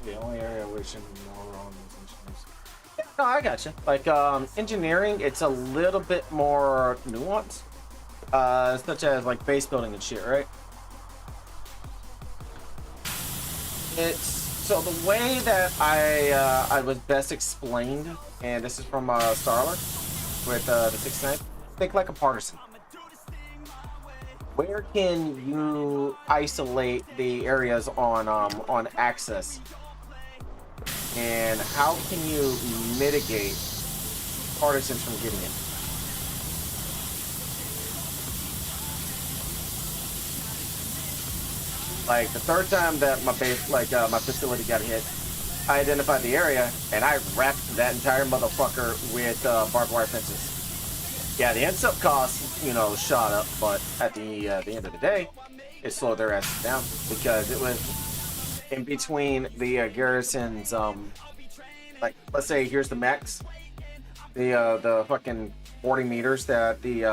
The only area I wish I knew more on was insurance. No, I gotcha. Like engineering, it's a little bit more nuanced, such as like base building and shit, right? It's so the way that I was best explained, and this is from Starler with the 69. Think like a partisan. Where can you isolate the areas on access, and how can you mitigate partisans from getting in? Like the third time that my base, my facility got hit, I identified the area and I wrapped that entire motherfucker with barbed wire fences. Yeah, the end-up cost, you know, shot up, but at the end of the day, it slowed their asses down because it was in between the garrisons. Like, let's say here's the max, the fucking 40 meters that the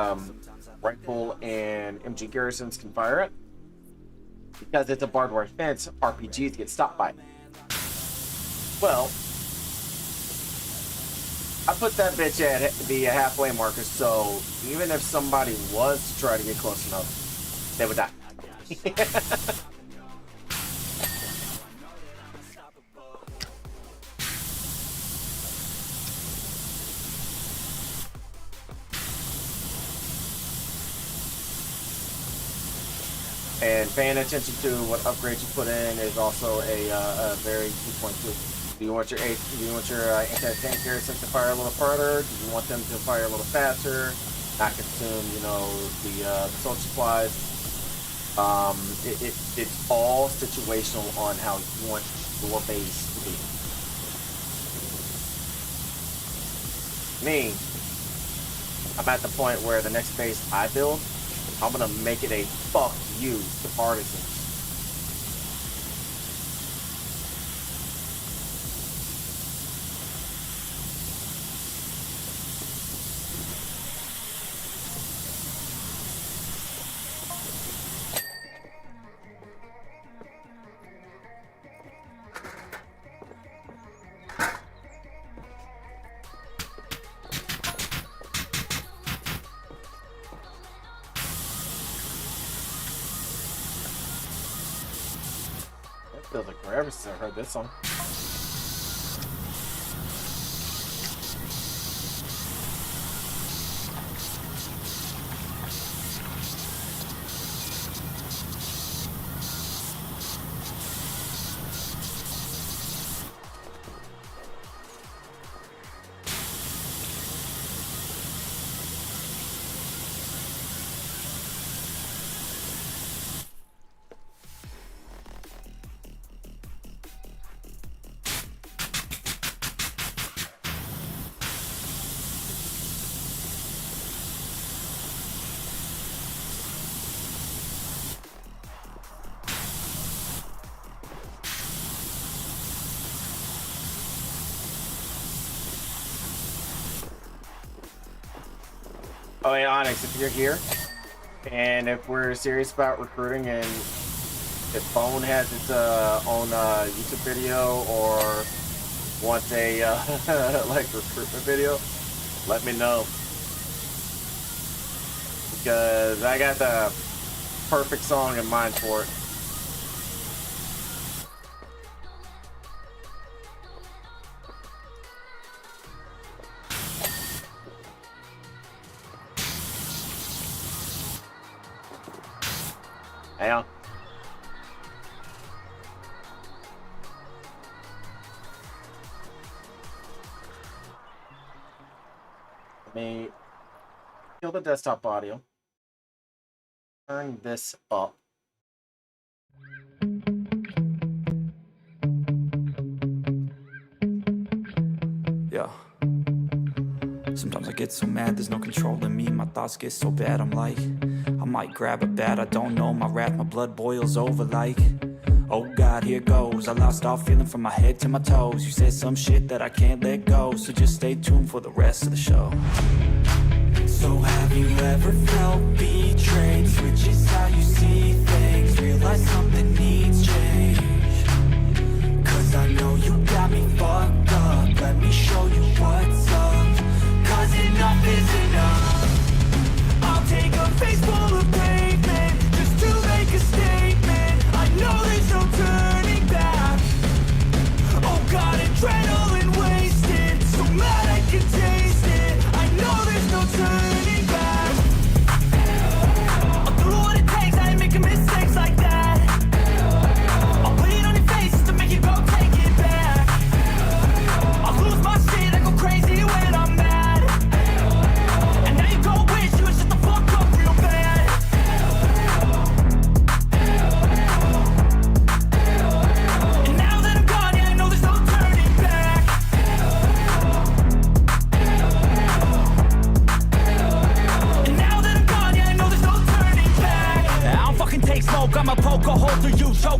rifle and MG garrisons can fire at. Because it's a barbed wire fence, RPGs get stopped by it. Well, I put that bitch at the halfway marker, so even if somebody was to try to get close enough, they would die. And paying attention to what upgrades you put in is also a very key point too. Do you want your anti-tank garrisons to fire a little further? Do you want them to fire a little faster? Not consume, you know, the soldier supplies. It's all situational on how you want your base to be. Me, I'm at the point where the next base I build, I'm gonna make it a fuck you to partisans. Feels like forever since I heard this song. Oh, hey, Onyx, if you're here, and if we're serious about recruiting, and if Bone has its own YouTube video or wants a like recruitment video, let me know. Because I got the perfect song in mind for it. Yeah. Let me kill the desktop audio. Turn this up. Yeah. Sometimes I get so mad, there's no controlling me. My thoughts get so bad, I'm like, I might grab a bat, I don't know. My wrath, my blood boils over like, oh God, here goes. I lost all feeling from my head to my toes. You said some shit that I can't let go, so just stay tuned for the rest of the show. So have you ever felt betrayed? Switches how you see things, realize something needs change. Cause I know you got me fucked up, let me show you what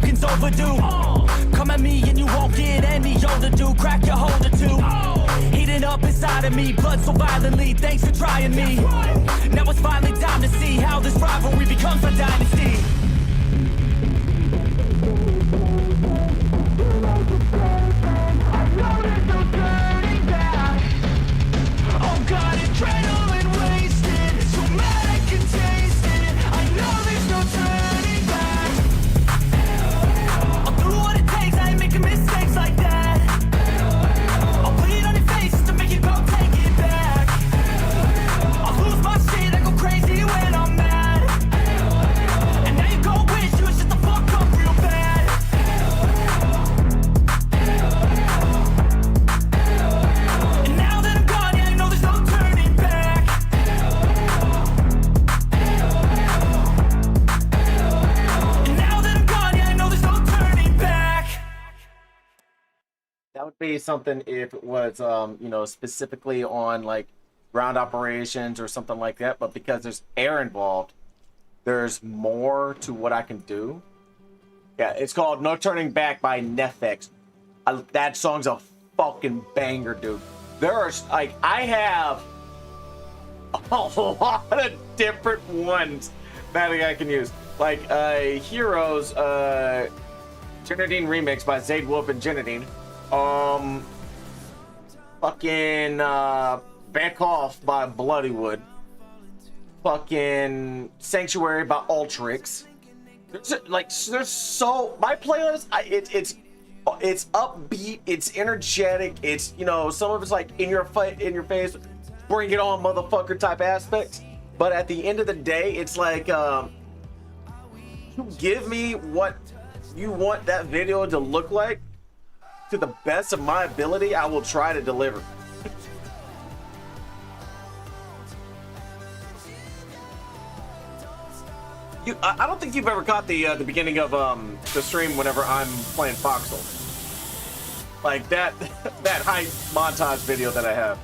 smoking's overdue. Come at me and you won't get any older, dude. Crack your holder too. Heating up inside of me, blood so violently. Thanks for trying me. Now it's finally time to see how this rivalry becomes a dynasty. Oh God, adrenaline wasted. So mad I can taste it. I know there's no turning back. I'll do what it takes. I ain't making mistakes like that. I'll bleed on your face just to make you go take it back. I'll lose my shit. I go crazy when I'm mad. And now you go wish you would shut the fuck up real bad. And now that I'm gone, yeah, I know there's no turning back. And now that I'm gone, yeah, I know there's no turning back. That would be something if it was, you know, specifically on like ground operations or something like that. But because there's air involved, there's more to what I can do. Yeah, it's called No Turning Back by Nefex. That song's a fucking banger, dude. There are, like, I have a lot of different ones that I can use. Like, Heroes, Grenadine remix by Zayd Wolf and Grenadine. Fucking, Back Off by Bloodywood. Fucking Sanctuary by Ultrix. There's so, my playlist, it's upbeat, it's energetic, it's, you know, some of it's like in your face, bring it on motherfucker type aspects. But at the end of the day, it's like, you give me what you want that video to look like. To the best of my ability, I will try to deliver. I don't think you've ever caught the beginning of the stream whenever I'm playing Foxhole. Like that that hype montage video that I have.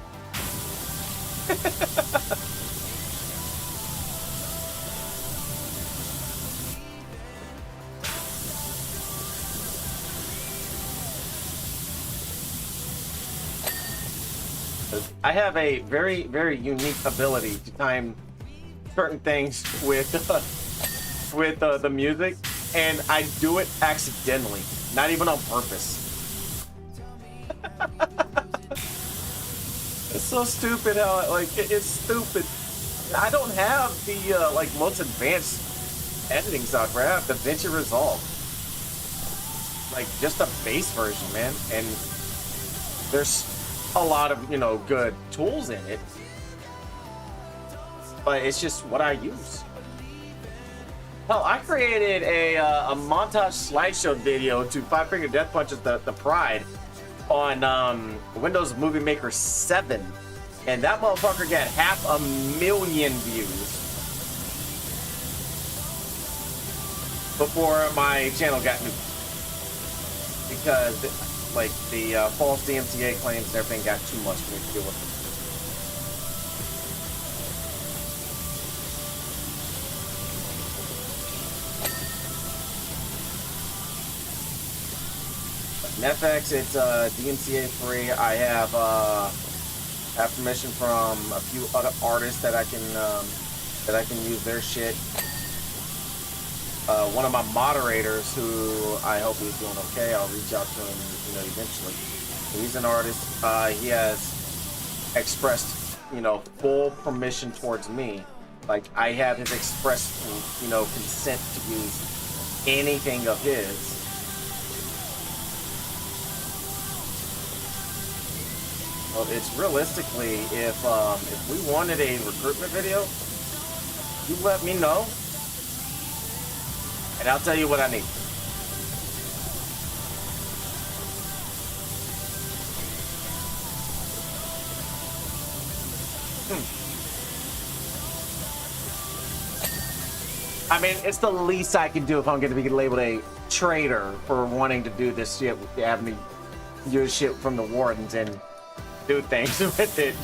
I have a very, very unique ability to time certain things with the music, and I do it accidentally, not even on purpose. It's so stupid how it's stupid. I don't have the like most advanced editing software. I have DaVinci Resolve, like just the base version, man. And there's a lot of, you know, good tools in it, but it's just what I use. Hell, I created a montage slideshow video to Five Finger Death Punch's The Pride on Windows Movie Maker 7, and that motherfucker got 500,000 views before my channel got nuked because like the false DMCA claims and everything got too much for me to deal with. Netflix, it's DMCA free. I have permission from a few other artists that I can use their shit. One of my moderators, who I hope he's doing okay, I'll reach out to him, you know, eventually. He's an artist. He has expressed, you know, full permission towards me. Like, I have his express, you know, consent to use anything of his. Well, it's realistically, if we wanted a recruitment video, you let me know, and I'll tell you what I need. I mean, it's the least I can do if I'm going to be labeled a traitor for wanting to do this shit, having me use shit from the wardens and do things with it.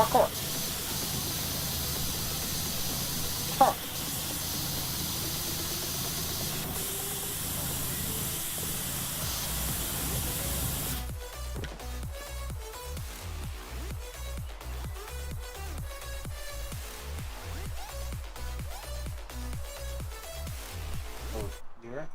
Fuck off. Huh. Oh, dear.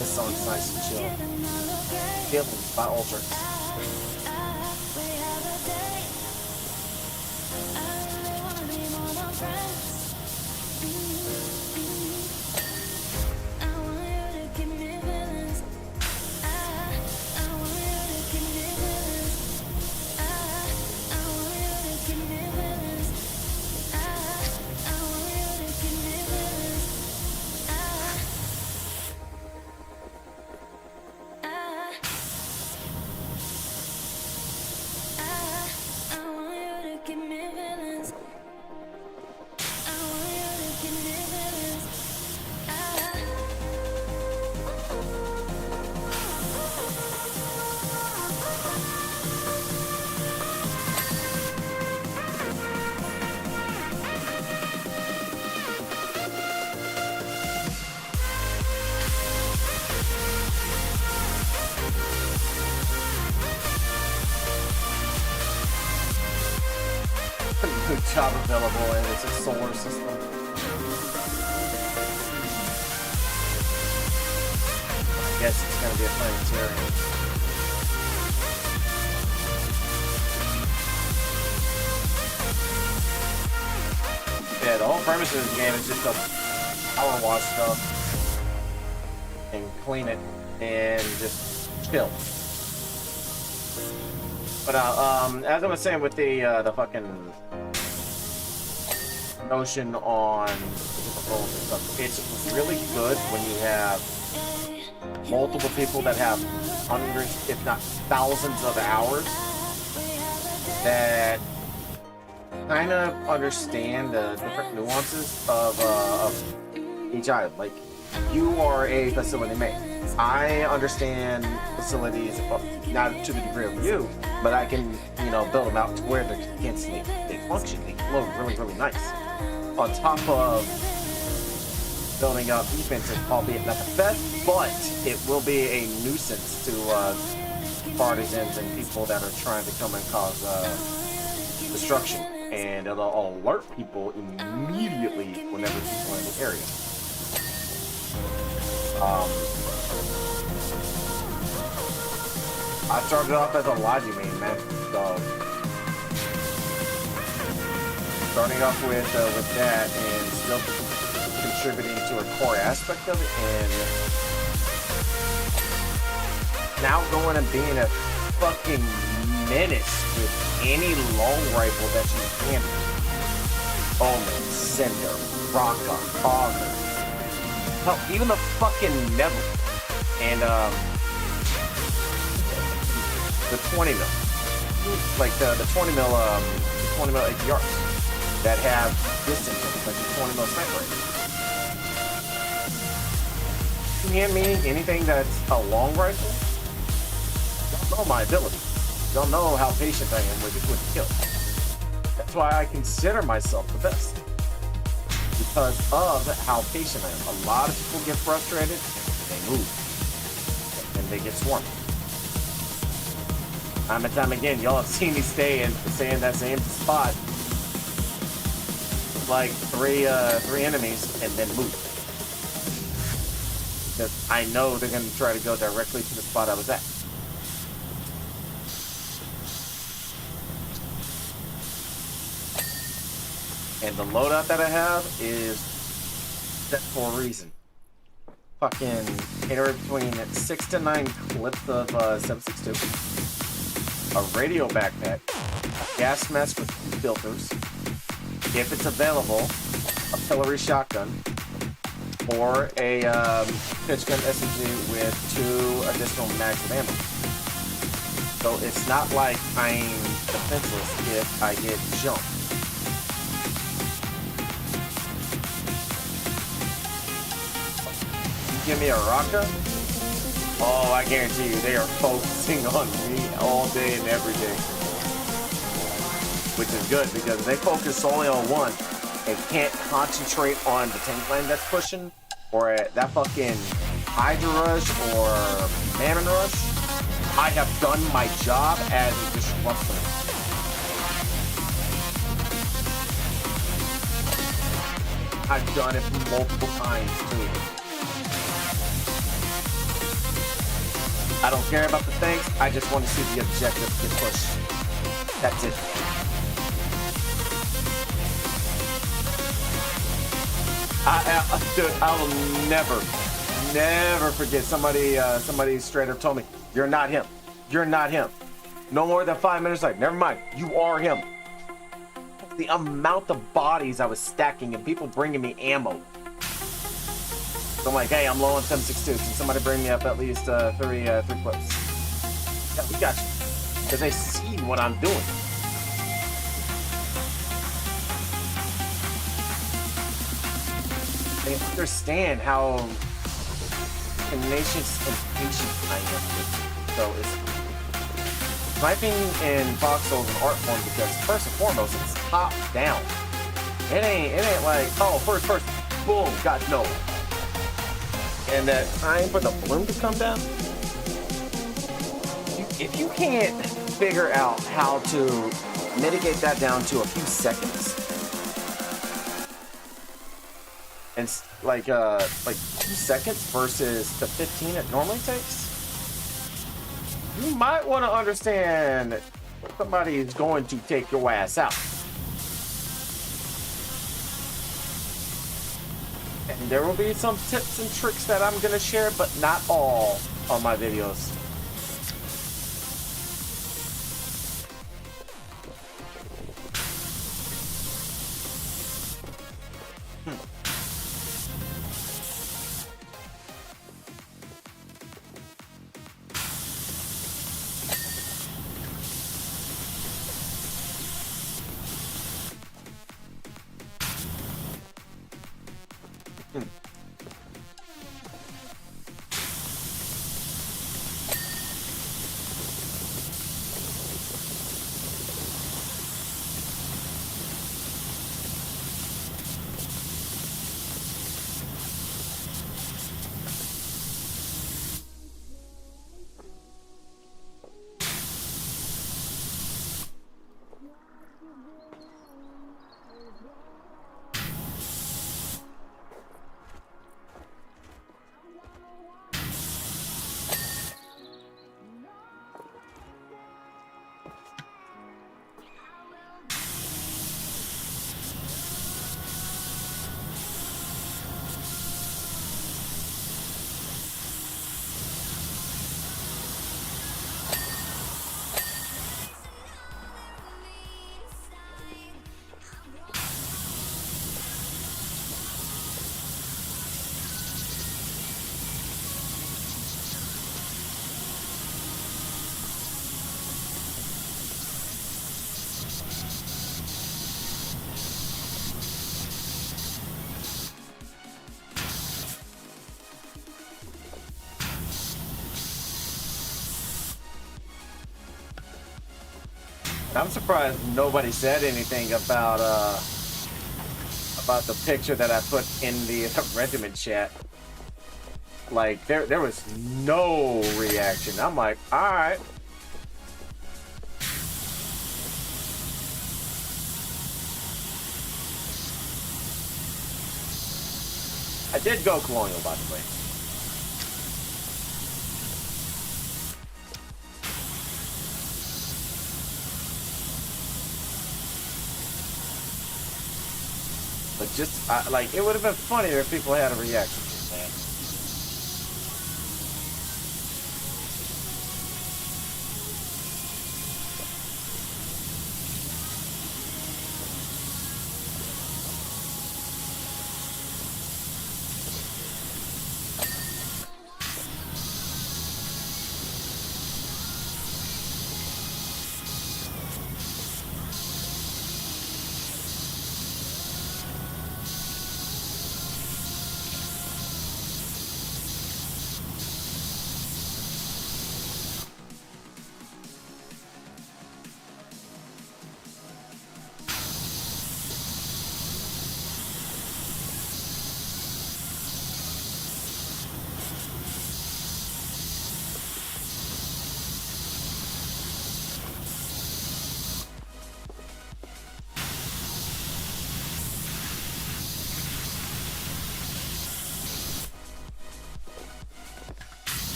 This song's nice and chill. Feelings by Ultra. job available, and it's a solar system. I guess it's gonna be a planetarium. Yeah, the whole premise of this game is just to power wash stuff and clean it and just chill. But as I was saying with the fucking notion on difficult stuff, it's really good when you have multiple people that have hundreds, if not thousands of hours that kind of understand the different nuances of each item. Like, you are a facility mate. I understand facilities, not to the degree of you, but I can, build them out to where they function. They flow really, really nice. On top of building up defenses, albeit not the best, but it will be a nuisance to partisans and people that are trying to come and cause destruction. And it'll alert people immediately whenever people are in the area. I started off as a Logi main, man. So starting off with that and still contributing to a core aspect of it, and now going and being a fucking menace with any long rifle that you can. Omen, Cinder, Raka, Augur. Hell, even the fucking Neville. And the 20 mil. Like the 20 mil 20 mil APRs that have distance, like the 20 mil sniper rifle. You can't mean anything that's a long rifle? You don't know my ability. You don't know how patient I am with the kill. That's why I consider myself the best. Because of how patient I am. A lot of people get frustrated, they move. And they get swarmed. Time and time again, y'all have seen me stay in that same spot. Like three enemies and then move. Because I know they're gonna try to go directly to the spot I was at. And the loadout that I have is set for a reason. Fucking anywhere between 6 to 9 clips of 7.62, a radio backpack, a gas mask with 2 filters, if it's available, a pillory shotgun, or a pitch gun SMG with 2 additional mags of ammo. So it's not like I'm defenseless if I get jumped. Give me a Raka? Oh, I guarantee you, they are focusing on me all day and every day. Which is good, because they focus solely on one and can't concentrate on the tank line that's pushing, or that fucking Hydra Rush or Mammon Rush. I have done my job as a disruptor. I've done it multiple times too. I don't care about the things, I just want to see the objective get pushed. That's it. Dude, I will never forget somebody straight up told me, you're not him. You're not him. No more than 5 minutes, like, never mind, you are him. The amount of bodies I was stacking and people bringing me ammo. So I'm like, hey, I'm low on 7.62. Can somebody bring me up at least three clips? Yeah, we got you. Because they see what I'm doing. They understand how tenacious and patient I am with it. So it's sniping in voxels and art form, because first and foremost, it's top down. It ain't like, oh, first, boom, got no. And that time for the bloom to come down, if you can't figure out how to mitigate that down to a few seconds, and like 2 seconds versus the 15 it normally takes, you might want to understand somebody is going to take your ass out. And there will be some tips and tricks that I'm going to share, but not all on my videos. I'm surprised nobody said anything about the picture that I put in the regiment chat. Like there was no reaction. I'm like, all right. I did go colonial, by the way. But just, like, it would have been funnier if people had a reaction, man.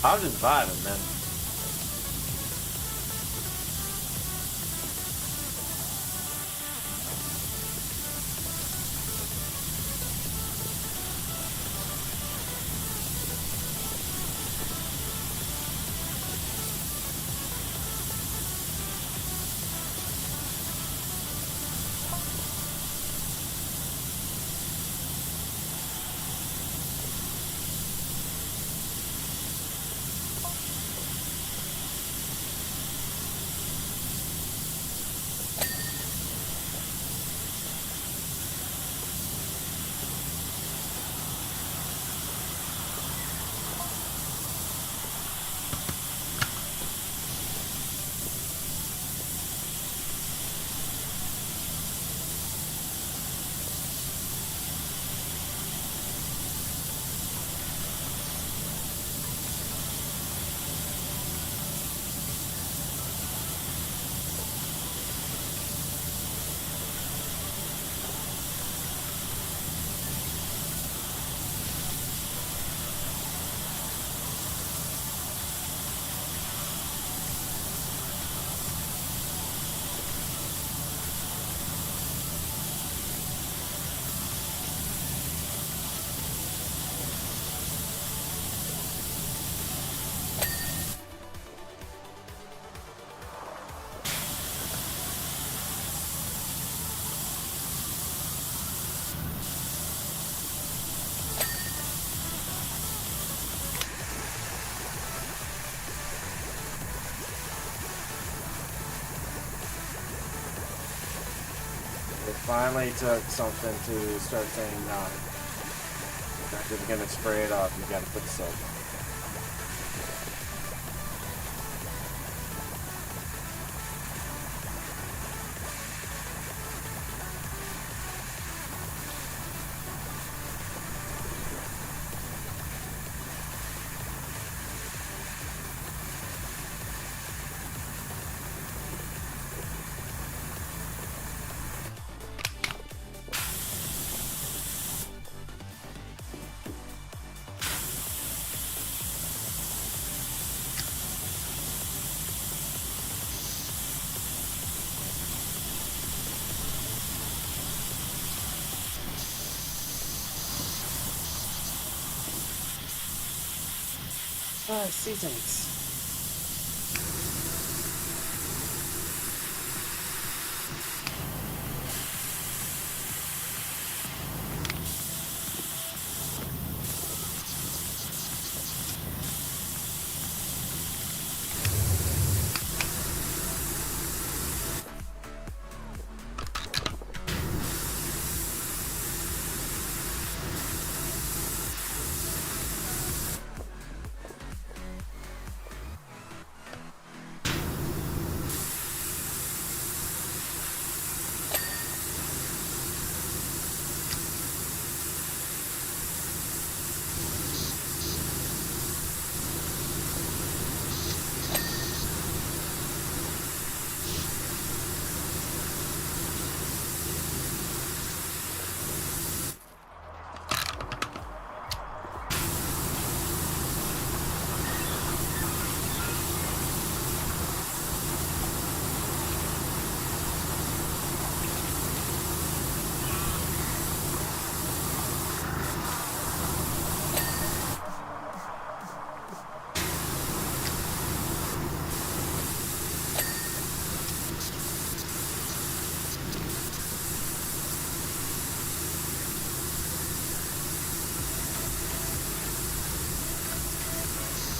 I'm just vibing, man. It finally took something to start saying, no, you're not just gonna spray it off, you gotta put soap on. Seasons.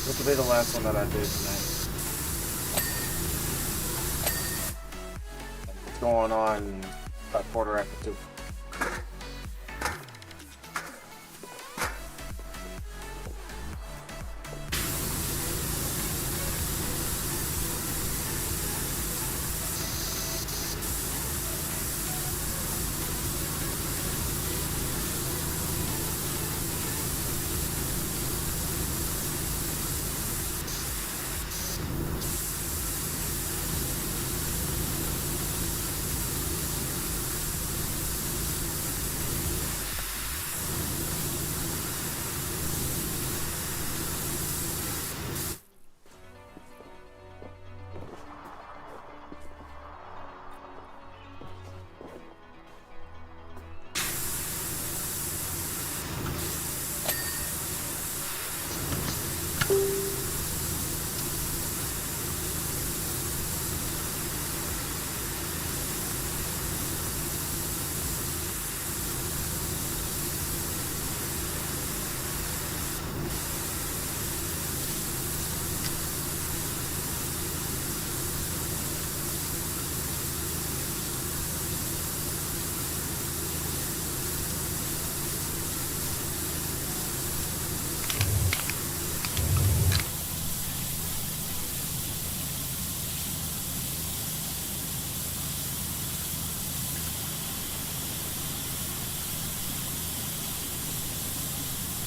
This will be the last one that I do tonight. It's going on about quarter after 2.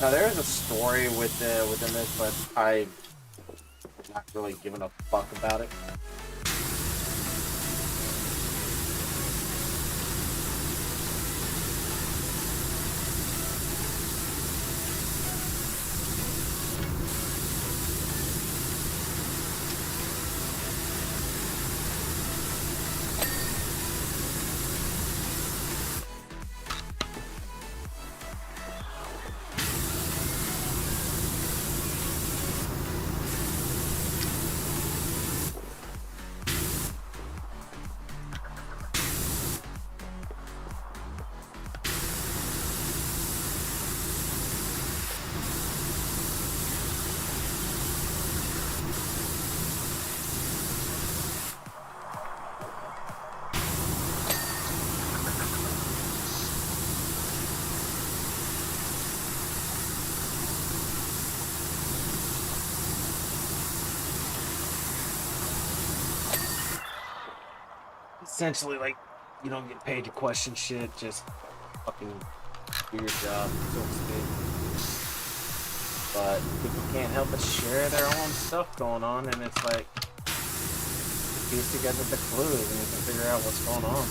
Now there is a story within this, but I'm not really giving a fuck about it. Essentially, like, you don't get paid to question shit, just fucking do your job, so to speak. But people can't help but share their own stuff going on, and it's like, piece together the clues and you can figure out what's going on.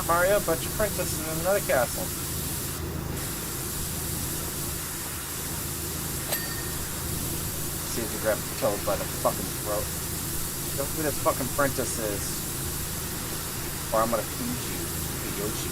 Alright, Mario, a bunch of princesses in another castle. See if you grab Toad by the fucking throat. Don't who this fucking princess is, or I'm gonna feed you to Yoshi.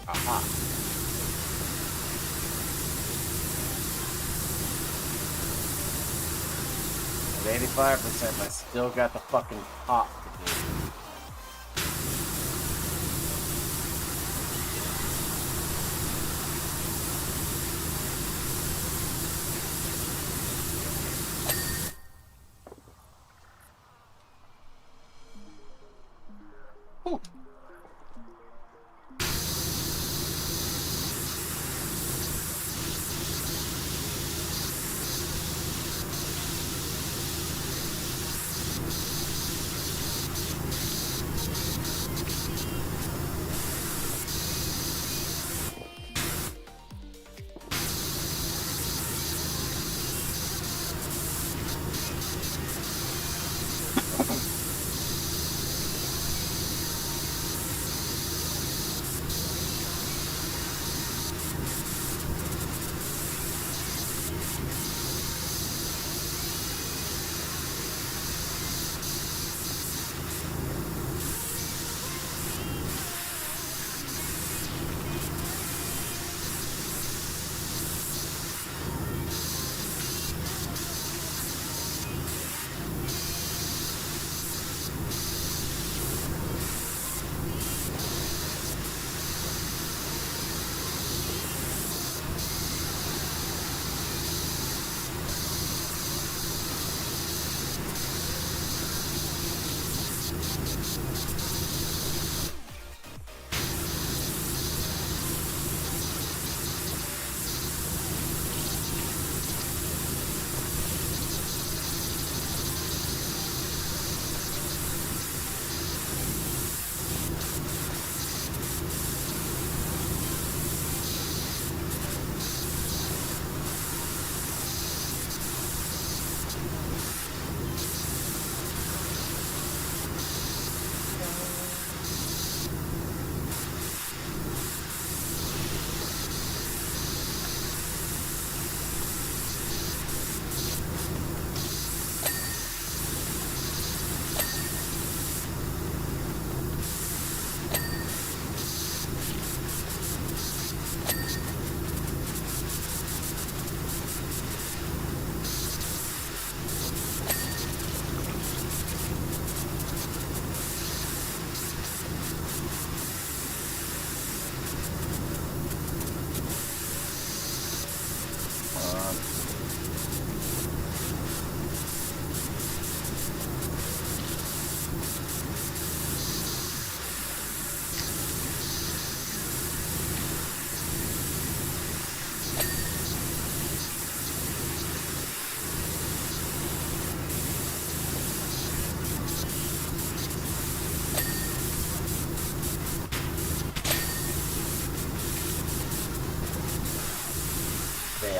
Aha. At 85%, I still got the fucking pop to do.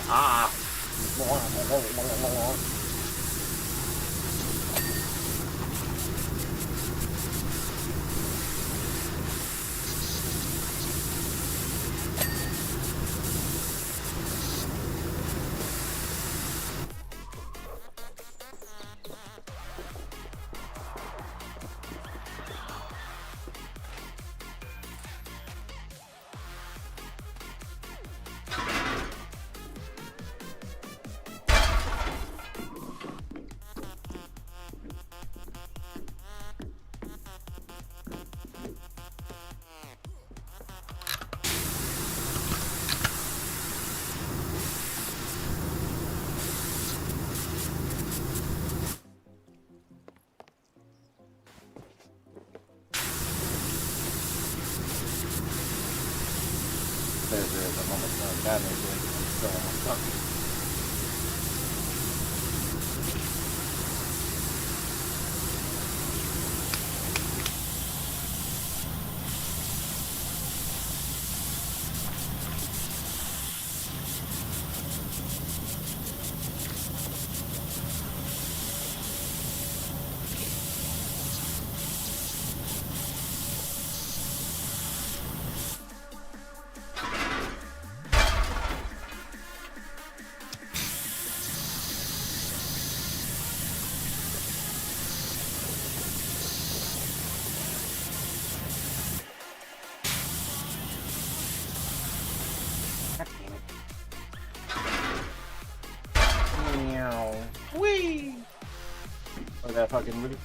Ah. There's a moment of damage and still almost done. Meow. Whee! Look at that fucking movie.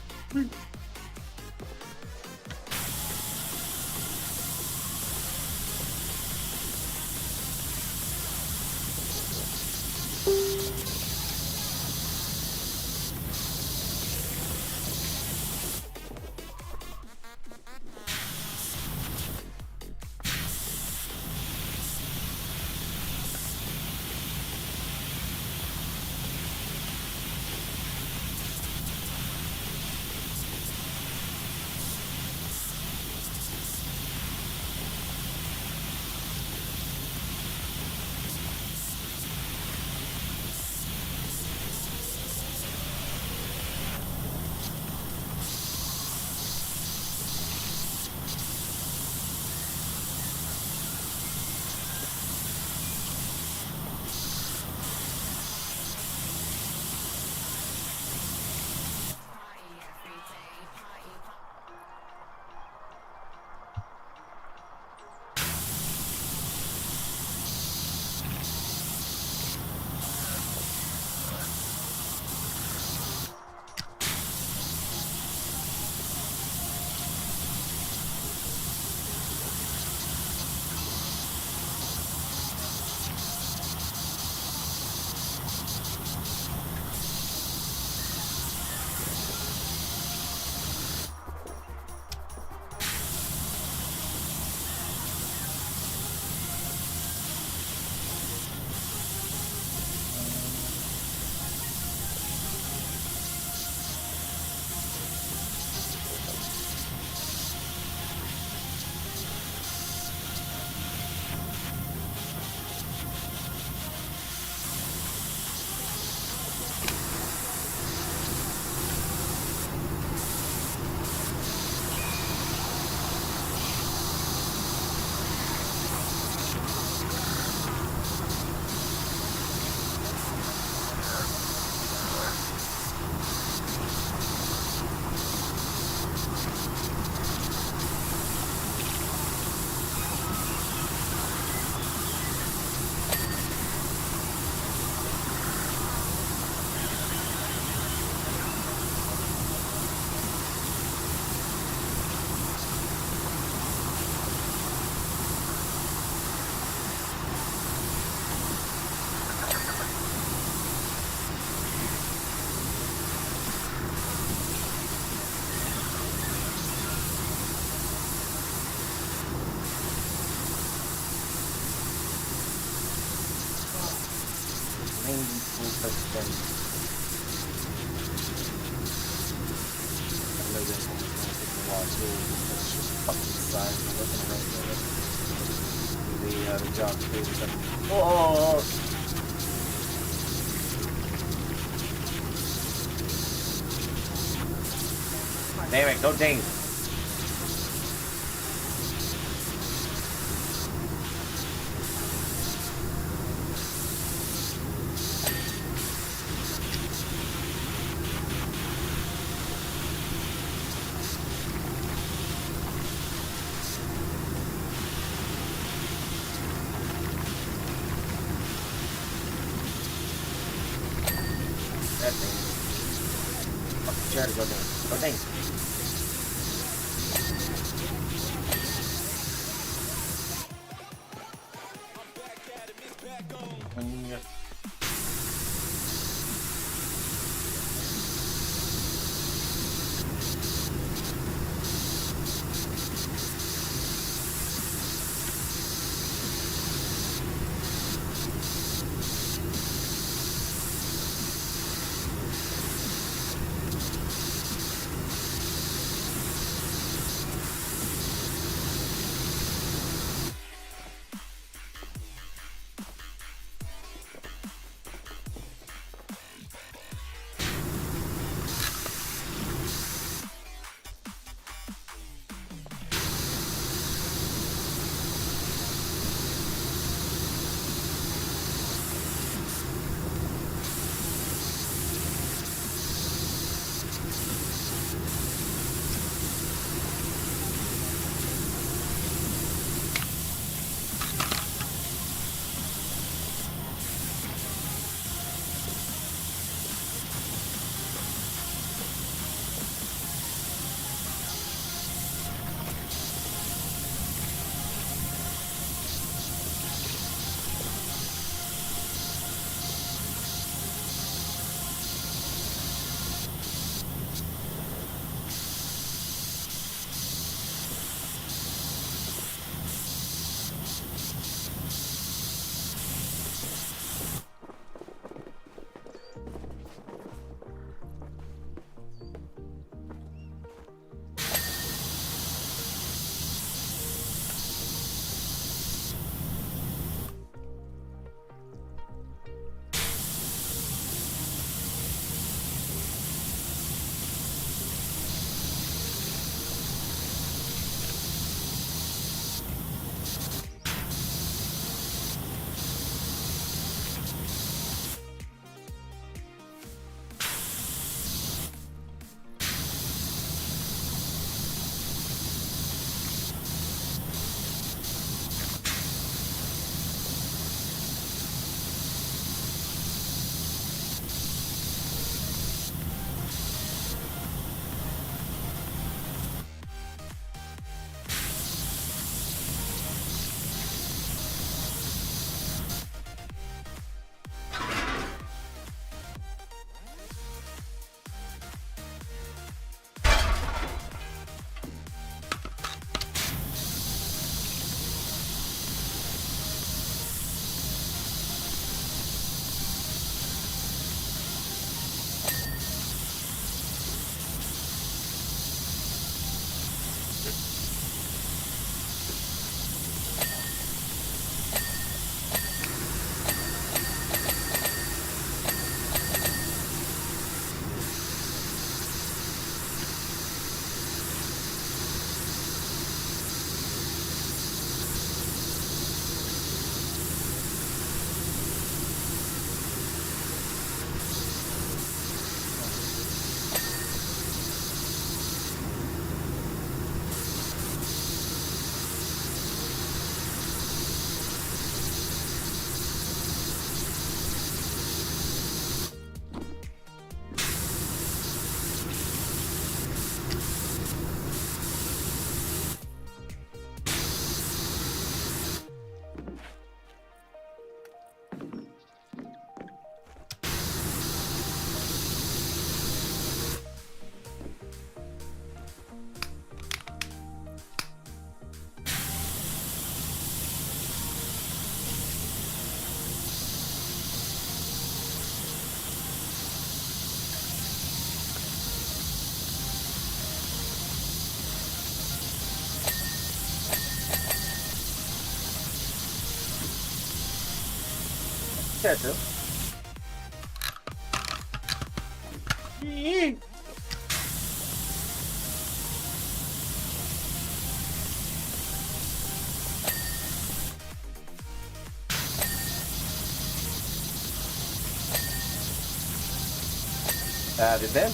The job too. Oh! Damn it, go Dane. That thing. Fuck, you gotta go Dane. Go Dane. That too. It then.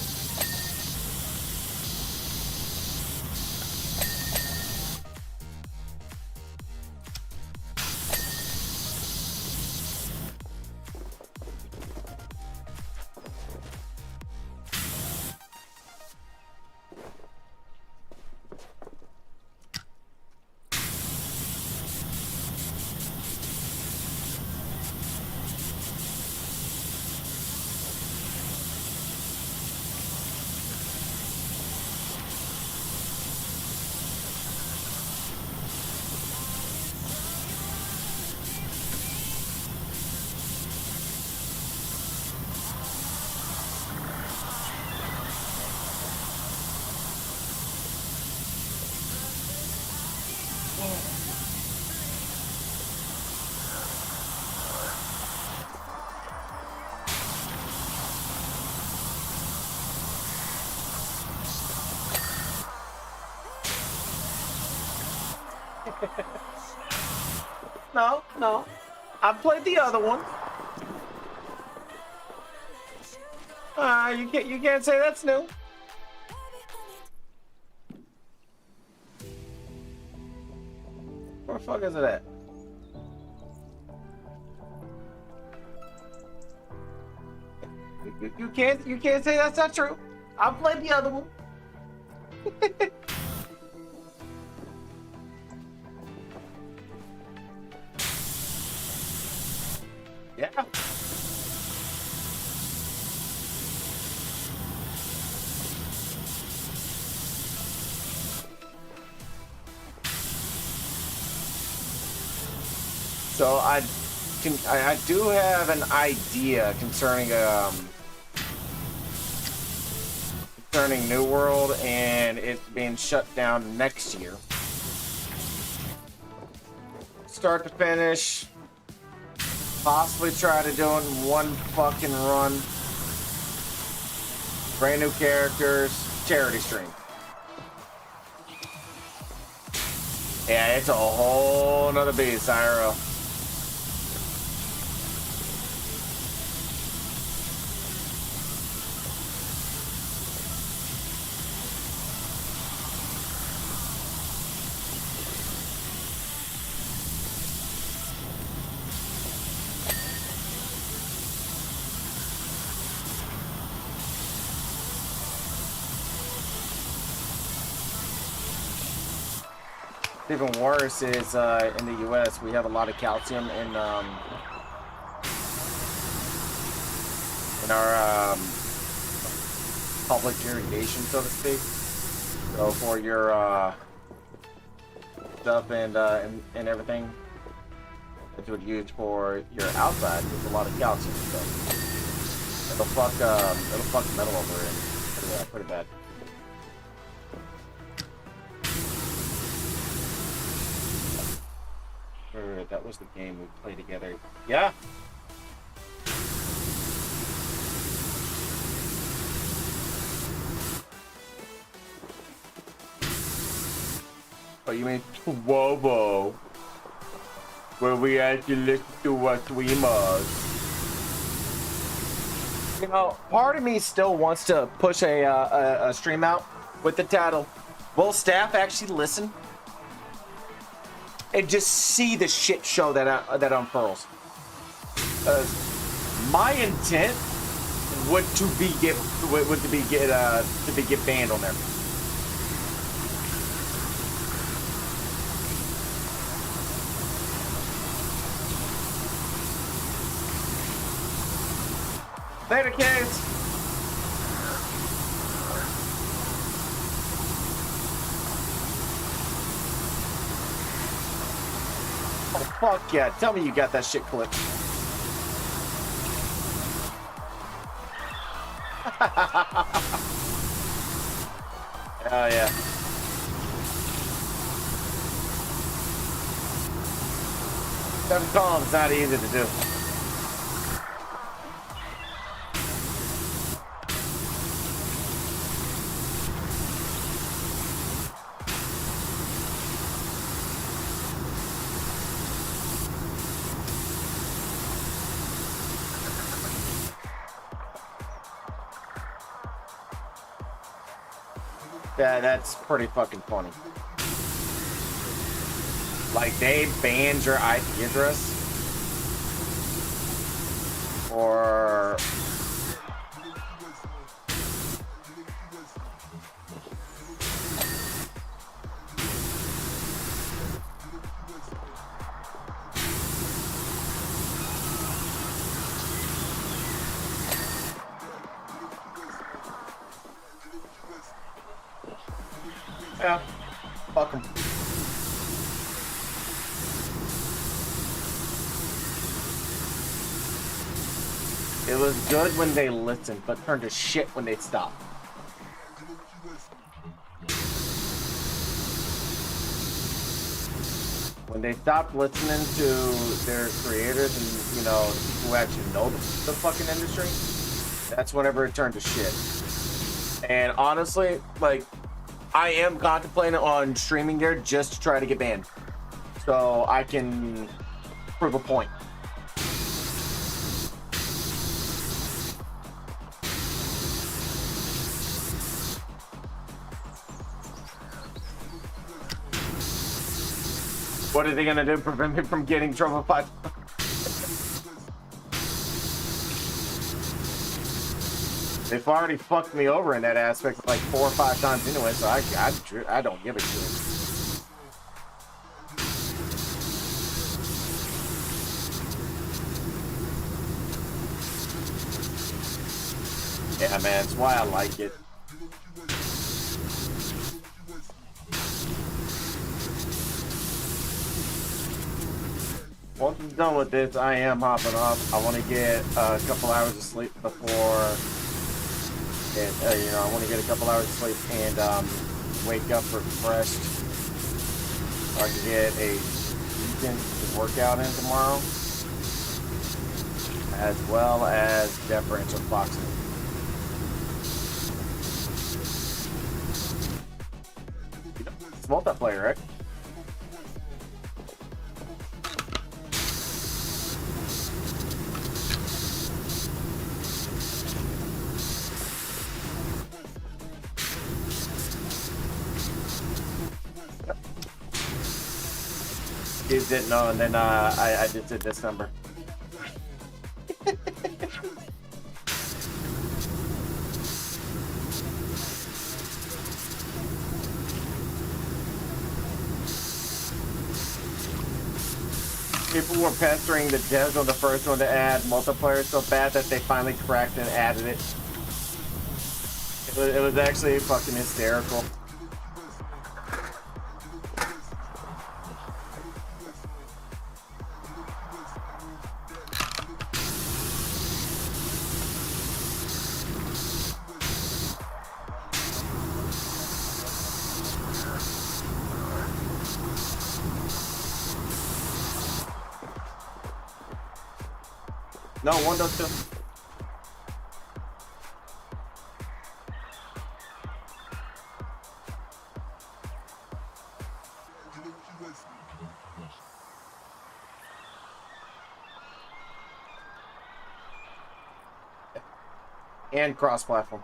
No. I played the other one. You can't say that's new. Where the fuck is it at? You can't say that's not true. I played the other one. Yeah. So I do have an idea concerning New World and it being shut down next year. Start to finish. Possibly try to do it in one fucking run. Brand new characters, charity stream. Yeah, it's a whole nother beast, IRL. Even worse is in the U.S. we have a lot of calcium in our public irrigation, so to speak. So for your stuff and everything that you would use for your outside, there's a lot of calcium. So it'll fuck metal over in pretty bad. That was the game we played together. Yeah. Oh, you mean Wobo? Where we actually listen to what we must. You know, part of me still wants to push a stream out with the title, "Will staff actually listen?" And just see the shit show that unfurls. My intent would to be get banned on there. Later, kids. Oh, fuck yeah. Tell me you got that shit clipped. Oh, yeah. Seven columns, not easy to do. That's pretty fucking funny. Like, they banned your IP address or yeah, fuck them. It was good when they listened, but turned to shit when they stopped. When they stopped listening to their creators and, you know, who actually know the fucking industry, that's whenever it turned to shit. And honestly, like, I am contemplating on streaming there just to try to get banned, so I can prove a point. What are they gonna do? Prevent me from getting trouble? They've already fucked me over in that aspect like 4 or 5 times anyway, so I don't give a shit. Yeah, man, that's why I like it. Once I'm done with this, I am hopping off. I want to get a couple hours of sleep before, and, you know, I want to get a couple hours of sleep and wake up refreshed so I can get a decent workout in tomorrow, as well as deferential boxing. It's multiplayer, right? Kids didn't know, and then I just did this number. People were pestering the devs on the first one to add multiplayer so bad that they finally cracked and added it. It was actually fucking hysterical. No, 1.2. And cross-platform.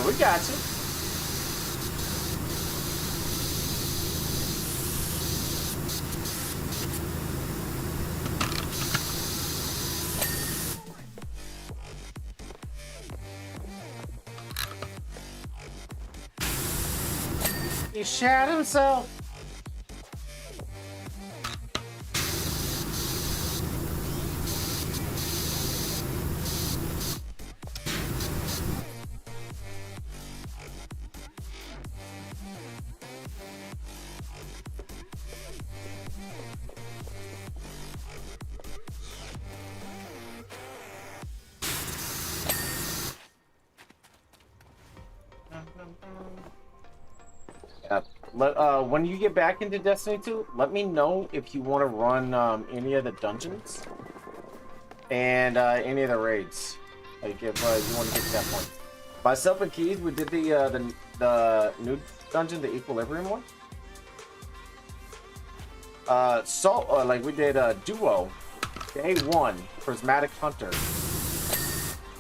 We got you. He shot himself. when you get back into Destiny 2, let me know if you want to run any of the dungeons and any of the raids. Like if you want to get to that point. Myself and Keith, we did the new dungeon, the Equilibrium one. Like we did duo, day 1, Prismatic Hunter.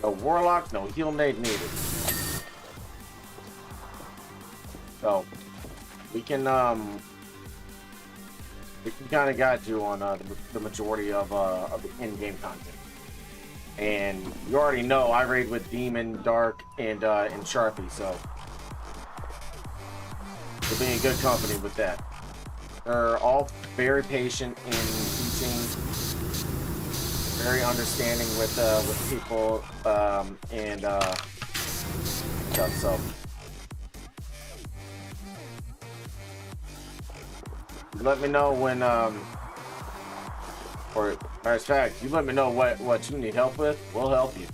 No Warlock, no heal nade needed. So we can kind of guide you on the majority of the in-game content. And you already know I raid with Demon, Dark, and Sharpie, so you'll be in good company with that. They're all very patient in teaching, very understanding with people, and stuff. So let me know when, or matter of fact, you let me know what you need help with. We'll help you.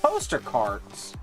Poster cards.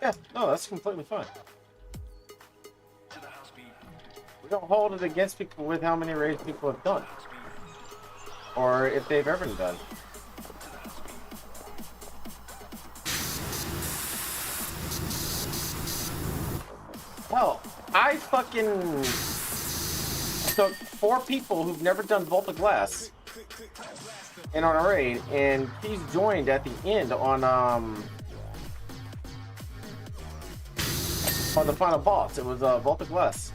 Yeah, no, that's completely fine. We don't hold it against people with how many raids people have done, or if they've ever done. Hell, I fucking took 4 people who've never done Vault of Glass in on a raid, and he's joined at the end on the final boss. It was Vault of Glass.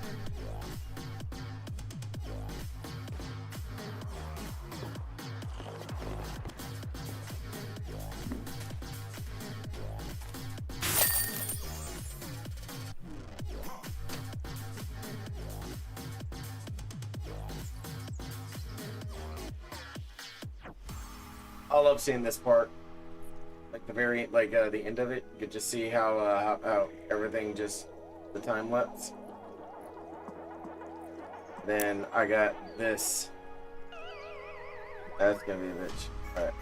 I love seeing this part, like the the end of it. You could just see how everything just the time lapse. Then I got this. That's gonna be a bitch. All right.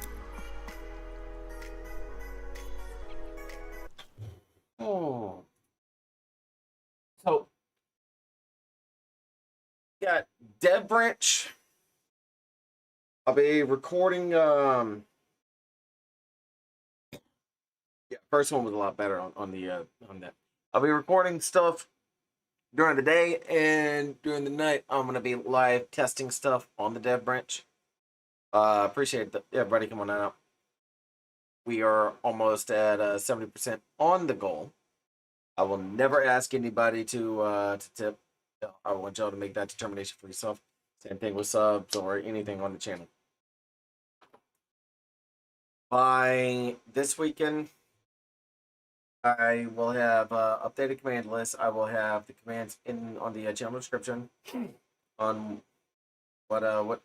Oh. So got Dev Branch. I'll be recording. Yeah, first one was a lot better on that. I'll be recording stuff during the day, and during the night, I'm gonna be live testing stuff on the Dev Branch. Appreciate everybody coming out. We are almost at 70% on the goal. I will never ask anybody to tip. I want y'all to make that determination for yourself. Same thing with subs or anything on the channel. By this weekend, I will have updated command list. I will have the commands on the channel description on what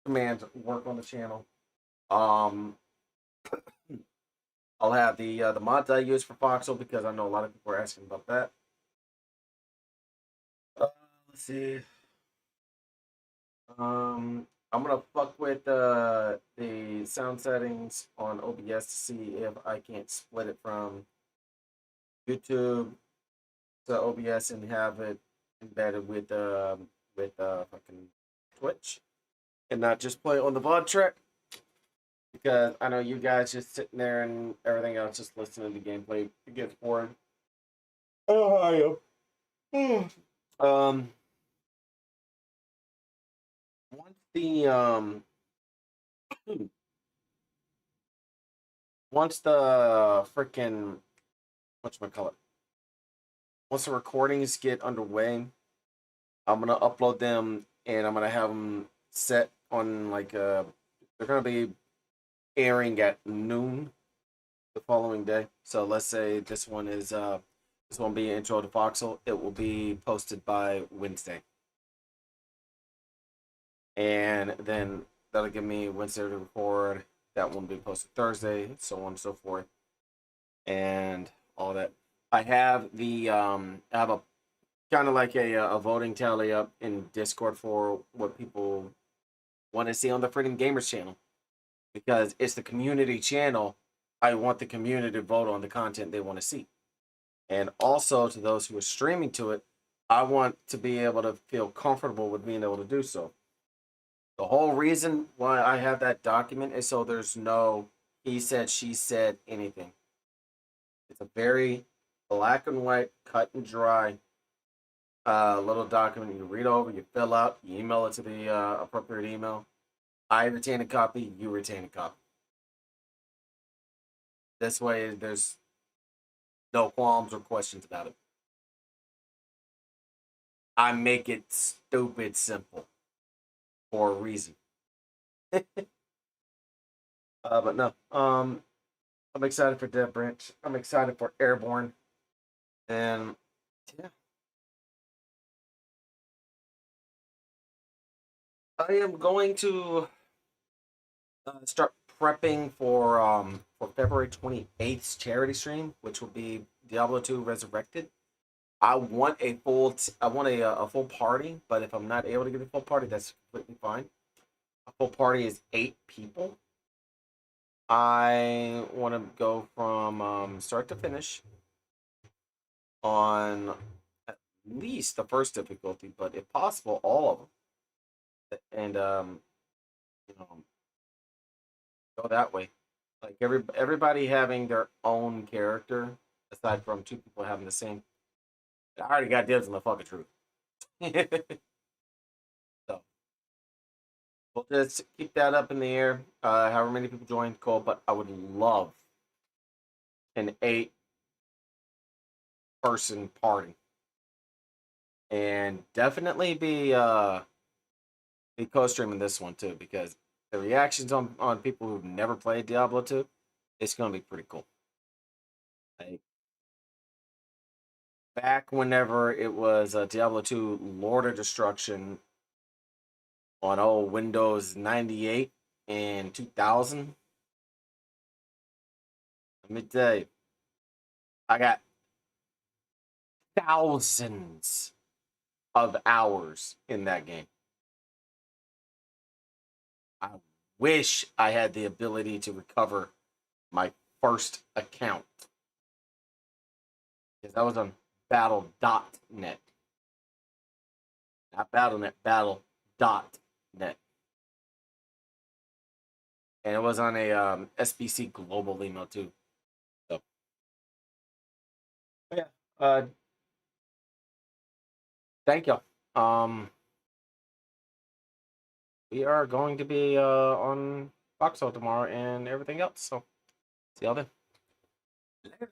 commands work on the channel. I'll have the mods I use for Foxhole, because I know a lot of people are asking about that. Let's see. I'm gonna fuck with the sound settings on OBS to see if I can't split it from YouTube to OBS and have it embedded with fucking Twitch, and not just play on the VOD track. Because I know you guys just sitting there and everything else, just listening to gameplay. It gets boring. Oh, I am. Once the once the freaking whatchamacallit, once the recordings get underway, I'm gonna upload them and I'm gonna have them set on like they're gonna be airing at noon the following day. So let's say this one be Intro to Foxhole. It will be posted by Wednesday. And then that'll give me Wednesday to record. That one will be posted Thursday, so on and so forth. And all that. I have a kind of like a voting tally up in Discord for what people want to see on the Freedom Gamers channel. Because it's the community channel, I want the community to vote on the content they want to see. And also to those who are streaming to it, I want to be able to feel comfortable with being able to do so. The whole reason why I have that document is so there's no he said, she said, anything. It's a very black and white, cut and dry little document you read over, you fill out, you email it to the appropriate email. I retain a copy, you retain a copy. This way, there's no qualms or questions about it. I make it stupid simple for a reason. But no, I'm excited for Dead Branch. I'm excited for Airborne, and yeah, I am going to start prepping for February 28th's charity stream, which will be Diablo 2 Resurrected. I want a full party, but if I'm not able to get a full party, that's completely fine. A full party is 8 people. I want to go from start to finish on at least the first difficulty, but if possible, all of them. And go that way. Like everybody having their own character, aside from 2 people having the same. I already got dibs on the fucking truth. So we'll just keep that up in the air. However many people join, cool. But I would love an 8-person party, and definitely be co-streaming this one too, because the reactions on people who've never played Diablo 2, it's gonna be pretty cool. Like, back whenever it was Diablo 2 Lord of Destruction on old Windows 98 and 2000, let me tell you, I got thousands of hours in that game. I wish I had the ability to recover my first account, because I was on Battle.net. Not Battle.net, Battle.net. And it was on a SBC global email too. So, yeah. Thank y'all. We are going to be on Foxhole tomorrow and everything else. So, see y'all then. Later.